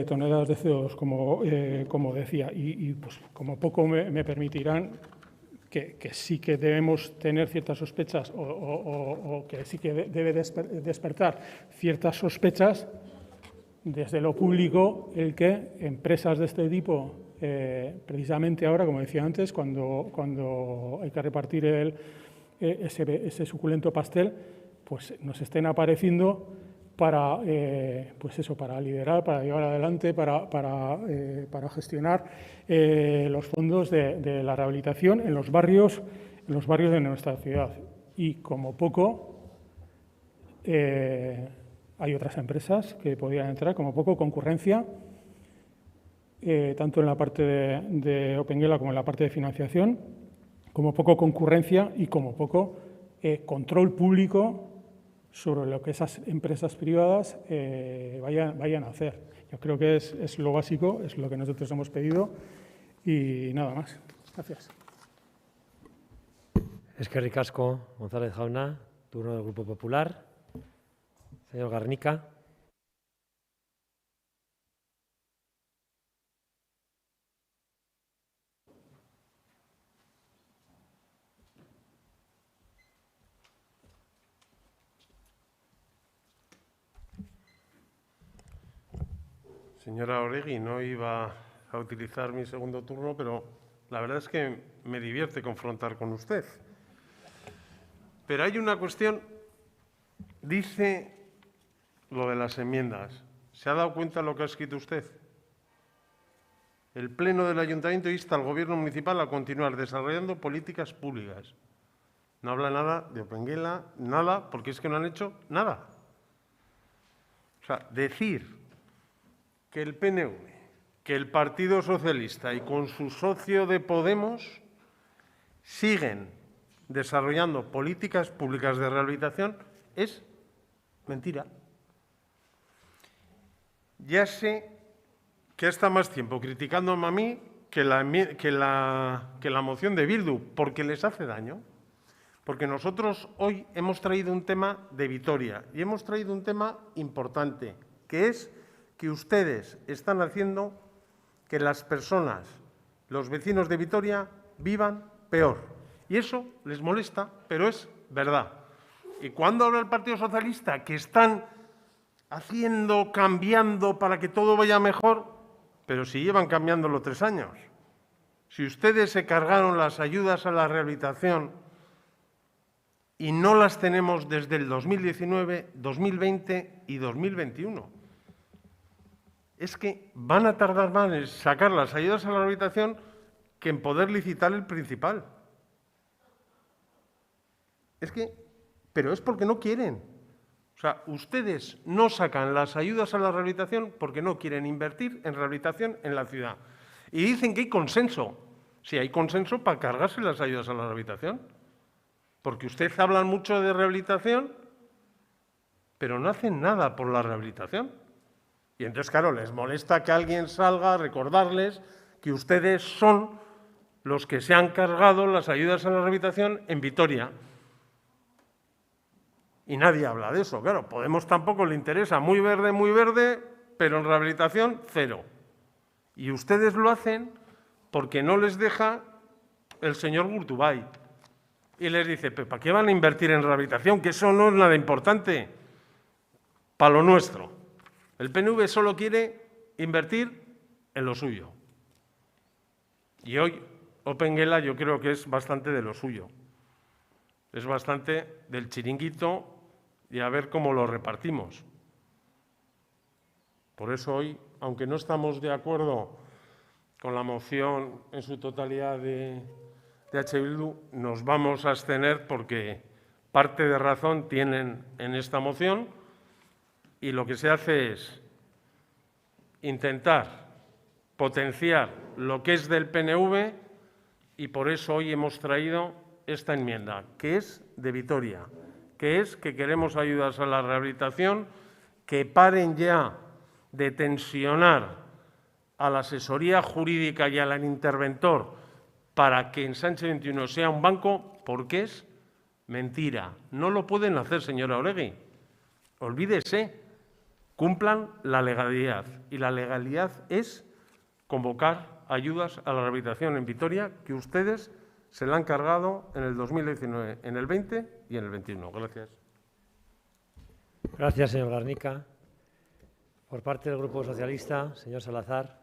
Toneladas de CO2, como decía, y pues como poco me permitirán que sí que debemos tener ciertas sospechas o que sí que debe despertar ciertas sospechas desde lo público el que empresas de este tipo, precisamente ahora, como decía antes, cuando hay que repartir ese suculento pastel, pues nos estén apareciendo para, pues eso, para liderar, para llevar adelante, para gestionar los fondos de la rehabilitación en los barrios de nuestra ciudad. Y como poco, hay otras empresas que podrían entrar, como poco concurrencia, tanto en la parte de Opengela como en la parte de financiación, como poco concurrencia y como poco control público sobre lo que esas empresas privadas vayan a hacer. Yo creo que es lo básico, es lo que nosotros hemos pedido y nada más. Gracias. Eskerrik asko, González jauna, turno del Grupo Popular. Señor Garnica. Señora Oregi, no iba a utilizar mi segundo turno, pero la verdad es que me divierte confrontar con usted. Pero hay una cuestión, dice lo de las enmiendas. ¿Se ha dado cuenta de lo que ha escrito usted? El Pleno del Ayuntamiento insta al Gobierno municipal a continuar desarrollando políticas públicas. No habla nada de Opengela, nada, porque es que no han hecho nada. O sea, decir que el PNV, que el Partido Socialista y con su socio de Podemos siguen desarrollando políticas públicas de rehabilitación es mentira. Ya sé que está más tiempo criticándome a mí que la moción de Bildu, porque les hace daño. Porque nosotros hoy hemos traído un tema de Vitoria y hemos traído un tema importante, que es que ustedes están haciendo que las personas, los vecinos de Vitoria, vivan peor. Y eso les molesta, pero es verdad. Y cuando habla el Partido Socialista que están haciendo, cambiando para que todo vaya mejor, pero si llevan cambiándolo 3 años. Si ustedes se cargaron las ayudas a la rehabilitación y no las tenemos desde el 2019, 2020 y 2021. Es que van a tardar más en sacar las ayudas a la rehabilitación que en poder licitar el principal. Pero es porque no quieren. O sea, ustedes no sacan las ayudas a la rehabilitación porque no quieren invertir en rehabilitación en la ciudad. Y dicen que hay consenso. Sí, hay consenso para cargarse las ayudas a la rehabilitación. Porque ustedes hablan mucho de rehabilitación, pero no hacen nada por la rehabilitación. Y entonces, claro, les molesta que alguien salga a recordarles que ustedes son los que se han cargado las ayudas a la rehabilitación en Vitoria. Y nadie habla de eso. Claro, Podemos tampoco le interesa, muy verde, pero en rehabilitación, 0. Y ustedes lo hacen porque no les deja el señor Gurtubay. Y les dice, ¿para qué van a invertir en rehabilitación? Que eso no es nada importante para lo nuestro. El PNV solo quiere invertir en lo suyo. Y hoy Opengela yo creo que es bastante de lo suyo. Es bastante del chiringuito y a ver cómo lo repartimos. Por eso hoy, aunque no estamos de acuerdo con la moción en su totalidad de H. Bildu, nos vamos a abstener porque parte de razón tienen en esta moción. Y lo que se hace es intentar potenciar lo que es del PNV y por eso hoy hemos traído esta enmienda, que es de Vitoria, que es que queremos ayudas a la rehabilitación, que paren ya de tensionar a la asesoría jurídica y al interventor para que Ensanche 21 sea un banco, porque es mentira. No lo pueden hacer, señora Oregi. Olvídese. Cumplan la legalidad. Y la legalidad es convocar ayudas a la rehabilitación en Vitoria que ustedes se la han cargado en el 2019, en el 20 y en el 21. Gracias. Gracias, señor Garnica. Por parte del Grupo Socialista, señor Salazar.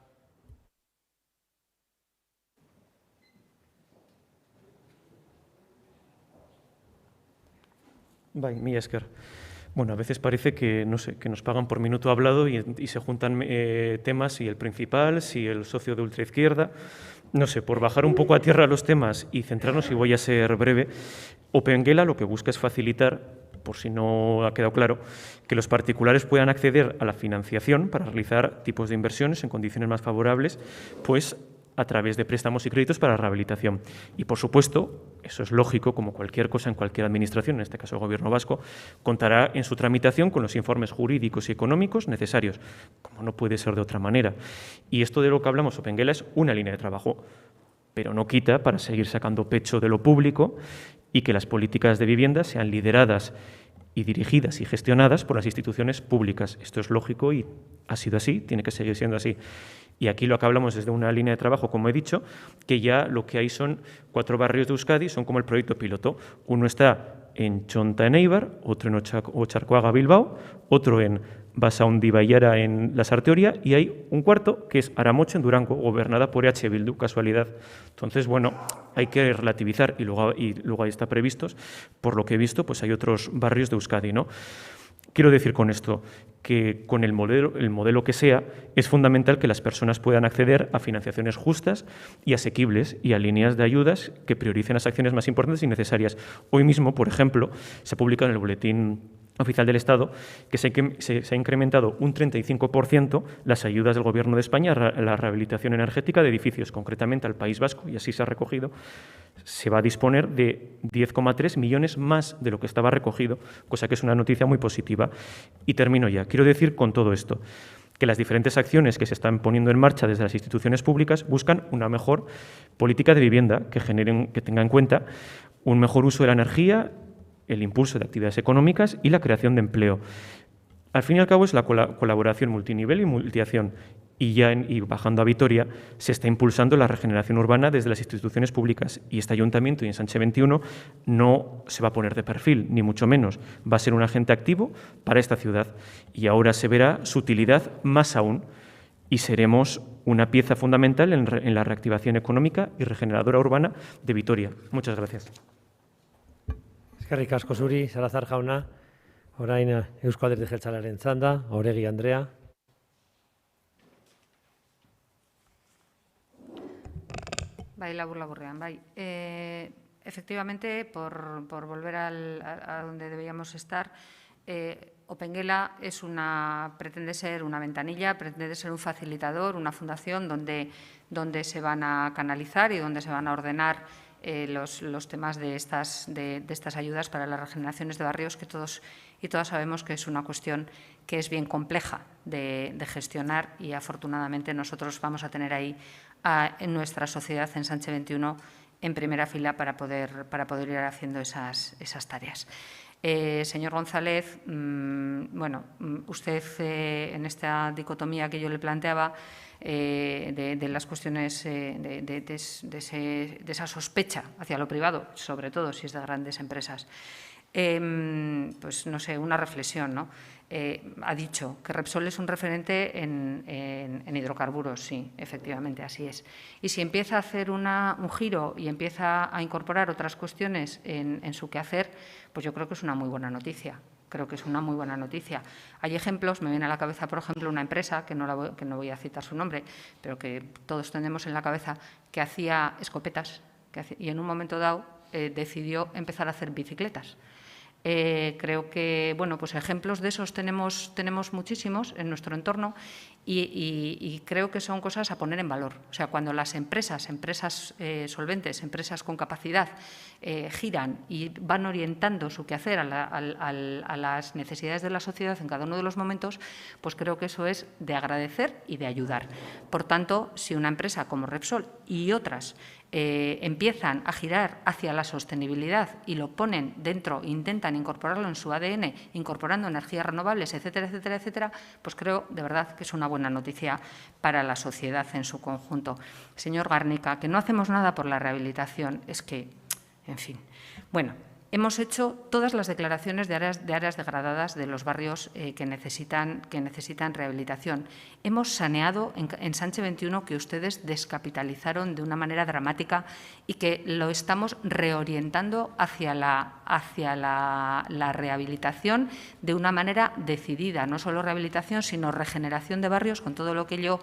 Bai, mila esker. Bueno, a veces parece que, no sé, que nos pagan por minuto hablado y se juntan temas, si el principal, si el socio de ultraizquierda. No sé, por bajar un poco a tierra los temas y centrarnos, y voy a ser breve, Opengela lo que busca es facilitar, por si no ha quedado claro, que los particulares puedan acceder a la financiación para realizar tipos de inversiones en condiciones más favorables, pues a través de préstamos y créditos para rehabilitación. Y, por supuesto, eso es lógico, como cualquier cosa en cualquier administración, en este caso el Gobierno vasco, contará en su tramitación con los informes jurídicos y económicos necesarios, como no puede ser de otra manera. Y esto de lo que hablamos, Opengela, es una línea de trabajo, pero no quita para seguir sacando pecho de lo público y que las políticas de vivienda sean lideradas y dirigidas y gestionadas por las instituciones públicas. Esto es lógico y ha sido así, tiene que seguir siendo así. Y aquí lo que hablamos es de una línea de trabajo, como he dicho, que ya lo que hay son 4 barrios de Euskadi, son como el proyecto piloto. Uno está en Txonta, en Eibar, otro en Ocharcoaga, Bilbao, otro en Basaondi, Baiara, en La Sarteoria, y hay un cuarto que es Aramoche, en Durango, gobernada por EH Bildu, casualidad. Entonces, bueno, hay que relativizar, y luego ahí está previstos, por lo que he visto, pues hay otros barrios de Euskadi, ¿no? Quiero decir con esto que con el modelo que sea, es fundamental que las personas puedan acceder a financiaciones justas y asequibles y a líneas de ayudas que prioricen las acciones más importantes y necesarias. Hoy mismo, por ejemplo, se publica en el Boletín Oficial del Estado que se ha incrementado un 35% las ayudas del Gobierno de España a la rehabilitación energética de edificios, concretamente al País Vasco, y así se ha recogido. Se va a disponer de 10,3 millones más de lo que estaba recogido, cosa que es una noticia muy positiva. Y termino ya. Quiero decir con todo esto que las diferentes acciones que se están poniendo en marcha desde las instituciones públicas buscan una mejor política de vivienda que tenga en cuenta un mejor uso de la energía, el impulso de actividades económicas y la creación de empleo. Al fin y al cabo es la colaboración multinivel y multiacción. Y bajando a Vitoria, se está impulsando la regeneración urbana desde las instituciones públicas. Y este ayuntamiento y Ensanche 21 no se va a poner de perfil, ni mucho menos. Va a ser un agente activo para esta ciudad. Y ahora se verá su utilidad más aún. Y seremos una pieza fundamental en la reactivación económica y regeneradora urbana de Vitoria. Muchas gracias. Eskerrik asko zuri, Salazar jauna. Orain Eusko Alderdi Jeltzalearen txanda, Oregi Andrea. Bai, labur-laburrean, bai. Efectivamente, por volver a donde debíamos estar, Opengela pretende ser una ventanilla, pretende ser un facilitador, una fundación donde se van a canalizar y donde se van a ordenar los temas de estas ayudas para las regeneraciones de barrios, que todos y todas sabemos que es una cuestión que es bien compleja de gestionar, y afortunadamente nosotros vamos a tener ahí en nuestra sociedad, en Ensanche 21, en primera fila para poder ir haciendo esas tareas. Señor González, bueno, usted en esta dicotomía que yo le planteaba de las cuestiones de esa sospecha hacia lo privado, sobre todo si es de grandes empresas, pues no sé, una reflexión, ¿no? Ha dicho que Repsol es un referente en hidrocarburos, sí, efectivamente, así es. Y si empieza a hacer un giro y empieza a incorporar otras cuestiones en su quehacer, pues yo creo que es una muy buena noticia. Creo que es una muy buena noticia. Hay ejemplos, me viene a la cabeza, por ejemplo, una empresa, que no voy a citar su nombre, pero que todos tenemos en la cabeza, que hacía escopetas y en un momento dado decidió empezar a hacer bicicletas. Creo que, bueno, pues ejemplos de esos tenemos muchísimos en nuestro entorno y creo que son cosas a poner en valor. O sea, cuando las empresas solventes, empresas con capacidad, giran y van orientando su quehacer a las necesidades de la sociedad en cada uno de los momentos, pues creo que eso es de agradecer y de ayudar. Por tanto, si una empresa como Repsol y otras empiezan a girar hacia la sostenibilidad y lo ponen dentro, intentan incorporarlo en su ADN, incorporando energías renovables, etcétera, etcétera, etcétera, pues creo de verdad que es una buena noticia para la sociedad en su conjunto. Señor Garnica, que no hacemos nada por la rehabilitación, es que, en fin. Bueno, hemos hecho todas las declaraciones de áreas degradadas de los barrios que necesitan rehabilitación. Hemos saneado en Sánchez 21 que ustedes descapitalizaron de una manera dramática y que lo estamos reorientando hacia la rehabilitación de una manera decidida. No solo rehabilitación, sino regeneración de barrios con todo lo que ello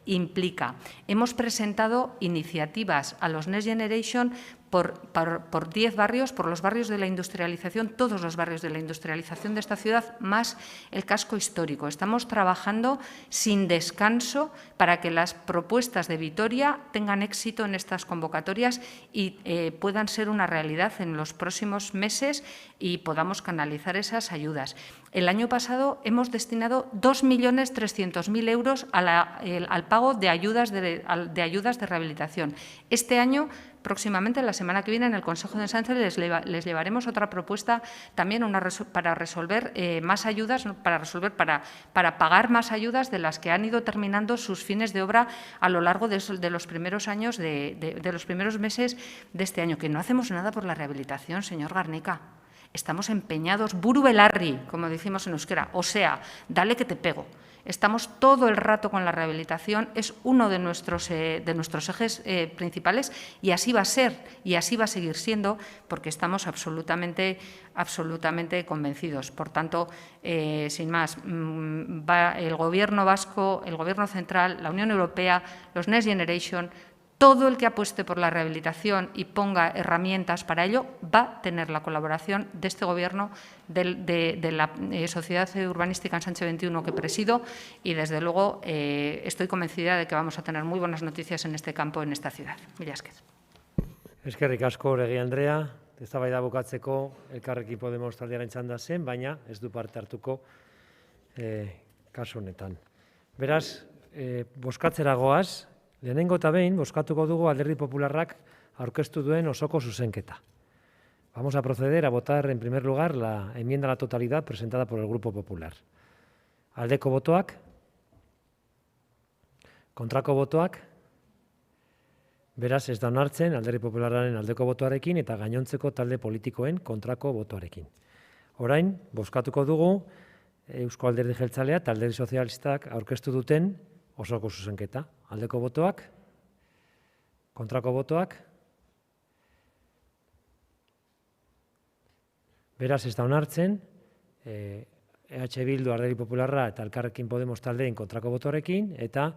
implica. Hemos presentado iniciativas a los Next Generation por 10 barrios, por los barrios de la industrialización, todos los barrios de la industrialización de esta ciudad, más el casco histórico. Estamos trabajando sin descanso para que las propuestas de Vitoria tengan éxito en estas convocatorias y puedan ser una realidad en los próximos meses y podamos canalizar esas ayudas. El año pasado hemos destinado 2.300.000 euros al pago de ayudas de rehabilitación. Este año, próximamente, la semana que viene, en el Consejo de Sánchez les llevaremos otra propuesta también para resolver más ayudas, para pagar más ayudas de las que han ido terminando sus fines de obra a lo largo de los primeros años, de los primeros meses de este año. Que no hacemos nada por la rehabilitación, señor Garnica. Estamos empeñados, buru belarri, como decimos en euskera, o sea, dale que te pego. Estamos todo el rato con la rehabilitación, es uno de nuestros ejes principales y así va a ser y así va a seguir siendo porque estamos absolutamente convencidos. Por tanto, sin más, va el Gobierno vasco, el Gobierno central, la Unión Europea, los Next Generation, todo el que apueste por la rehabilitación y ponga herramientas para ello va a tener la colaboración de este Gobierno, de la Sociedad Urbanística en Sánchez 21 que presido y, desde luego, estoy convencida de que vamos a tener muy buenas noticias en este campo, en esta ciudad. Mila esker. Eskerrik asko, Oregi Andrea. Eztabaida bukatzeko Elkarrekin Podemos taldearen txanda zen, baina ez du parte hartuko kasu honetan. Beraz, bozkatzera goaz. Lehenengo eta behin, bozkatuko dugu Alderdi Popularrak aurkeztu duen osoko zuzenketa. Vamos a proceder a votar en primer lugar la enmienda a la totalidad presentada por el Grupo Popular. Aldeko botoak, kontrako botoak, beraz ez da onartzen Alderdi Popularraren aldeko botoarekin eta gainontzeko talde politikoen kontrako botoarekin. Orain, bozkatuko dugu Eusko Alderdi Jeltzalea eta Alderdi Sozialistak aurkeztu duten osoko zuzenketa. Aldeko botoak, kontrako botoak, beraz ez da onartzen, EH Bildu, Alderdi Popularra eta Elkarrekin Podemos taldeen kontrako botoarekin eta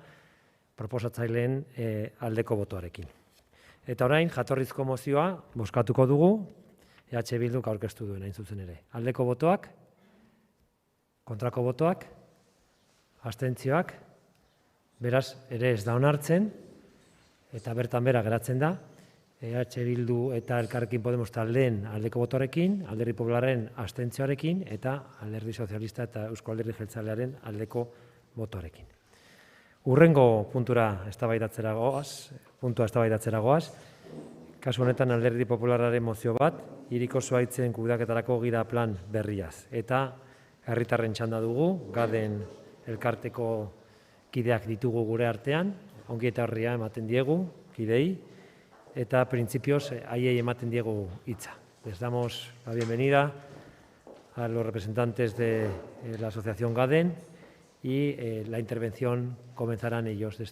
proposatzaileen aldeko botoarekin. Eta orain, jatorrizko mozioa bozkatuko dugu, EH Bilduk aurkeztu duen hain zuzen ere. Aldeko botoak, kontrako botoak, abstentzioak, beraz, ere ez da onartzen, eta bertan bera geratzen da, EH Bildu eta Elkarrekin Podemos taldeen aldeko botoarekin, Alderdi Popularraren abstentzioarekin, eta Alderdi Sozialista eta Eusko Alderdi Jeltzalearen aldeko botoarekin. Hurrengo puntua eztabaidatzera goaz, kasu honetan Alderdi Popularraren mozio bat, hiriko zuhaitzen kudeaketarako gida plan berriaz. Eta herritarren txanda dugu, Gaden elkarteko kideak ditugu gure artean, ongi eta horria ematen diegu, kidei, eta printzipioz haiei ematen diegu hitza. Les damos la bienvenida a los representantes de la Asociación Gaden y la intervención comenzarán ellos de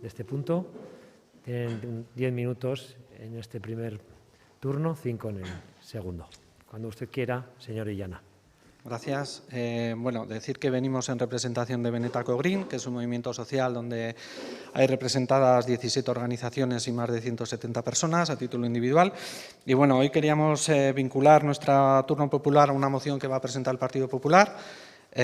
este punto. Tienen 10 minutos en este primer turno, 5 en el segundo. Cuando usted quiera, señor Illana. Gracias. Bueno, decir que venimos en representación de Benetako Green, que es un movimiento social donde hay representadas 17 organizaciones y más de 170 personas a título individual. Y bueno, hoy queríamos vincular nuestro turno popular a una moción que va a presentar el Partido Popular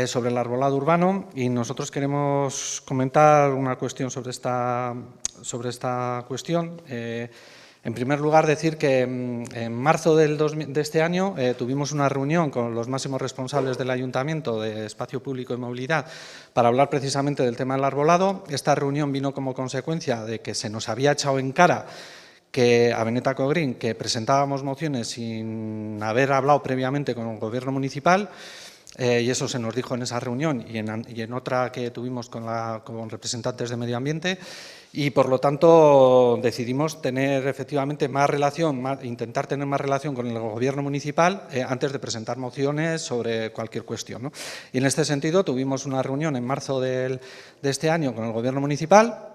sobre el arbolado urbano, y nosotros queremos comentar una cuestión sobre esta cuestión. En primer lugar, decir que en marzo de este año tuvimos una reunión con los máximos responsables del Ayuntamiento de Espacio Público y Movilidad para hablar precisamente del tema del arbolado. Esta reunión vino como consecuencia de que se nos había echado en cara a Benetako Green que presentábamos mociones sin haber hablado previamente con el Gobierno municipal, y eso se nos dijo en esa reunión y en otra que tuvimos con representantes de medio ambiente, y por lo tanto decidimos tener efectivamente más relación, intentar tener más relación con el Gobierno municipal antes de presentar mociones sobre cualquier cuestión, ¿no? Y en este sentido tuvimos una reunión en marzo de este año con el Gobierno municipal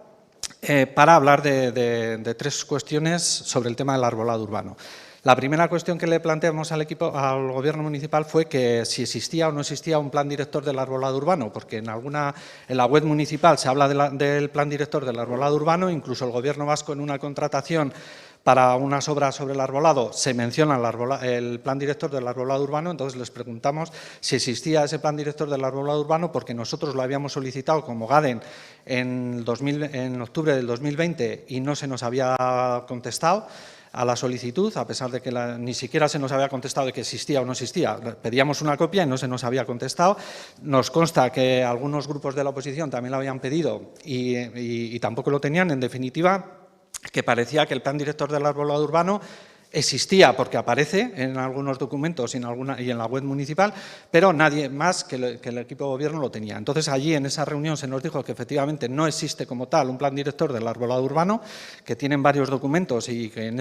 para hablar de 3 cuestiones sobre el tema del arbolado urbano. La primera cuestión que le planteamos al Gobierno municipal fue que si existía o no existía un plan director del arbolado urbano, porque en la web municipal se habla del plan director del arbolado urbano, incluso el Gobierno vasco en una contratación para unas obras sobre el arbolado se menciona el plan director del arbolado urbano. Entonces les preguntamos si existía ese plan director del arbolado urbano, porque nosotros lo habíamos solicitado como GADEN en octubre del 2020 y no se nos había contestado a la solicitud, a pesar de que ni siquiera se nos había contestado de que existía o no existía. Pedíamos una copia y no se nos había contestado. Nos consta que algunos grupos de la oposición también lo habían pedido y tampoco lo tenían. En definitiva, que parecía que el plan director del arbolado urbano existía porque aparece en algunos documentos y en la web municipal, pero nadie más que el equipo de gobierno lo tenía. Entonces, allí en esa reunión se nos dijo que efectivamente no existe como tal un plan director del arbolado urbano, que tienen varios documentos y que en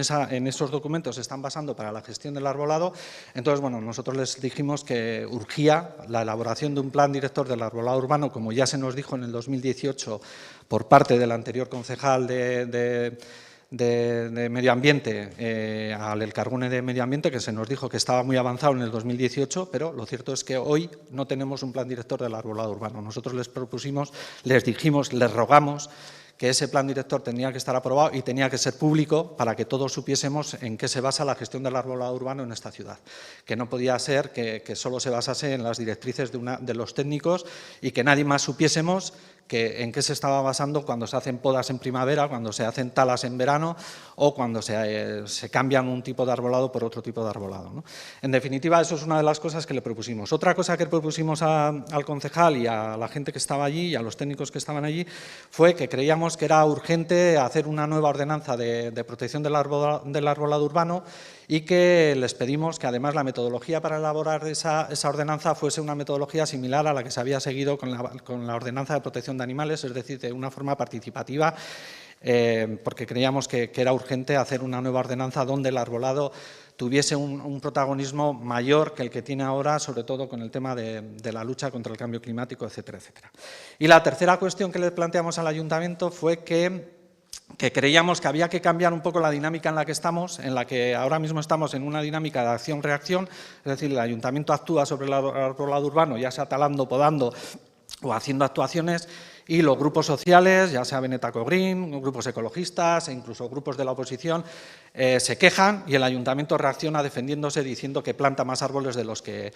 esos documentos se están basando para la gestión del arbolado. Entonces, bueno, nosotros les dijimos que urgía la elaboración de un plan director del arbolado urbano, como ya se nos dijo en el 2018 por parte del anterior concejal de Medio Ambiente, al Elkargune de Medio Ambiente, que se nos dijo que estaba muy avanzado en el 2018, pero lo cierto es que hoy no tenemos un plan director del arbolado urbano. Nosotros les propusimos, les dijimos, les rogamos que ese plan director tenía que estar aprobado y tenía que ser público para que todos supiésemos en qué se basa la gestión del arbolado urbano en esta ciudad. Que no podía ser que solo se basase en las directrices de los técnicos y que nadie más supiésemos en qué se estaba basando cuando se hacen podas en primavera, cuando se hacen talas en verano o cuando se cambian un tipo de arbolado por otro tipo de arbolado, ¿no? En definitiva, eso es una de las cosas que le propusimos. Otra cosa que propusimos al concejal y a la gente que estaba allí y a los técnicos que estaban allí fue que creíamos que era urgente hacer una nueva ordenanza de protección del arbolado urbano y que les pedimos que además la metodología para elaborar esa ordenanza fuese una metodología similar a la que se había seguido con la ordenanza de protección de animales, es decir, de una forma participativa, porque creíamos que era urgente hacer una nueva ordenanza donde el arbolado tuviese un protagonismo mayor que el que tiene ahora, sobre todo con el tema de la lucha contra el cambio climático, etcétera, etcétera. Y la tercera cuestión que le planteamos al ayuntamiento fue que creíamos que había que cambiar un poco la dinámica en la que estamos, en la que ahora mismo estamos en una dinámica de acción-reacción, es decir, el ayuntamiento actúa sobre el arbolado urbano, ya sea talando, podando o haciendo actuaciones, y los grupos sociales, ya sea Benetako Green, grupos ecologistas e incluso grupos de la oposición, se quejan y el ayuntamiento reacciona defendiéndose, diciendo que planta más árboles de los que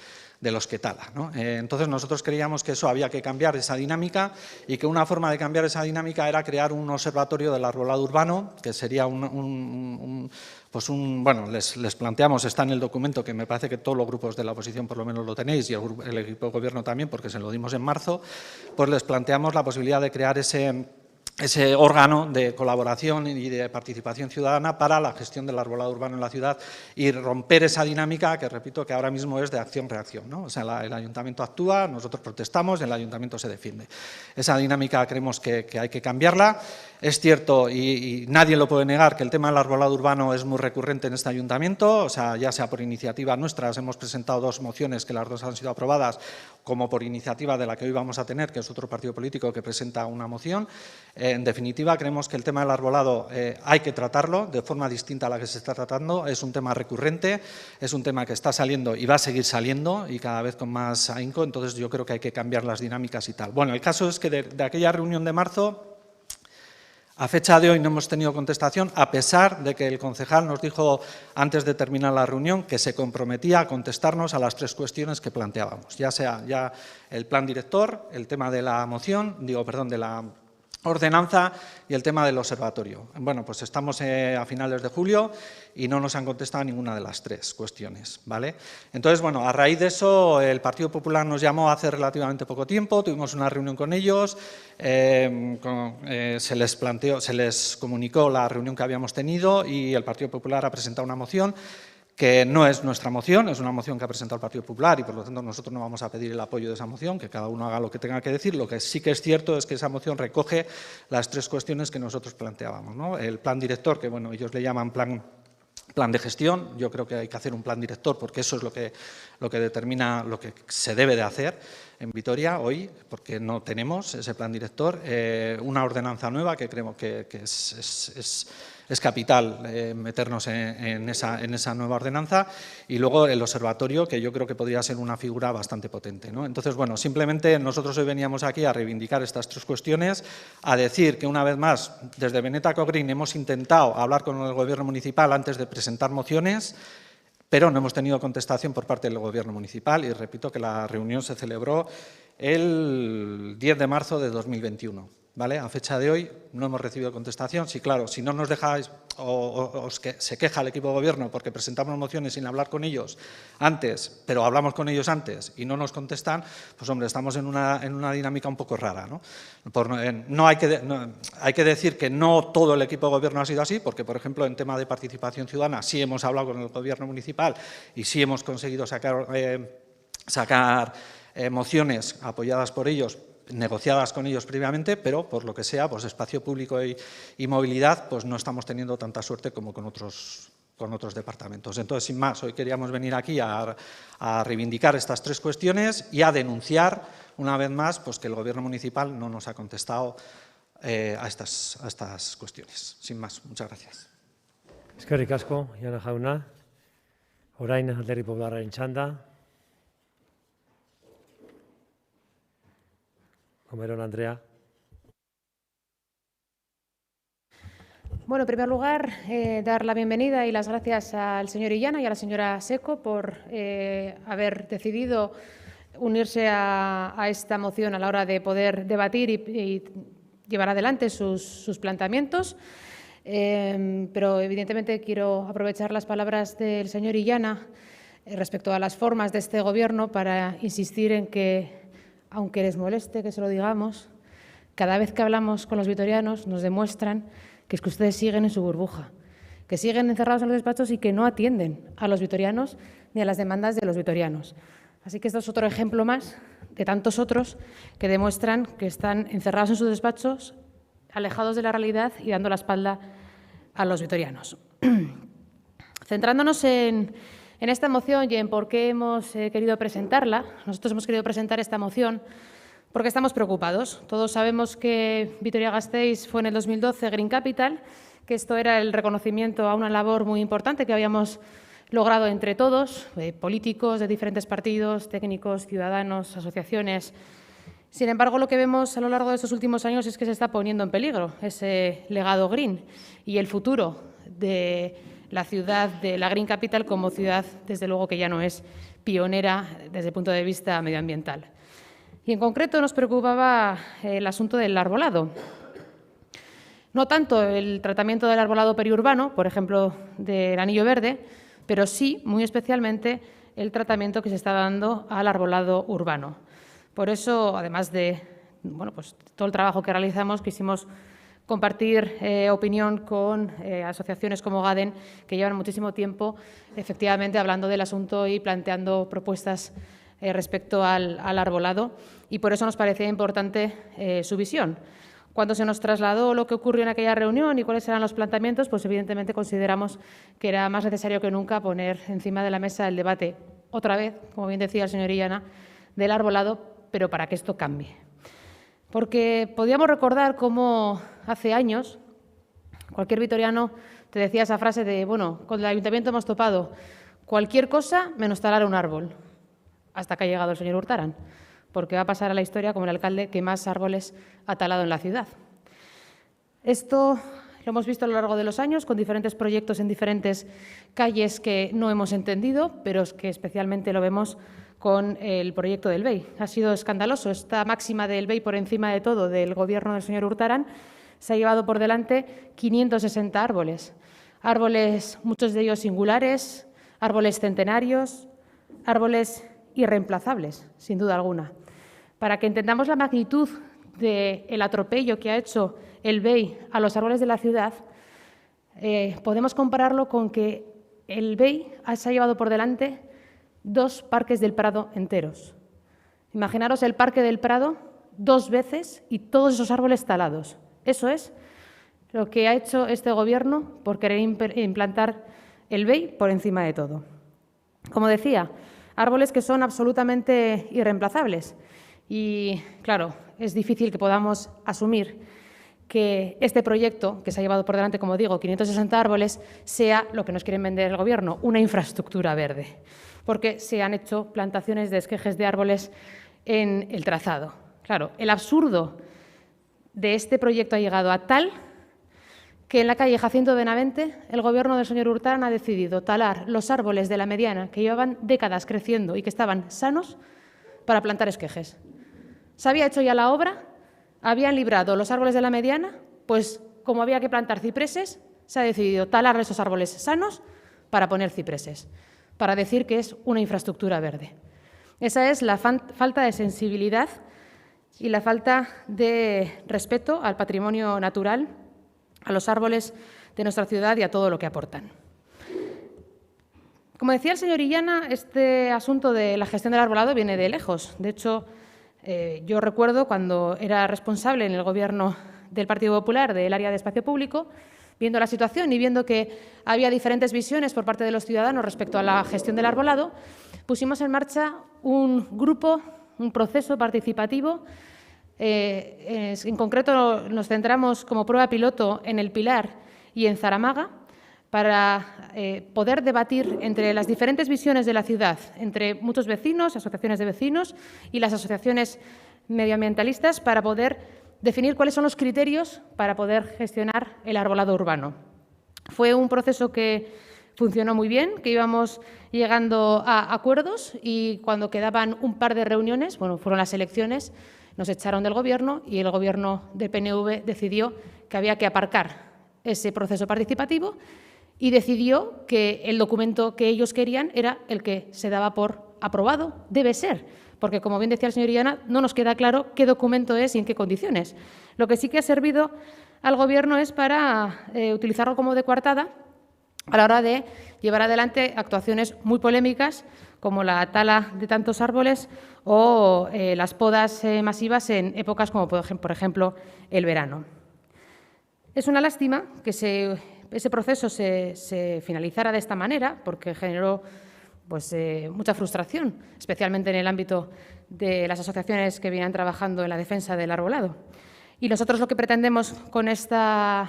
tala, ¿no? Entonces nosotros creíamos que eso había que cambiar esa dinámica y que una forma de cambiar esa dinámica era crear un observatorio del arbolado urbano, que sería bueno, les planteamos, está en el documento, que me parece que todos los grupos de la oposición por lo menos lo tenéis y el equipo de gobierno también, porque se lo dimos en marzo, pues les planteamos la posibilidad de crear ese órgano de colaboración y de participación ciudadana para la gestión del arbolado urbano en la ciudad y romper esa dinámica que, repito, que ahora mismo es de acción-reacción, ¿no? O sea, el ayuntamiento actúa, nosotros protestamos, el ayuntamiento se defiende. Esa dinámica creemos que hay que cambiarla. Es cierto, y nadie lo puede negar, que el tema del arbolado urbano es muy recurrente en este ayuntamiento, o sea, ya sea por iniciativa nuestra, hemos presentado 2 mociones que las 2 han sido aprobadas, como por iniciativa de la que hoy vamos a tener, que es otro partido político que presenta una moción. En definitiva, creemos que el tema del arbolado hay que tratarlo de forma distinta a la que se está tratando. Es un tema recurrente, es un tema que está saliendo y va a seguir saliendo y cada vez con más ahínco, entonces yo creo que hay que cambiar las dinámicas y tal. Bueno, el caso es que de aquella reunión de marzo, a fecha de hoy no hemos tenido contestación, a pesar de que el concejal nos dijo antes de terminar la reunión que se comprometía a contestarnos a las 3 cuestiones que planteábamos, ya sea ya el plan director, el tema de la moción, de ordenanza y el tema del observatorio. Bueno, pues estamos a finales de julio y no nos han contestado ninguna de las tres cuestiones, ¿vale? Entonces, bueno, a raíz de eso, el Partido Popular nos llamó hace relativamente poco tiempo, tuvimos una reunión con ellos, se les comunicó la reunión que habíamos tenido y el Partido Popular ha presentado una moción que no es nuestra moción, es una moción que ha presentado el Partido Popular y por lo tanto nosotros no vamos a pedir el apoyo de esa moción, que cada uno haga lo que tenga que decir. Lo que sí que es cierto es que esa moción recoge las tres cuestiones que nosotros planteábamos, ¿no? El plan director, que bueno, ellos le llaman plan de gestión. Yo creo que hay que hacer un plan director porque eso es lo que determina lo que se debe de hacer en Vitoria hoy, porque no tenemos ese plan director. Una ordenanza nueva que creo que es capital meternos en esa nueva ordenanza, y luego el observatorio, que yo creo que podría ser una figura bastante potente, ¿no? Entonces, bueno, simplemente nosotros hoy veníamos aquí a reivindicar estas tres cuestiones, a decir que una vez más, desde Benetaco Green hemos intentado hablar con el Gobierno municipal antes de presentar mociones, pero no hemos tenido contestación por parte del Gobierno municipal y repito que la reunión se celebró el 10 de marzo de 2021. ¿Vale? A fecha de hoy no hemos recibido contestación. Sí, claro, si no nos dejáis o se queja el equipo de gobierno porque presentamos mociones sin hablar con ellos antes, pero hablamos con ellos antes y no nos contestan, pues hombre, estamos en una dinámica un poco rara, ¿no? Hay que decir que no todo el equipo de gobierno ha sido así, porque por ejemplo en tema de participación ciudadana sí hemos hablado con el gobierno municipal y sí hemos conseguido sacar mociones apoyadas por ellos, negociadas con ellos previamente, pero por lo que sea, pues espacio público y movilidad, pues no estamos teniendo tanta suerte como con otros departamentos. Entonces, sin más, hoy queríamos venir aquí a reivindicar estas tres cuestiones y a denunciar una vez más pues que el Gobierno municipal no nos ha contestado a estas cuestiones. Sin más, muchas gracias. Eskerrik asko, Jana jauna. Orain Alderdi Popularraren txanda. Comerón, Andrea. Bueno, en primer lugar, dar la bienvenida y las gracias al señor Illana y a la señora Seco por haber decidido unirse a esta moción a la hora de poder debatir y llevar adelante sus planteamientos. Pero evidentemente quiero aprovechar las palabras del señor Illana respecto a las formas de este Gobierno para insistir en que, aunque les moleste que se lo digamos, cada vez que hablamos con los vitorianos nos demuestran que es que ustedes siguen en su burbuja, que siguen encerrados en los despachos y que no atienden a los vitorianos ni a las demandas de los vitorianos. Así que esto es otro ejemplo más de tantos otros que demuestran que están encerrados en sus despachos, alejados de la realidad y dando la espalda a los vitorianos. Centrándonos en esta moción y en por qué hemos querido presentarla, nosotros hemos querido presentar esta moción porque estamos preocupados. Todos sabemos que Vitoria-Gasteiz fue en el 2012 Green Capital, que esto era el reconocimiento a una labor muy importante que habíamos logrado entre todos, políticos de diferentes partidos, técnicos, ciudadanos, asociaciones. Sin embargo, lo que vemos a lo largo de estos últimos años es que se está poniendo en peligro ese legado green y el futuro de la ciudad de la Green Capital como ciudad, desde luego que ya no es pionera desde el punto de vista medioambiental. Y en concreto nos preocupaba el asunto del arbolado. No tanto el tratamiento del arbolado periurbano, por ejemplo, del anillo verde, pero sí, muy especialmente, el tratamiento que se está dando al arbolado urbano. Por eso, además de pues, todo el trabajo que realizamos, quisimos compartir opinión con asociaciones como GADEN, que llevan muchísimo tiempo efectivamente hablando del asunto y planteando propuestas respecto al arbolado, y por eso nos parecía importante su visión. Cuando se nos trasladó lo que ocurrió en aquella reunión y cuáles eran los planteamientos, pues evidentemente consideramos que era más necesario que nunca poner encima de la mesa el debate, otra vez, como bien decía el señor Illana, del arbolado, pero para que esto cambie. Porque podíamos recordar cómo hace años cualquier vitoriano te decía esa frase de, bueno, con el ayuntamiento hemos topado cualquier cosa menos talar un árbol, hasta que ha llegado el señor Hurtaran, porque va a pasar a la historia como el alcalde que más árboles ha talado en la ciudad. Esto lo hemos visto a lo largo de los años con diferentes proyectos en diferentes calles que no hemos entendido, pero es que especialmente lo vemos con el proyecto del BEI. Ha sido escandaloso. Esta máxima del BEI por encima de todo del Gobierno del señor Urtaran se ha llevado por delante 560 árboles. Árboles, muchos de ellos singulares, árboles centenarios, árboles irreemplazables, sin duda alguna. Para que entendamos la magnitud del atropello que ha hecho el BEI a los árboles de la ciudad, podemos compararlo con que el BEI se ha llevado por delante 2 parques del Prado enteros. Imaginaros el Parque del Prado 2 veces y todos esos árboles talados. Eso es lo que ha hecho este Gobierno por querer implantar el BEI por encima de todo. Como decía, árboles que son absolutamente irreemplazables. Y, claro, es difícil que podamos asumir que este proyecto, que se ha llevado por delante, como digo, 560 árboles, sea lo que nos quieren vender el Gobierno, una infraestructura verde, porque se han hecho plantaciones de esquejes de árboles en el trazado. Claro, el absurdo de este proyecto ha llegado a tal que en la calle Jacinto de Benavente el Gobierno del señor Urtaran ha decidido talar los árboles de la mediana que llevaban décadas creciendo y que estaban sanos para plantar esquejes. Se había hecho ya la obra, habían librado los árboles de la mediana, pues como había que plantar cipreses, se ha decidido talar esos árboles sanos para poner cipreses, para decir que es una infraestructura verde. Esa es la falta de sensibilidad y la falta de respeto al patrimonio natural, a los árboles de nuestra ciudad y a todo lo que aportan. Como decía el señor Illana, este asunto de la gestión del arbolado viene de lejos. De hecho, yo recuerdo cuando era responsable en el Gobierno del Partido Popular del área de espacio público, viendo la situación y viendo que había diferentes visiones por parte de los ciudadanos respecto a la gestión del arbolado, pusimos en marcha un grupo, un proceso participativo. En concreto, nos centramos como prueba piloto en El Pilar y en Zaramaga para poder debatir entre las diferentes visiones de la ciudad, entre muchos vecinos, asociaciones de vecinos y las asociaciones medioambientalistas, para poder definir cuáles son los criterios para poder gestionar el arbolado urbano. Fue un proceso que funcionó muy bien, que íbamos llegando a acuerdos y cuando quedaban un par de reuniones, bueno, fueron las elecciones, nos echaron del Gobierno y el Gobierno del PNV decidió que había que aparcar ese proceso participativo y decidió que el documento que ellos querían era el que se daba por aprobado. Debe ser, porque, como bien decía el señor Illana, no nos queda claro qué documento es y en qué condiciones. Lo que sí que ha servido al Gobierno es para utilizarlo como de coartada a la hora de llevar adelante actuaciones muy polémicas como la tala de tantos árboles o las podas masivas en épocas como, por ejemplo, el verano. Es una lástima que ese proceso se finalizara de esta manera, porque generó pues, mucha frustración, especialmente en el ámbito de las asociaciones que vienen trabajando en la defensa del arbolado. Y nosotros lo que pretendemos con esta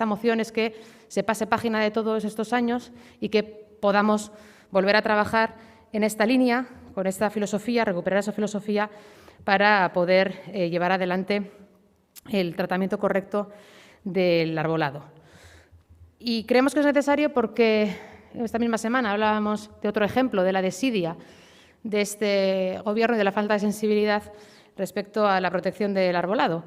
moción es que se pase página de todos estos años y que podamos volver a trabajar en esta línea, con esta filosofía, recuperar esa filosofía para poder llevar adelante el tratamiento correcto del arbolado. Y creemos que es necesario porque esta misma semana hablábamos de otro ejemplo, de la desidia de este Gobierno y de la falta de sensibilidad respecto a la protección del arbolado.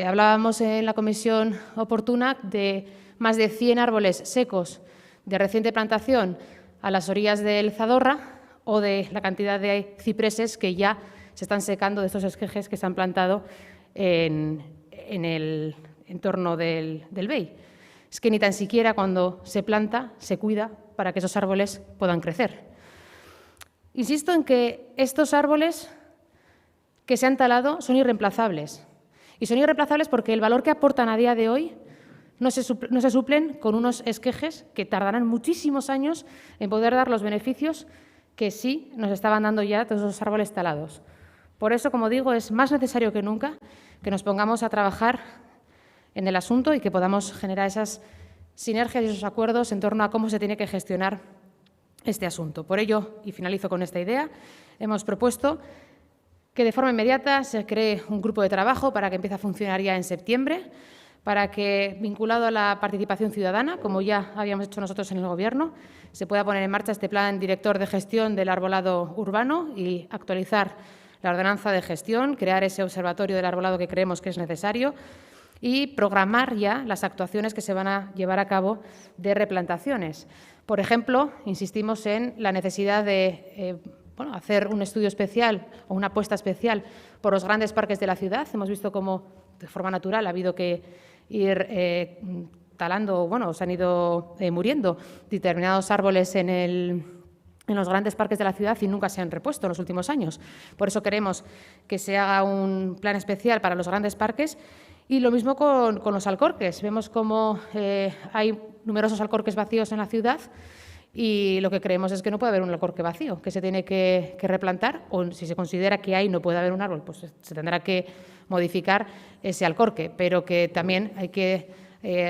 Hablábamos en la comisión oportuna de más de 100 árboles secos de reciente plantación a las orillas del Zadorra o de la cantidad de cipreses que ya se están secando de estos esquejes que se han plantado en el entorno del BEI. Es que ni tan siquiera cuando se planta se cuida para que esos árboles puedan crecer. Insisto en que estos árboles que se han talado son irreemplazables. Y son irreemplazables porque el valor que aportan a día de hoy no se suplen con unos esquejes que tardarán muchísimos años en poder dar los beneficios que sí nos estaban dando ya todos esos árboles talados. Por eso, como digo, es más necesario que nunca que nos pongamos a trabajar en el asunto y que podamos generar esas sinergias y esos acuerdos en torno a cómo se tiene que gestionar este asunto. Por ello, y finalizo con esta idea, hemos propuesto que de forma inmediata se cree un grupo de trabajo para que empiece a funcionar ya en septiembre, para que, vinculado a la participación ciudadana, como ya habíamos hecho nosotros en el Gobierno, se pueda poner en marcha este plan director de gestión del arbolado urbano y actualizar la ordenanza de gestión, crear ese observatorio del arbolado que creemos que es necesario y programar ya las actuaciones que se van a llevar a cabo de replantaciones. Por ejemplo, insistimos en la necesidad de hacer un estudio especial o una apuesta especial por los grandes parques de la ciudad. Hemos visto cómo, de forma natural, ha habido que ir talando, se han ido muriendo determinados árboles en los grandes parques de la ciudad y nunca se han repuesto en los últimos años. Por eso queremos que se haga un plan especial para los grandes parques. Y lo mismo con los alcorques. Vemos cómo hay numerosos alcorques vacíos en la ciudad y lo que creemos es que no puede haber un alcorque vacío, que se tiene que replantar, o si se considera que ahí no puede haber un árbol, pues se tendrá que modificar ese alcorque, pero que también hay que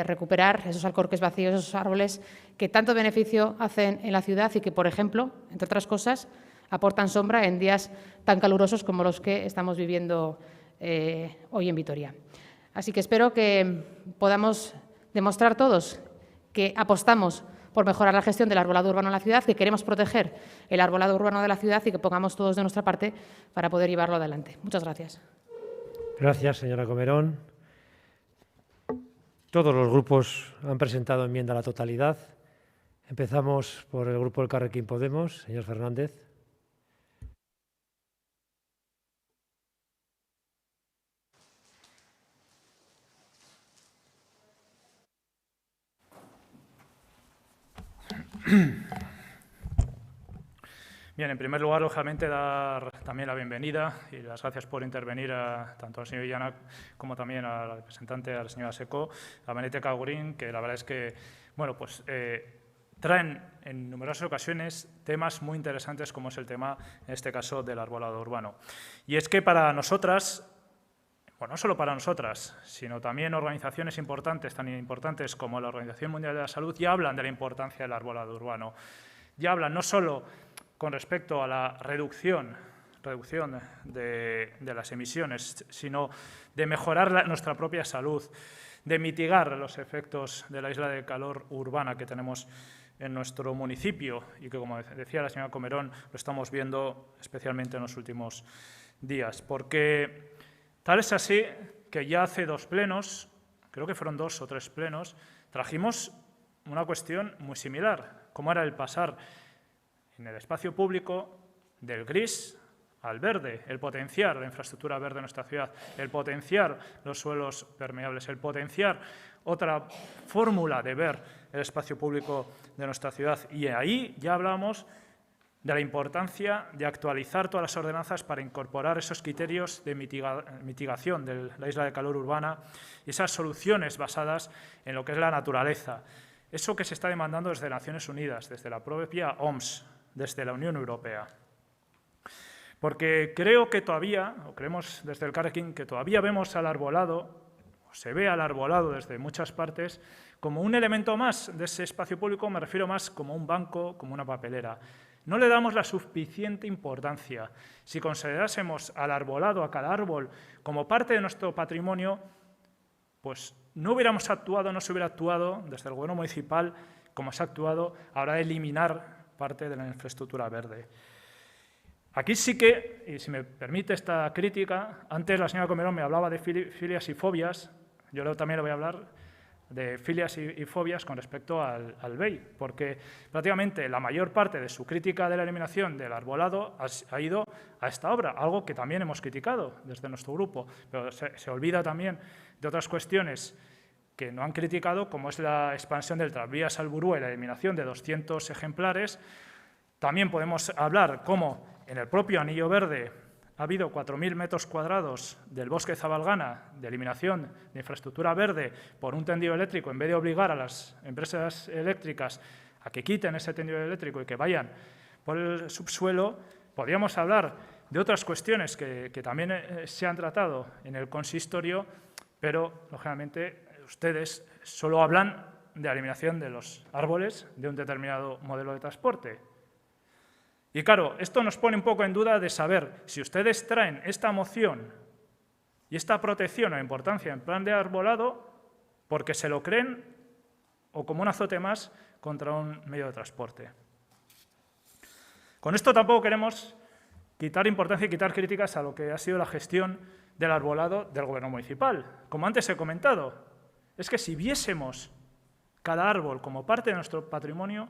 recuperar esos alcorques vacíos, esos árboles que tanto beneficio hacen en la ciudad y que, por ejemplo, entre otras cosas, aportan sombra en días tan calurosos como los que estamos viviendo hoy en Vitoria. Así que espero que podamos demostrar todos que apostamos por mejorar la gestión del arbolado urbano en la ciudad, que queremos proteger el arbolado urbano de la ciudad y que pongamos todos de nuestra parte para poder llevarlo adelante. Muchas gracias. Gracias, señora Comerón. Todos los grupos han presentado enmienda a la totalidad. Empezamos por el grupo Elkarrekin Podemos. Señor Fernández. Bien, en primer lugar, lógicamente, dar también la bienvenida y las gracias por intervenir tanto al señor Illana como también a la representante, a la señora Secó, a Beneteca Green, que la verdad es que, traen en numerosas ocasiones temas muy interesantes, como es el tema, en este caso, del arbolado urbano. Y es que para nosotras, no solo para nosotras, sino también organizaciones importantes, tan importantes como la Organización Mundial de la Salud, ya hablan de la importancia del arbolado urbano. Ya hablan no solo con respecto a la reducción de las emisiones, sino de mejorar nuestra propia salud, de mitigar los efectos de la isla de calor urbana que tenemos en nuestro municipio y que, como decía la señora Comerón, lo estamos viendo especialmente en los últimos días. Porque tal es así que ya hace 2 plenos, creo que fueron 2 o 3 plenos, trajimos una cuestión muy similar, como era el pasar en el espacio público del gris al verde, el potenciar la infraestructura verde en nuestra ciudad, el potenciar los suelos permeables, el potenciar otra fórmula de ver el espacio público de nuestra ciudad. Y ahí ya hablamos de la importancia de actualizar todas las ordenanzas para incorporar esos criterios de mitigación de la isla de calor urbana y esas soluciones basadas en lo que es la naturaleza. Eso que se está demandando desde Naciones Unidas, desde la propia OMS, desde la Unión Europea. Porque creo que todavía, o creemos desde el Elkarrekin, que todavía vemos al arbolado, o se ve al arbolado desde muchas partes, como un elemento más de ese espacio público, me refiero más como un banco, como una papelera. No le damos la suficiente importancia. Si considerásemos al arbolado, a cada árbol, como parte de nuestro patrimonio, pues no hubiéramos actuado, no se hubiera actuado desde el Gobierno municipal como se ha actuado a la hora de eliminar parte de la infraestructura verde. Aquí sí que, y si me permite esta crítica, antes la señora Comerón me hablaba de filias y fobias, yo también le voy a hablar de filias y fobias con respecto al BEI, porque prácticamente la mayor parte de su crítica de la eliminación del arbolado ha ido a esta obra, algo que también hemos criticado desde nuestro grupo, pero se olvida también de otras cuestiones que no han criticado, como es la expansión del tranvía Salburú y la eliminación de 200 ejemplares. También podemos hablar cómo en el propio Anillo Verde ha habido 4.000 metros cuadrados del bosque Zabalgana de eliminación de infraestructura verde por un tendido eléctrico, en vez de obligar a las empresas eléctricas a que quiten ese tendido eléctrico y que vayan por el subsuelo. Podríamos hablar de otras cuestiones que también se han tratado en el consistorio, pero, lógicamente, ustedes solo hablan de la eliminación de los árboles de un determinado modelo de transporte. Y claro, esto nos pone un poco en duda de saber si ustedes traen esta moción y esta protección o importancia en plan de arbolado porque se lo creen o como un azote más contra un medio de transporte. Con esto tampoco queremos quitar importancia y quitar críticas a lo que ha sido la gestión del arbolado del Gobierno municipal. Como antes he comentado, es que si viésemos cada árbol como parte de nuestro patrimonio,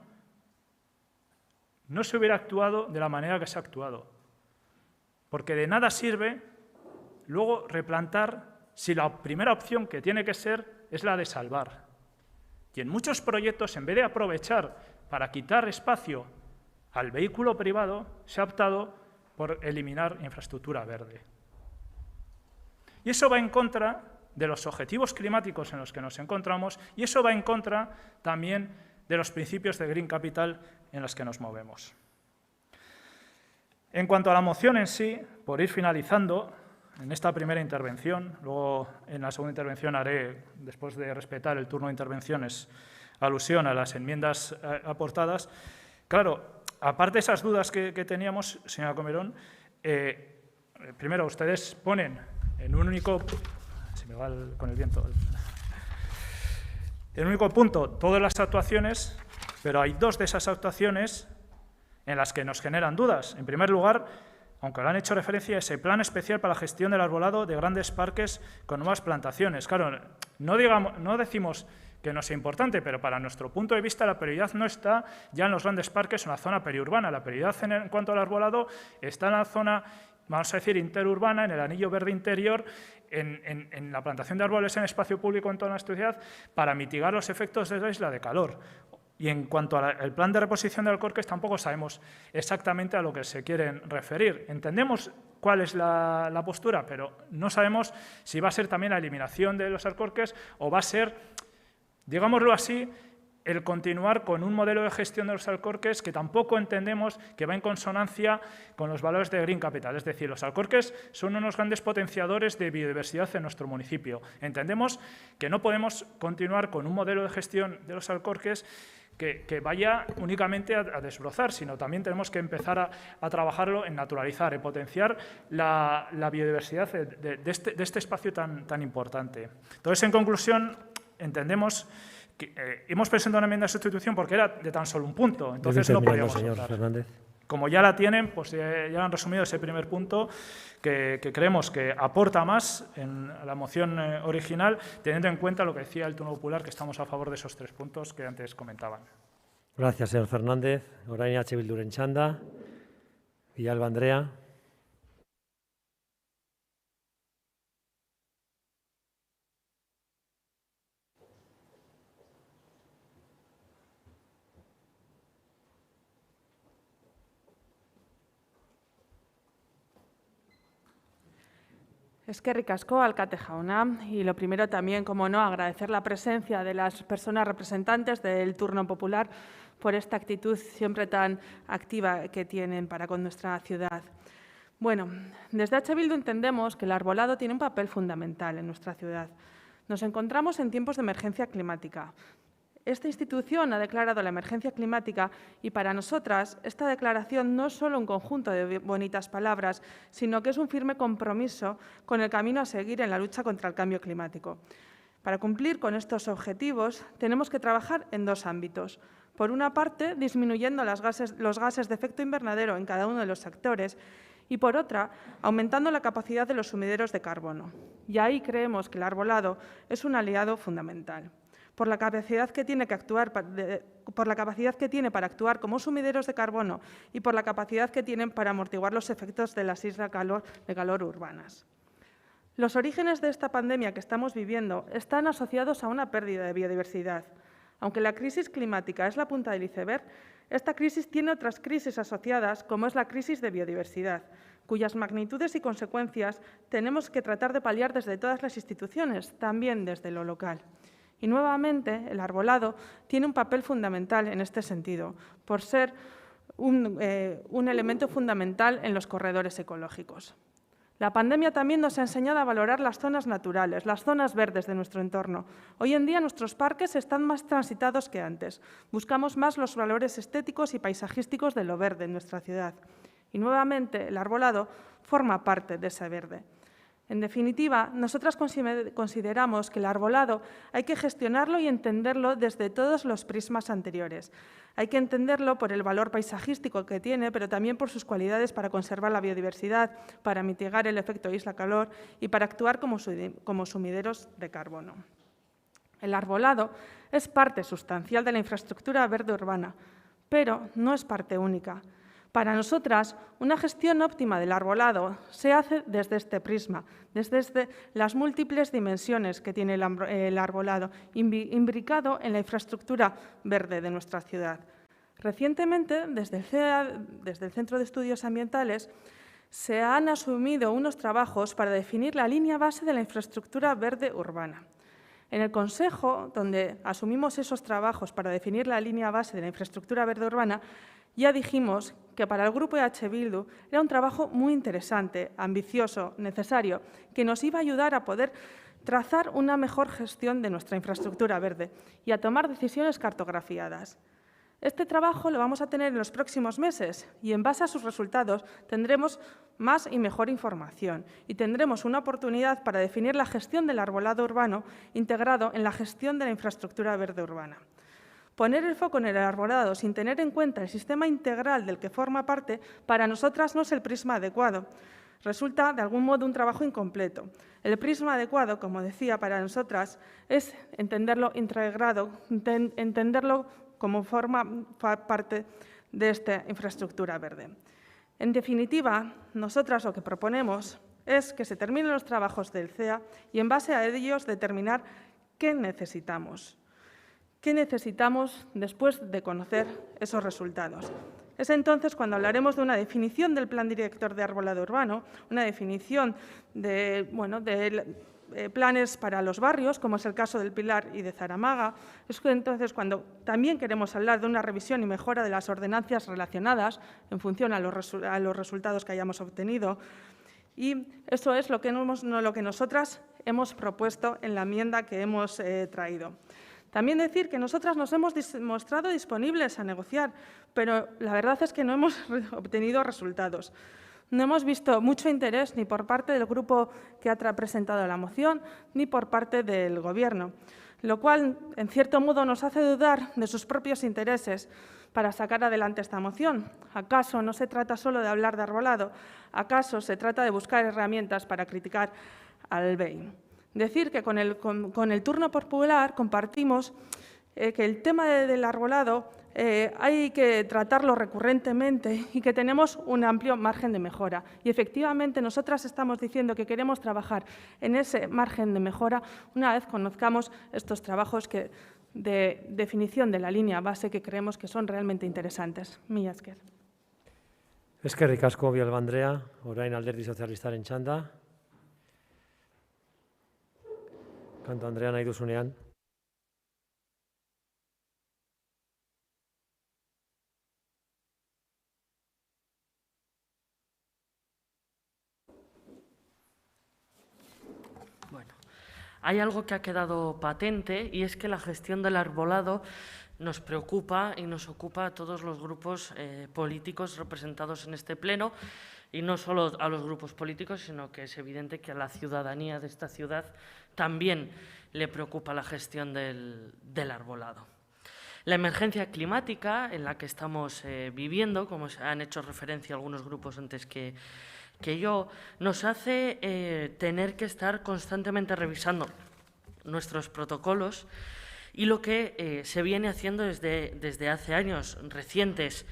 no se hubiera actuado de la manera que se ha actuado. Porque de nada sirve luego replantar si la primera opción que tiene que ser es la de salvar. Y en muchos proyectos, en vez de aprovechar para quitar espacio al vehículo privado, se ha optado por eliminar infraestructura verde. Y eso va en contra de los objetivos climáticos en los que nos encontramos y eso va en contra también de los principios de Green Capital en los que nos movemos. En cuanto a la moción en sí, por ir finalizando, en esta primera intervención, luego en la segunda intervención haré, después de respetar el turno de intervenciones, alusión a las enmiendas aportadas. Claro, aparte de esas dudas que teníamos, señora Comerón, primero, ustedes ponen en un único... Se me va con el viento. En un único punto todas las actuaciones, pero hay dos de esas actuaciones en las que nos generan dudas. En primer lugar, aunque lo han hecho referencia a ese plan especial para la gestión del arbolado de grandes parques con nuevas plantaciones. Claro, no decimos que no sea importante, pero para nuestro punto de vista la prioridad no está ya en los grandes parques o en la zona periurbana. La prioridad en cuanto al arbolado está en la zona, vamos a decir, interurbana, en el anillo verde interior, en la plantación de árboles en espacio público en toda nuestra ciudad para mitigar los efectos de la isla de calor. Y en cuanto al plan de reposición de alcorques, tampoco sabemos exactamente a lo que se quieren referir. Entendemos cuál es la postura, pero no sabemos si va a ser también la eliminación de los alcorques o va a ser, digámoslo así, el continuar con un modelo de gestión de los alcorques que tampoco entendemos que va en consonancia con los valores de Green Capital. Es decir, los alcorques son unos grandes potenciadores de biodiversidad en nuestro municipio. Entendemos que no podemos continuar con un modelo de gestión de los alcorques que vaya únicamente a desbrozar, sino también tenemos que empezar a trabajarlo en naturalizar, en potenciar la biodiversidad de este espacio tan importante. Entonces, en conclusión, entendemos que hemos presentado una enmienda de sustitución porque era de tan solo un punto, entonces no podíamos señor votar. Fernández. Como ya la tienen, pues ya han resumido ese primer punto que creemos que aporta más en la moción original, teniendo en cuenta lo que decía el turno popular, que estamos a favor de esos 3 puntos que antes comentaban. Gracias, señor Fernández. Orain H. Bilduren txanda. Villalba Andrea. Eskerrik asko, alkate jauna. Y lo primero también, como no, agradecer la presencia de las personas representantes del turno popular por esta actitud siempre tan activa que tienen para con nuestra ciudad. Bueno, desde H. Bildu entendemos que el arbolado tiene un papel fundamental en nuestra ciudad. Nos encontramos en tiempos de emergencia climática. Esta institución ha declarado la emergencia climática y para nosotras esta declaración no es solo un conjunto de bonitas palabras, sino que es un firme compromiso con el camino a seguir en la lucha contra el cambio climático. Para cumplir con estos objetivos tenemos que trabajar en 2 ámbitos. Por una parte, disminuyendo los gases de efecto invernadero en cada uno de los sectores y, por otra, aumentando la capacidad de los sumideros de carbono. Y ahí creemos que el arbolado es un aliado fundamental. Por la capacidad que tiene para actuar como sumideros de carbono y por la capacidad que tienen para amortiguar los efectos de las islas de calor urbanas. Los orígenes de esta pandemia que estamos viviendo están asociados a una pérdida de biodiversidad. Aunque la crisis climática es la punta del iceberg, esta crisis tiene otras crisis asociadas, como es la crisis de biodiversidad, cuyas magnitudes y consecuencias tenemos que tratar de paliar desde todas las instituciones, también desde lo local. Y nuevamente, el arbolado tiene un papel fundamental en este sentido, por ser un elemento fundamental en los corredores ecológicos. La pandemia también nos ha enseñado a valorar las zonas naturales, las zonas verdes de nuestro entorno. Hoy en día nuestros parques están más transitados que antes. Buscamos más los valores estéticos y paisajísticos de lo verde en nuestra ciudad. Y nuevamente, el arbolado forma parte de ese verde. En definitiva, nosotras consideramos que el arbolado hay que gestionarlo y entenderlo desde todos los prismas anteriores. Hay que entenderlo por el valor paisajístico que tiene, pero también por sus cualidades para conservar la biodiversidad, para mitigar el efecto isla-calor y para actuar como sumideros de carbono. El arbolado es parte sustancial de la infraestructura verde urbana, pero no es parte única. Para nosotras, una gestión óptima del arbolado se hace desde este prisma, desde las múltiples dimensiones que tiene el arbolado, imbricado en la infraestructura verde de nuestra ciudad. Recientemente, desde el CEA, desde el Centro de Estudios Ambientales, se han asumido unos trabajos para definir la línea base de la infraestructura verde urbana. En el Consejo, donde asumimos esos trabajos para definir la línea base de la infraestructura verde urbana, ya dijimos que para el Grupo EH Bildu era un trabajo muy interesante, ambicioso, necesario, que nos iba a ayudar a poder trazar una mejor gestión de nuestra infraestructura verde y a tomar decisiones cartografiadas. Este trabajo lo vamos a tener en los próximos meses y en base a sus resultados tendremos más y mejor información y tendremos una oportunidad para definir la gestión del arbolado urbano integrado en la gestión de la infraestructura verde urbana. Poner el foco en el arbolado sin tener en cuenta el sistema integral del que forma parte, para nosotras no es el prisma adecuado. Resulta, de algún modo, un trabajo incompleto. El prisma adecuado, como decía, para nosotras es entenderlo integrado, entenderlo como forma parte de esta infraestructura verde. En definitiva, nosotras lo que proponemos es que se terminen los trabajos del CEA y, en base a ellos, determinar qué necesitamos. ¿Qué necesitamos después de conocer esos resultados? Es entonces cuando hablaremos de una definición del Plan Director de Arbolado Urbano, una definición de planes para los barrios, como es el caso del Pilar y de Zaramaga. Es entonces cuando también queremos hablar de una revisión y mejora de las ordenanzas relacionadas en función a los resultados que hayamos obtenido. Y eso es lo que nosotras hemos propuesto en la enmienda que hemos traído. También decir que nosotras nos hemos mostrado disponibles a negociar, pero la verdad es que no hemos obtenido resultados. No hemos visto mucho interés ni por parte del grupo que ha presentado la moción, ni por parte del Gobierno, lo cual, en cierto modo, nos hace dudar de sus propios intereses para sacar adelante esta moción. ¿Acaso no se trata solo de hablar de arbolado? ¿Acaso se trata de buscar herramientas para criticar al BEI? Decir que con el turno popular compartimos que el tema del arbolado hay que tratarlo recurrentemente y que tenemos un amplio margen de mejora. Y efectivamente nosotras estamos diciendo que queremos trabajar en ese margen de mejora una vez conozcamos estos trabajos de definición de la línea base que creemos que son realmente interesantes. Mila esker. Eskerrik asko Bialba Andrea, orain Alderdi Sozialistaren txanda. Kanto Andrea nahi duzunean. Bueno, hay algo que ha quedado patente y es que la gestión del arbolado nos preocupa y nos ocupa a todos los grupos políticos representados en este pleno, y no solo a los grupos políticos, sino que es evidente que a la ciudadanía de esta ciudad también le preocupa la gestión del arbolado. La emergencia climática en la que estamos viviendo, como se han hecho referencia algunos grupos antes que yo, nos hace tener que estar constantemente revisando nuestros protocolos y lo que se viene haciendo desde hace años. Recientes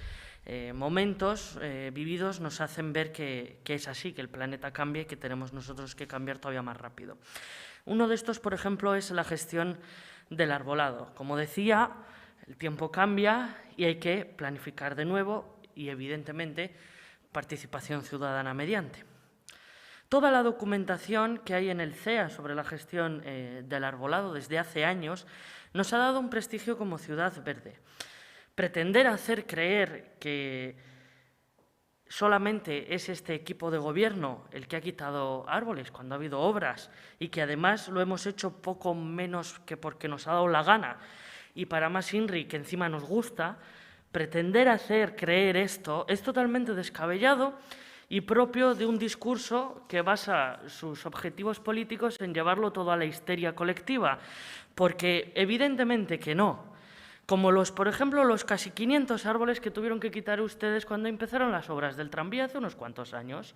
momentos vividos nos hacen ver que es así, que el planeta cambia y que tenemos nosotros que cambiar todavía más rápido. Uno de estos, por ejemplo, es la gestión del arbolado. Como decía, el tiempo cambia y hay que planificar de nuevo y, evidentemente, participación ciudadana mediante. Toda la documentación que hay en el CEA sobre la gestión del arbolado desde hace años nos ha dado un prestigio como ciudad verde. Pretender hacer creer que solamente es este equipo de gobierno el que ha quitado árboles cuando ha habido obras y que además lo hemos hecho poco menos que porque nos ha dado la gana y para más INRI que encima nos gusta, pretender hacer creer esto es totalmente descabellado y propio de un discurso que basa sus objetivos políticos en llevarlo todo a la histeria colectiva, porque evidentemente que no. Como por ejemplo, los casi 500 árboles que tuvieron que quitar ustedes cuando empezaron las obras del tranvía hace unos cuantos años.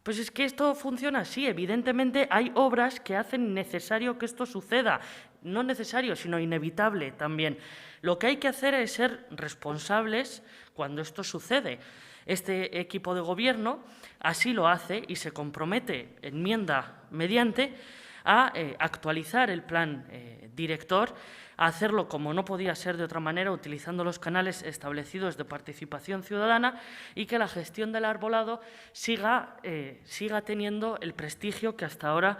Pues es que esto funciona así. Evidentemente hay obras que hacen necesario que esto suceda. No necesario, sino inevitable también. Lo que hay que hacer es ser responsables cuando esto sucede. Este equipo de gobierno así lo hace y se compromete, enmienda mediante, a actualizar el plan director, a hacerlo como no podía ser de otra manera, utilizando los canales establecidos de participación ciudadana y que la gestión del arbolado siga teniendo el prestigio que hasta ahora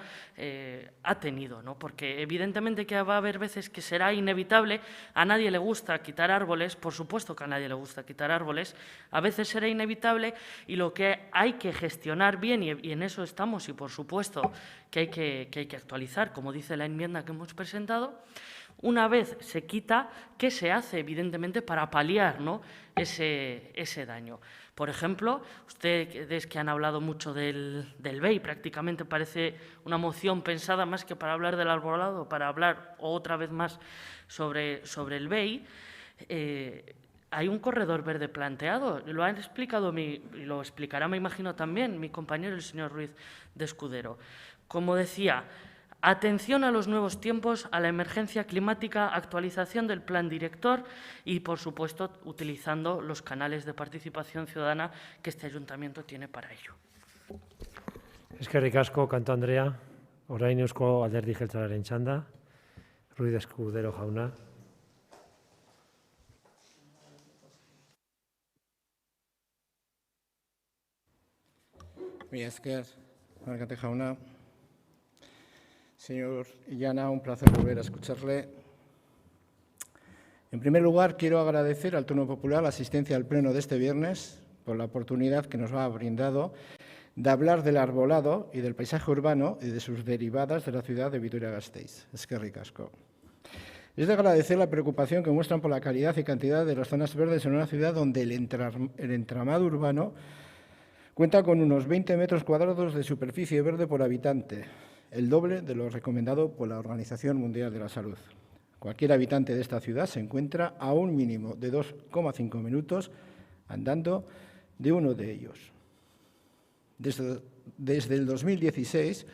ha tenido, ¿no? Porque evidentemente que va a haber veces que será inevitable, a nadie le gusta quitar árboles, por supuesto que a nadie le gusta quitar árboles, a veces será inevitable y lo que hay que gestionar bien, y en eso estamos, y por supuesto que hay que actualizar, como dice la enmienda que hemos presentado. Una vez se quita, ¿qué se hace, evidentemente, para paliar, ¿no?, ese daño? Por ejemplo, ustedes que han hablado mucho del BEI, prácticamente parece una moción pensada más que para hablar del arbolado, para hablar otra vez más sobre el BEI. Hay un corredor verde planteado, lo han explicado, y lo explicará, me imagino, también mi compañero, el señor Ruiz de Escudero. Como decía, atención a los nuevos tiempos, a la emergencia climática, actualización del plan director y, por supuesto, utilizando los canales de participación ciudadana que este ayuntamiento tiene para ello. Eskerrik asko, Kanto Andrea. Orain Eusko Alderdi Jeltzalearen txanda. Ruiz Escudero jauna. Mila esker, Alkate jauna. Señor Illana, un placer volver a escucharle. En primer lugar, quiero agradecer al Turno Popular la asistencia al Pleno de este viernes por la oportunidad que nos ha brindado de hablar del arbolado y del paisaje urbano y de sus derivadas de la ciudad de Vitoria-Gasteiz. Eskerrik asko. Es de agradecer la preocupación que muestran por la calidad y cantidad de las zonas verdes en una ciudad donde el entramado urbano cuenta con unos 20 metros cuadrados de superficie verde por habitante, el doble de lo recomendado por la Organización Mundial de la Salud. Cualquier habitante de esta ciudad se encuentra a un mínimo de 2,5 minutos andando de uno de ellos. Desde el 2016,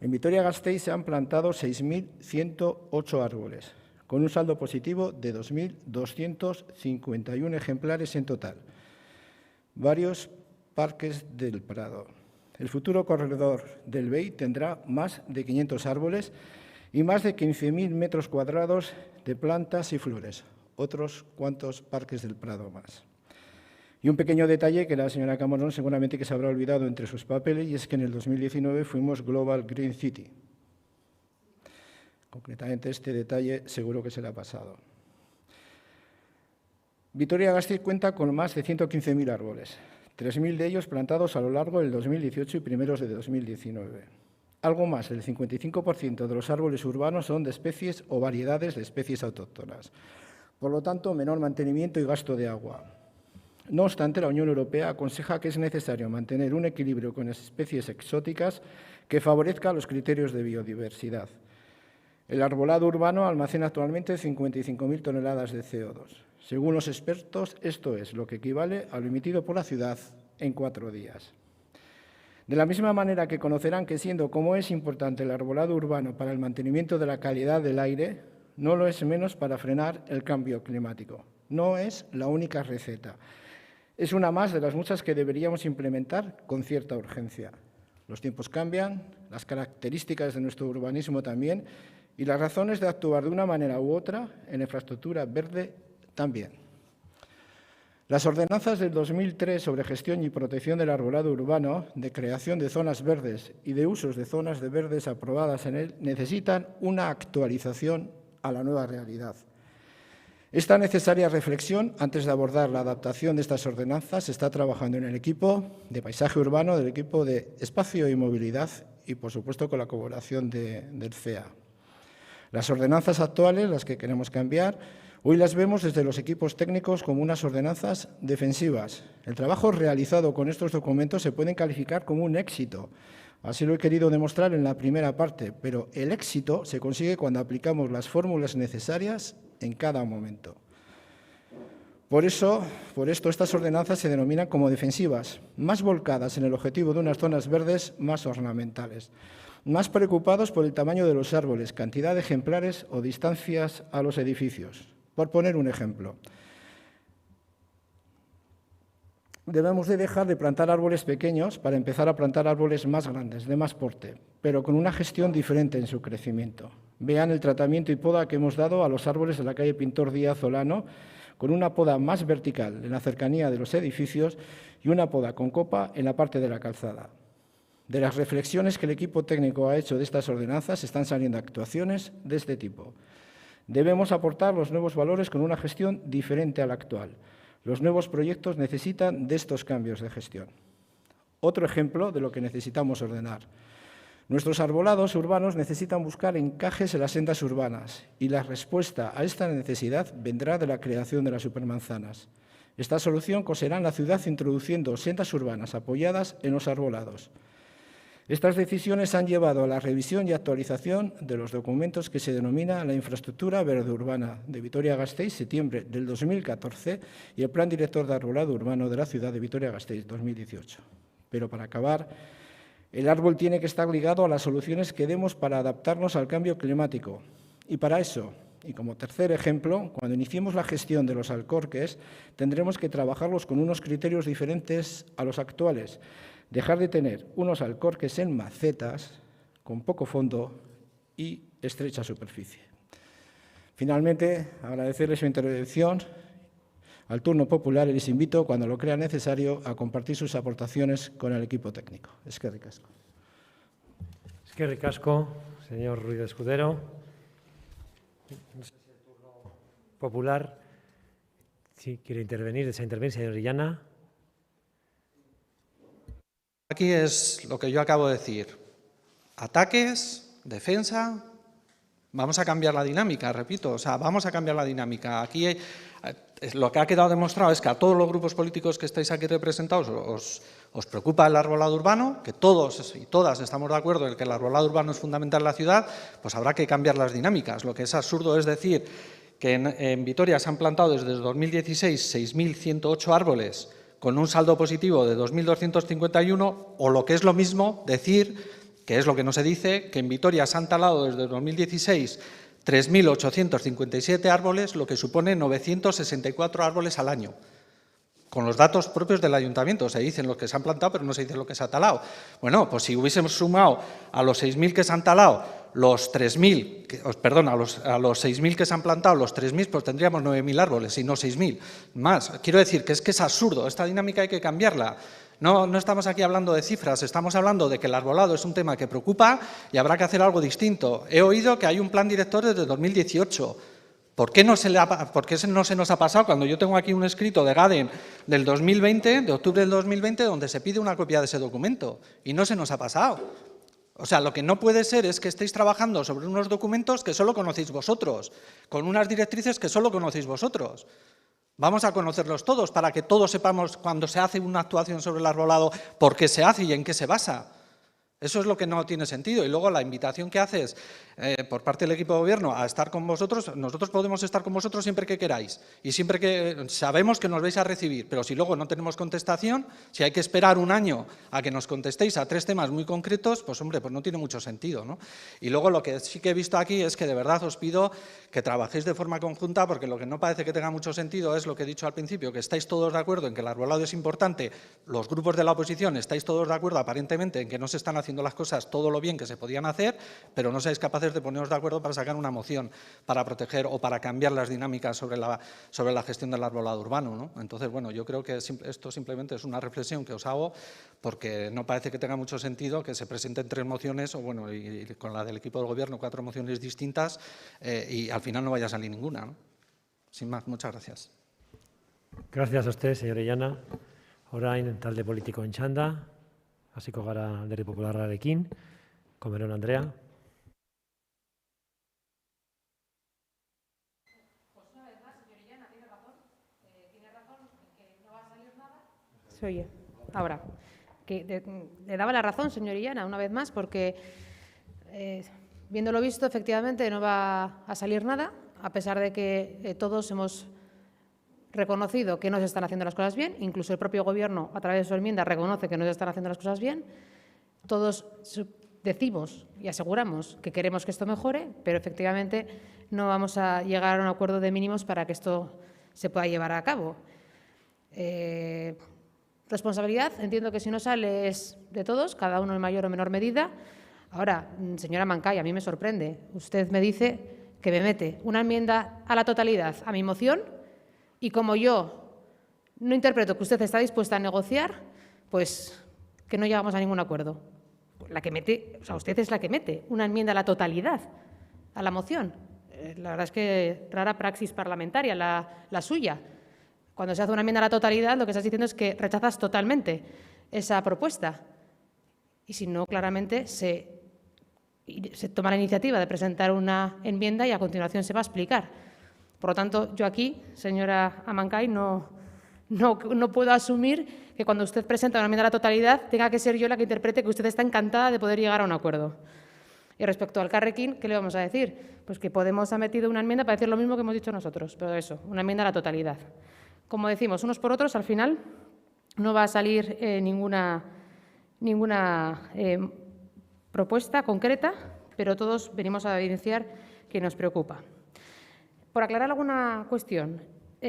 en Vitoria-Gasteiz se han plantado 6.108 árboles, con un saldo positivo de 2.251 ejemplares en total. Varios parques del Prado. El futuro corredor del BEI tendrá más de 500 árboles y más de 15.000 metros cuadrados de plantas y flores, otros cuantos parques del Prado más. Y un pequeño detalle que la señora Camarón seguramente que se habrá olvidado entre sus papeles, y es que en el 2019 fuimos Global Green City. Concretamente este detalle seguro que se le ha pasado. Vitoria-Gasteiz cuenta con más de 115.000 árboles. 3.000 de ellos plantados a lo largo del 2018 y primeros de 2019. Algo más del 55% de los árboles urbanos son de especies o variedades de especies autóctonas. Por lo tanto, menor mantenimiento y gasto de agua. No obstante, la Unión Europea aconseja que es necesario mantener un equilibrio con las especies exóticas que favorezca los criterios de biodiversidad. El arbolado urbano almacena actualmente 55.000 toneladas de CO2. Según los expertos, esto es lo que equivale a lo emitido por la ciudad en 4 días. De la misma manera que conocerán que siendo como es importante el arbolado urbano para el mantenimiento de la calidad del aire, no lo es menos para frenar el cambio climático. No es la única receta. Es una más de las muchas que deberíamos implementar con cierta urgencia. Los tiempos cambian, las características de nuestro urbanismo también, y las razones de actuar de una manera u otra en infraestructura verde también. Las ordenanzas del 2003 sobre gestión y protección del arbolado urbano, de creación de zonas verdes y de usos de zonas de verdes aprobadas en él, necesitan una actualización a la nueva realidad. Esta necesaria reflexión, antes de abordar la adaptación de estas ordenanzas, se está trabajando en el equipo de paisaje urbano, del equipo de espacio y movilidad y, por supuesto, con la colaboración del CEA. Las ordenanzas actuales, las que queremos cambiar, Hoy las vemos desde los equipos técnicos como unas ordenanzas defensivas. El trabajo realizado con estos documentos se puede calificar como un éxito. Así lo he querido demostrar en la primera parte, pero el éxito se consigue cuando aplicamos las fórmulas necesarias en cada momento. Por esto, estas ordenanzas se denominan como defensivas, más volcadas en el objetivo de unas zonas verdes más ornamentales, más preocupados por el tamaño de los árboles, cantidad de ejemplares o distancias a los edificios. Por poner un ejemplo, debemos de dejar de plantar árboles pequeños para empezar a plantar árboles más grandes, de más porte, pero con una gestión diferente en su crecimiento. Vean el tratamiento y poda que hemos dado a los árboles de la calle Pintor Díaz Olano, con una poda más vertical en la cercanía de los edificios y una poda con copa en la parte de la calzada. De las reflexiones que el equipo técnico ha hecho de estas ordenanzas están saliendo actuaciones de este tipo. Debemos aportar los nuevos valores con una gestión diferente a la actual. Los nuevos proyectos necesitan de estos cambios de gestión. Otro ejemplo de lo que necesitamos ordenar. Nuestros arbolados urbanos necesitan buscar encajes en las sendas urbanas y la respuesta a esta necesidad vendrá de la creación de las supermanzanas. Esta solución coserá en la ciudad introduciendo sendas urbanas apoyadas en los arbolados. Estas decisiones han llevado a la revisión y actualización de los documentos que se denomina la Infraestructura Verde Urbana de Vitoria-Gasteiz, septiembre del 2014, y el Plan Director de Arbolado Urbano de la ciudad de Vitoria-Gasteiz, 2018. Pero para acabar, el árbol tiene que estar ligado a las soluciones que demos para adaptarnos al cambio climático. Y para eso, y como tercer ejemplo, cuando iniciemos la gestión de los alcorques, tendremos que trabajarlos con unos criterios diferentes a los actuales. Dejar de tener unos alcorques en macetas, con poco fondo y estrecha superficie. Finalmente, agradecerles su intervención. Al turno popular y les invito, cuando lo crea necesario, a compartir sus aportaciones con el equipo técnico. Eskerrik asko. Eskerrik asko, señor Ruiz Escudero. No sé si el turno popular, si quiere intervenir, desea intervenir, señor Illana. Aquí es lo que yo acabo de decir. Ataques, defensa, vamos a cambiar la dinámica, repito, o sea, vamos a cambiar la dinámica. Aquí lo que ha quedado demostrado es que a todos los grupos políticos que estáis aquí representados os preocupa el arbolado urbano, que todos y todas estamos de acuerdo en que el arbolado urbano es fundamental en la ciudad, pues habrá que cambiar las dinámicas. Lo que es absurdo es decir que en Vitoria se han plantado desde 2016 6.108 árboles con un saldo positivo de 2.251, o lo que es lo mismo, decir, que es lo que no se dice, que en Vitoria se han talado desde 2016 3.857 árboles, lo que supone 964 árboles al año. Con los datos propios del ayuntamiento, se dicen los que se han plantado, pero no se dice lo que se ha talado. Bueno, pues si hubiésemos sumado a los 6.000 que se han talado, los 3.000, perdón, a los 6.000 que se han plantado, los 3.000, pues tendríamos 9.000 árboles y no 6.000 más. Quiero decir que es absurdo, esta dinámica hay que cambiarla. No estamos aquí hablando de cifras, estamos hablando de que el arbolado es un tema que preocupa y habrá que hacer algo distinto. He oído que hay un plan director desde 2018. ¿Por qué no se nos ha pasado cuando yo tengo aquí un escrito de Gaden del 2020, de octubre del 2020, donde se pide una copia de ese documento? Y no se nos ha pasado. O sea, lo que no puede ser es que estéis trabajando sobre unos documentos que solo conocéis vosotros, con unas directrices que solo conocéis vosotros. Vamos a conocerlos todos para que todos sepamos cuando se hace una actuación sobre el arbolado por qué se hace y en qué se basa. Eso es lo que no tiene sentido. Y luego la invitación que haces por parte del equipo de gobierno a estar con vosotros, nosotros podemos estar con vosotros siempre que queráis y siempre que sabemos que nos vais a recibir, pero si luego no tenemos contestación, si hay que esperar un año a que nos contestéis a 3 temas muy concretos, pues hombre, pues no tiene mucho sentido, ¿no? Y luego lo que sí que he visto aquí es que de verdad os pido que trabajéis de forma conjunta, porque lo que no parece que tenga mucho sentido es lo que he dicho al principio, que estáis todos de acuerdo en que el arbolado es importante, los grupos de la oposición estáis todos de acuerdo aparentemente en que no se están haciendo las cosas todo lo bien que se podían hacer, pero no seáis capaces de poneros de acuerdo para sacar una moción para proteger o para cambiar las dinámicas sobre la gestión del arbolado urbano, ¿no? Entonces, bueno, yo creo que esto simplemente es una reflexión que os hago porque no parece que tenga mucho sentido que se presenten 3 mociones o, bueno, y con la del equipo del gobierno 4 mociones distintas y al final no vaya a salir ninguna, ¿no? Sin más, muchas gracias. Gracias a usted, señor Illana. Orain talde politikoen txanda, hasiko gara Alderdi Popularrarekin. Komeron Andrea. Se oye. Ahora, que le daba la razón, señor Illana, una vez más, porque viéndolo visto, efectivamente no va a salir nada, a pesar de que todos hemos reconocido que no se están haciendo las cosas bien, incluso el propio Gobierno, a través de su enmienda, reconoce que no se están haciendo las cosas bien. Todos decimos y aseguramos que queremos que esto mejore, pero efectivamente no vamos a llegar a un acuerdo de mínimos para que esto se pueda llevar a cabo. Responsabilidad, entiendo que si no sale es de todos, cada uno en mayor o menor medida. Ahora, señora Mancay, a mí me sorprende. Usted me dice que me mete una enmienda a la totalidad a mi moción y como yo no interpreto que usted está dispuesta a negociar, pues que no llegamos a ningún acuerdo. La que mete, o sea, usted es la que mete una enmienda a la totalidad a la moción. La verdad es que rara praxis parlamentaria la suya. Cuando se hace una enmienda a la totalidad, lo que estás diciendo es que rechazas totalmente esa propuesta. Y si no, claramente se toma la iniciativa de presentar una enmienda y a continuación se va a explicar. Por lo tanto, yo aquí, señora Amancay, no puedo asumir que cuando usted presenta una enmienda a la totalidad tenga que ser yo la que interprete que usted está encantada de poder llegar a un acuerdo. Y respecto al Carrequín, ¿qué le vamos a decir? Pues que Podemos ha metido una enmienda para decir lo mismo que hemos dicho nosotros, pero eso, una enmienda a la totalidad. Como decimos, unos por otros, al final no va a salir ninguna propuesta concreta, pero todos venimos a evidenciar que nos preocupa. Por aclarar alguna cuestión, yo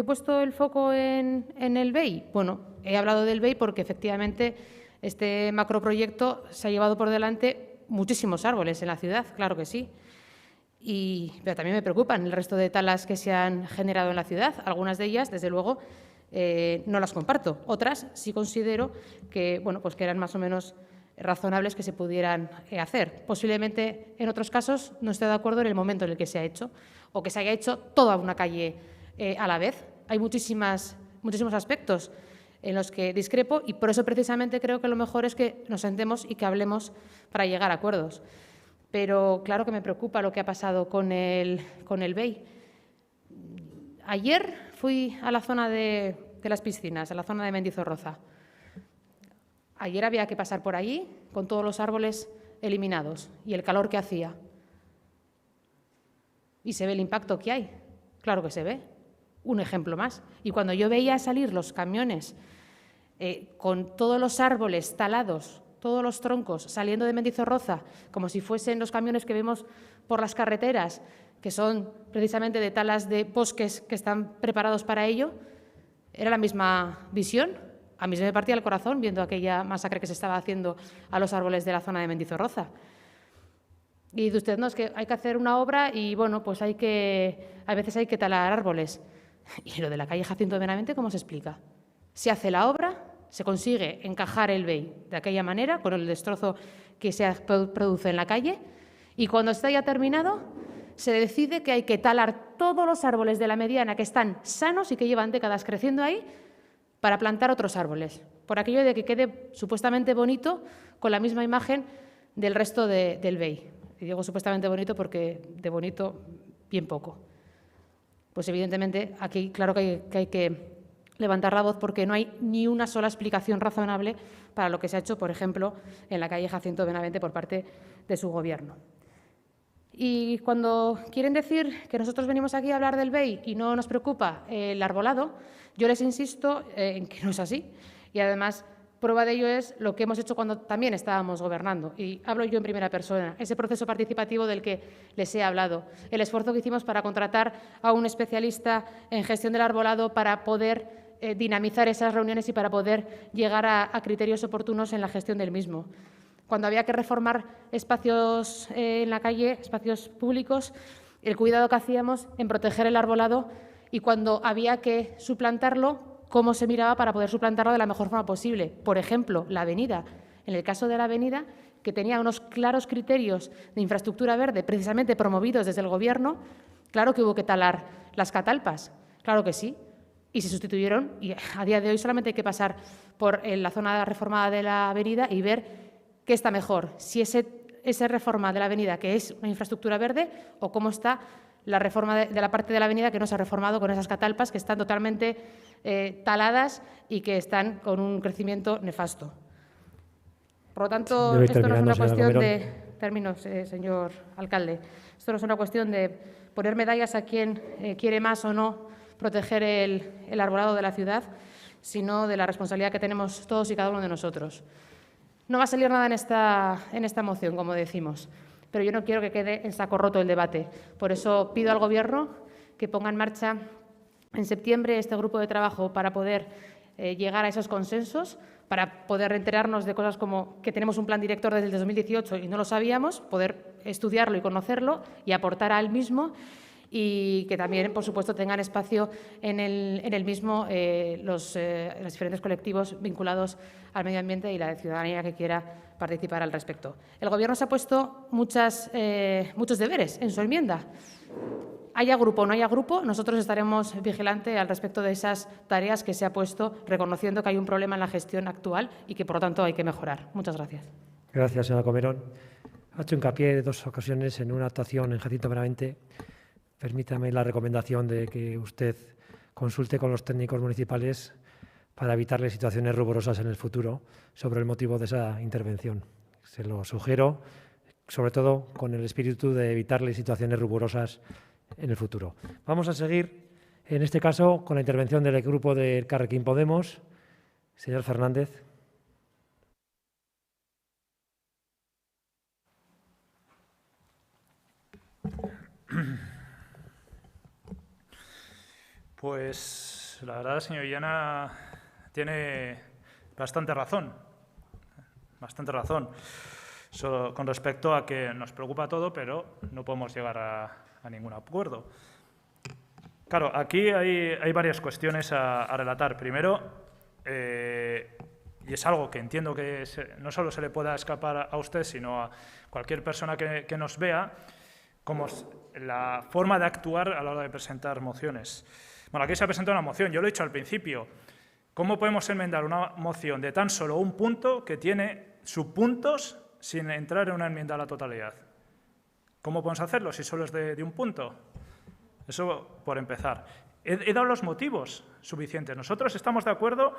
he puesto el foco en el BEI. Bueno, he hablado del BEI porque efectivamente este macroproyecto se ha llevado por delante muchísimos árboles en la ciudad, claro que sí. Pero también me preocupan el resto de talas que se han generado en la ciudad. Algunas de ellas, desde luego, no las comparto. Otras sí considero que, bueno, pues que eran más o menos razonables que se pudieran hacer. Posiblemente, en otros casos, no esté de acuerdo en el momento en el que se ha hecho o que se haya hecho toda una calle a la vez. Hay muchísimos aspectos en los que discrepo y por eso precisamente creo que lo mejor es que nos sentemos y que hablemos para llegar a acuerdos. Pero claro que me preocupa lo que ha pasado con el BEI. Ayer fui a la zona de las piscinas, a la zona de Mendizorroza. Ayer había que pasar por allí con todos los árboles eliminados y el calor que hacía. Y se ve el impacto que hay. Claro que se ve. Un ejemplo más. Y cuando yo veía salir los camiones con todos los árboles talados, todos los troncos saliendo de Mendizorroza, como si fuesen los camiones que vemos por las carreteras, que son precisamente de talas de bosques que están preparados para ello, era la misma visión. A mí se me partía el corazón viendo aquella masacre que se estaba haciendo a los árboles de la zona de Mendizorroza. Y dice usted, no, es que hay que hacer una obra y, bueno, pues a veces hay que talar árboles. ¿Y lo de la calle Jacinto Benavente cómo se explica? Se hace la obra, se consigue encajar el BEI de aquella manera, con el destrozo que se produce en la calle, y cuando está ya terminado, se decide que hay que talar todos los árboles de la mediana que están sanos y que llevan décadas creciendo ahí para plantar otros árboles, por aquello de que quede supuestamente bonito con la misma imagen del resto del BEI. Y digo supuestamente bonito porque de bonito bien poco. Pues evidentemente aquí claro que hay que levantar la voz porque no hay ni una sola explicación razonable para lo que se ha hecho, por ejemplo, en la calle Jacinto Benavente por parte de su Gobierno. Y cuando quieren decir que nosotros venimos aquí a hablar del BEI y no nos preocupa el arbolado, yo les insisto en que no es así. Y además, prueba de ello es lo que hemos hecho cuando también estábamos gobernando. Y hablo yo en primera persona, ese proceso participativo del que les he hablado, el esfuerzo que hicimos para contratar a un especialista en gestión del arbolado para poder dinamizar esas reuniones y para poder llegar a criterios oportunos en la gestión del mismo. Cuando había que reformar espacios en la calle, espacios públicos, el cuidado que hacíamos en proteger el arbolado y cuando había que suplantarlo, cómo se miraba para poder suplantarlo de la mejor forma posible. Por ejemplo, la avenida. En el caso de la avenida, que tenía unos claros criterios de infraestructura verde, precisamente promovidos desde el Gobierno, claro que hubo que talar las catalpas, claro que sí, y se sustituyeron, y a día de hoy solamente hay que pasar por la zona reformada de la avenida y ver qué está mejor, si esa reforma de la avenida, que es una infraestructura verde, o cómo está la reforma de la parte de la avenida que no se ha reformado con esas catalpas que están totalmente taladas y que están con un crecimiento nefasto. Por lo tanto, esto no es una cuestión de... Termino, señor alcalde. Esto no es una cuestión de poner medallas a quien quiere más o no proteger el arbolado de la ciudad, sino de la responsabilidad que tenemos todos y cada uno de nosotros. No va a salir nada en esta moción, como decimos, pero yo no quiero que quede en saco roto el debate. Por eso pido al Gobierno que ponga en marcha en septiembre este grupo de trabajo para poder llegar a esos consensos, para poder enterarnos de cosas como que tenemos un plan director desde el 2018 y no lo sabíamos, poder estudiarlo y conocerlo y aportar al mismo, y que también, por supuesto, tengan espacio en el mismo los diferentes colectivos vinculados al medio ambiente y la ciudadanía que quiera participar al respecto. El Gobierno se ha puesto muchos deberes en su enmienda. Haya grupo o no haya grupo, nosotros estaremos vigilantes al respecto de esas tareas que se ha puesto, reconociendo que hay un problema en la gestión actual y que, por lo tanto, hay que mejorar. Muchas gracias. Gracias, señora Comerón. Ha hecho hincapié en 2 ocasiones en una actuación en Jacinto Benavente. Permítame la recomendación de que usted consulte con los técnicos municipales para evitarle situaciones ruborosas en el futuro sobre el motivo de esa intervención. Se lo sugiero, sobre todo con el espíritu de evitarle situaciones ruborosas en el futuro. Vamos a seguir, en este caso, con la intervención del grupo de Elkarrekin Podemos. Señor Fernández. Pues la verdad, señor Illana, tiene bastante razón. Solo con respecto a que nos preocupa todo, pero no podemos llegar a ningún acuerdo. Claro, aquí hay varias cuestiones a relatar. Primero, y es algo que entiendo que no solo se le pueda escapar a usted, sino a cualquier persona que nos vea, como la forma de actuar a la hora de presentar mociones. Bueno, aquí se ha presentado una moción, yo lo he dicho al principio. ¿Cómo podemos enmendar una moción de tan solo un punto que tiene subpuntos sin entrar en una enmienda a la totalidad? ¿Cómo podemos hacerlo si solo es de un punto? Eso por empezar. He dado los motivos suficientes. Nosotros estamos de acuerdo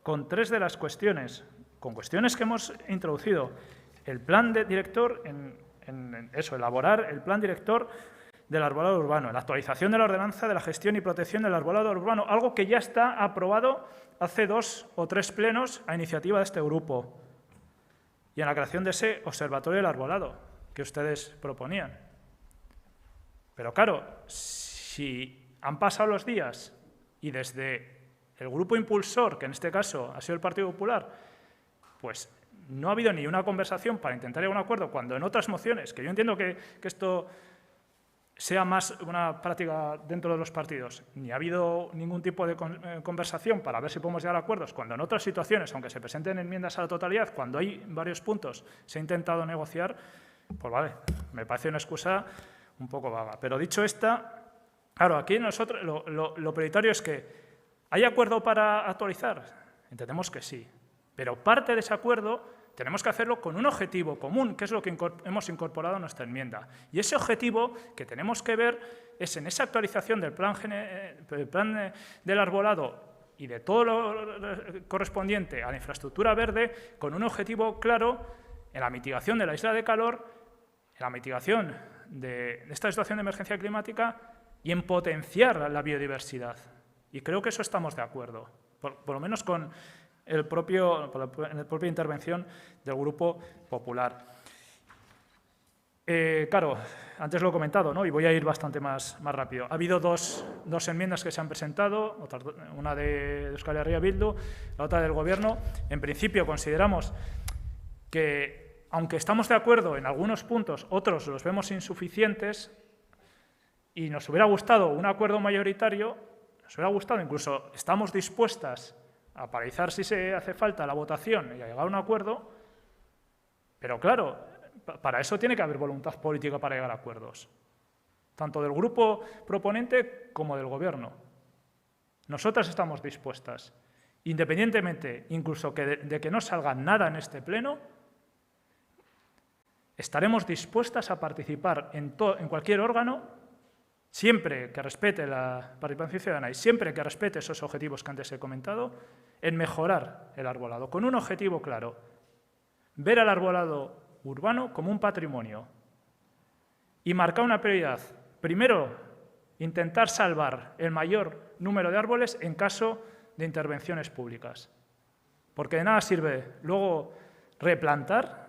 con 3 de las cuestiones, con cuestiones que hemos introducido. El plan director, elaborar el plan director del arbolado urbano, la actualización de la ordenanza de la gestión y protección del arbolado urbano, algo que ya está aprobado hace 2 o 3 plenos a iniciativa de este grupo, y en la creación de ese observatorio del arbolado que ustedes proponían. Pero claro, si han pasado los días y desde el grupo impulsor, que en este caso ha sido el Partido Popular, pues no ha habido ni una conversación para intentar llegar a un acuerdo, cuando en otras mociones, que yo entiendo que esto sea más una práctica dentro de los partidos, ni ha habido ningún tipo de conversación para ver si podemos llegar a acuerdos, cuando en otras situaciones, aunque se presenten enmiendas a la totalidad, cuando hay varios puntos, se ha intentado negociar, pues vale, me parece una excusa un poco vaga. Pero dicho esta, claro, aquí nosotros lo prioritario es que ¿hay acuerdo para actualizar? Entendemos que sí, pero parte de ese acuerdo tenemos que hacerlo con un objetivo común, que es lo que hemos incorporado a nuestra enmienda. Y ese objetivo que tenemos que ver es en esa actualización del plan del arbolado y de todo lo correspondiente a la infraestructura verde, con un objetivo claro en la mitigación de la isla de calor, en la mitigación de esta situación de emergencia climática y en potenciar la biodiversidad. Y creo que eso estamos de acuerdo, por lo menos con en la propia intervención del Grupo Popular. Claro, antes lo he comentado, ¿no? Y voy a ir bastante más rápido. Ha habido dos enmiendas que se han presentado, una de Euskal Herria Bildu, la otra del Gobierno. En principio consideramos que, aunque estamos de acuerdo en algunos puntos, otros los vemos insuficientes y nos hubiera gustado un acuerdo mayoritario, nos hubiera gustado, incluso estamos dispuestas a paralizar si se hace falta la votación y a llegar a un acuerdo, pero claro, para eso tiene que haber voluntad política para llegar a acuerdos, tanto del grupo proponente como del Gobierno. Nosotras estamos dispuestas, independientemente incluso de que no salga nada en este pleno, estaremos dispuestas a participar en cualquier órgano siempre que respete la participación ciudadana y siempre que respete esos objetivos que antes he comentado, en mejorar el arbolado, con un objetivo claro: ver al arbolado urbano como un patrimonio y marcar una prioridad. Primero, intentar salvar el mayor número de árboles en caso de intervenciones públicas, porque de nada sirve luego replantar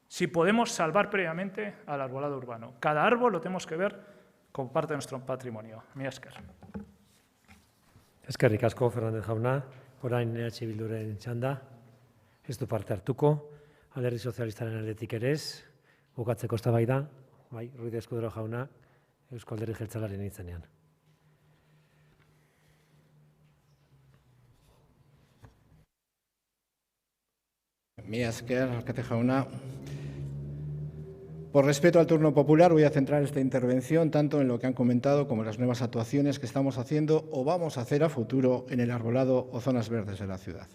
si podemos salvar previamente al arbolado urbano. Cada árbol lo tenemos que ver como parte de nuestro patrimonio. Mila esker. Eskerrik asko, Fernández jauna. Orain EH Bilduren txanda. Ez du parte hartuko. Alderdi Sozialistaren aldetik ere ez. Bukatzeko eztabaida. Bai, Ruiz Eskudero jauna, Eusko Alderdi Jeltzalearen izenean. Mila esker, alkate jauna. Por respeto al turno popular, voy a centrar esta intervención tanto en lo que han comentado como en las nuevas actuaciones que estamos haciendo o vamos a hacer a futuro en el arbolado o zonas verdes de la ciudad.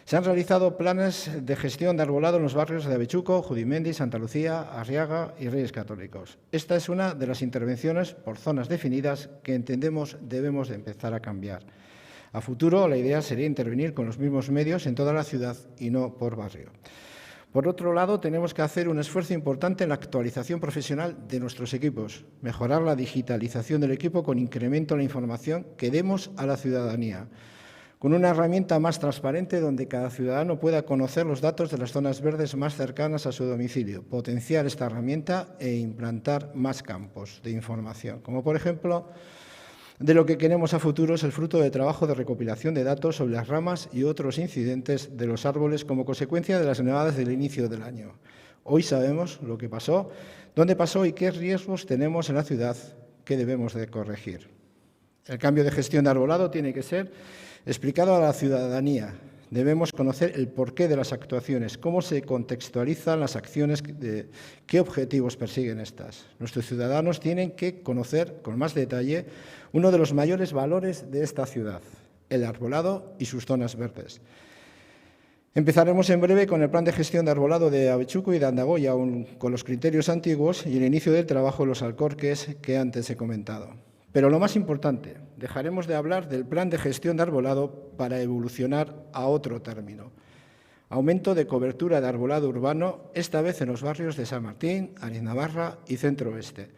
Se han realizado planes de gestión de arbolado en los barrios de Avechuco, Judimendi, Santa Lucía, Arriaga y Reyes Católicos. Esta es una de las intervenciones por zonas definidas que entendemos debemos de empezar a cambiar. A futuro, la idea sería intervenir con los mismos medios en toda la ciudad y no por barrio. Por otro lado, tenemos que hacer un esfuerzo importante en la actualización profesional de nuestros equipos, mejorar la digitalización del equipo con incremento en la información que demos a la ciudadanía, con una herramienta más transparente donde cada ciudadano pueda conocer los datos de las zonas verdes más cercanas a su domicilio, potenciar esta herramienta e implantar más campos de información, como por ejemplo, de lo que queremos a futuro es el fruto de trabajo de recopilación de datos sobre las ramas y otros incidentes de los árboles como consecuencia de las nevadas del inicio del año. Hoy sabemos lo que pasó, dónde pasó y qué riesgos tenemos en la ciudad que debemos de corregir. El cambio de gestión de arbolado tiene que ser explicado a la ciudadanía. Debemos conocer el porqué de las actuaciones, cómo se contextualizan las acciones, qué objetivos persiguen estas. Nuestros ciudadanos tienen que conocer con más detalle uno de los mayores valores de esta ciudad, el arbolado y sus zonas verdes. Empezaremos en breve con el plan de gestión de arbolado de Avechuco y de Andagoya, aún con los criterios antiguos y el inicio del trabajo en los alcorques que antes he comentado. Pero lo más importante, dejaremos de hablar del plan de gestión de arbolado para evolucionar a otro término. Aumento de cobertura de arbolado urbano, esta vez en los barrios de San Martín, Ariznabarra y Centro Oeste.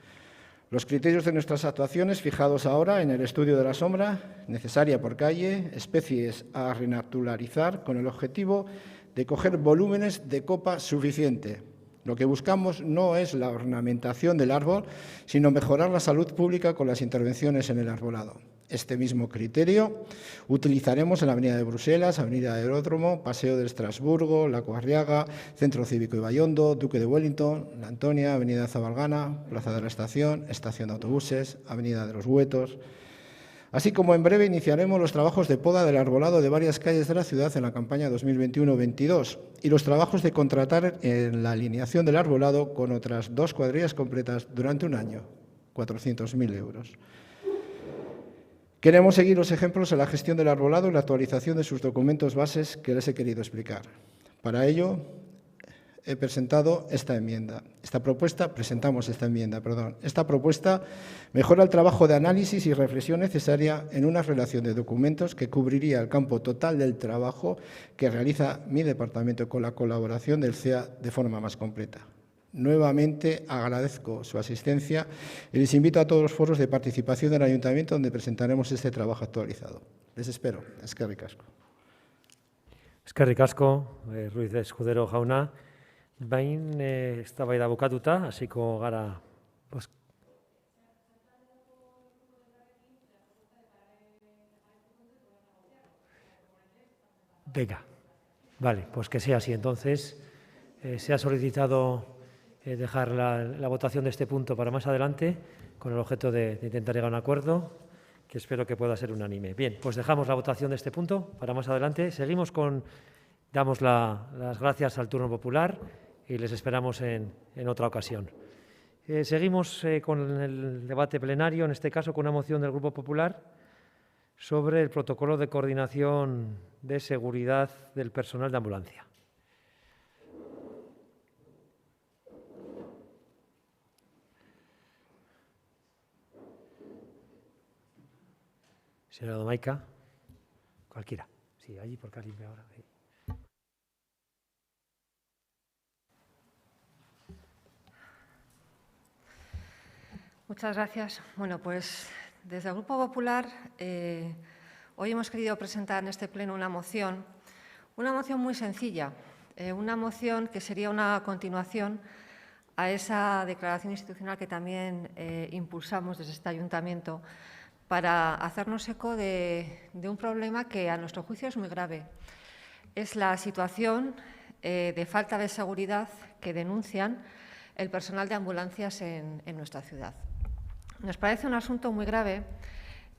Los criterios de nuestras actuaciones fijados ahora en el estudio de la sombra, necesaria por calle, especies a renaturalizar con el objetivo de coger volúmenes de copa suficiente. Lo que buscamos no es la ornamentación del árbol, sino mejorar la salud pública con las intervenciones en el arbolado. Este mismo criterio utilizaremos en la Avenida de Bruselas, Avenida Aeródromo, Paseo de Estrasburgo, Lago Arriaga, Centro Cívico Ibaiondo, Duque de Wellington, La Antonia, Avenida Zabalgana, Plaza de la Estación, Estación de Autobuses, Avenida de los Huetos. Así como en breve iniciaremos los trabajos de poda del arbolado de varias calles de la ciudad en la campaña 2021-22 y los trabajos de contratar en la alineación del arbolado con otras 2 cuadrillas completas durante un año, 400.000 euros. Queremos seguir los ejemplos en la gestión del arbolado y la actualización de sus documentos bases que les he querido explicar. Para ello, presentamos esta enmienda. Esta propuesta mejora el trabajo de análisis y reflexión necesaria en una relación de documentos que cubriría el campo total del trabajo que realiza mi departamento con la colaboración del CEA de forma más completa. Nuevamente agradezco su asistencia y les invito a todos los foros de participación del Ayuntamiento donde presentaremos este trabajo actualizado. Les espero. Eskerrik asko. Eskerrik asko, Ruiz Eskudero jauna. Bain eztabaida bukatuta, hasiko gara. Venga, vale, pues que sea así. Entonces, se ha solicitado dejar la votación de este punto para más adelante, con el objeto de intentar llegar a un acuerdo, que espero que pueda ser unánime. Bien, pues dejamos la votación de este punto para más adelante. Seguimos damos las gracias al turno popular y les esperamos en otra ocasión. Seguimos con el debate plenario, en este caso con una moción del Grupo Popular sobre el protocolo de coordinación de seguridad del personal de ambulancia. Señora Domaica, cualquiera. Sí, allí por Kalimbe ahora. Sí. Muchas gracias. Bueno, pues desde el Grupo Popular hoy hemos querido presentar en este pleno una moción muy sencilla, una moción que sería una continuación a esa declaración institucional que también impulsamos desde este ayuntamiento para hacernos eco de un problema que a nuestro juicio es muy grave. Es la situación de falta de seguridad que denuncian el personal de ambulancias en nuestra ciudad. Nos parece un asunto muy grave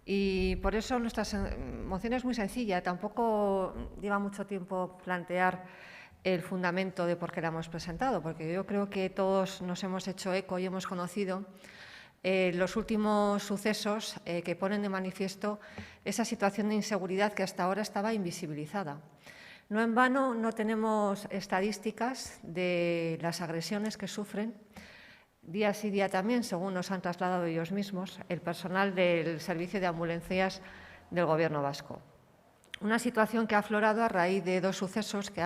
y por eso nuestra moción es muy sencilla. Tampoco lleva mucho tiempo plantear el fundamento de por qué la hemos presentado, porque yo creo que todos nos hemos hecho eco y hemos conocido los últimos sucesos que ponen de manifiesto esa situación de inseguridad que hasta ahora estaba invisibilizada. No en vano no tenemos estadísticas de las agresiones que sufren día sí día también, según nos han trasladado ellos mismos, el personal del Servicio de Ambulancias del Gobierno vasco. Una situación que ha aflorado a raíz de dos sucesos que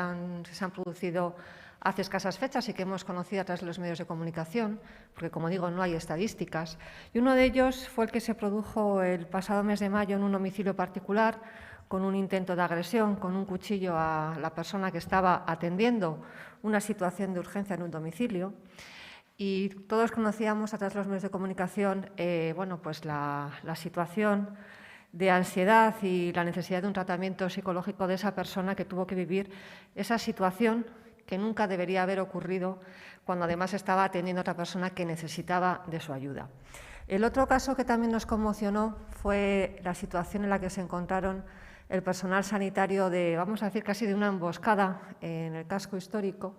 se han producido hace escasas fechas y que hemos conocido a través de los medios de comunicación, porque, como digo, no hay estadísticas. Y uno de ellos fue el que se produjo el pasado mes de mayo en un domicilio particular, con un intento de agresión, con un cuchillo a la persona que estaba atendiendo una situación de urgencia en un domicilio. Y todos conocíamos a través de los medios de comunicación pues la situación de ansiedad y la necesidad de un tratamiento psicológico de esa persona que tuvo que vivir esa situación que nunca debería haber ocurrido cuando además estaba atendiendo a otra persona que necesitaba de su ayuda. El otro caso que también nos conmocionó fue la situación en la que se encontraron el personal sanitario vamos a decir, casi de una emboscada en el casco histórico,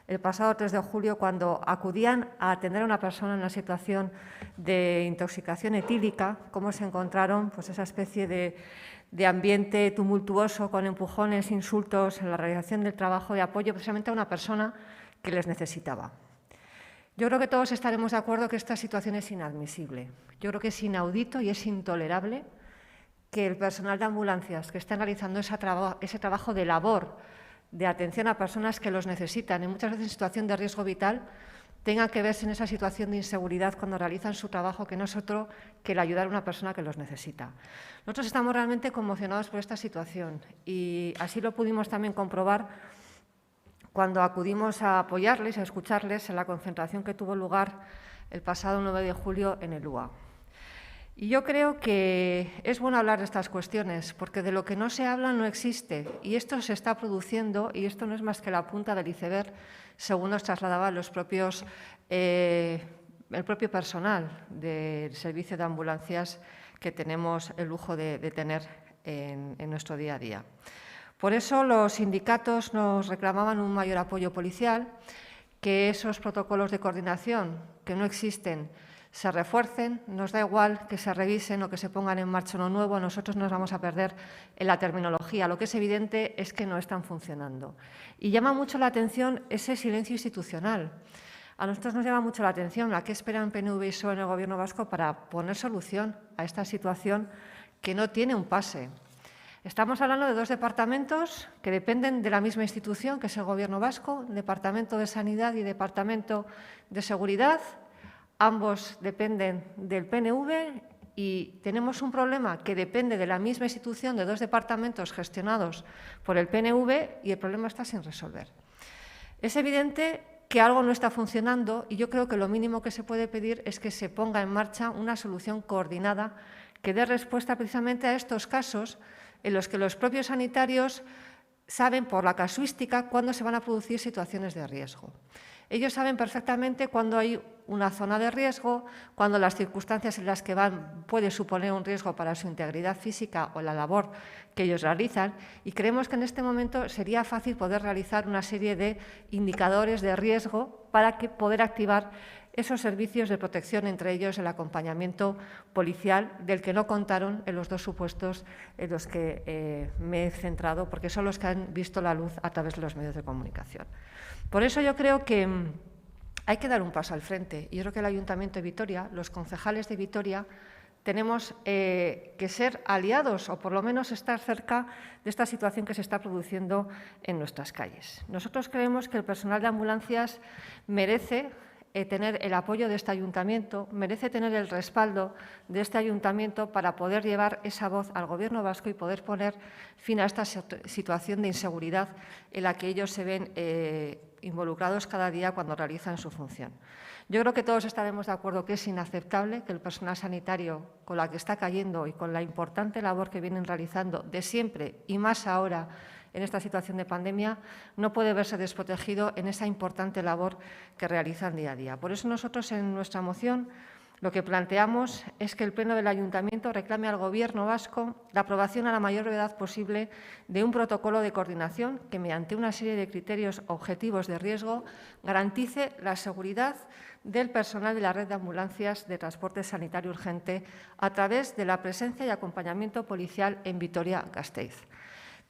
el pasado 3 de julio, cuando acudían a atender a una persona en una situación de intoxicación etílica, cómo se encontraron pues, esa especie de ambiente tumultuoso con empujones, insultos en la realización del trabajo de apoyo precisamente a una persona que les necesitaba. Yo creo que todos estaremos de acuerdo que esta situación es inadmisible. Yo creo que es inaudito y es intolerable que el personal de ambulancias que estén realizando ese trabajo de labor de atención a personas que los necesitan y muchas veces en situación de riesgo vital, tengan que verse en esa situación de inseguridad cuando realizan su trabajo, que no es otro que el ayudar a una persona que los necesita. Nosotros estamos realmente conmocionados por esta situación y así lo pudimos también comprobar cuando acudimos a apoyarles, a escucharles en la concentración que tuvo lugar el pasado 9 de julio en el UA. Y yo creo que es bueno hablar de estas cuestiones, porque de lo que no se habla no existe, y esto se está produciendo, y esto no es más que la punta del iceberg, según nos trasladaban el propio personal del servicio de ambulancias que tenemos el lujo de tener en nuestro día a día. Por eso los sindicatos nos reclamaban un mayor apoyo policial, que esos protocolos de coordinación que no existen se refuercen, nos da igual que se revisen o que se pongan en marcha uno nuevo, nosotros nos vamos a perder en la terminología. Lo que es evidente es que no están funcionando. Y llama mucho la atención ese silencio institucional. A nosotros nos llama mucho la atención a qué esperan PNV y PSOE en el Gobierno vasco para poner solución a esta situación que no tiene un pase. Estamos hablando de dos departamentos que dependen de la misma institución, que es el Gobierno vasco, Departamento de Sanidad y Departamento de Seguridad. Ambos dependen del PNV y tenemos un problema que depende de la misma institución, de dos departamentos gestionados por el PNV, y el problema está sin resolver. Es evidente que algo no está funcionando y yo creo que lo mínimo que se puede pedir es que se ponga en marcha una solución coordinada que dé respuesta precisamente a estos casos en los que los propios sanitarios saben por la casuística cuándo se van a producir situaciones de riesgo. Ellos saben perfectamente cuándo hay una zona de riesgo, cuando las circunstancias en las que van puede suponer un riesgo para su integridad física o la labor que ellos realizan, y creemos que en este momento sería fácil poder realizar una serie de indicadores de riesgo para poder activar esos servicios de protección, entre ellos el acompañamiento policial, del que no contaron en los dos supuestos en los que me he centrado, porque son los que han visto la luz a través de los medios de comunicación. Por eso yo creo que hay que dar un paso al frente. Yo creo que el Ayuntamiento de Vitoria, los concejales de Vitoria, tenemos que ser aliados o por lo menos estar cerca de esta situación que se está produciendo en nuestras calles. Nosotros creemos que el personal de ambulancias merece tener el apoyo de este ayuntamiento, merece tener el respaldo de este ayuntamiento para poder llevar esa voz al Gobierno vasco y poder poner fin a esta situación de inseguridad en la que ellos se ven involucrados cada día cuando realizan su función. Yo creo que todos estaremos de acuerdo que es inaceptable que el personal sanitario, con la que está cayendo y con la importante labor que vienen realizando de siempre y más ahora en esta situación de pandemia, no puede verse desprotegido en esa importante labor que realizan día a día. Por eso nosotros en nuestra moción lo que planteamos es que el Pleno del Ayuntamiento reclame al Gobierno vasco la aprobación a la mayor brevedad posible de un protocolo de coordinación que, mediante una serie de criterios objetivos de riesgo, garantice la seguridad del personal de la red de ambulancias de transporte sanitario urgente a través de la presencia y acompañamiento policial en Vitoria-Gasteiz.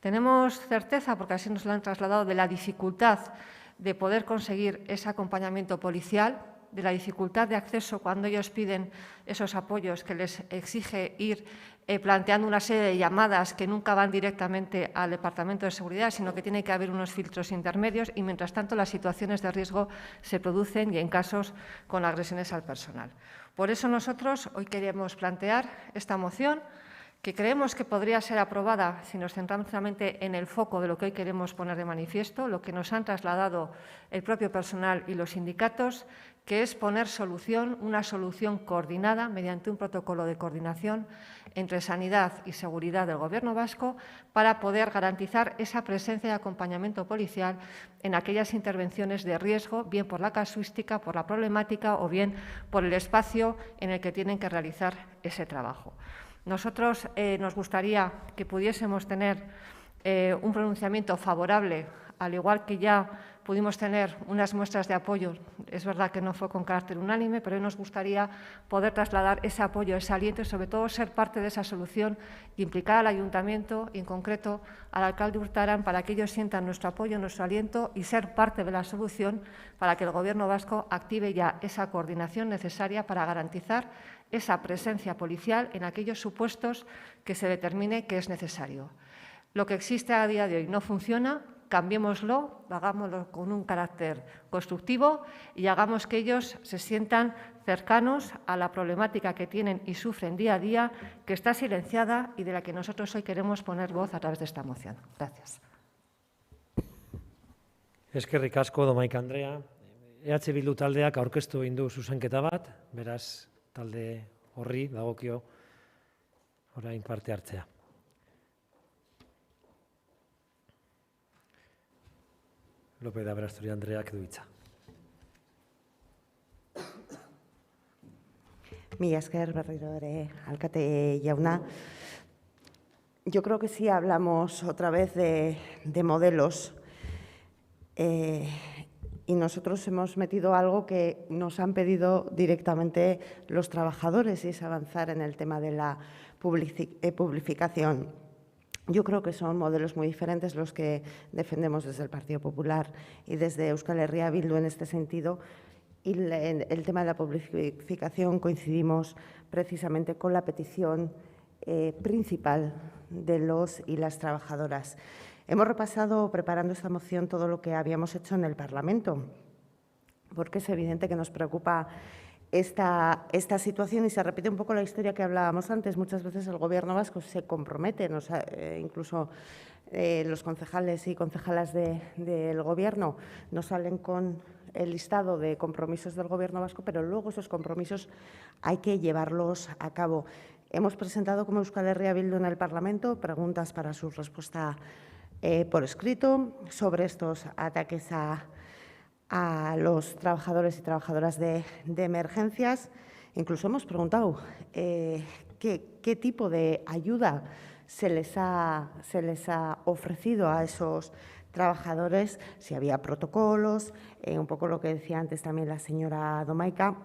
Tenemos certeza, porque así nos lo han trasladado, de la dificultad de poder conseguir ese acompañamiento policial, de la dificultad de acceso cuando ellos piden esos apoyos que les exige ir planteando una serie de llamadas que nunca van directamente al Departamento de Seguridad, sino que tiene que haber unos filtros intermedios y, mientras tanto, las situaciones de riesgo se producen y en casos con agresiones al personal. Por eso nosotros hoy queremos plantear esta moción, que creemos que podría ser aprobada si nos centramos solamente en el foco de lo que hoy queremos poner de manifiesto, lo que nos han trasladado el propio personal y los sindicatos, que es poner solución, una solución coordinada mediante un protocolo de coordinación entre Sanidad y Seguridad del Gobierno vasco para poder garantizar esa presencia y acompañamiento policial en aquellas intervenciones de riesgo, bien por la casuística, por la problemática o bien por el espacio en el que tienen que realizar ese trabajo. Nosotros nos gustaría que pudiésemos tener un pronunciamiento favorable, al igual que ya pudimos tener unas muestras de apoyo. Es verdad que no fue con carácter unánime, pero hoy nos gustaría poder trasladar ese apoyo, ese aliento y, sobre todo, ser parte de esa solución y implicar al Ayuntamiento y, en concreto, al alcalde Urtaran, para que ellos sientan nuestro apoyo, nuestro aliento y ser parte de la solución para que el Gobierno vasco active ya esa coordinación necesaria para garantizar esa presencia policial en aquellos supuestos que se determine que es necesario. Lo que existe a día de hoy no funciona, cambiémoslo, hagámoslo con un carácter constructivo y hagamos que ellos se sientan cercanos a la problemática que tienen y sufren día a día, que está silenciada y de la que nosotros hoy queremos poner voz a través de esta moción. Gracias. Eskerrik asko, Domaika Andrea. EH Bildu taldeak aurkeztu egin du zuzenketa bat, beraz, talde horri dagokio orain parte hartzea. López de Aberasturi Andreak du hitza. Mila esker berriro ere, alkate jauna. Yo creo que sí hablamos otra vez de modelos y nosotros hemos metido algo que nos han pedido directamente los trabajadores y es avanzar en el tema de la publificación. Yo creo que son modelos muy diferentes los que defendemos desde el Partido Popular y desde Euskal Herria Bildu en este sentido. Y en el tema de la publificación coincidimos precisamente con la petición principal de los y las trabajadoras. Hemos repasado, preparando esta moción, todo lo que habíamos hecho en el Parlamento, porque es evidente que nos preocupa esta situación y se repite un poco la historia que hablábamos antes. Muchas veces el Gobierno vasco se compromete, incluso los concejales y concejalas del Gobierno nos salen con el listado de compromisos del Gobierno vasco, pero luego esos compromisos hay que llevarlos a cabo. Hemos presentado como Euskal Herria Bildu en el Parlamento preguntas para su respuesta por escrito sobre estos ataques a los trabajadores y trabajadoras de emergencias. Incluso hemos preguntado qué tipo de ayuda se les ha ofrecido a esos trabajadores, si había protocolos, un poco lo que decía antes también la señora Domaika.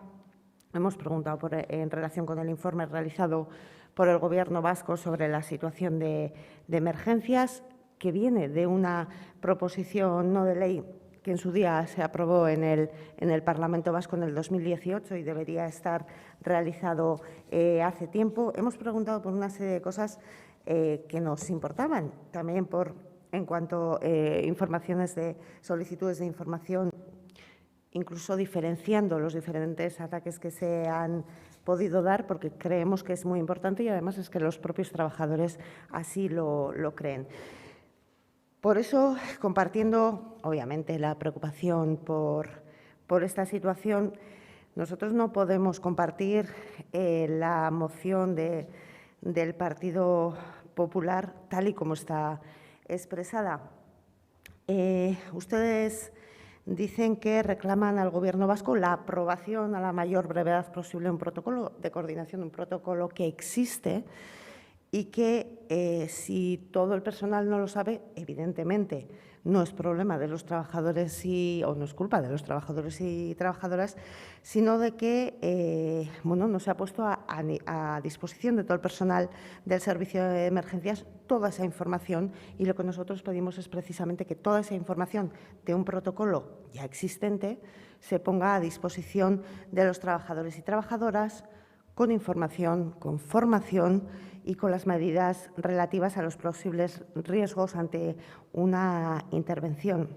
Hemos preguntado en relación con el informe realizado por el Gobierno vasco sobre la situación de emergencias, que viene de una proposición no de ley que en su día se aprobó en el Parlamento Vasco en el 2018 y debería estar realizado hace tiempo. Hemos preguntado por una serie de cosas que nos importaban, también en cuanto a solicitudes de información, incluso diferenciando los diferentes ataques que se han podido dar, porque creemos que es muy importante y además es que los propios trabajadores así lo creen. Por eso, compartiendo, obviamente, la preocupación por esta situación, nosotros no podemos compartir la moción del Partido Popular tal y como está expresada. Ustedes dicen que reclaman al Gobierno vasco la aprobación a la mayor brevedad posible de un protocolo de coordinación, un protocolo que existe y que si todo el personal no lo sabe, evidentemente no es problema de los trabajadores o no es culpa de los trabajadores y trabajadoras, sino de que no se ha puesto a disposición de todo el personal del servicio de emergencias toda esa información, y lo que nosotros pedimos es precisamente que toda esa información de un protocolo ya existente se ponga a disposición de los trabajadores y trabajadoras con información, con formación y con las medidas relativas a los posibles riesgos ante una intervención.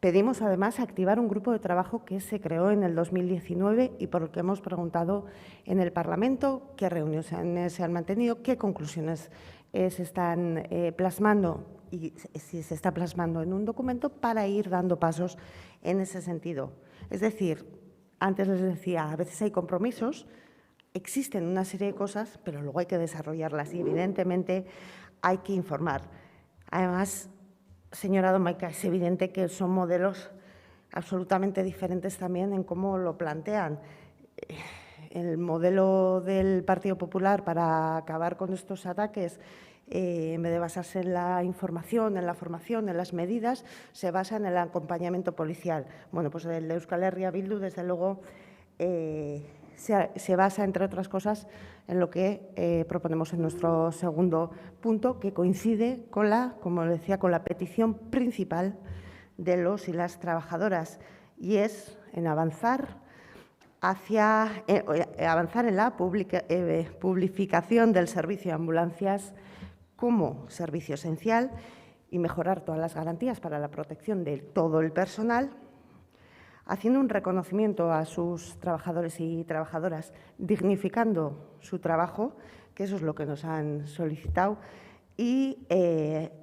Pedimos, además, activar un grupo de trabajo que se creó en el 2019 y por el que hemos preguntado en el Parlamento qué reuniones se han mantenido, qué conclusiones se están plasmando y si se está plasmando en un documento para ir dando pasos en ese sentido. Es decir, antes les decía, a veces hay compromisos, existen una serie de cosas, pero luego hay que desarrollarlas y, evidentemente, hay que informar. Además, señora Domaica, es evidente que son modelos absolutamente diferentes también en cómo lo plantean. El modelo del Partido Popular para acabar con estos ataques, en vez de basarse en la información, en la formación, en las medidas, se basa en el acompañamiento policial. Bueno, pues el de Euskal Herria Bildu, desde luego, se basa, entre otras cosas, en lo que proponemos en nuestro segundo punto, que coincide con como decía, con la petición principal de los y las trabajadoras, y es en avanzar en la publificación del servicio de ambulancias como servicio esencial y mejorar todas las garantías para la protección de todo el personal, haciendo un reconocimiento a sus trabajadores y trabajadoras, dignificando su trabajo, que eso es lo que nos han solicitado, y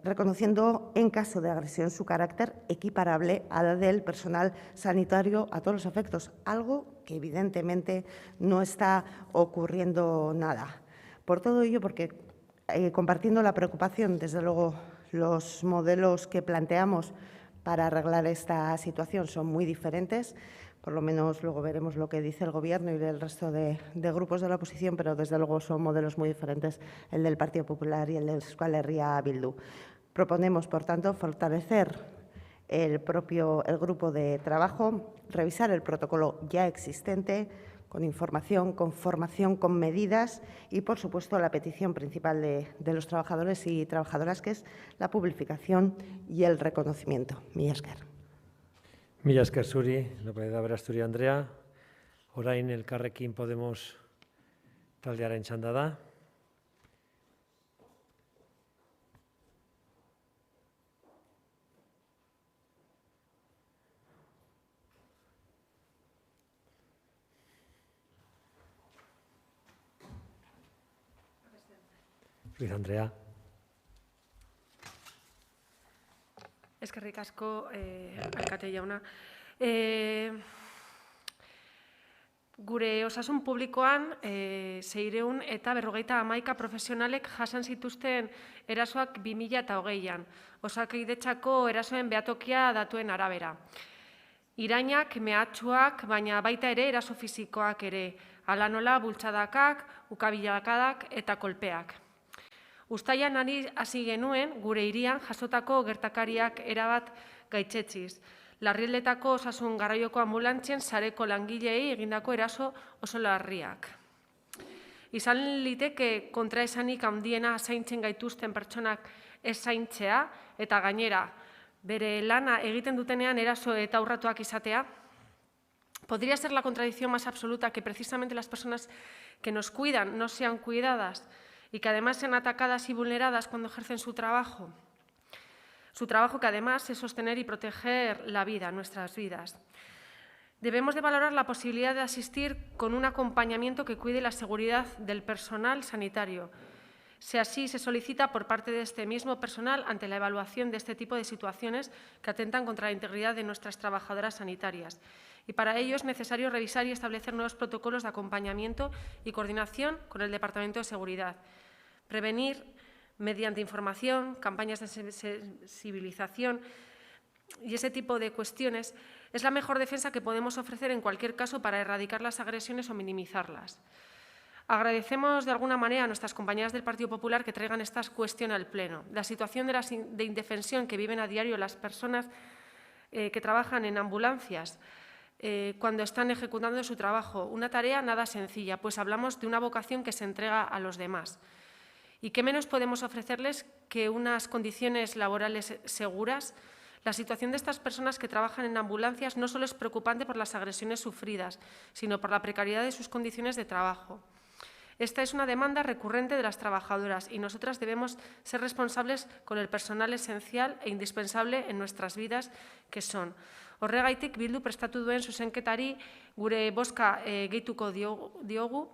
reconociendo, en caso de agresión, su carácter equiparable al del personal sanitario a todos los efectos, algo que evidentemente no está ocurriendo nada. Por todo ello, porque compartiendo la preocupación, desde luego los modelos que planteamos para arreglar esta situación son muy diferentes, por lo menos luego veremos lo que dice el Gobierno y el resto de grupos de la oposición, pero desde luego son modelos muy diferentes, el del Partido Popular y el de Euskal Herria Bildu. Proponemos, por tanto, fortalecer el grupo de trabajo, revisar el protocolo ya existente, con información, con formación, con medidas y, por supuesto, la petición principal de los trabajadores y trabajadoras, que es la publicación y el reconocimiento. Mila esker. Mila esker zuri, López de Aberasturi Andrea. Orain Elkarrekin Podemos taldearen txanda da. Ruiz Andrea. Eskerrik asko, alkate jauna. Gure osasun publikoan 651 profesionalek jasan zituzten erasoak 2020an, Osakidetzako erasoen behatokia datuen arabera. Irainak, mehatxuak, baina baita ere eraso fisikoak ere, hala nola bultzadakak, ukabilakadak eta kolpeak. Uztailan hasi genuen gure hirian jasotako gertakariak erabat gaitzetziz. Larrialdetako osasun garraioko ambulantzien sareko langileei egindako eraso oso larriak. Izan liteke kontraesanik handiena zaintzen gaituzten pertsonak ez zaintzea eta gainera bere lana egiten dutenean eraso eta urratuak izatea? ¿Podría ser la contradicción más absoluta que precisamente las personas que nos cuidan no sean cuidadas y que además sean atacadas y vulneradas cuando ejercen su trabajo? Su trabajo que además es sostener y proteger la vida, nuestras vidas. Debemos de valorar la posibilidad de asistir con un acompañamiento que cuide la seguridad del personal sanitario. Si así se solicita por parte de este mismo personal ante la evaluación de este tipo de situaciones que atentan contra la integridad de nuestras trabajadoras sanitarias. Y para ello es necesario revisar y establecer nuevos protocolos de acompañamiento y coordinación con el Departamento de Seguridad. Prevenir mediante información, campañas de sensibilización y ese tipo de cuestiones es la mejor defensa que podemos ofrecer en cualquier caso para erradicar las agresiones o minimizarlas. Agradecemos de alguna manera a nuestras compañeras del Partido Popular que traigan esta cuestión al Pleno. La situación de indefensión que viven a diario las personas que trabajan en ambulancias cuando están ejecutando su trabajo, una tarea nada sencilla, pues hablamos de una vocación que se entrega a los demás. ¿Y qué menos podemos ofrecerles que unas condiciones laborales seguras? La situación de estas personas que trabajan en ambulancias no solo es preocupante por las agresiones sufridas, sino por la precariedad de sus condiciones de trabajo. Esta es una demanda recurrente de las trabajadoras y nosotras debemos ser responsables con el personal esencial e indispensable en nuestras vidas que son. Horregaitik Bildu prestatu duen zuzenketari gure bozka gehituko diogu,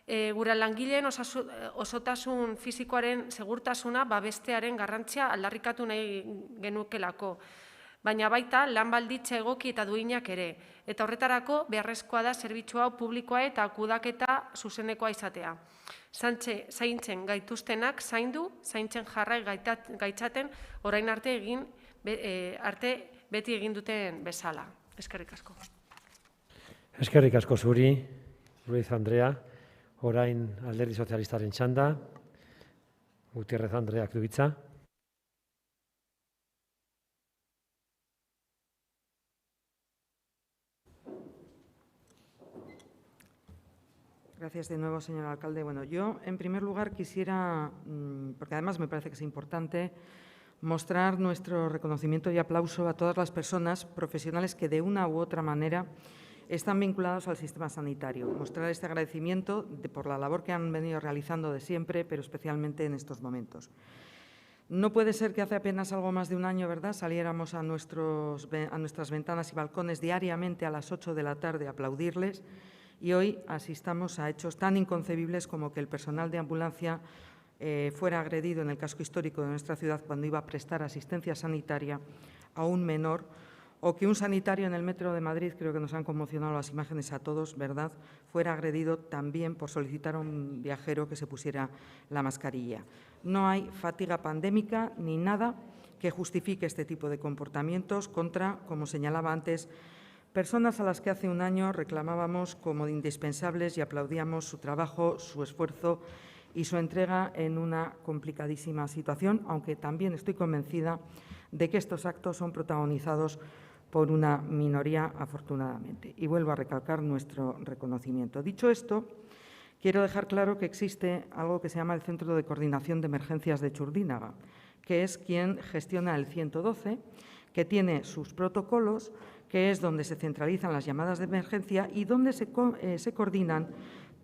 gure langileen osotasun fisikoaren segurtasuna babestearen garrantzia aldarrikatu nahi genukelako. Baina baita lan baldintza egoki eta duinak ere. Eta horretarako beharrezkoa da zerbitzu hau publikoa eta kudeaketa zuzenekoa izatea. Zaintzen gaituztenak zaindu, zaintzen jarrai gaitzaten orain arte beti egin duten bezala. Eskerrik asko. Eskerrik asko zuri, Ruiz Andrea. Orain Alderdi Sozialistaren txanda. Gutierrez Andreak du hitza. Gracias de nuevo, señor alcalde. Bueno, yo, en primer lugar, quisiera, porque además me parece que es importante, mostrar nuestro reconocimiento y aplauso a todas las personas profesionales que, de una u otra manera, están vinculados al sistema sanitario. Mostrar este agradecimiento por la labor que han venido realizando de siempre, pero especialmente en estos momentos. No puede ser que hace apenas algo más de un año, ¿verdad?, saliéramos a nuestras ventanas y balcones diariamente a las 8 de la tarde a aplaudirles, y hoy asistamos a hechos tan inconcebibles como que el personal de ambulancia fuera agredido en el casco histórico de nuestra ciudad cuando iba a prestar asistencia sanitaria a un menor, o que un sanitario en el metro de Madrid, creo que nos han conmocionado las imágenes a todos, ¿verdad?, fuera agredido también por solicitar a un viajero que se pusiera la mascarilla. No hay fatiga pandémica ni nada que justifique este tipo de comportamientos contra, como señalaba antes, personas a las que hace un año reclamábamos como indispensables y aplaudíamos su trabajo, su esfuerzo y su entrega en una complicadísima situación, aunque también estoy convencida de que estos actos son protagonizados por una minoría, afortunadamente. Y vuelvo a recalcar nuestro reconocimiento. Dicho esto, quiero dejar claro que existe algo que se llama el Centro de Coordinación de Emergencias de Txurdinaga, que es quien gestiona el 112, que tiene sus protocolos, que es donde se centralizan las llamadas de emergencia y donde se coordinan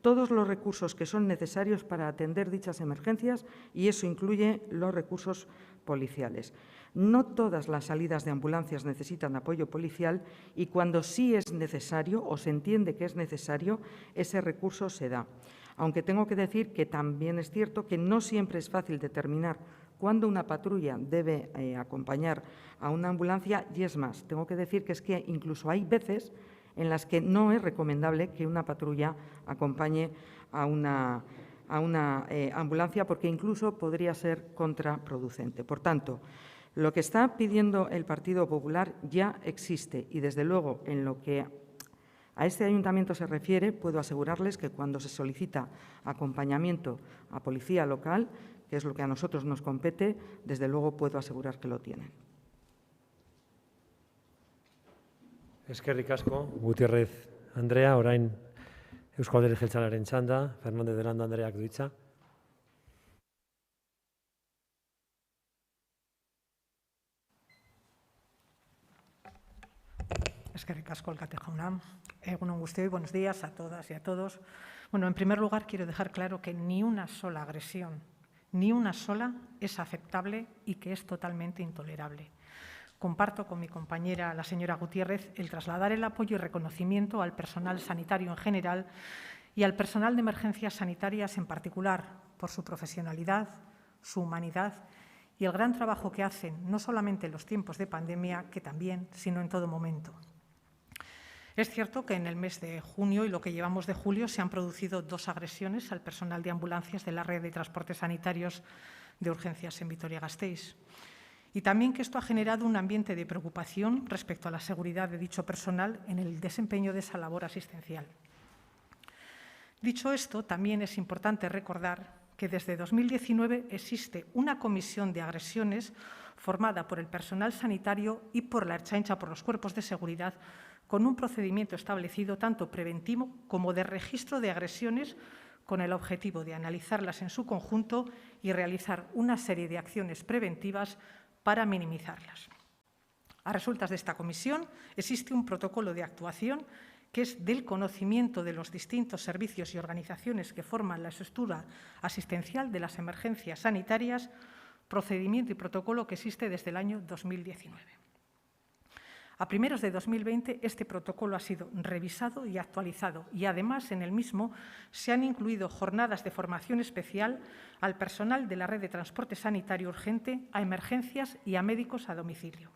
todos los recursos que son necesarios para atender dichas emergencias, y eso incluye los recursos policiales. No todas las salidas de ambulancias necesitan apoyo policial y cuando sí es necesario o se entiende que es necesario, ese recurso se da. Aunque tengo que decir que también es cierto que no siempre es fácil determinar cuándo una patrulla debe acompañar a una ambulancia, y es más, tengo que decir que es que incluso hay veces en las que no es recomendable que una patrulla acompañe a una ambulancia porque incluso podría ser contraproducente. Por tanto, lo que está pidiendo el Partido Popular ya existe y, desde luego, en lo que a este ayuntamiento se refiere, puedo asegurarles que cuando se solicita acompañamiento a policía local, que es lo que a nosotros nos compete, desde luego puedo asegurar que lo tienen. Eskerrik asko, Gutierrez Andrea, orain Eusko Alderdi Jeltzalearen txanda, Fernández de Landa Andreak du hitza. Eskerrik asko, alkate jauna. Egun on guztioi, buenos días a todas y a todos. Bueno, en primer lugar, quiero dejar claro que ni una sola agresión, ni una sola, es aceptable y que es totalmente intolerable. Comparto con mi compañera, la señora Gutiérrez, el trasladar el apoyo y reconocimiento al personal sanitario en general y al personal de emergencias sanitarias en particular, por su profesionalidad, su humanidad y el gran trabajo que hacen, no solamente en los tiempos de pandemia, que también, sino en todo momento. Es cierto que en el mes de junio y lo que llevamos de julio se han producido 2 agresiones al personal de ambulancias de la red de transportes sanitarios de urgencias en Vitoria-Gasteiz. Y también que esto ha generado un ambiente de preocupación respecto a la seguridad de dicho personal en el desempeño de esa labor asistencial. Dicho esto, también es importante recordar que desde 2019 existe una comisión de agresiones formada por el personal sanitario y por la Ertzaintza, por los cuerpos de seguridad, con un procedimiento establecido tanto preventivo como de registro de agresiones, con el objetivo de analizarlas en su conjunto y realizar una serie de acciones preventivas para minimizarlas. A resultas de esta comisión existe un protocolo de actuación que es del conocimiento de los distintos servicios y organizaciones que forman la estructura asistencial de las emergencias sanitarias, procedimiento y protocolo que existe desde el año 2019. A primeros de 2020, este protocolo ha sido revisado y actualizado y, además, en el mismo se han incluido jornadas de formación especial al personal de la red de transporte sanitario urgente, a emergencias y a médicos a domicilio.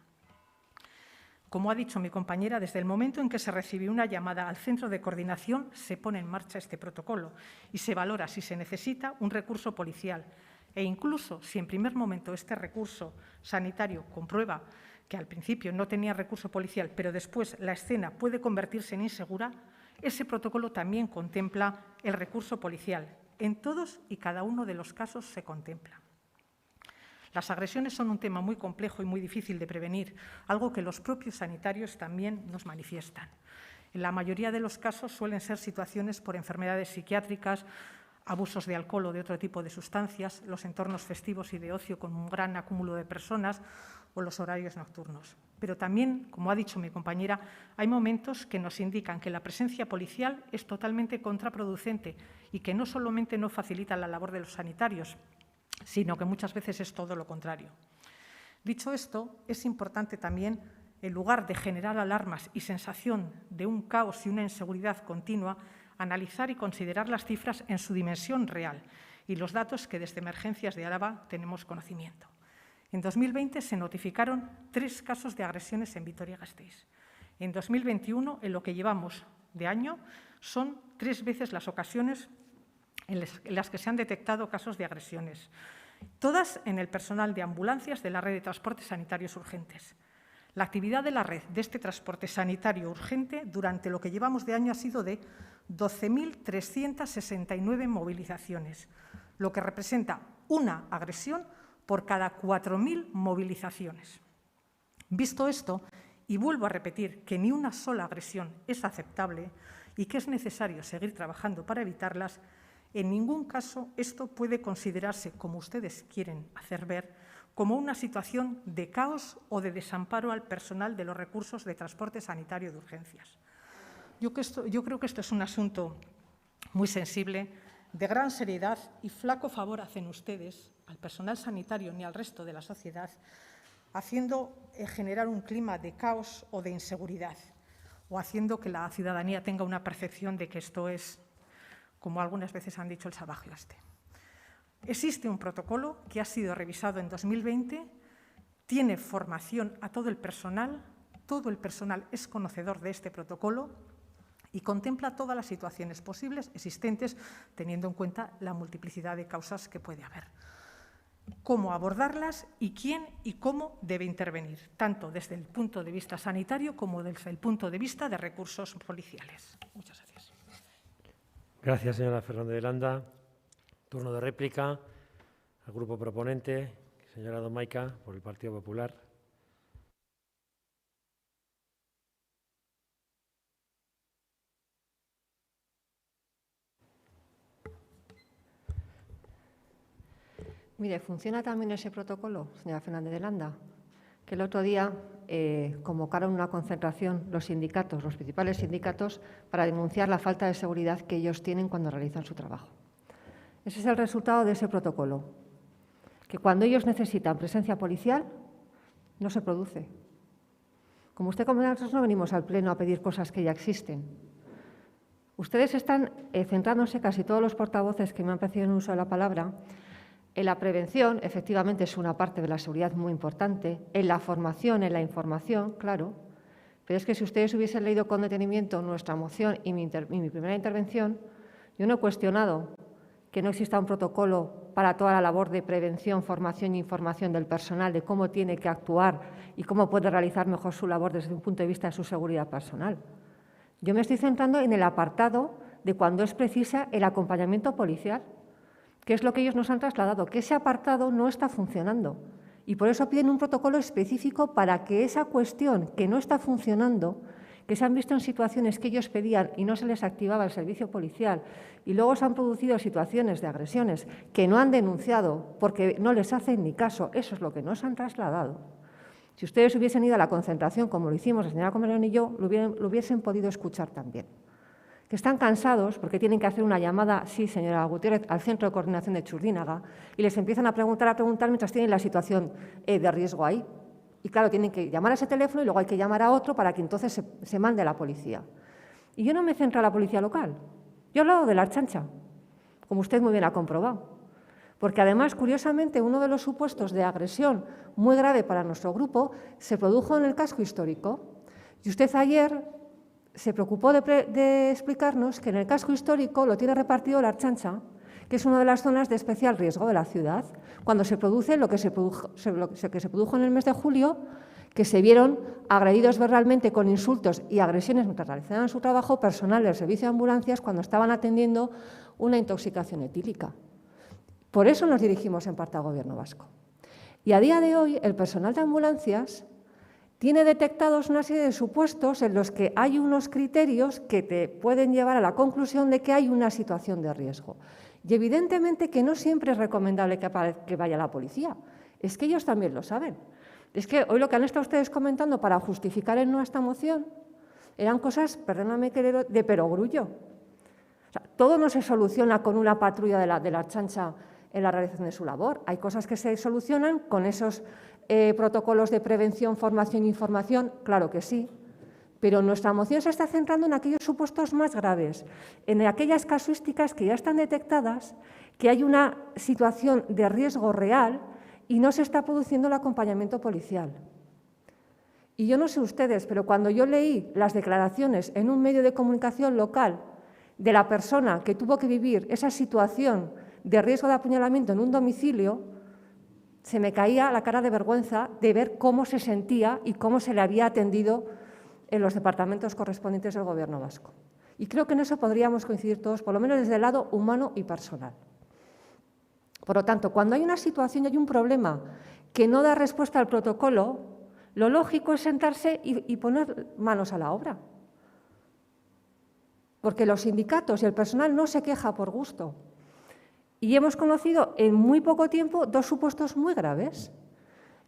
Como ha dicho mi compañera, desde el momento en que se recibe una llamada al centro de coordinación, se pone en marcha este protocolo y se valora si se necesita un recurso policial e incluso si en primer momento este recurso sanitario comprueba que al principio no tenía recurso policial, pero después la escena puede convertirse en insegura, ese protocolo también contempla el recurso policial. En todos y cada uno de los casos se contempla. Las agresiones son un tema muy complejo y muy difícil de prevenir, algo que los propios sanitarios también nos manifiestan. En la mayoría de los casos suelen ser situaciones por enfermedades psiquiátricas, abusos de alcohol o de otro tipo de sustancias, los entornos festivos y de ocio con un gran acúmulo de personas o los horarios nocturnos. Pero también, como ha dicho mi compañera, hay momentos que nos indican que la presencia policial es totalmente contraproducente y que no solamente no facilita la labor de los sanitarios, sino que muchas veces es todo lo contrario. Dicho esto, es importante también, en lugar de generar alarmas y sensación de un caos y una inseguridad continua, analizar y considerar las cifras en su dimensión real y los datos que desde Emergencias de Álava tenemos conocimiento. En 2020 se notificaron 3 casos de agresiones en Vitoria-Gasteiz. En 2021, en lo que llevamos de año, son 3 veces las ocasiones en las que se han detectado casos de agresiones, todas en el personal de ambulancias de la red de transportes sanitarios urgentes. La actividad de la red de este transporte sanitario urgente durante lo que llevamos de año ha sido de 12.369 movilizaciones, lo que representa una agresión por cada 4.000 movilizaciones. Visto esto, y vuelvo a repetir que ni una sola agresión es aceptable y que es necesario seguir trabajando para evitarlas, en ningún caso esto puede considerarse, como ustedes quieren hacer ver, como una situación de caos o de desamparo al personal de los recursos de transporte sanitario de urgencias. Yo creo que esto es un asunto muy sensible, de gran seriedad, y flaco favor hacen ustedes al personal sanitario ni al resto de la sociedad, haciendo generar un clima de caos o de inseguridad, o haciendo que la ciudadanía tenga una percepción de que esto es, como algunas veces han dicho, el salvaje oeste. Existe un protocolo que ha sido revisado en 2020, tiene formación a todo el personal es conocedor de este protocolo y contempla todas las situaciones posibles existentes, teniendo en cuenta la multiplicidad de causas que puede haber. Cómo abordarlas y quién y cómo debe intervenir, tanto desde el punto de vista sanitario como desde el punto de vista de recursos policiales. Muchas gracias. Gracias, señora Fernández de Landa. Turno de réplica al grupo proponente, señora Domaica, por el Partido Popular. Mire, ¿funciona también ese protocolo, señora Fernández de Landa? Que el otro día convocaron una concentración los sindicatos, los principales sindicatos, para denunciar la falta de seguridad que ellos tienen cuando realizan su trabajo. Ese es el resultado de ese protocolo, que cuando ellos necesitan presencia policial, no se produce. Como usted comenta, nosotros no venimos al Pleno a pedir cosas que ya existen. Ustedes están centrándose, casi todos los portavoces que me han precedido en el uso de la palabra, en la prevención, efectivamente es una parte de la seguridad muy importante, en la formación, en la información, claro, pero es que si ustedes hubiesen leído con detenimiento nuestra moción y mi primera intervención, yo no he cuestionado que no exista un protocolo para toda la labor de prevención, formación e información del personal, de cómo tiene que actuar y cómo puede realizar mejor su labor desde un punto de vista de su seguridad personal. Yo me estoy centrando en el apartado de cuando es precisa el acompañamiento policial, que es lo que ellos nos han trasladado, que ese apartado no está funcionando. Y por eso piden un protocolo específico para que esa cuestión que no está funcionando, que se han visto en situaciones que ellos pedían y no se les activaba el servicio policial, y luego se han producido situaciones de agresiones que no han denunciado porque no les hacen ni caso, eso es lo que nos han trasladado. Si ustedes hubiesen ido a la concentración, como lo hicimos la señora Comerón y yo, lo hubiesen podido escuchar también. Que están cansados porque tienen que hacer una llamada, sí, señora Gutiérrez, al Centro de Coordinación de Churdínaga y les empiezan a preguntar mientras tienen la situación de riesgo ahí. Y claro, tienen que llamar a ese teléfono y luego hay que llamar a otro para que entonces se mande a la policía. Y yo no me centro en la policía local, yo he hablado de la Ertzaintza, como usted muy bien ha comprobado. Porque además, curiosamente, uno de los supuestos de agresión muy grave para nuestro grupo se produjo en el casco histórico. Y usted ayer se preocupó de explicarnos que en el casco histórico lo tiene repartido la Ertzaintza, que es una de las zonas de especial riesgo de la ciudad, cuando se produce lo que se produjo en el mes de julio, que se vieron agredidos verbalmente con insultos y agresiones mientras realizaban su trabajo personal del servicio de ambulancias cuando estaban atendiendo una intoxicación etílica. Por eso nos dirigimos en parte al Gobierno vasco. Y a día de hoy el personal de ambulancias tiene detectados una serie de supuestos en los que hay unos criterios que te pueden llevar a la conclusión de que hay una situación de riesgo. Y evidentemente que no siempre es recomendable que vaya la policía. Es que ellos también lo saben. Es que hoy lo que han estado ustedes comentando para justificar en nuestra moción eran cosas, perdóname, de perogrullo. O sea, todo no se soluciona con una patrulla de la Ertzaintza en la realización de su labor. Hay cosas que se solucionan con esos protocolos de prevención, formación e información, claro que sí, pero nuestra moción se está centrando en aquellos supuestos más graves, en aquellas casuísticas que ya están detectadas, que hay una situación de riesgo real y no se está produciendo el acompañamiento policial. Y yo no sé ustedes, pero cuando yo leí las declaraciones en un medio de comunicación local de la persona que tuvo que vivir esa situación de riesgo de apuñalamiento en un domicilio, se me caía la cara de vergüenza de ver cómo se sentía y cómo se le había atendido en los departamentos correspondientes del Gobierno vasco. Y creo que en eso podríamos coincidir todos, por lo menos desde el lado humano y personal. Por lo tanto, cuando hay una situación y hay un problema que no da respuesta al protocolo, lo lógico es sentarse y poner manos a la obra. Porque los sindicatos y el personal no se queja por gusto. Y hemos conocido en muy poco tiempo dos supuestos muy graves.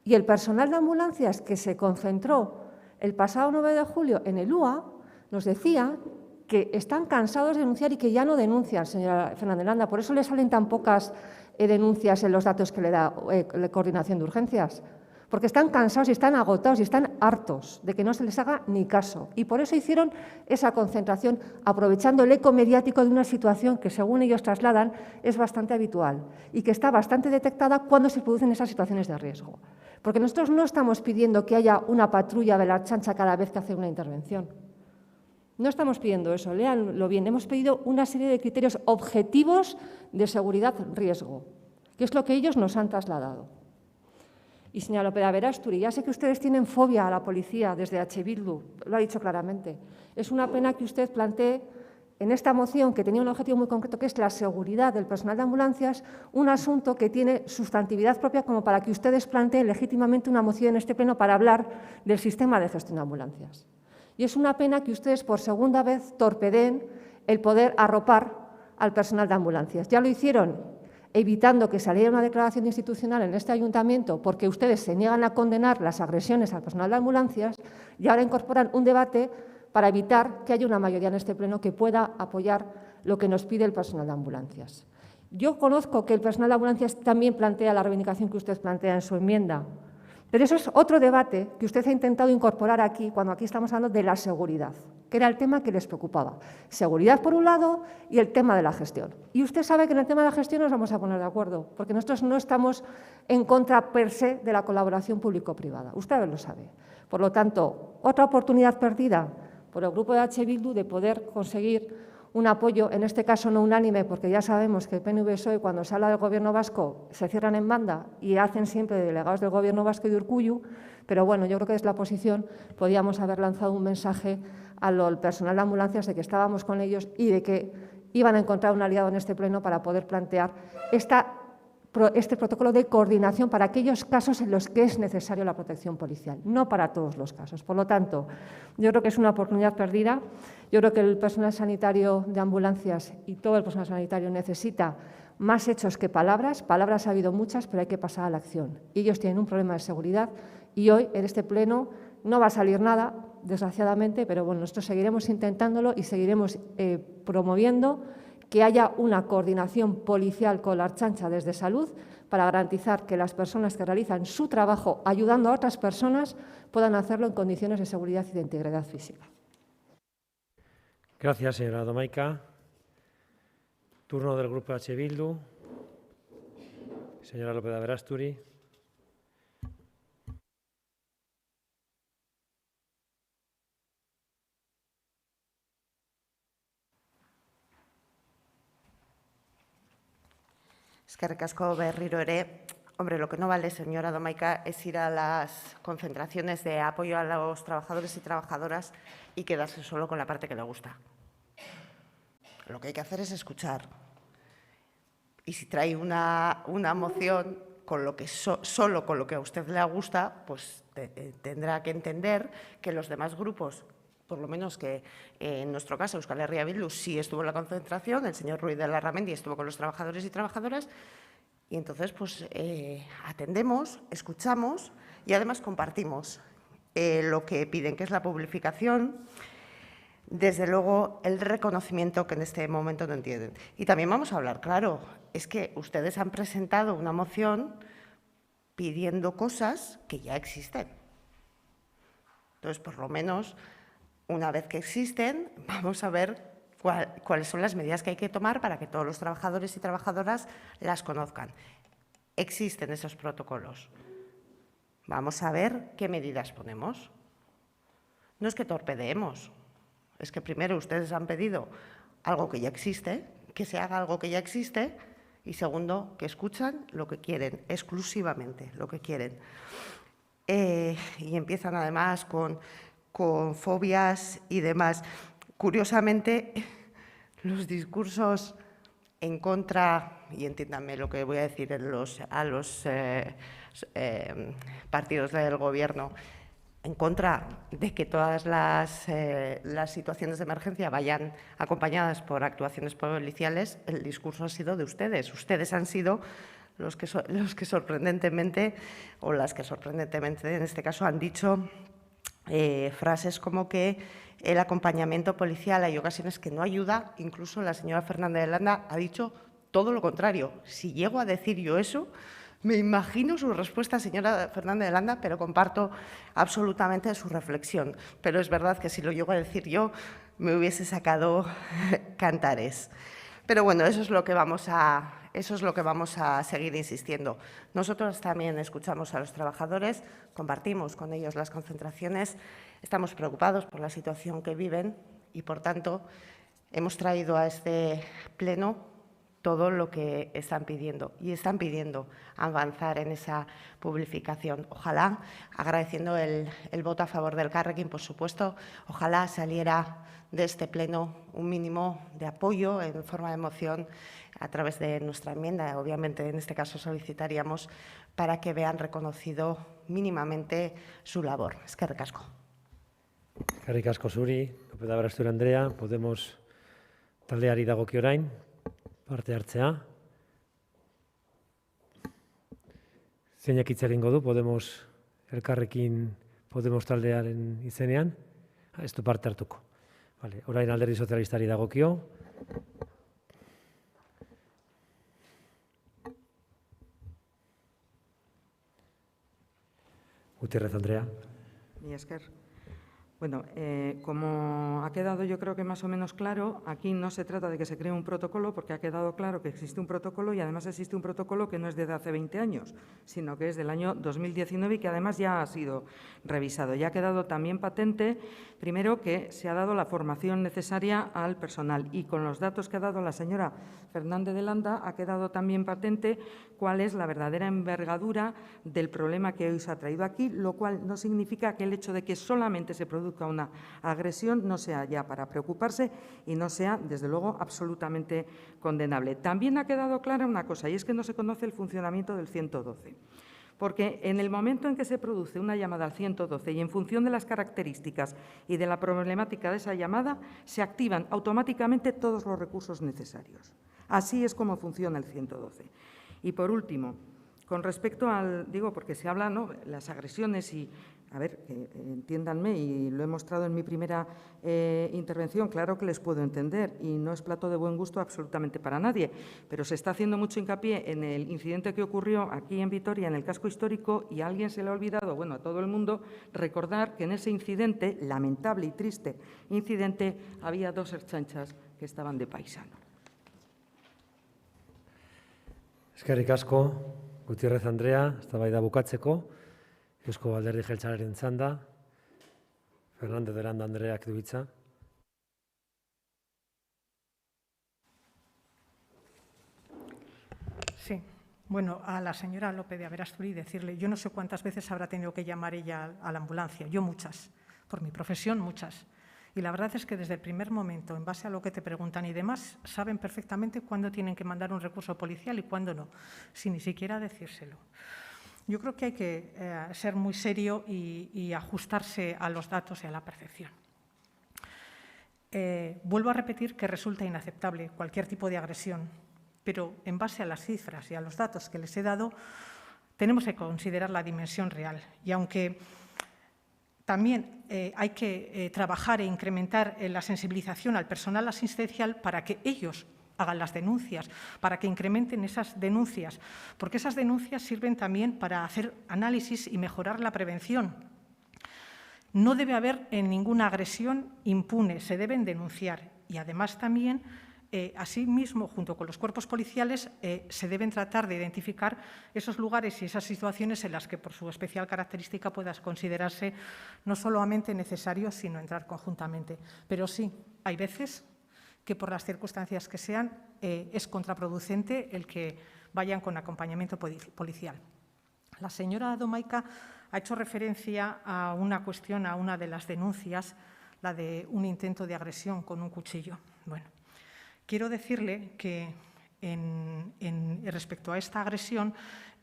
Y el personal de ambulancias que se concentró el pasado 9 de julio en el UA nos decía que están cansados de denunciar y que ya no denuncian, señora Fernández Landa. Por eso le salen tan pocas denuncias en los datos que le da la Coordinación de Urgencias. Porque están cansados y están agotados y están hartos de que no se les haga ni caso. Y por eso hicieron esa concentración, aprovechando el eco mediático de una situación que, según ellos trasladan, es bastante habitual y que está bastante detectada cuando se producen esas situaciones de riesgo. Porque nosotros no estamos pidiendo que haya una patrulla de la Ertzaintza cada vez que hace una intervención. No estamos pidiendo eso, léanlo bien. Hemos pedido una serie de criterios objetivos de seguridad-riesgo, que es lo que ellos nos han trasladado. Y señora López de Aberasturi, ya sé que ustedes tienen fobia a la policía desde H. Bildu, lo ha dicho claramente. Es una pena que usted plantee en esta moción, que tenía un objetivo muy concreto, que es la seguridad del personal de ambulancias, un asunto que tiene sustantividad propia como para que ustedes planteen legítimamente una moción en este pleno para hablar del sistema de gestión de ambulancias. Y es una pena que ustedes por segunda vez torpedeen el poder arropar al personal de ambulancias. Ya lo hicieron evitando que saliera una declaración institucional en este ayuntamiento porque ustedes se niegan a condenar las agresiones al personal de ambulancias y ahora incorporan un debate para evitar que haya una mayoría en este pleno que pueda apoyar lo que nos pide el personal de ambulancias. Yo conozco que el personal de ambulancias también plantea la reivindicación que usted plantea en su enmienda, pero eso es otro debate que usted ha intentado incorporar aquí, cuando aquí estamos hablando de la seguridad, que era el tema que les preocupaba. Seguridad por un lado y el tema de la gestión. Y usted sabe que en el tema de la gestión nos vamos a poner de acuerdo, porque nosotros no estamos en contra per se de la colaboración público-privada. Usted lo sabe. Por lo tanto, otra oportunidad perdida por el Grupo de H. Bildu de poder conseguir un apoyo, en este caso no unánime, porque ya sabemos que el PNV-PSOE, cuando se habla del Gobierno vasco, se cierran en banda y hacen siempre de delegados del Gobierno vasco y de Urkullu, pero bueno, yo creo que desde la oposición podíamos haber lanzado un mensaje al personal de ambulancias de que estábamos con ellos y de que iban a encontrar un aliado en este pleno para poder plantear este protocolo de coordinación para aquellos casos en los que es necesaria la protección policial, no para todos los casos. Por lo tanto, yo creo que es una oportunidad perdida. Yo creo que el personal sanitario de ambulancias y todo el personal sanitario necesita más hechos que palabras. Palabras ha habido muchas, pero hay que pasar a la acción. Y ellos tienen un problema de seguridad y hoy, en este pleno, no va a salir nada, desgraciadamente, pero bueno, nosotros seguiremos intentándolo y seguiremos promoviendo que haya una coordinación policial con la Ertzaintza desde Salud para garantizar que las personas que realizan su trabajo ayudando a otras personas puedan hacerlo en condiciones de seguridad y de integridad física. Gracias, señora Domaica. Turno del Grupo H. Bildu. Señora López de Aberasturi. Eskerrik asko berriro ere. Hombre, lo que no vale, señora Domaica, es ir a las concentraciones de apoyo a los trabajadores y trabajadoras y quedarse solo con la parte que le gusta. Lo que hay que hacer es escuchar. Y si trae una moción con lo que solo con lo que a usted le gusta, pues tendrá que entender que los demás grupos, por lo menos que en nuestro caso Euskal Herria Bildu sí estuvo en la concentración, el señor Ruiz de Larramendi estuvo con los trabajadores y trabajadoras, y entonces pues atendemos, escuchamos y además compartimos lo que piden, que es la publicación, desde luego el reconocimiento que en este momento no entienden. Y también vamos a hablar claro, es que ustedes han presentado una moción pidiendo cosas que ya existen. Entonces, por lo menos, una vez que existen, vamos a ver cuáles son las medidas que hay que tomar para que todos los trabajadores y trabajadoras las conozcan. Existen esos protocolos. Vamos a ver qué medidas ponemos. No es que torpedeemos, es que primero ustedes han pedido algo que ya existe, que se haga algo que ya existe, y segundo, que escuchan lo que quieren, exclusivamente lo que quieren. Y empiezan además con fobias y demás. Curiosamente, los discursos en contra, y entiéndanme lo que voy a decir a los partidos del Gobierno, en contra de que todas las situaciones de emergencia vayan acompañadas por actuaciones policiales, el discurso ha sido de ustedes. Ustedes han sido los que sorprendentemente, o las que sorprendentemente en este caso han dicho frases como que el acompañamiento policial hay ocasiones que no ayuda. Incluso la señora Fernández de Landa ha dicho todo lo contrario. Si llego a decir yo eso, me imagino su respuesta, señora Fernández de Landa, pero comparto absolutamente su reflexión. Pero es verdad que si lo llego a decir yo, me hubiese sacado cantares. Pero bueno, eso es lo que vamos a seguir insistiendo. Nosotros también escuchamos a los trabajadores, compartimos con ellos las concentraciones, estamos preocupados por la situación que viven y, por tanto, hemos traído a este pleno todo lo que están pidiendo, y están pidiendo avanzar en esa publicación. Ojalá, agradeciendo el voto a favor del Elkarrekin, por supuesto, ojalá saliera de este pleno un mínimo de apoyo en forma de moción a través de nuestra enmienda. Obviamente, en este caso, solicitaríamos para que vean reconocido mínimamente su labor. Eskerrik asko. Eskerrik asko zuri, López de Aberasturi Andrea, Podemos taldeari dagokio orain. Parte hartzea. Zeinak hitz egingo du Podemos elkarrekin Podemos taldearen izenean? Ez du parte hartuko. Vale, orain Alderdi Sozialistari dagokio. Gutiérrez Andrea. Mila esker. Bueno, como ha quedado yo creo que más o menos claro, aquí no se trata de que se cree un protocolo, porque ha quedado claro que existe un protocolo y además existe un protocolo que no es desde hace 20 años, sino que es del año 2019 y que además ya ha sido revisado. Ya ha quedado también patente, primero, que se ha dado la formación necesaria al personal y con los datos que ha dado la señora Fernández de Landa ha quedado también patente cuál es la verdadera envergadura del problema que hoy se ha traído aquí, lo cual no significa que el hecho de que solamente se produzca una agresión no sea ya para preocuparse y no sea, desde luego, absolutamente condenable. También ha quedado clara una cosa, y es que no se conoce el funcionamiento del 112. Porque en el momento en que se produce una llamada al 112 y en función de las características y de la problemática de esa llamada, se activan automáticamente todos los recursos necesarios. Así es como funciona el 112. Y por último, con respecto al, digo, porque se habla, ¿no?, las agresiones y, a ver, entiéndanme, y lo he mostrado en mi primera intervención, claro que les puedo entender y no es plato de buen gusto absolutamente para nadie, pero se está haciendo mucho hincapié en el incidente que ocurrió aquí en Vitoria, en el casco histórico, y a alguien se le ha olvidado, bueno, a todo el mundo, recordar que en ese incidente, lamentable y triste incidente, había 2 ertzaintzas que estaban de paisano. Eskerrik asko, Gutiérrez Andrea, eztabaida bukatzeko, Eusko Alderdi Jeltzalearen txanda, Fernández de Landa Andreak du hitza. Sí. Bueno, a la señora López de Aberasturi decirle, yo no sé cuántas veces habrá tenido que llamar ella a la ambulancia, yo muchas, por mi profesión muchas. Y la verdad es que desde el primer momento, en base a lo que te preguntan y demás, saben perfectamente cuándo tienen que mandar un recurso policial y cuándo no, sin ni siquiera decírselo. Yo creo que hay que ser muy serio y ajustarse a los datos y a la percepción. Vuelvo a repetir que resulta inaceptable cualquier tipo de agresión, pero en base a las cifras y a los datos que les he dado, tenemos que considerar la dimensión real. Y aunque también hay que trabajar e incrementar la sensibilización al personal asistencial para que ellos hagan las denuncias, para que incrementen esas denuncias, porque esas denuncias sirven también para hacer análisis y mejorar la prevención. No debe haber ninguna agresión impune, se deben denunciar. Y además también, asimismo, junto con los cuerpos policiales, se deben tratar de identificar esos lugares y esas situaciones en las que, por su especial característica, pueda considerarse no solamente necesario, sino entrar conjuntamente. Pero sí, hay veces que por las circunstancias que sean, es contraproducente el que vayan con acompañamiento policial. La señora Domaica ha hecho referencia a una cuestión, a una de las denuncias, la de un intento de agresión con un cuchillo. Bueno, quiero decirle que respecto a esta agresión,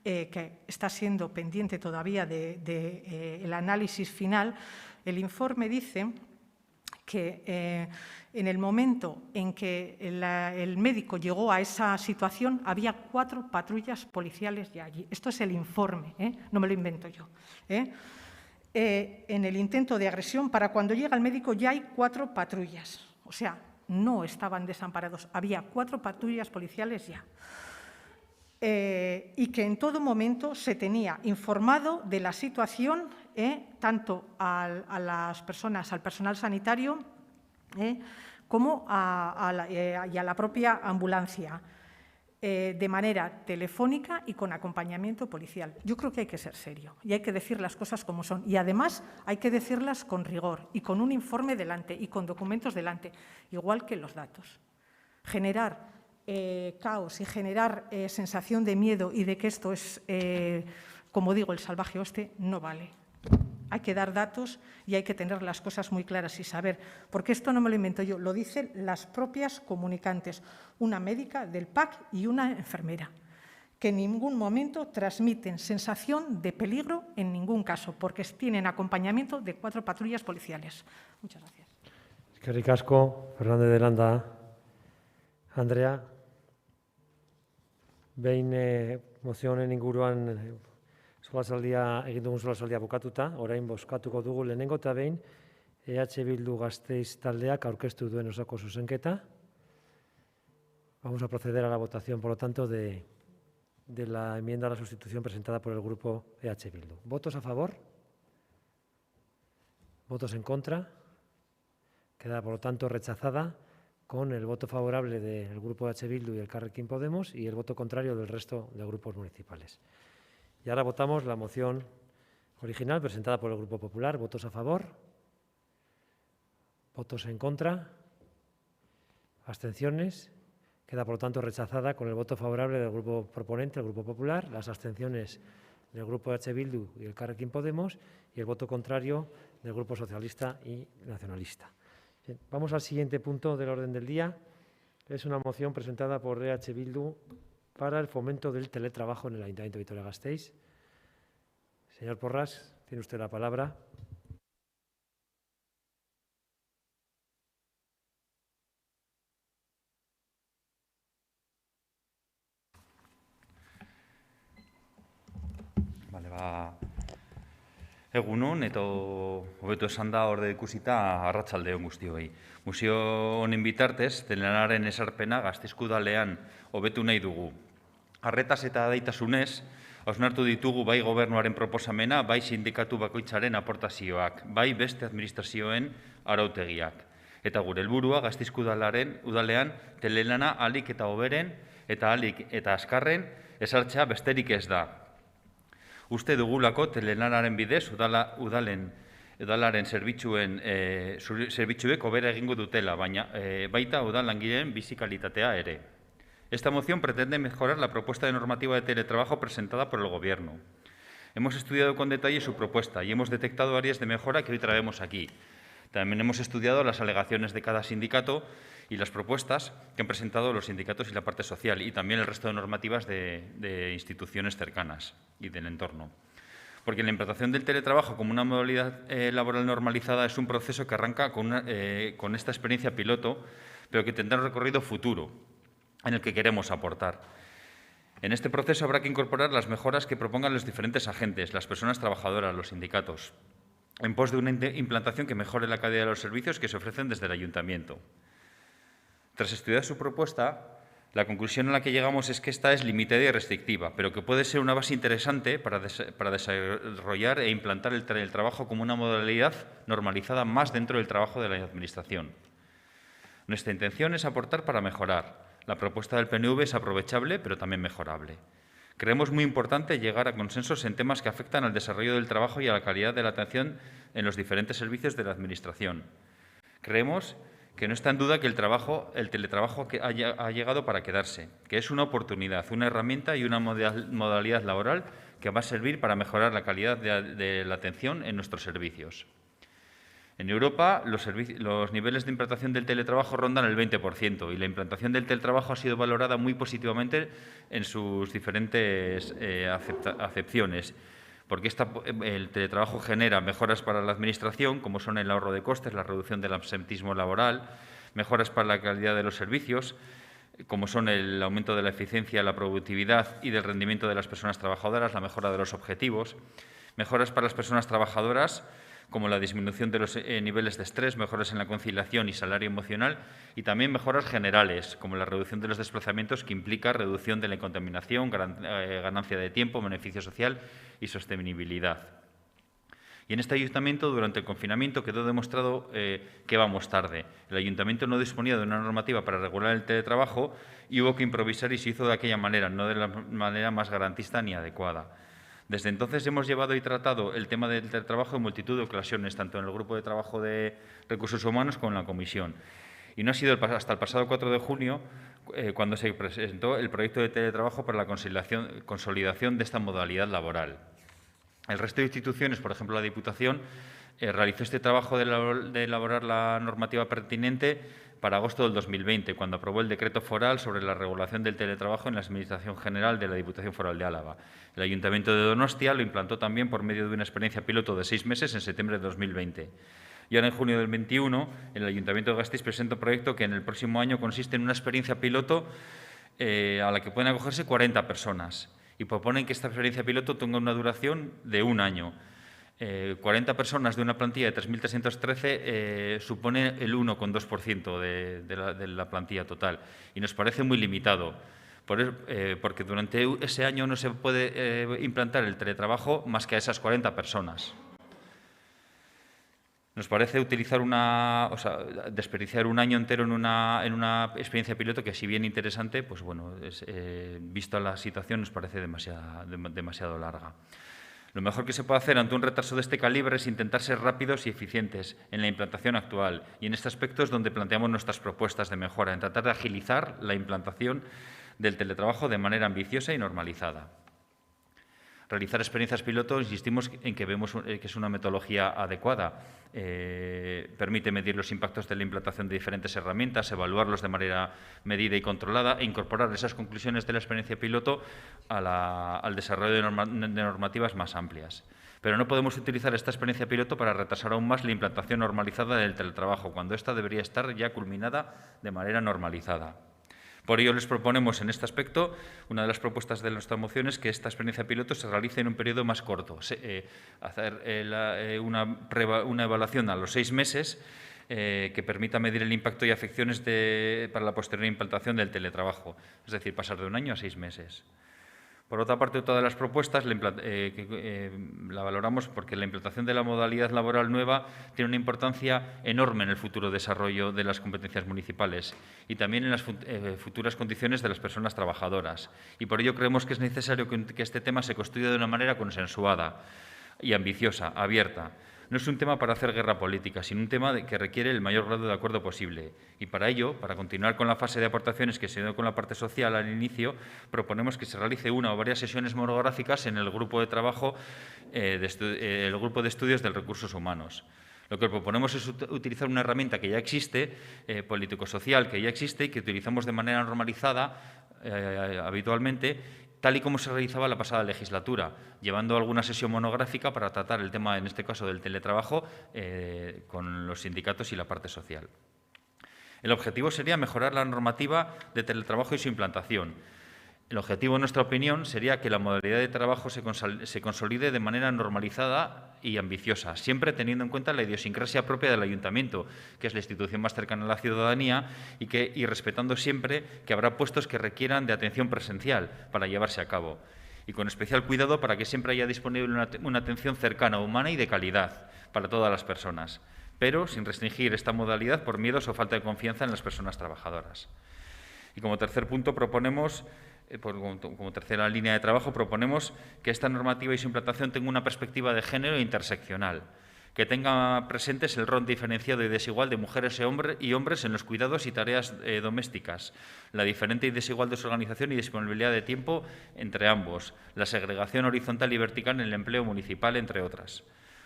que está siendo pendiente todavía del análisis final, el informe dice que en el momento en que el médico llegó a esa situación había 4 patrullas policiales ya allí. Esto es el informe, no me lo invento yo. En el intento de agresión, para cuando llega el médico ya hay 4 patrullas. O sea, no estaban desamparados, había 4 patrullas policiales ya. Y que en todo momento se tenía informado de la situación, tanto a las personas, al personal sanitario, como a la propia ambulancia, de manera telefónica y con acompañamiento policial. Yo creo que hay que ser serio y hay que decir las cosas como son. Y además hay que decirlas con rigor y con un informe delante y con documentos delante, igual que los datos. Generar caos y generar sensación de miedo y de que esto es, como digo, el salvaje oeste, no vale. Hay que dar datos y hay que tener las cosas muy claras y saber, porque esto no me lo invento yo, lo dicen las propias comunicantes, una médica del PAC y una enfermera, que en ningún momento transmiten sensación de peligro en ningún caso, porque tienen acompañamiento de 4 patrullas policiales. Muchas gracias. Eskerrik asko, Fernández de Landa Andrea. Behin mozio honen inguruan Solasaldia, egin dugun solasaldia bukatuta, orain bozkatuko dugu lehenengo eta behin EH Bildu Gasteiz taldeak aurkeztu duen osoko zuzenketa. Vamos a proceder a la votación, por lo tanto, de la enmienda a la sustitución presentada por el grupo EH Bildu. ¿Votos a favor? ¿Votos en contra? Queda, por lo tanto, rechazada con el voto favorable del grupo EH Bildu y el Elkarrekin Podemos y el voto contrario del resto de grupos municipales. Y ahora votamos la moción original presentada por el Grupo Popular. ¿Votos a favor? ¿Votos en contra? ¿Abstenciones? Queda, por lo tanto, rechazada con el voto favorable del Grupo proponente, el Grupo Popular, las abstenciones del Grupo EH Bildu y el Elkarrekin Podemos y el voto contrario del Grupo Socialista y Nacionalista. Bien, vamos al siguiente punto del orden del día. Es una moción presentada por EH Bildu para el fomento del teletrabajo en el Ayuntamiento de Vitoria-Gasteiz. Señor Porras, tiene usted la palabra. Egunon, eta hobeto esan da orde ikusita arratsalde on guztioi. Museo honen bitartez, telelanaren esarpena Gasteizko udalean hobetu nahi dugu. Arretaz eta daitasunez, hausnartu ditugu bai gobernuaren proposamena, bai sindikatu bakoitzaren aportazioak, bai beste administrazioen arautegiak. Eta gure helburua Gasteizko udalean telelana ahalik eta hoberen eta ahalik eta azkarren esartzea besterik ez da. Uste dugulako telelanaren bidez udalaren zerbitzuek hobera egingo dutela, baina baita udal langileen bizi kalitatea ere. Esta moción pretende mejorar la propuesta de normativa de teletrabajo presentada por el Gobierno. Hemos estudiado con detalle su propuesta y hemos detectado áreas de mejora que hoy traemos aquí. También hemos estudiado las alegaciones de cada sindicato y las propuestas que han presentado los sindicatos y la parte social, y también el resto de normativas de instituciones cercanas y del entorno. Porque la implantación del teletrabajo como una modalidad laboral normalizada es un proceso que arranca con esta experiencia piloto, pero que tendrá un recorrido futuro en el que queremos aportar. En este proceso habrá que incorporar las mejoras que propongan los diferentes agentes, las personas trabajadoras, los sindicatos, en pos de una implantación que mejore la calidad de los servicios que se ofrecen desde el Ayuntamiento. Tras estudiar su propuesta, la conclusión a la que llegamos es que esta es limitada y restrictiva, pero que puede ser una base interesante para desarrollar e implantar el teletrabajo como una modalidad normalizada más dentro del trabajo de la Administración. Nuestra intención es aportar para mejorar. La propuesta del PNV es aprovechable, pero también mejorable. Creemos muy importante llegar a consensos en temas que afectan al desarrollo del trabajo y a la calidad de la atención en los diferentes servicios de la Administración. Creemos que no está en duda que el teletrabajo ha llegado para quedarse, que es una oportunidad, una herramienta y una modalidad laboral que va a servir para mejorar la calidad de la atención en nuestros servicios. En Europa, los niveles de implantación del teletrabajo rondan el 20% y la implantación del teletrabajo ha sido valorada muy positivamente en sus diferentes acepciones, porque el teletrabajo genera mejoras para la Administración, como son el ahorro de costes, la reducción del absentismo laboral, mejoras para la calidad de los servicios, como son el aumento de la eficiencia, la productividad y del rendimiento de las personas trabajadoras, la mejora de los objetivos, mejoras para las personas trabajadoras, como la disminución de los niveles de estrés, mejoras en la conciliación y salario emocional, y también mejoras generales, como la reducción de los desplazamientos, que implica reducción de la contaminación, ganancia de tiempo, beneficio social y sostenibilidad. Y en este Ayuntamiento, durante el confinamiento, quedó demostrado que vamos tarde. El Ayuntamiento no disponía de una normativa para regular el teletrabajo y hubo que improvisar, y se hizo de aquella manera, no de la manera más garantista ni adecuada. Desde entonces hemos llevado y tratado el tema del teletrabajo en multitud de ocasiones, tanto en el Grupo de Trabajo de Recursos Humanos como en la Comisión. Y no ha sido hasta el pasado 4 de junio cuando se presentó el proyecto de teletrabajo para la consolidación de esta modalidad laboral. El resto de instituciones, por ejemplo la Diputación, realizó este trabajo de elaborar la normativa pertinente para agosto del 2020, cuando aprobó el decreto foral sobre la regulación del teletrabajo en la Administración General de la Diputación Foral de Álava. El Ayuntamiento de Donostia lo implantó también por medio de una experiencia piloto de 6 meses en septiembre de 2020. Y ahora, en junio del 21, el Ayuntamiento de Gasteiz presenta un proyecto que en el próximo año consiste en una experiencia piloto a la que pueden acogerse 40 personas y proponen que esta experiencia piloto tenga una duración de 1 año. 40 personas de una plantilla de 3.313 supone el 1,2% de la plantilla total y nos parece muy limitado, porque durante ese año no se puede implantar el teletrabajo más que a esas 40 personas. Nos parece desperdiciar 1 año entero en una experiencia piloto que, si bien interesante, pues bueno, visto la situación, nos parece demasiado larga. Lo mejor que se puede hacer ante un retraso de este calibre es intentar ser rápidos y eficientes en la implantación actual, y en este aspecto es donde planteamos nuestras propuestas de mejora, en tratar de agilizar la implantación del teletrabajo de manera ambiciosa y normalizada. Realizar experiencias piloto, insistimos en que vemos que es una metodología adecuada. Permite medir los impactos de la implantación de diferentes herramientas, evaluarlos de manera medida y controlada e incorporar esas conclusiones de la experiencia piloto al desarrollo de normativas más amplias. Pero no podemos utilizar esta experiencia piloto para retrasar aún más la implantación normalizada del teletrabajo, cuando ésta debería estar ya culminada de manera normalizada. Por ello, les proponemos en este aspecto, una de las propuestas de nuestra moción es que esta experiencia piloto se realice en un periodo más corto, hacer una evaluación a los 6 meses que permita medir el impacto y afecciones para la posterior implantación del teletrabajo, es decir, pasar de 1 año a 6 meses. Por otra parte, todas las propuestas la valoramos porque la implantación de la modalidad laboral nueva tiene una importancia enorme en el futuro desarrollo de las competencias municipales y también en las futuras condiciones de las personas trabajadoras. Y por ello creemos que es necesario que este tema se construya de una manera consensuada y ambiciosa, abierta. No es un tema para hacer guerra política, sino un tema que requiere el mayor grado de acuerdo posible. Y para ello, para continuar con la fase de aportaciones que se dio con la parte social al inicio, proponemos que se realice una o varias sesiones monográficas en el grupo de trabajo, el grupo de estudios de recursos humanos. Lo que proponemos es utilizar una herramienta que ya existe, político-social, que ya existe y que utilizamos de manera normalizada habitualmente, tal y como se realizaba la pasada legislatura, llevando alguna sesión monográfica para tratar el tema, en este caso del teletrabajo, con los sindicatos y la parte social. El objetivo sería mejorar la normativa de teletrabajo y su implantación. El objetivo, en nuestra opinión, sería que la modalidad de trabajo se consolide de manera normalizada y ambiciosa, siempre teniendo en cuenta la idiosincrasia propia del ayuntamiento, que es la institución más cercana a la ciudadanía, y respetando siempre que habrá puestos que requieran de atención presencial para llevarse a cabo, y con especial cuidado para que siempre haya disponible una atención cercana, humana y de calidad para todas las personas, pero sin restringir esta modalidad por miedos o falta de confianza en las personas trabajadoras. Y como tercer punto proponemos, como tercera línea de trabajo, proponemos que esta normativa y su implantación tenga una perspectiva de género interseccional, que tenga presentes el rol diferenciado y desigual de mujeres y hombres en los cuidados y tareas domésticas, la diferente y desigual desorganización y disponibilidad de tiempo entre ambos, la segregación horizontal y vertical en el empleo municipal, entre otras.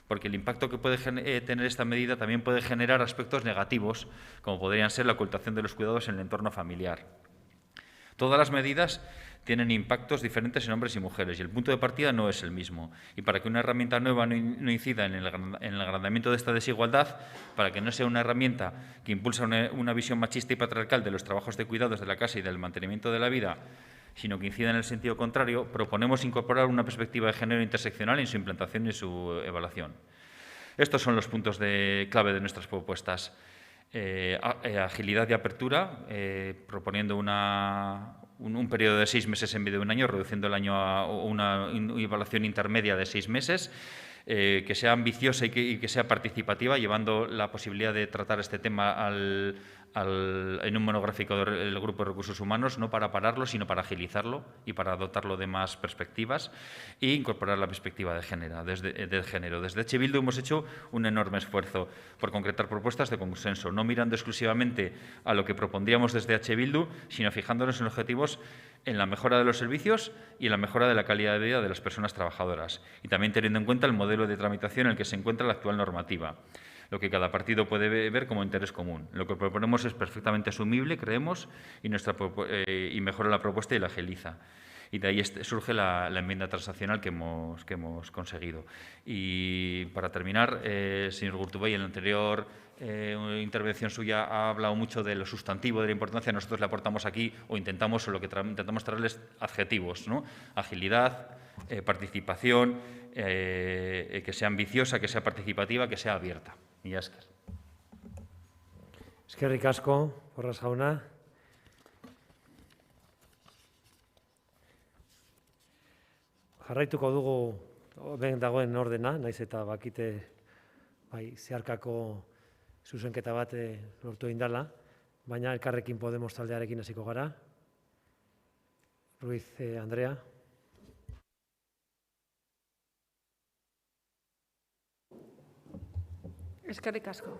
Porque el impacto que puede tener esta medida también puede generar aspectos negativos, como podrían ser la ocultación de los cuidados en el entorno familiar. Todas las medidas tienen impactos diferentes en hombres y mujeres y el punto de partida no es el mismo. Y para que una herramienta nueva no incida en el agrandamiento de esta desigualdad, para que no sea una herramienta que impulsa una visión machista y patriarcal de los trabajos de cuidados de la casa y del mantenimiento de la vida, sino que incida en el sentido contrario, proponemos incorporar una perspectiva de género interseccional en su implantación y su evaluación. Estos son los puntos clave de nuestras propuestas. Agilidad y apertura, proponiendo un periodo de 6 meses en vez de 1 año, reduciendo el año a una evaluación intermedia de 6 meses, que sea ambiciosa y que sea participativa, llevando la posibilidad de tratar este tema en un monográfico del Grupo de Recursos Humanos, no para pararlo, sino para agilizarlo y para dotarlo de más perspectivas e incorporar la perspectiva de género. Desde H. Bildu hemos hecho un enorme esfuerzo por concretar propuestas de consenso, no mirando exclusivamente a lo que propondríamos desde H. Bildu, sino fijándonos en objetivos en la mejora de los servicios y en la mejora de la calidad de vida de las personas trabajadoras, y también teniendo en cuenta el modelo de tramitación en el que se encuentra la actual normativa, lo que cada partido puede ver como interés común. Lo que proponemos es perfectamente asumible, creemos, y mejora la propuesta y la agiliza. Y de ahí surge la enmienda transaccional que hemos conseguido. Y para terminar, señor Gurtubay, en el anterior intervención suya ha hablado mucho de lo sustantivo, de la importancia. Nosotros le aportamos aquí, o intentamos, o lo que intentamos traerles adjetivos, ¿no? Agilidad, participación, que sea ambiciosa, que sea participativa, que sea abierta. Mila esker. Eskerrik asko, Porras jauna. Jarraituko dugu ben dagoen ordena, naiz eta bakite zeharkako zuzenketa bat lortu egin dela, baina Elkarrekin Podemos taldearekin hasiko gara. Ruiz Andrea. Eskerrik asko.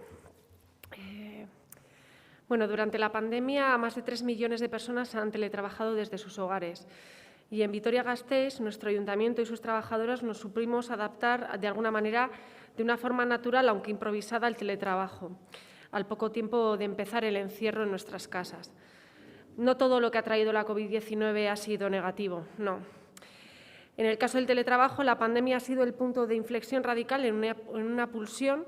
Bueno, durante la pandemia, más de 3 millones de personas han teletrabajado desde sus hogares. Y en Vitoria-Gasteiz, nuestro ayuntamiento y sus trabajadoras nos supimos adaptar de alguna manera, de una forma natural, aunque improvisada, al teletrabajo, al poco tiempo de empezar el encierro en nuestras casas. No todo lo que ha traído la COVID-19 ha sido negativo, no. En el caso del teletrabajo, la pandemia ha sido el punto de inflexión radical en una pulsión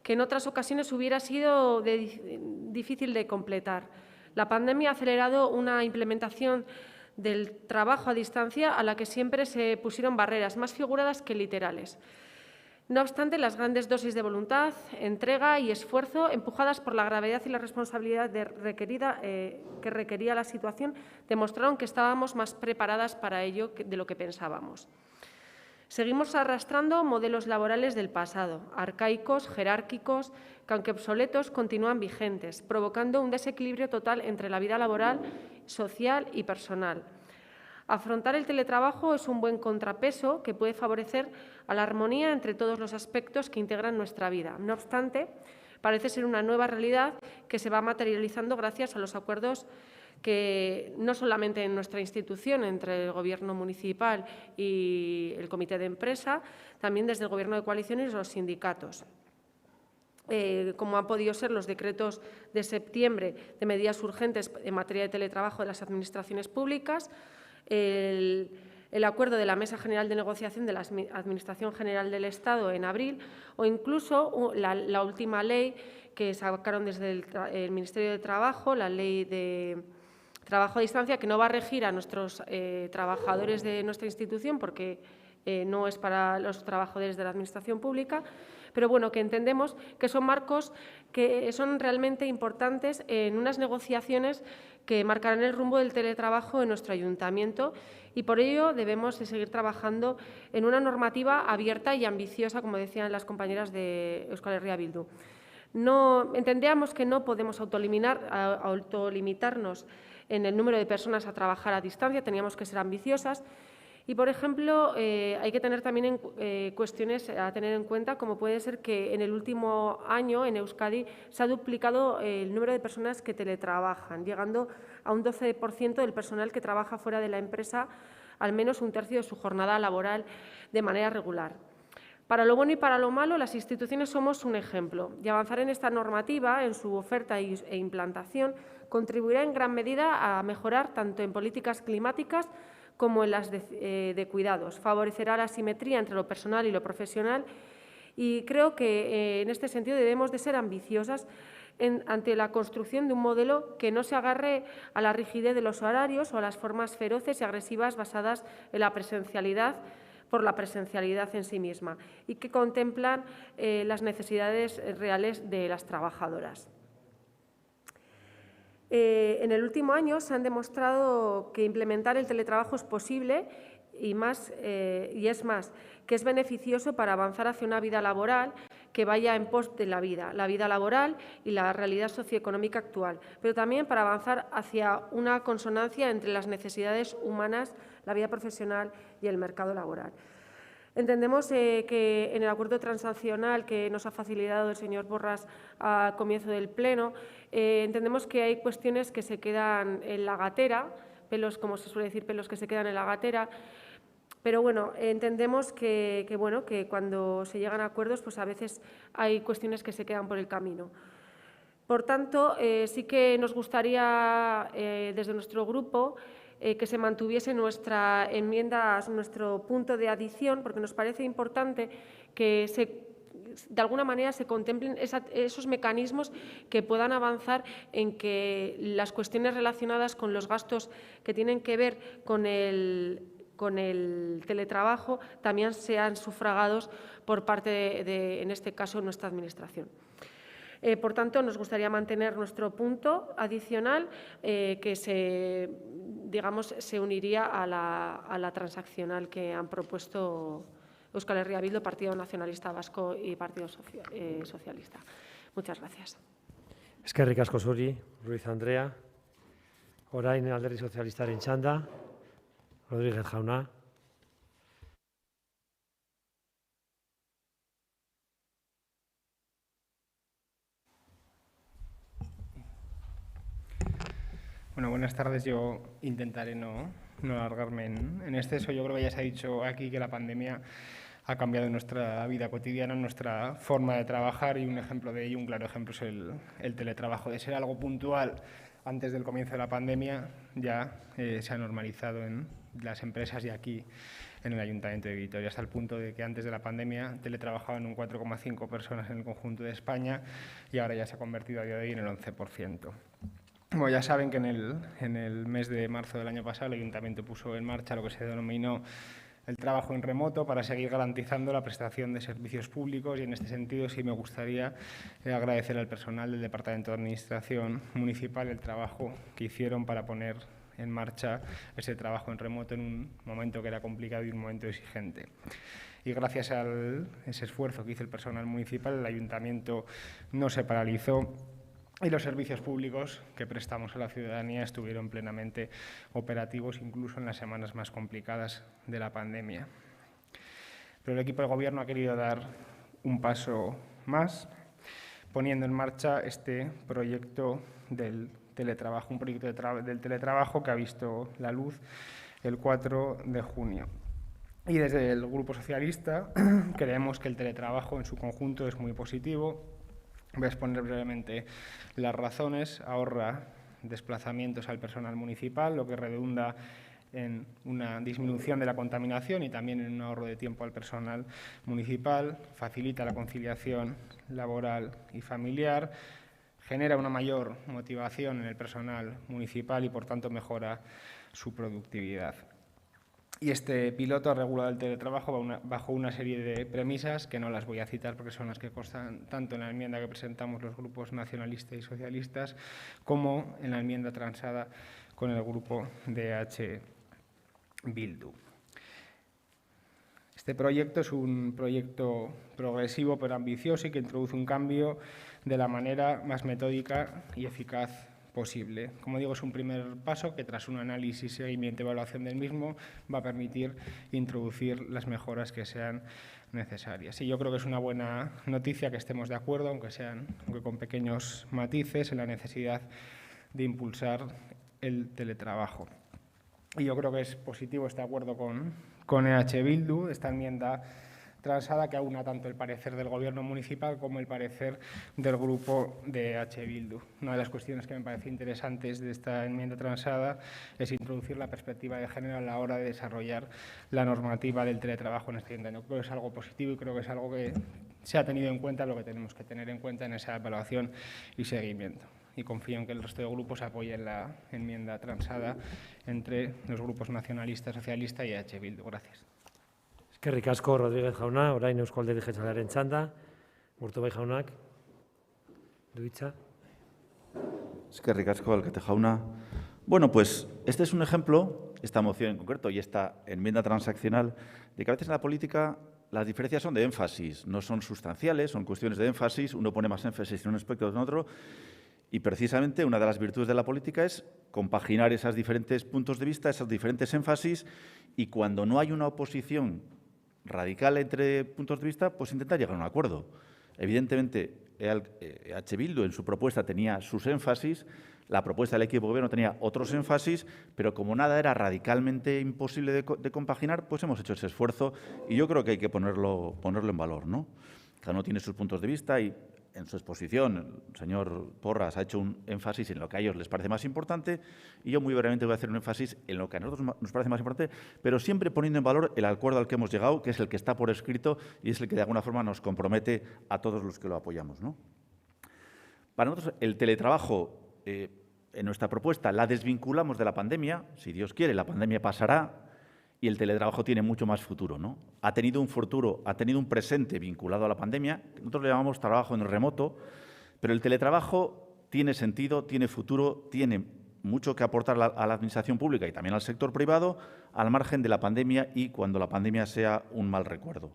que en otras ocasiones hubiera sido difícil de completar. La pandemia ha acelerado una implementación del trabajo a distancia a la que siempre se pusieron barreras, más figuradas que literales. No obstante, las grandes dosis de voluntad, entrega y esfuerzo, empujadas por la gravedad y la responsabilidad que requería la situación, demostraron que estábamos más preparadas para ello de lo que pensábamos. Seguimos arrastrando modelos laborales del pasado, arcaicos, jerárquicos, que aunque obsoletos continúan vigentes, provocando un desequilibrio total entre la vida laboral, social y personal. Afrontar el teletrabajo es un buen contrapeso que puede favorecer a la armonía entre todos los aspectos que integran nuestra vida. No obstante, parece ser una nueva realidad que se va materializando gracias a los acuerdos que no solamente en nuestra institución, entre el Gobierno municipal y el Comité de Empresa, también desde el Gobierno de coalición y los sindicatos. Como han podido ser los decretos de septiembre de medidas urgentes en materia de teletrabajo de las administraciones públicas, el acuerdo de la Mesa General de Negociación de la Administración General del Estado en abril o incluso la última ley que sacaron desde el Ministerio de Trabajo, la Ley de Trabajo a Distancia, que no va a regir a nuestros trabajadores de nuestra institución porque no es para los trabajadores de la Administración Pública, pero bueno, que entendemos que son marcos que son realmente importantes en unas negociaciones que marcarán el rumbo del teletrabajo en nuestro ayuntamiento y por ello debemos de seguir trabajando en una normativa abierta y ambiciosa, como decían las compañeras de Euskal Herria Bildu. Entendíamos que no podemos autolimitarnos en el número de personas a trabajar a distancia, teníamos que ser ambiciosas. Y, por ejemplo, hay que tener también cuestiones a tener en cuenta, como puede ser que en el último año en Euskadi se ha duplicado el número de personas que teletrabajan, llegando a un 12% del personal que trabaja fuera de la empresa, al menos un tercio de su jornada laboral de manera regular. Para lo bueno y para lo malo, las instituciones somos un ejemplo y avanzar en esta normativa, en su oferta e implantación, contribuirá en gran medida a mejorar tanto en políticas climáticas como en las de cuidados. Favorecerá la simetría entre lo personal y lo profesional y creo que en este sentido debemos de ser ambiciosas ante la construcción de un modelo que no se agarre a la rigidez de los horarios o a las formas feroces y agresivas basadas en la presencialidad por la presencialidad en sí misma y que contemplan las necesidades reales de las trabajadoras. En el último año se han demostrado que implementar el teletrabajo es posible y es más, que es beneficioso para avanzar hacia una vida laboral que vaya en pos de la vida laboral y la realidad socioeconómica actual, pero también para avanzar hacia una consonancia entre las necesidades humanas, la vida profesional y el mercado laboral. Entendemos que en el acuerdo transaccional que nos ha facilitado el señor Porras a comienzo del Pleno, entendemos que hay cuestiones que se quedan en la gatera, pelos, como se suele decir, pelos que se quedan en la gatera, pero bueno, entendemos que cuando se llegan a acuerdos, pues a veces hay cuestiones que se quedan por el camino. Por tanto, sí que nos gustaría, desde nuestro grupo, que se mantuviese nuestra enmienda, nuestro punto de adición, porque nos parece importante que de alguna manera se contemplen esos mecanismos que puedan avanzar en que las cuestiones relacionadas con los gastos que tienen que ver con el teletrabajo también sean sufragados por parte de, en este caso, nuestra Administración. Por tanto, nos gustaría mantener nuestro punto adicional que se uniría a la transaccional que han propuesto Euskal Herria Bildu, Partido Nacionalista Vasco y Partido Socialista. Muchas gracias. Eskerrik asko zuri, Ruiz Andrea. Orain Alderdi Sozialistaren txanda, Rodríguez jauna. Bueno, buenas tardes. Yo intentaré no alargarme en exceso. Yo creo que ya se ha dicho aquí que la pandemia ha cambiado nuestra vida cotidiana, nuestra forma de trabajar, y un ejemplo de ello, un claro ejemplo, es el teletrabajo. De ser algo puntual antes del comienzo de la pandemia, ya se ha normalizado en las empresas y aquí en el Ayuntamiento de Vitoria, hasta el punto de que antes de la pandemia teletrabajaban un 4,5 personas en el conjunto de España y ahora ya se ha convertido a día de hoy en el 11%. Bueno, ya saben que en el mes de marzo del año pasado el Ayuntamiento puso en marcha lo que se denominó el trabajo en remoto para seguir garantizando la prestación de servicios públicos, y en este sentido sí me gustaría agradecer al personal del Departamento de Administración Municipal el trabajo que hicieron para poner en marcha ese trabajo en remoto en un momento que era complicado y un momento exigente. Y gracias a ese esfuerzo que hizo el personal municipal, el Ayuntamiento no se paralizó y los servicios públicos que prestamos a la ciudadanía estuvieron plenamente operativos, incluso en las semanas más complicadas de la pandemia. Pero el equipo de Gobierno ha querido dar un paso más, poniendo en marcha este proyecto del teletrabajo, un proyecto del teletrabajo que ha visto la luz el 4 de junio. Y desde el Grupo Socialista creemos que el teletrabajo en su conjunto es muy positivo. Voy a exponer brevemente las razones. Ahorra desplazamientos al personal municipal, lo que redunda en una disminución de la contaminación y también en un ahorro de tiempo al personal municipal. Facilita la conciliación laboral y familiar. Genera una mayor motivación en el personal municipal y, por tanto, mejora su productividad. Y este piloto ha regulado el teletrabajo bajo una serie de premisas que no las voy a citar porque son las que constan tanto en la enmienda que presentamos los grupos nacionalistas y socialistas como en la enmienda transada con el grupo de EH Bildu. Este proyecto es un proyecto progresivo pero ambicioso y que introduce un cambio de la manera más metódica y eficaz posible. Como digo, es un primer paso que, tras un análisis, seguimiento y evaluación del mismo, va a permitir introducir las mejoras que sean necesarias. Y yo creo que es una buena noticia que estemos de acuerdo, aunque con pequeños matices, en la necesidad de impulsar el teletrabajo. Y yo creo que es positivo este acuerdo con EH Bildu, esta enmienda transada que aúna tanto el parecer del Gobierno municipal como el parecer del grupo de EH Bildu. Una de las cuestiones que me parece interesantes de esta enmienda transada es introducir la perspectiva de género a la hora de desarrollar la normativa del teletrabajo en este ayuntamiento. Creo que es algo positivo y creo que es algo que se ha tenido en cuenta, lo que tenemos que tener en cuenta en esa evaluación y seguimiento. Y confío en que el resto de grupos apoyen la enmienda transada entre los grupos nacionalista, socialista y EH Bildu. Gracias. Eskerrik asko, Rodríguez jauna, orain Eusko Alderdi Jeltzalearen txanda. Urtubey jaunak, du hitza. Eskerrik asko, alkate jauna. Bueno, pues este es un ejemplo, esta moción en concreto y esta enmienda transaccional, de que a veces en la política las diferencias son de énfasis, no son sustanciales, son cuestiones de énfasis, uno pone más énfasis en un aspecto que en otro, y precisamente una de las virtudes de la política es compaginar esos diferentes puntos de vista, esos diferentes énfasis, y cuando no hay una oposición radical entre puntos de vista, pues intentar llegar a un acuerdo. Evidentemente, EH Bildu en su propuesta tenía sus énfasis, la propuesta del equipo de gobierno tenía otros énfasis, pero como nada era radicalmente imposible de compaginar, pues hemos hecho ese esfuerzo y yo creo que hay que ponerlo en valor, ¿no? Cada uno tiene sus puntos de vista y en su exposición, el señor Porras ha hecho un énfasis en lo que a ellos les parece más importante y yo muy brevemente voy a hacer un énfasis en lo que a nosotros nos parece más importante, pero siempre poniendo en valor el acuerdo al que hemos llegado, que es el que está por escrito y es el que de alguna forma nos compromete a todos los que lo apoyamos, ¿no? Para nosotros el teletrabajo, en nuestra propuesta, la desvinculamos de la pandemia. Si Dios quiere, la pandemia pasará y el teletrabajo tiene mucho más futuro, ¿no? Ha tenido un futuro, ha tenido un presente vinculado a la pandemia. Nosotros le llamamos trabajo en el remoto, pero el teletrabajo tiene sentido, tiene futuro, tiene mucho que aportar a la administración pública y también al sector privado, al margen de la pandemia y cuando la pandemia sea un mal recuerdo.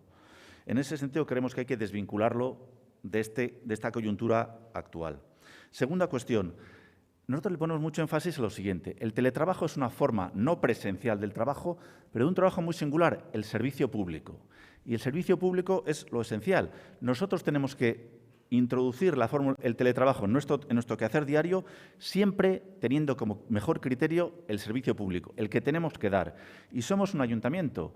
En ese sentido, creemos que hay que desvincularlo de esta coyuntura actual. Segunda cuestión. Nosotros le ponemos mucho énfasis a lo siguiente. El teletrabajo es una forma no presencial del trabajo, pero de un trabajo muy singular, el servicio público. Y el servicio público es lo esencial. Nosotros tenemos que introducir el teletrabajo en nuestro quehacer diario, siempre teniendo como mejor criterio el servicio público, el que tenemos que dar. Y somos un ayuntamiento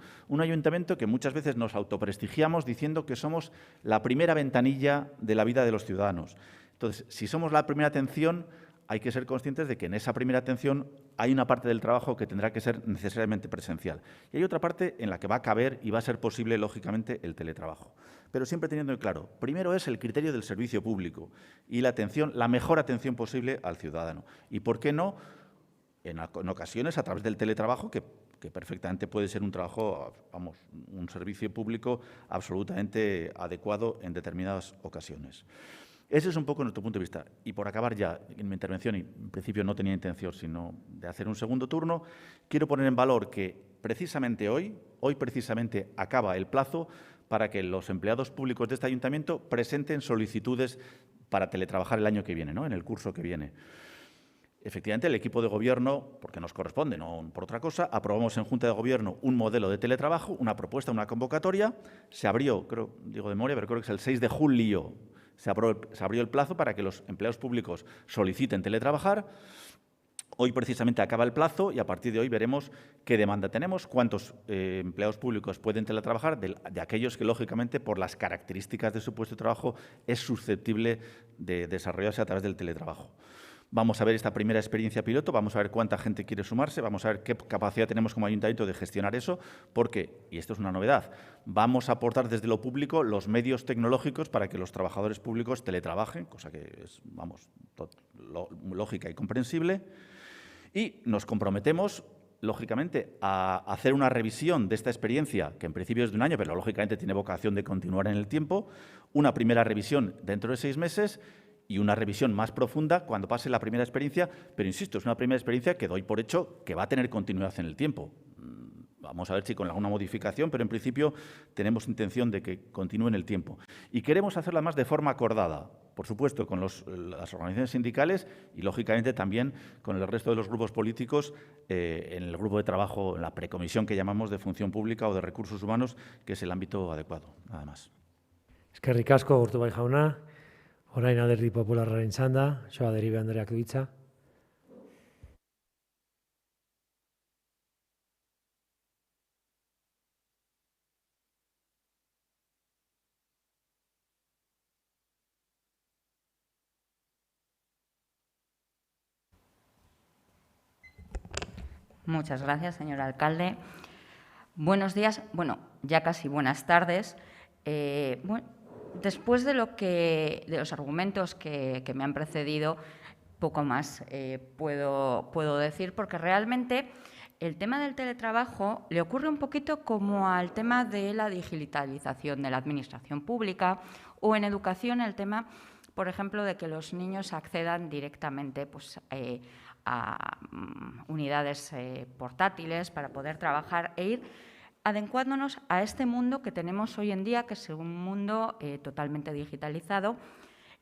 que muchas veces nos autoprestigiamos diciendo que somos la primera ventanilla de la vida de los ciudadanos. Entonces, si somos la primera atención, hay que ser conscientes de que en esa primera atención hay una parte del trabajo que tendrá que ser necesariamente presencial. Y hay otra parte en la que va a caber y va a ser posible, lógicamente, el teletrabajo. Pero siempre teniendo en claro, primero es el criterio del servicio público y la mejor atención posible al ciudadano. Y, ¿por qué no?, en ocasiones, a través del teletrabajo, que perfectamente puede ser un trabajo, un servicio público absolutamente adecuado en determinadas ocasiones. Ese es un poco nuestro punto de vista. Y por acabar ya en mi intervención, y en principio no tenía intención sino de hacer un segundo turno, quiero poner en valor que precisamente hoy precisamente acaba el plazo para que los empleados públicos de este ayuntamiento presenten solicitudes para teletrabajar el año que viene, ¿no?, en el curso que viene. Efectivamente, el equipo de gobierno, porque nos corresponde, no por otra cosa, aprobamos en Junta de Gobierno un modelo de teletrabajo, una propuesta, una convocatoria, se abrió, digo de memoria, pero creo que es el 6 de julio, se abrió el plazo para que los empleados públicos soliciten teletrabajar. Hoy precisamente acaba el plazo y a partir de hoy veremos qué demanda tenemos, cuántos empleados públicos pueden teletrabajar, de aquellos que, lógicamente, por las características de su puesto de trabajo, es susceptible de desarrollarse a través del teletrabajo. Vamos a ver esta primera experiencia piloto, vamos a ver cuánta gente quiere sumarse, vamos a ver qué capacidad tenemos como ayuntamiento de gestionar eso, porque, y esto es una novedad, vamos a aportar desde lo público los medios tecnológicos para que los trabajadores públicos teletrabajen, cosa que es, lógica y comprensible, y nos comprometemos, lógicamente, a hacer una revisión de esta experiencia, que en principio es de un año, pero lógicamente tiene vocación de continuar en el tiempo, una primera revisión dentro de 6 meses, y una revisión más profunda cuando pase la primera experiencia, pero insisto, es una primera experiencia que doy por hecho que va a tener continuidad en el tiempo. Vamos a ver si con alguna modificación, pero en principio tenemos intención de que continúe en el tiempo. Y queremos hacerla más de forma acordada, por supuesto, con las organizaciones sindicales y, lógicamente, también con el resto de los grupos políticos en el grupo de trabajo, en la precomisión que llamamos de función pública o de recursos humanos, que es el ámbito adecuado. Nada más. Eskerrik asko, Urtubay jauna. Orain Alderdi Popularraren txanda, Xoa Deribe Andreak du hitza. Muchas gracias, señor alcalde. Buenos días, bueno, ya casi buenas tardes. Después de los argumentos que me han precedido, poco más puedo decir, porque realmente el tema del teletrabajo le ocurre un poquito como al tema de la digitalización de la administración pública o en educación el tema, por ejemplo, de que los niños accedan directamente a unidades portátiles para poder trabajar e ir adecuándonos a este mundo que tenemos hoy en día, que es un mundo totalmente digitalizado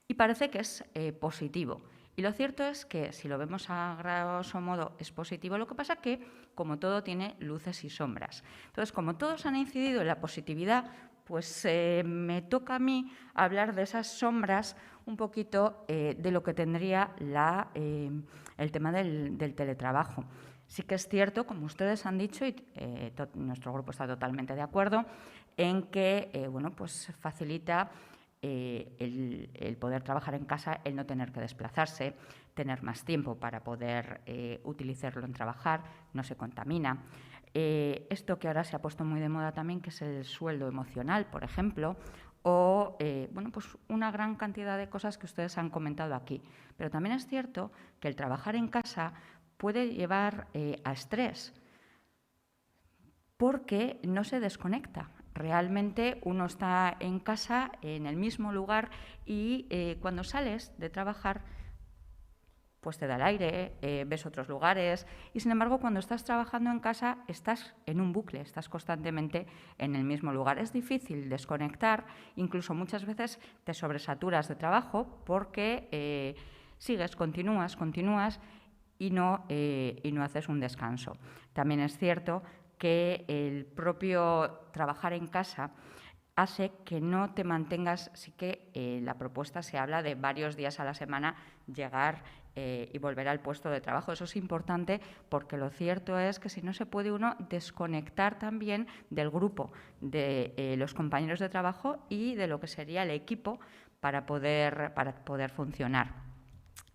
y parece que es positivo. Y lo cierto es que, si lo vemos a grosso modo, es positivo. Lo que pasa que, como todo, tiene luces y sombras. Entonces, como todos han incidido en la positividad, pues me toca a mí hablar de esas sombras un poquito de lo que tendría el tema del teletrabajo. Sí que es cierto, como ustedes han dicho, y nuestro grupo está totalmente de acuerdo, en que facilita el poder trabajar en casa, el no tener que desplazarse, tener más tiempo para poder utilizarlo en trabajar, no se contamina. Esto que ahora se ha puesto muy de moda también, que es el sueldo emocional, por ejemplo, o bueno, pues una gran cantidad de cosas que ustedes han comentado aquí. Pero también es cierto que el trabajar en casa puede llevar a estrés, porque no se desconecta. Realmente uno está en casa, en el mismo lugar, y cuando sales de trabajar, pues te da el aire, ves otros lugares, y sin embargo cuando estás trabajando en casa estás en un bucle, estás constantemente en el mismo lugar. Es difícil desconectar, incluso muchas veces te sobresaturas de trabajo porque sigues, continúas y no haces un descanso. También es cierto que el propio trabajar en casa hace que no te mantengas, sí que la propuesta se habla de varios días a la semana llegar y volver al puesto de trabajo. Eso es importante porque lo cierto es que si no se puede uno desconectar también del grupo, de los compañeros de trabajo y de lo que sería el equipo para poder funcionar.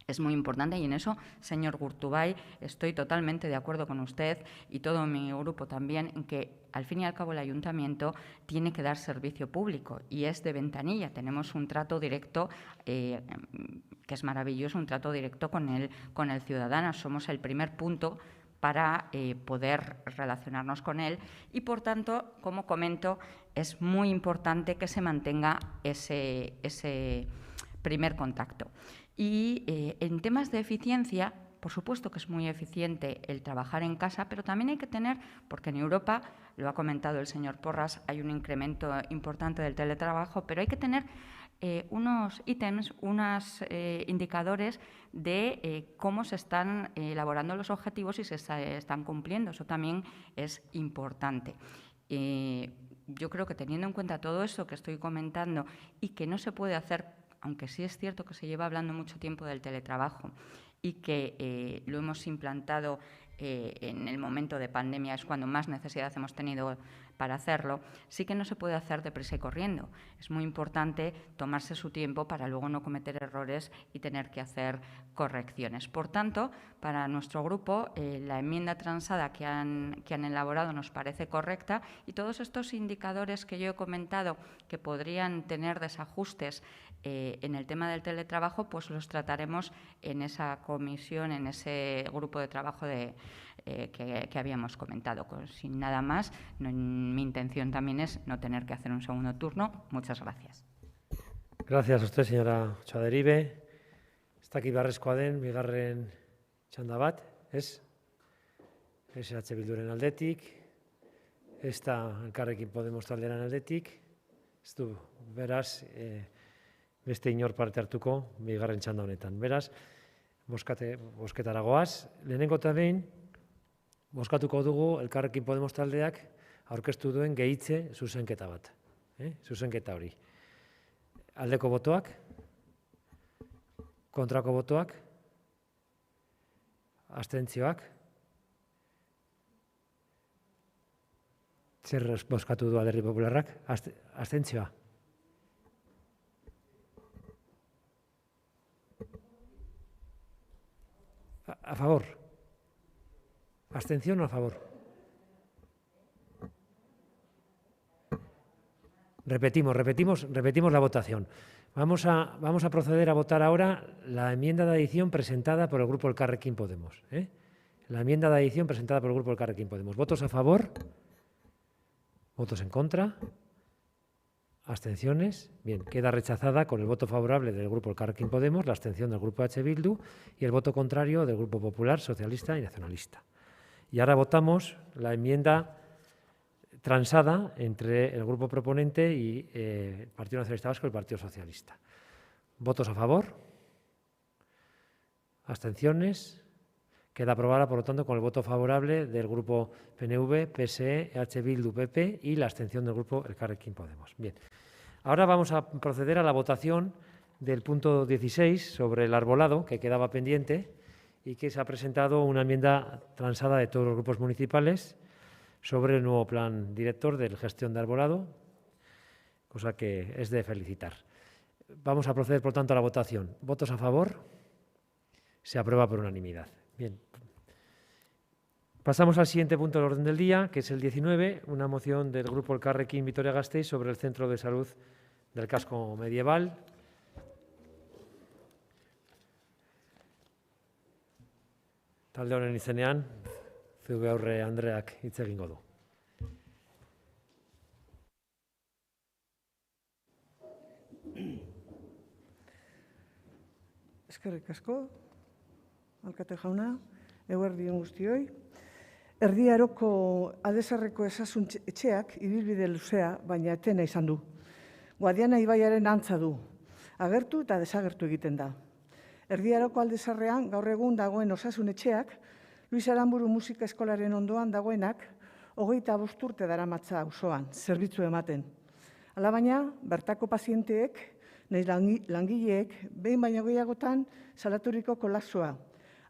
Es muy importante y en eso, señor Gurtubay, estoy totalmente de acuerdo con usted y todo mi grupo también, en que al fin y al cabo el ayuntamiento tiene que dar servicio público y es de ventanilla. Tenemos un trato directo que es maravilloso, un trato directo con el ciudadano. Somos el primer punto para poder relacionarnos con él y, por tanto, como comento, es muy importante que se mantenga ese primer contacto. Y en temas de eficiencia, por supuesto que es muy eficiente el trabajar en casa, pero también hay que tener, porque en Europa, lo ha comentado el señor Porras, hay un incremento importante del teletrabajo, pero hay que tener unos ítems, unos indicadores de cómo se están elaborando los objetivos y se están cumpliendo. Eso también es importante. Yo creo que teniendo en cuenta todo eso que estoy comentando y que no se puede hacer, aunque sí es cierto que se lleva hablando mucho tiempo del teletrabajo y que lo hemos implantado en el momento de pandemia, es cuando más necesidad hemos tenido para hacerlo, sí que no se puede hacer deprisa y corriendo. Es muy importante tomarse su tiempo para luego no cometer errores y tener que hacer correcciones. Por tanto, para nuestro grupo, la enmienda transada que han elaborado nos parece correcta y todos estos indicadores que yo he comentado que podrían tener desajustes en el tema del teletrabajo, pues los trataremos en esa comisión, en ese grupo de trabajo que habíamos comentado. Sin nada más, mi intención también es no tener que hacer un segundo turno. Muchas gracias. Gracias a usted, señora Otxaderibe. Ez dakit beharrezkoa den, bigarren txanda bat, ez? SH Bilduren aldetik, ez da Elkarrekin Podemos taldearen aldetik, ez du, beraz, beste inor parte hartuko bigarren txanda honetan. Beraz, bosketara goaz, lehenengo eta behin, bozkatuko dugu Elkarrekin Podemos taldeak aurkeztu duen gehitze zuzenketa bat. Zuzenketa hori. Aldeko botoak, kontrako botoak, abstentzioak. Zer bozkatu du Alderdi Popularrak? Abstentzioa. A favor. ¿Abstención o a favor? Repetimos la votación. Vamos a proceder a votar ahora la enmienda de adición presentada por el Grupo Elkarrekin Podemos. La enmienda de adición presentada por el Grupo Elkarrekin Podemos. ¿Votos a favor? ¿Votos en contra? ¿Abstenciones? Bien, queda rechazada con el voto favorable del Grupo Elkarrekin Podemos, la abstención del Grupo H. Bildu y el voto contrario del Grupo Popular, Socialista y Nacionalista. Y ahora votamos la enmienda transada entre el Grupo proponente y el Partido Nacionalista Vasco y el Partido Socialista. ¿Votos a favor? ¿Abstenciones? Queda aprobada, por lo tanto, con el voto favorable del Grupo PNV, PSE, H. Bildu, PP y la abstención del Grupo Elkarrekin Podemos. Bien, ahora vamos a proceder a la votación del punto 16 sobre el arbolado, que quedaba pendiente y que se ha presentado una enmienda transada de todos los grupos municipales sobre el nuevo plan director de gestión de arbolado, cosa que es de felicitar. Vamos a proceder, por tanto, a la votación. ¿Votos a favor? Se aprueba por unanimidad. Bien. Pasamos al siguiente punto del orden del día, que es el 19, una moción del Grupo Elkarrekin Vitoria-Gasteiz sobre el Centro de Salud del Casco Medieval. Talde honen izenean, Zugaurre Andreak hitz egingo du. Eskerrik asko, alkate jauna, eguerdi on guztioi. Erdi Aroko Aldezarreko Osasun Etxeak ibilbide luzea, baina etena izan du. Guadiana ibaiaren antza du, agertu eta desagertu egiten da. Erdi Aroko Aldezarrean gaur egun dagoen Osasun Etxeak, Luis Aranburu Musika Eskolaren ondoan dagoenak, 25 urte daramatza auzoan, zerbitzu ematen. Alabaina, bertako pazienteek, nahiz langileek, behin baino gehiagotan salaturiko kolapsoa,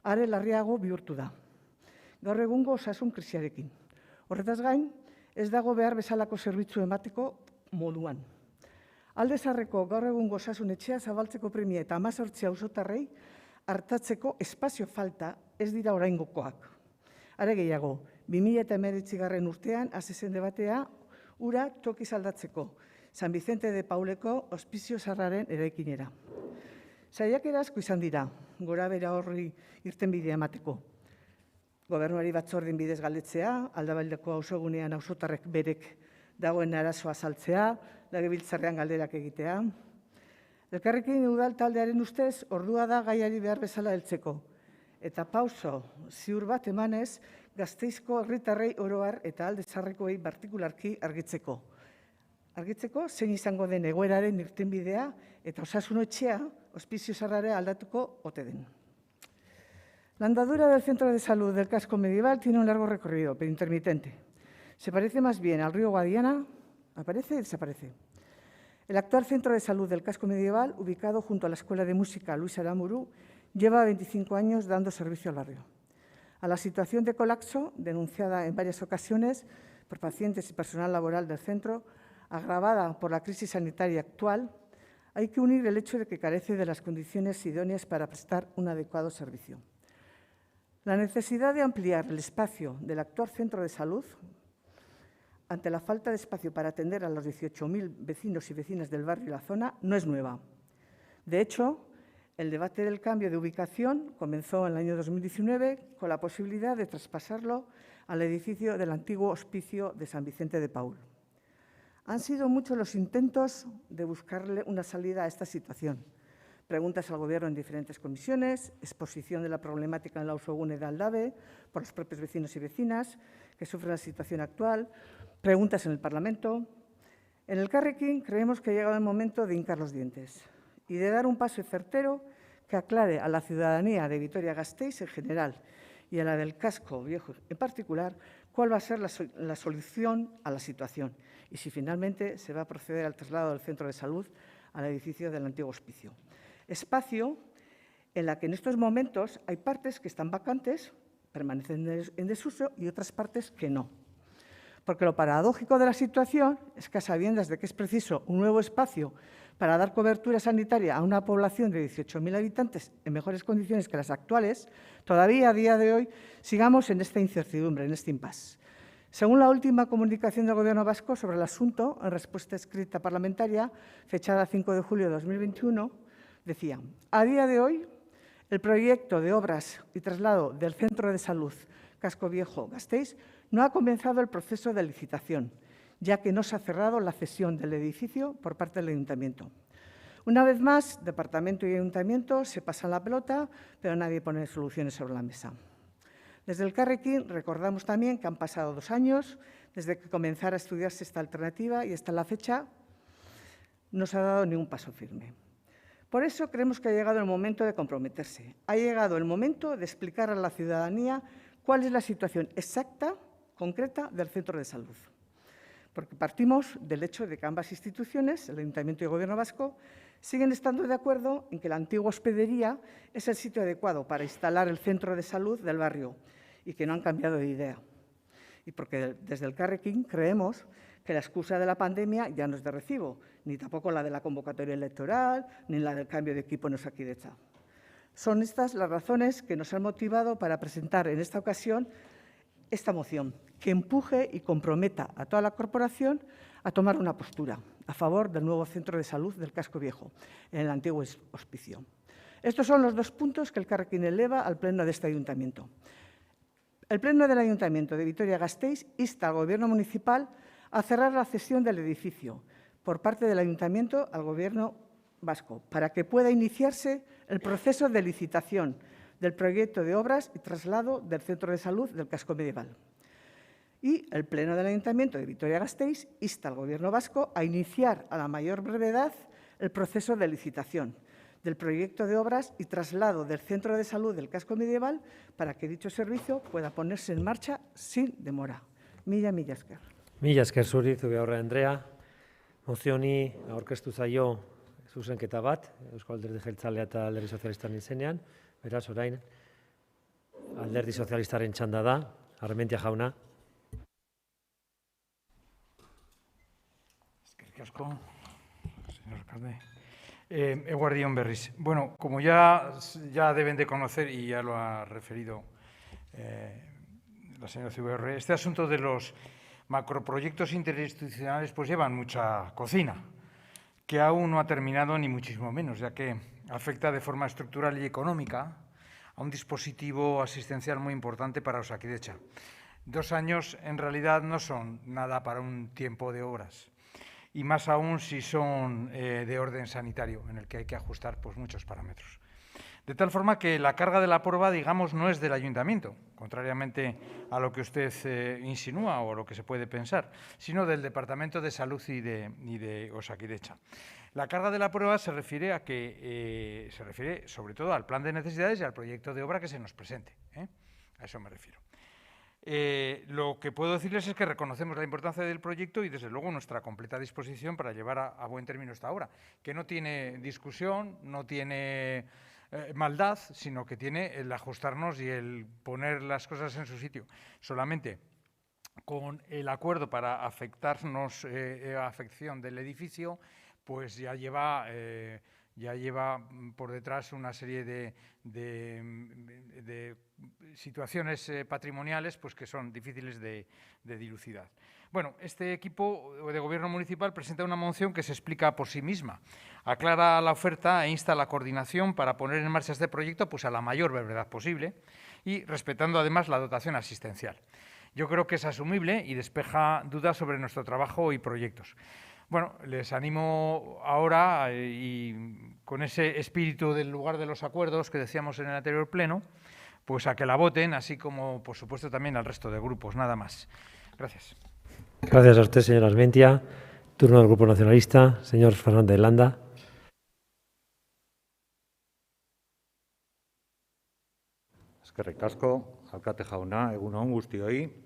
are larriago bihurtu da. Gaur egungo osasun krisiarekin. Horretaz gain, ez dago behar bezalako zerbitzu emateko moduan. Aldezarreko gaur egungo osasun etxea zabaltzeko premia eta 18 auzotarrei hartatzeko espazio falta ez dira oraingokoak. Are gehiago, 2019 urtean hasi zen debatea ura tokiz aldatzeko, San Vicente de Pauleko ospizio zaharraren eraikinera. Saiakera asko izan dira, gora bera horri irtenbidea emateko. Gobernuari batzordin bidez galdetzea, Aldabaldeko auzogunean auzotarrek berek dagoen arazoa azaltzea, legebiltzarrean galderak egitea. Elkarrekin udal taldearen ustez, ordua da gaiari behar bezala heltzeko. Eta pauso ziur bat emanez, Gasteizko herritarrei oro har eta Aldezarrekoei partikularki argitzeko. Argitzeko zein izango den egoeraren irtenbidea eta osasun etxea ospizio zaharrera aldatuko ote den. La andadura del Centro de Salud del Casco Medieval tiene un largo recorrido, pero intermitente. Se parece más bien al río Guadiana, aparece y desaparece. El actual Centro de Salud del Casco Medieval, ubicado junto a la Escuela de Música Luis Aranburu, lleva 25 años dando servicio al barrio. A la situación de colapso, denunciada en varias ocasiones por pacientes y personal laboral del centro, agravada por la crisis sanitaria actual, hay que unir el hecho de que carece de las condiciones idóneas para prestar un adecuado servicio. La necesidad de ampliar el espacio del actual centro de salud, ante la falta de espacio para atender a los 18.000 vecinos y vecinas del barrio y la zona, no es nueva. De hecho, el debate del cambio de ubicación comenzó en el año 2019 con la posibilidad de traspasarlo al edificio del antiguo hospicio de San Vicente de Paul. Han sido muchos los intentos de buscarle una salida a esta situación. Preguntas al Gobierno en diferentes comisiones, exposición de la problemática en la Ausogune de Aldave por los propios vecinos y vecinas que sufren la situación actual, preguntas en el Parlamento. En el Elkarrekin creemos que ha llegado el momento de hincar los dientes y de dar un paso certero que aclare a la ciudadanía de Vitoria-Gasteiz en general y a la del Casco Viejo en particular cuál va a ser la solución a la situación y si finalmente se va a proceder al traslado del centro de salud al edificio del antiguo hospicio. Espacio en la que en estos momentos hay partes que están vacantes, permanecen en desuso y otras partes que no. Porque lo paradójico de la situación es que a sabiendas de que es preciso un nuevo espacio para dar cobertura sanitaria a una población de 18.000 habitantes en mejores condiciones que las actuales, todavía a día de hoy sigamos en esta incertidumbre, en este impasse. Según la última comunicación del Gobierno vasco sobre el asunto, en respuesta escrita parlamentaria, fechada 5 de julio de 2021, decía: a día de hoy, el proyecto de obras y traslado del Centro de Salud Casco Viejo Gasteiz no ha comenzado el proceso de licitación, ya que no se ha cerrado la cesión del edificio por parte del Ayuntamiento. Una vez más, Departamento y Ayuntamiento se pasan la pelota, pero nadie pone soluciones sobre la mesa. Desde el Elkarrekin recordamos también que han pasado 2 años desde que comenzara a estudiarse esta alternativa y hasta la fecha no se ha dado ni un paso firme. Por eso creemos que ha llegado el momento de comprometerse. Ha llegado el momento de explicar a la ciudadanía cuál es la situación exacta, concreta, del centro de salud. Porque partimos del hecho de que ambas instituciones, el Ayuntamiento y el Gobierno vasco, siguen estando de acuerdo en que la antigua hospedería es el sitio adecuado para instalar el centro de salud del barrio y que no han cambiado de idea. Y porque desde el Elkarrekin creemos que la excusa de la pandemia ya no es de recibo, ni tampoco la de la convocatoria electoral, ni la del cambio de equipo en Osakidetza. Son estas las razones que nos han motivado para presentar en esta ocasión esta moción, que empuje y comprometa a toda la corporación a tomar una postura a favor del nuevo centro de salud del Casco Viejo, en el antiguo hospicio. Estos son los 2 puntos que Elkarrekin eleva al Pleno de este Ayuntamiento. El Pleno del Ayuntamiento de Vitoria-Gasteiz insta al Gobierno municipal a cerrar la cesión del edificio por parte del Ayuntamiento al Gobierno vasco, para que pueda iniciarse el proceso de licitación del proyecto de obras y traslado del centro de salud del casco medieval. Y el Pleno del Ayuntamiento de Vitoria-Gasteiz insta al Gobierno vasco a iniciar a la mayor brevedad el proceso de licitación del proyecto de obras y traslado del centro de salud del casco medieval para que dicho servicio pueda ponerse en marcha sin demora. Mila esker. Mila esker zuri, zure aurre Andrea. Mozioni aurkeztu zaio zuzenketa bat, Eusko Alderdi Jeltzalea eta Alderdi Sozialistaren izenean. Beraz, orain, Alderdi Sozialistaren txanda da, Armentia jauna. Eskerrik asko, señor alcalde. Eguardión berriz. Bueno, como ya deben de conocer, y ya lo ha referido la señora CVR, este asunto de los macroproyectos interinstitucionales pues llevan mucha cocina, que aún no ha terminado ni muchísimo menos, ya que afecta de forma estructural y económica a un dispositivo asistencial muy importante para Osakidetza. 2 años en realidad no son nada para un tiempo de obras, y más aún si son de orden sanitario, en el que hay que ajustar pues, muchos parámetros. De tal forma que la carga de la prueba, digamos, no es del ayuntamiento, contrariamente a lo que usted insinúa o lo que se puede pensar, sino del Departamento de Salud y de Osakidetza. La carga de la prueba se refiere a que se refiere sobre todo al plan de necesidades y al proyecto de obra que se nos presente. A eso me refiero. Lo que puedo decirles es que reconocemos la importancia del proyecto y, desde luego, nuestra completa disposición para llevar a buen término esta obra, que no tiene discusión, no tiene maldad, sino que tiene el ajustarnos y el poner las cosas en su sitio. Solamente con el acuerdo para afectarnos afección del edificio, pues ya lleva por detrás una serie de situaciones patrimoniales pues que son difíciles de dilucidar. Bueno, este equipo de Gobierno municipal presenta una moción que se explica por sí misma. Aclara la oferta e insta a la coordinación para poner en marcha este proyecto pues a la mayor brevedad posible y respetando además la dotación asistencial. Yo creo que es asumible y despeja dudas sobre nuestro trabajo y proyectos. Bueno, les animo ahora, y con ese espíritu del lugar de los acuerdos que decíamos en el anterior pleno, pues a que la voten, así como, por supuesto, también al resto de grupos. Nada más. Gracias. Gracias a usted, señor Armentia. Turno del Grupo Nacionalista. Señor Fernández Landa. Eskerrik asko, alkate jauna, egun on guztioi.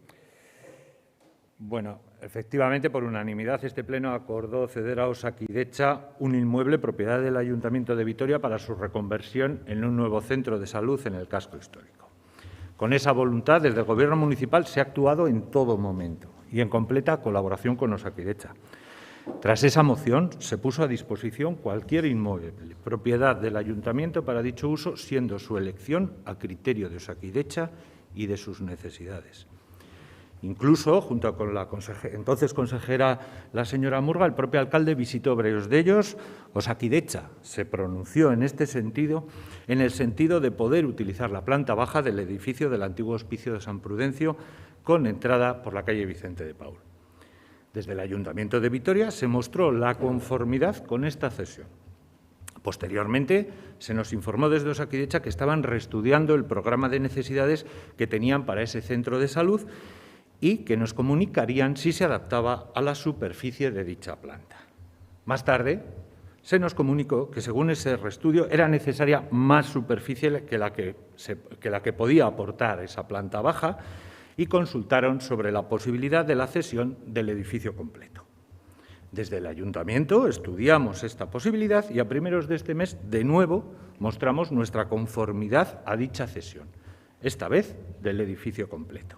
Bueno, efectivamente, por unanimidad, este Pleno acordó ceder a Osakidetza un inmueble propiedad del Ayuntamiento de Vitoria para su reconversión en un nuevo centro de salud en el casco histórico. Con esa voluntad, desde el Gobierno municipal se ha actuado en todo momento y en completa colaboración con Osakidetza. Tras esa moción, se puso a disposición cualquier inmueble, propiedad del Ayuntamiento para dicho uso, siendo su elección a criterio de Osakidetza y de sus necesidades. Incluso, junto con la entonces consejera, la señora Murga, el propio alcalde visitó varios de ellos. Osakidetza se pronunció en este sentido, en el sentido de poder utilizar la planta baja del edificio del antiguo Hospicio de San Prudencio, con entrada por la calle Vicente de Paul. Desde el Ayuntamiento de Vitoria se mostró la conformidad con esta cesión. Posteriormente, se nos informó desde Osakidetza que estaban reestudiando el programa de necesidades que tenían para ese centro de salud y que nos comunicarían si se adaptaba a la superficie de dicha planta. Más tarde, se nos comunicó que, según ese reestudio, era necesaria más superficie que la que podía aportar esa planta baja, y consultaron sobre la posibilidad de la cesión del edificio completo. Desde el Ayuntamiento estudiamos esta posibilidad y a primeros de este mes, de nuevo, mostramos nuestra conformidad a dicha cesión, esta vez del edificio completo.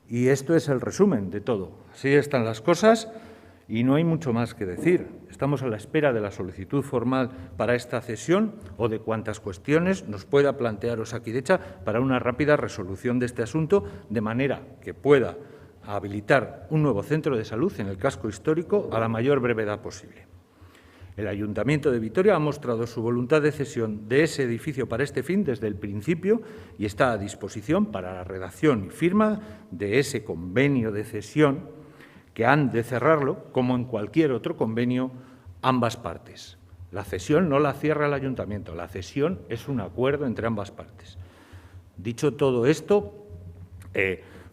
Y esto es el resumen de todo. Así están las cosas y no hay mucho más que decir. Estamos a la espera de la solicitud formal para esta cesión o de cuantas cuestiones nos pueda plantear Osakidetza para una rápida resolución de este asunto, de manera que pueda habilitar un nuevo centro de salud en el casco histórico a la mayor brevedad posible. El Ayuntamiento de Vitoria ha mostrado su voluntad de cesión de ese edificio para este fin desde el principio y está a disposición para la redacción y firma de ese convenio de cesión, que han de cerrarlo, como en cualquier otro convenio, ambas partes. La cesión no la cierra el Ayuntamiento, la cesión es un acuerdo entre ambas partes. Dicho todo esto,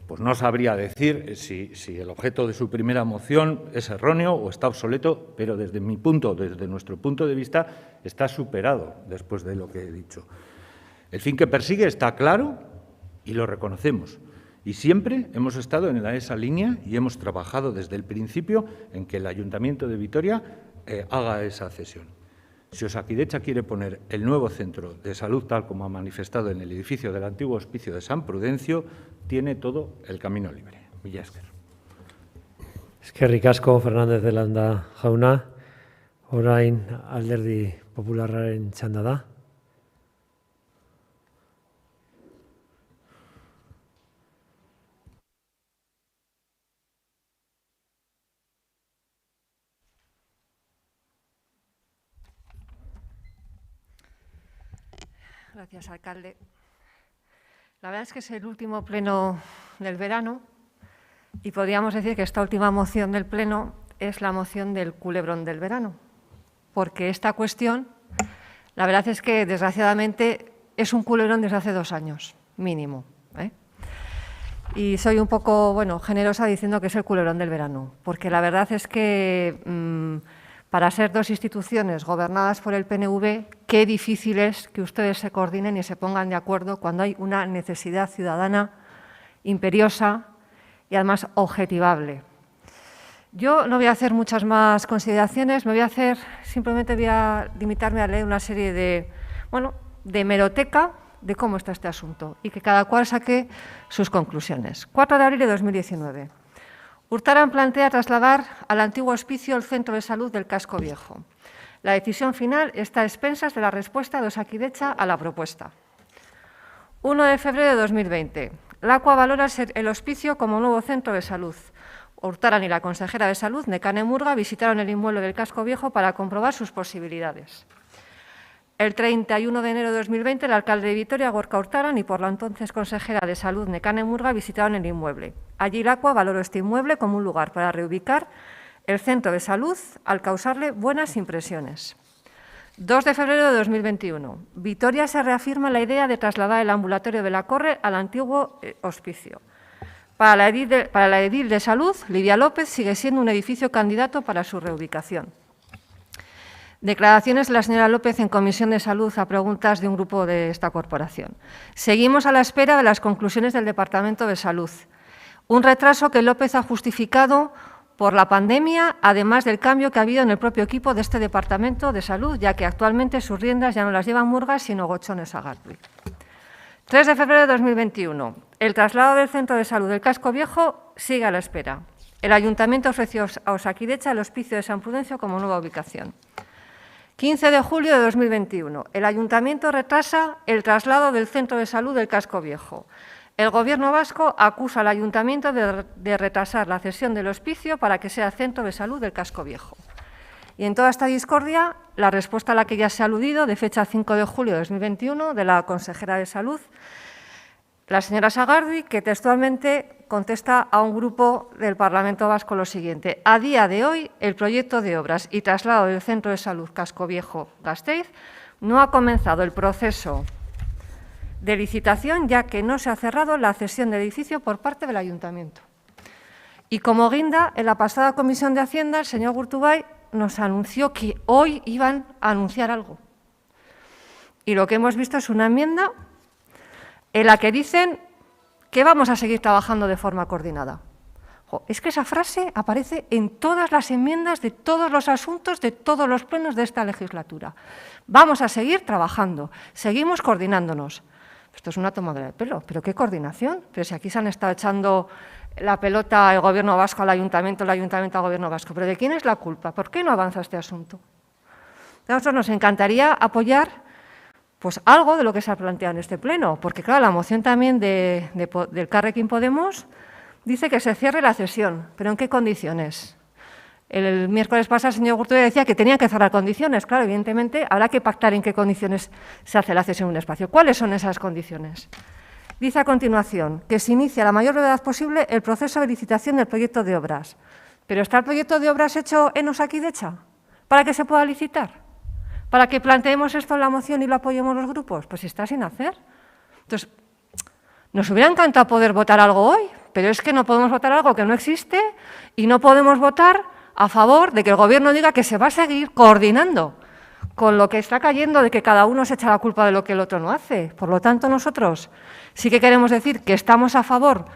pues no sabría decir si el objeto de su primera moción es erróneo o está obsoleto, pero desde nuestro punto de vista, está superado después de lo que he dicho. El fin que persigue está claro y lo reconocemos. Y siempre hemos estado en esa línea y hemos trabajado desde el principio en que el Ayuntamiento de Vitoria haga esa cesión. Si Osakidetza quiere poner el nuevo centro de salud, tal como ha manifestado en el edificio del antiguo hospicio de San Prudencio, tiene todo el camino libre. Mila esker. Eskerrik asko Fernández de Landa jauna. Orain Alderdi Popularraren txanda da. Gracias, alcalde. La verdad es que es el último pleno del verano y podríamos decir que esta última moción del pleno es la moción del culebrón del verano, porque esta cuestión, la verdad es que desgraciadamente es un culebrón desde hace 2 años, mínimo. Y soy un poco, generosa diciendo que es el culebrón del verano, porque la verdad es que para ser 2 instituciones gobernadas por el PNV, qué difícil es que ustedes se coordinen y se pongan de acuerdo cuando hay una necesidad ciudadana imperiosa y además objetivable. Yo no voy a hacer muchas más consideraciones, simplemente voy a limitarme a leer una serie de hemeroteca de cómo está este asunto y que cada cual saque sus conclusiones. 4 de abril de 2019. Hurtaran plantea trasladar al antiguo hospicio el centro de salud del Casco Viejo. La decisión final está a expensas de la respuesta de Osakidetza a la propuesta. 1 de febrero de 2020. Lakua valora el hospicio como nuevo centro de salud. Hurtaran y la consejera de Salud, Nekane Murga, visitaron el inmueble del Casco Viejo para comprobar sus posibilidades. El 31 de enero de 2020, el alcalde de Vitoria, Gorka Hurtaran, y por la entonces consejera de Salud, Nekane Murga, visitaron el inmueble. Allí Lakua valoró este inmueble como un lugar para reubicar el centro de salud al causarle buenas impresiones. 2 de febrero de 2021. Vitoria se reafirma la idea de trasladar el ambulatorio de la Corre al antiguo hospicio. Para la edil de Salud, Lidia López, sigue siendo un edificio candidato para su reubicación. Declaraciones de la señora López en Comisión de Salud a preguntas de un grupo de esta corporación. Seguimos a la espera de las conclusiones del Departamento de Salud. Un retraso que López ha justificado por la pandemia, además del cambio que ha habido en el propio equipo de este Departamento de Salud, ya que actualmente sus riendas ya no las llevan Murga, sino Gochones Sagardui. 3 de febrero de 2021. El traslado del Centro de Salud del Casco Viejo sigue a la espera. El Ayuntamiento ofreció a Osakidetza el hospicio de San Prudencio como nueva ubicación. 15 de julio de 2021. El Ayuntamiento retrasa el traslado del Centro de Salud del Casco Viejo. El Gobierno vasco acusa al Ayuntamiento de retrasar la cesión del hospicio para que sea Centro de Salud del Casco Viejo. Y en toda esta discordia, la respuesta a la que ya se ha aludido, de fecha 5 de julio de 2021, de la consejera de Salud, la señora Sagardui, que textualmente contesta a un grupo del Parlamento vasco lo siguiente: a día de hoy, el proyecto de obras y traslado del Centro de Salud Casco Viejo-Gasteiz no ha comenzado el proceso de licitación, ya que no se ha cerrado la cesión del edificio por parte del Ayuntamiento. Y como guinda, en la pasada Comisión de Hacienda, el señor Gurtubay nos anunció que hoy iban a anunciar algo. Y lo que hemos visto es una enmienda en la que dicen que vamos a seguir trabajando de forma coordinada. Es que esa frase aparece en todas las enmiendas de todos los asuntos de todos los plenos de esta legislatura. Vamos a seguir trabajando, seguimos coordinándonos. Esto es una tomadura de pelo. ¿Pero qué coordinación? Pero si aquí se han estado echando la pelota el Gobierno vasco al Ayuntamiento, el Ayuntamiento al Gobierno vasco. ¿Pero de quién es la culpa? ¿Por qué no avanza este asunto? A nosotros nos encantaría apoyar pues, algo de lo que se ha planteado en este pleno, porque, claro, la moción también del Carrequín Podemos dice que se cierre la cesión. ¿Pero en qué condiciones? El miércoles pasado el señor Gurtubay decía que tenían que cerrar condiciones. Claro, evidentemente, habrá que pactar en qué condiciones se hace la cesión de un espacio. ¿Cuáles son esas condiciones? Dice a continuación que se inicia a la mayor brevedad posible el proceso de licitación del proyecto de obras. ¿Pero está el proyecto de obras hecho en Osakidecha para que se pueda licitar? ¿Para que planteemos esto en la moción y lo apoyemos los grupos? Pues está sin hacer. Entonces, nos hubiera encantado poder votar algo hoy, pero es que no podemos votar algo que no existe y no podemos votar a favor de que el Gobierno diga que se va a seguir coordinando con lo que está cayendo de que cada uno se echa la culpa de lo que el otro no hace. Por lo tanto, nosotros sí que queremos decir que estamos a favor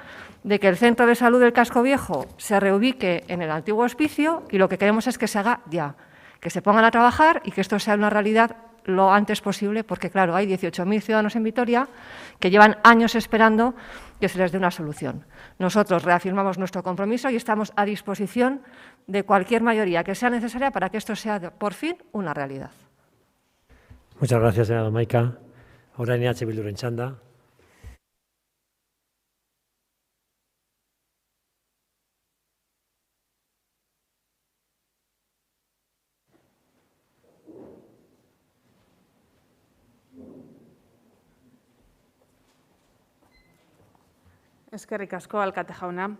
de que el Centro de Salud del Casco Viejo se reubique en el antiguo hospicio y lo que queremos es que se haga ya, que se pongan a trabajar y que esto sea una realidad lo antes posible, porque, claro, hay 18.000 ciudadanos en Vitoria que llevan años esperando que se les dé una solución. Nosotros reafirmamos nuestro compromiso y estamos a disposición de cualquier mayoría que sea necesaria para que esto sea, por fin, una realidad. Muchas gracias, señora Maika. Ahora en EH Bilduren txanda. Eskerrik asko, alkate jauna.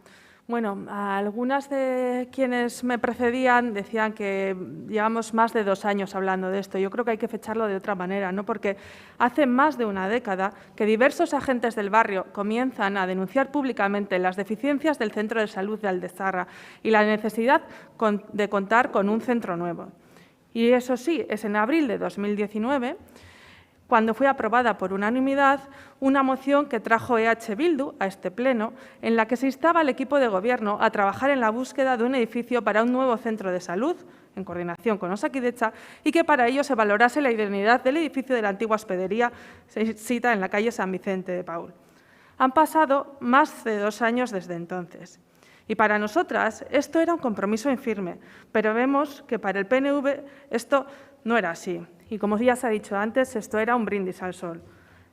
Bueno, algunas de quienes me precedían decían que llevamos más de 2 años hablando de esto. Yo creo que hay que fecharlo de otra manera, ¿no? Porque hace más de una década que diversos agentes del barrio comienzan a denunciar públicamente las deficiencias del Centro de Salud de Aldezarra y la necesidad de contar con un centro nuevo. Y eso sí, es en abril de 2019 cuando fue aprobada por unanimidad una moción que trajo EH Bildu a este pleno, en la que se instaba al equipo de Gobierno a trabajar en la búsqueda de un edificio para un nuevo centro de salud, en coordinación con Osakidecha, y que para ello se valorase la idoneidad del edificio de la antigua hospedería, situada en la calle San Vicente de Paúl. Han pasado más de 2 años desde entonces. Y para nosotras esto era un compromiso infirme, pero vemos que para el PNV esto no era así. Y como ya se ha dicho antes, esto era un brindis al sol.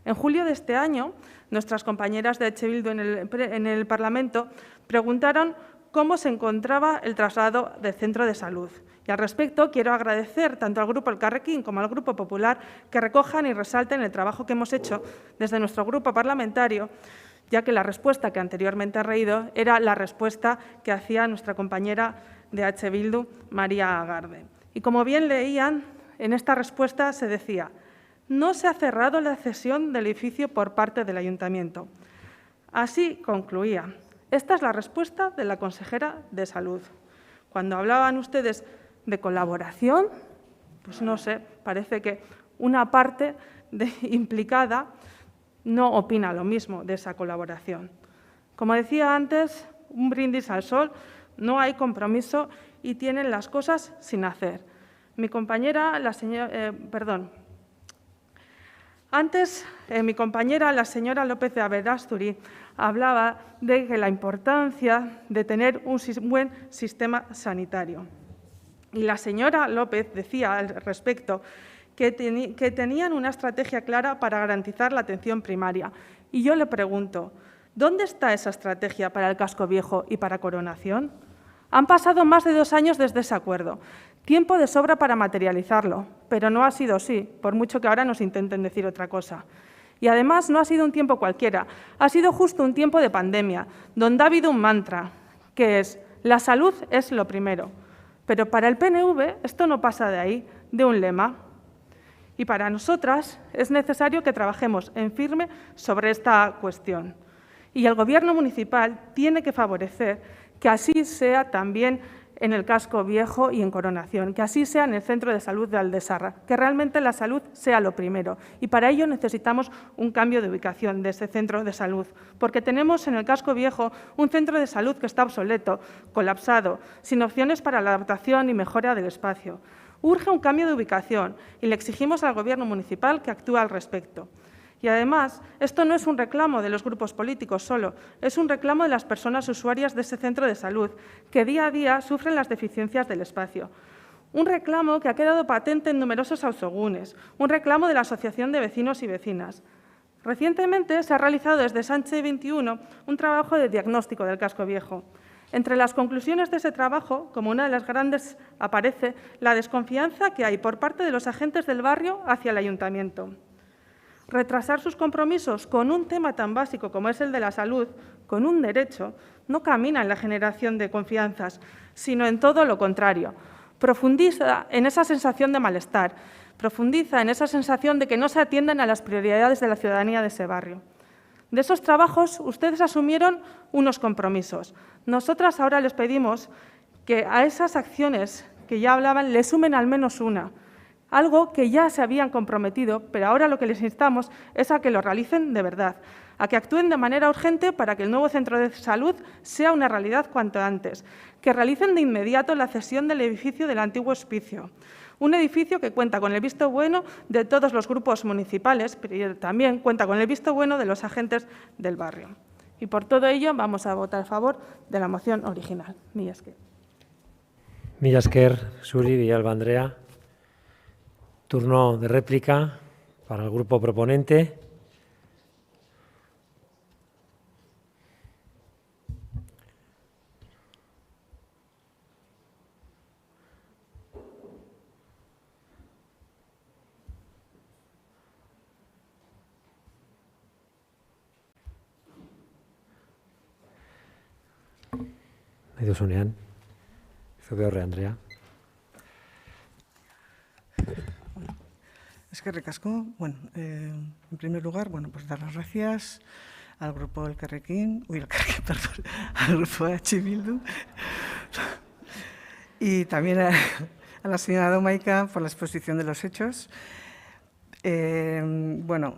En julio de este año, nuestras compañeras de EH Bildu en el Parlamento preguntaron cómo se encontraba el traslado del centro de salud. Y al respecto, quiero agradecer tanto al Grupo El Carrequín como al Grupo Popular que recojan y resalten el trabajo que hemos hecho desde nuestro grupo parlamentario, ya que la respuesta que anteriormente ha reído era la respuesta que hacía nuestra compañera de EH Bildu, María Agarde. Y como bien leían, en esta respuesta se decía: no se ha cerrado la cesión del edificio por parte del Ayuntamiento. Así concluía. Esta es la respuesta de la consejera de Salud. Cuando hablaban ustedes de colaboración, pues no sé, parece que una parte implicada no opina lo mismo de esa colaboración. Como decía antes, un brindis al sol, no hay compromiso y tienen las cosas sin hacer. Mi compañera, la señora López de Aberasturi hablaba de que la importancia de tener un buen sistema sanitario. Y la señora López decía al respecto que tenían una estrategia clara para garantizar la atención primaria. Y yo le pregunto, ¿dónde está esa estrategia para el Casco Viejo y para Coronación? Han pasado más de 2 años desde ese acuerdo. Tiempo de sobra para materializarlo, pero no ha sido así, por mucho que ahora nos intenten decir otra cosa. Y además no ha sido un tiempo cualquiera, ha sido justo un tiempo de pandemia, donde ha habido un mantra, que es: la salud es lo primero. Pero para el PNV esto no pasa de ahí, de un lema. Y para nosotras es necesario que trabajemos en firme sobre esta cuestión. Y el Gobierno municipal tiene que favorecer que así sea también en el Casco Viejo y en Coronación, que así sea en el Centro de Salud de Aldezarra, que realmente la salud sea lo primero. Y para ello necesitamos un cambio de ubicación de ese centro de salud, porque tenemos en el Casco Viejo un centro de salud que está obsoleto, colapsado, sin opciones para la adaptación y mejora del espacio. Urge un cambio de ubicación y le exigimos al Gobierno municipal que actúe al respecto. Y además, esto no es un reclamo de los grupos políticos solo, es un reclamo de las personas usuarias de ese centro de salud, que día a día sufren las deficiencias del espacio. Un reclamo que ha quedado patente en numerosos auzogunes, un reclamo de la Asociación de Vecinos y Vecinas. Recientemente se ha realizado desde Sánchez 21 un trabajo de diagnóstico del casco viejo. Entre las conclusiones de ese trabajo, como una de las grandes, aparece la desconfianza que hay por parte de los agentes del barrio hacia el ayuntamiento. Retrasar sus compromisos con un tema tan básico como es el de la salud, con un derecho, no camina en la generación de confianzas, sino en todo lo contrario. Profundiza en esa sensación de malestar, profundiza en esa sensación de que no se atienden a las prioridades de la ciudadanía de ese barrio. De esos trabajos, ustedes asumieron unos compromisos. Nosotras ahora les pedimos que a esas acciones que ya hablaban le sumen al menos una, algo que ya se habían comprometido, pero ahora lo que les instamos es a que lo realicen de verdad, a que actúen de manera urgente para que el nuevo centro de salud sea una realidad cuanto antes, que realicen de inmediato la cesión del edificio del antiguo hospicio, un edificio que cuenta con el visto bueno de todos los grupos municipales, pero también cuenta con el visto bueno de los agentes del barrio. Y por todo ello vamos a votar a favor de la moción original. Mila esker. Mila esker, zuri, Villalba Andrea. Turno de réplica para el grupo proponente. Nahi duzunean, Zubeorre Andrea. Eskerrik asko. Bueno, en primer lugar, bueno, pues dar las gracias al grupo Elkarrekin, perdón, al grupo EH Bildu y también a la señora Domaica por la exposición de los hechos. Bueno,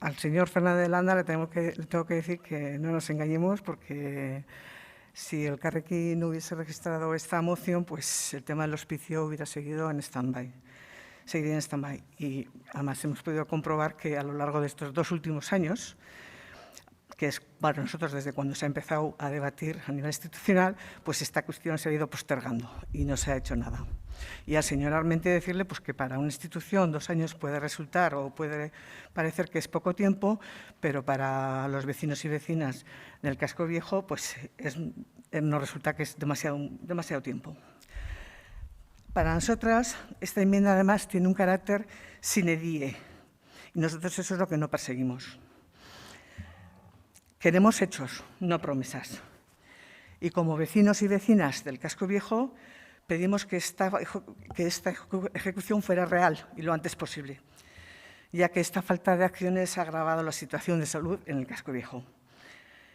al señor Fernández de Landa le tengo que decir que no nos engañemos, porque si el Elkarrekin no hubiese registrado esta moción, pues el tema del hospicio hubiera seguido en stand-by. Seguiría en stand-by. Y además hemos podido comprobar que a lo largo de estos 2 últimos años, que es para nosotros desde cuando se ha empezado a debatir a nivel institucional, pues esta cuestión se ha ido postergando y no se ha hecho nada. Y al señor Armenti decirle pues, que para una institución 2 años puede resultar o puede parecer que es poco tiempo, pero para los vecinos y vecinas del casco viejo pues nos resulta que es demasiado tiempo. Para nosotras, esta enmienda además tiene un carácter sine die y nosotros eso es lo que no perseguimos. Queremos hechos, no promesas. Y como vecinos y vecinas del casco viejo, pedimos que esta ejecución fuera real y lo antes posible, ya que esta falta de acciones ha agravado la situación de salud en el casco viejo.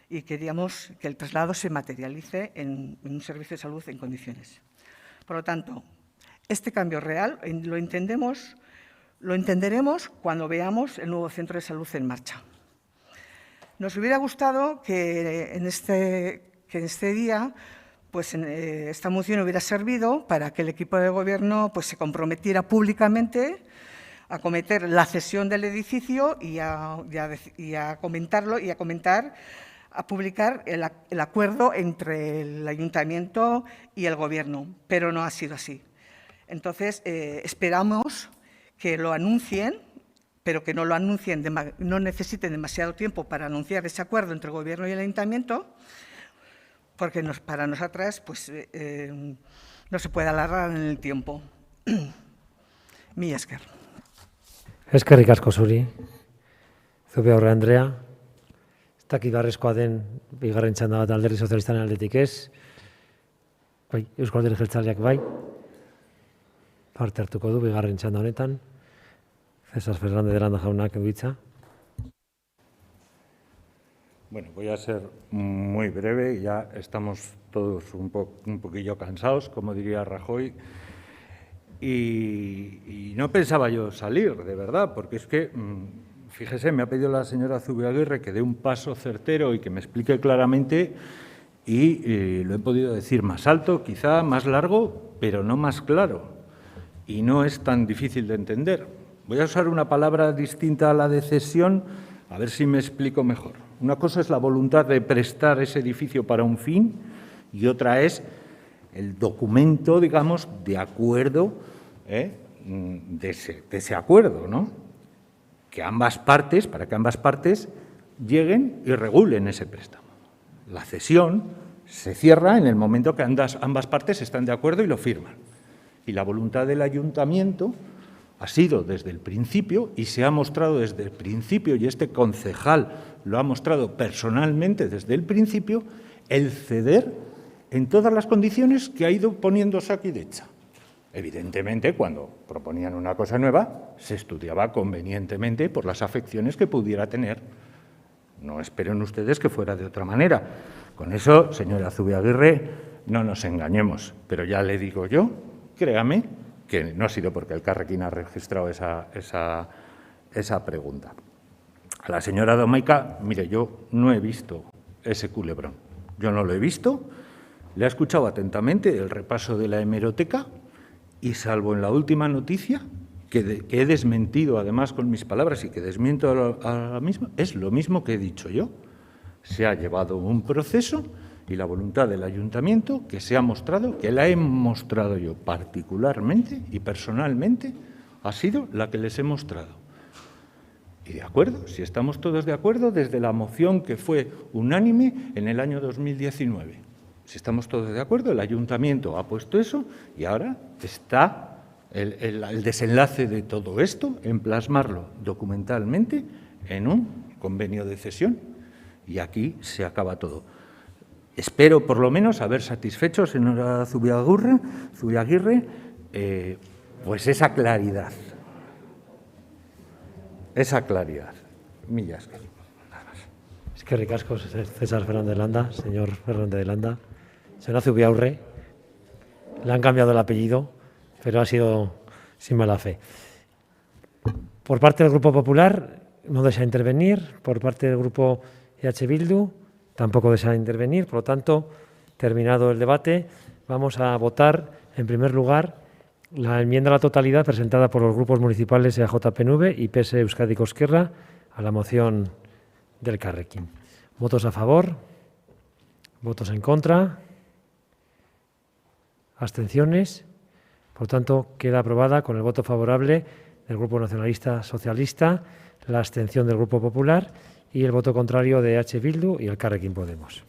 Y queríamos que el traslado se materialice en un servicio de salud en condiciones. Por lo tanto, este cambio real lo entenderemos cuando veamos el nuevo centro de salud en marcha. Nos hubiera gustado que en este día pues, esta moción hubiera servido para que el equipo de gobierno pues, se comprometiera públicamente a cometer la cesión del edificio y a comentarlo y a publicar el acuerdo entre el ayuntamiento y el gobierno, pero no ha sido así. Entonces, esperamos que lo anuncien, pero que no lo anuncien, no necesiten demasiado tiempo para anunciar ese acuerdo entre el gobierno y el ayuntamiento, porque para nosotras pues, no se puede alargar en el tiempo. Mila esker. Eskerrik asko zuri. Zubeorre Andrea. Ez dakit beharrezkoa den bigarren txanda bat Alderdi Sozialistaren aldetik ez. Bai, Eusko Alderdi Jeltzaleak bai. Parte hartuko du bigarren txanda honetan. César Fernández de Landa jaunak du hitza. Bueno, voy a ser muy breve, ya estamos todos un poquillo cansados, como diría Rajoy, y no pensaba yo salir, de verdad, porque es que, fíjese, me ha pedido la señora Zubiaguirre que dé un paso certero y que me explique claramente, y lo he podido decir más alto, quizá más largo, pero no más claro, y no es tan difícil de entender. Voy a usar una palabra distinta a la de cesión, a ver si me explico mejor. Una cosa es la voluntad de prestar ese edificio para un fin y otra es el documento, digamos, de acuerdo, de ese acuerdo, ¿no? Que ambas partes, para que ambas partes lleguen y regulen ese préstamo. La cesión se cierra en el momento que ambas partes están de acuerdo y lo firman. Y la voluntad del ayuntamiento ha sido desde el principio y se ha mostrado desde el principio, y este concejal lo ha mostrado personalmente desde el principio, el ceder en todas las condiciones que ha ido poniendo Osakidetza. Evidentemente, cuando proponían una cosa nueva, se estudiaba convenientemente por las afecciones que pudiera tener. No esperen ustedes que fuera de otra manera. Con eso, señora Zubiaguirre, no nos engañemos. Pero ya le digo yo, créame, que no ha sido porque el Carrequín ha registrado esa pregunta. A la señora Domaica, mire, yo no he visto ese culebrón. Yo no lo he visto. Le he escuchado atentamente el repaso de la hemeroteca y, salvo en la última noticia, que he desmentido además con mis palabras y que desmiento a la misma, es lo mismo que he dicho yo. Se ha llevado un proceso y la voluntad del ayuntamiento que se ha mostrado, que la he mostrado yo particularmente y personalmente, ha sido la que les he mostrado. Y de acuerdo, si estamos todos de acuerdo, desde la moción que fue unánime en el año 2019. Si estamos todos de acuerdo, el ayuntamiento ha puesto eso y ahora está el desenlace de todo esto en plasmarlo documentalmente en un convenio de cesión. Y aquí se acaba todo. Espero, por lo menos, haber satisfecho, señora Zubiaguirre, pues esa claridad. Esa claridad. Millas. Es que ricasco, César Fernández de Landa, señor Fernández de Landa. Señora Zubiaurre, le han cambiado el apellido, pero ha sido sin mala fe. Por parte del Grupo Popular, no desea intervenir. Por parte del Grupo EH Bildu, tampoco desea intervenir. Por lo tanto, terminado el debate, vamos a votar, en primer lugar, la enmienda a la totalidad presentada por los grupos municipales EAJ-PNV y PS Euskadiko Ezkerra a la moción del Carrequín. ¿Votos a favor? ¿Votos en contra? ¿Abstenciones? Por tanto, queda aprobada con el voto favorable del Grupo Nacionalista Socialista, la abstención del Grupo Popular y el voto contrario de EH Bildu y el Carrequín Podemos.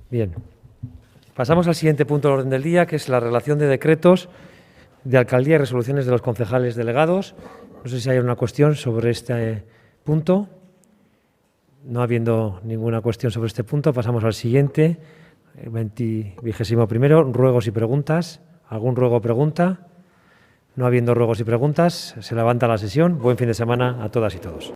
Bien, pasamos al siguiente punto del orden del día, que es la relación de decretos de alcaldía y resoluciones de los concejales delegados. No sé si hay una cuestión sobre este punto. No habiendo ninguna cuestión sobre este punto, pasamos al siguiente, 21º, ruegos y preguntas. ¿Algún ruego o pregunta? No habiendo ruegos y preguntas, se levanta la sesión. Buen fin de semana a todas y todos.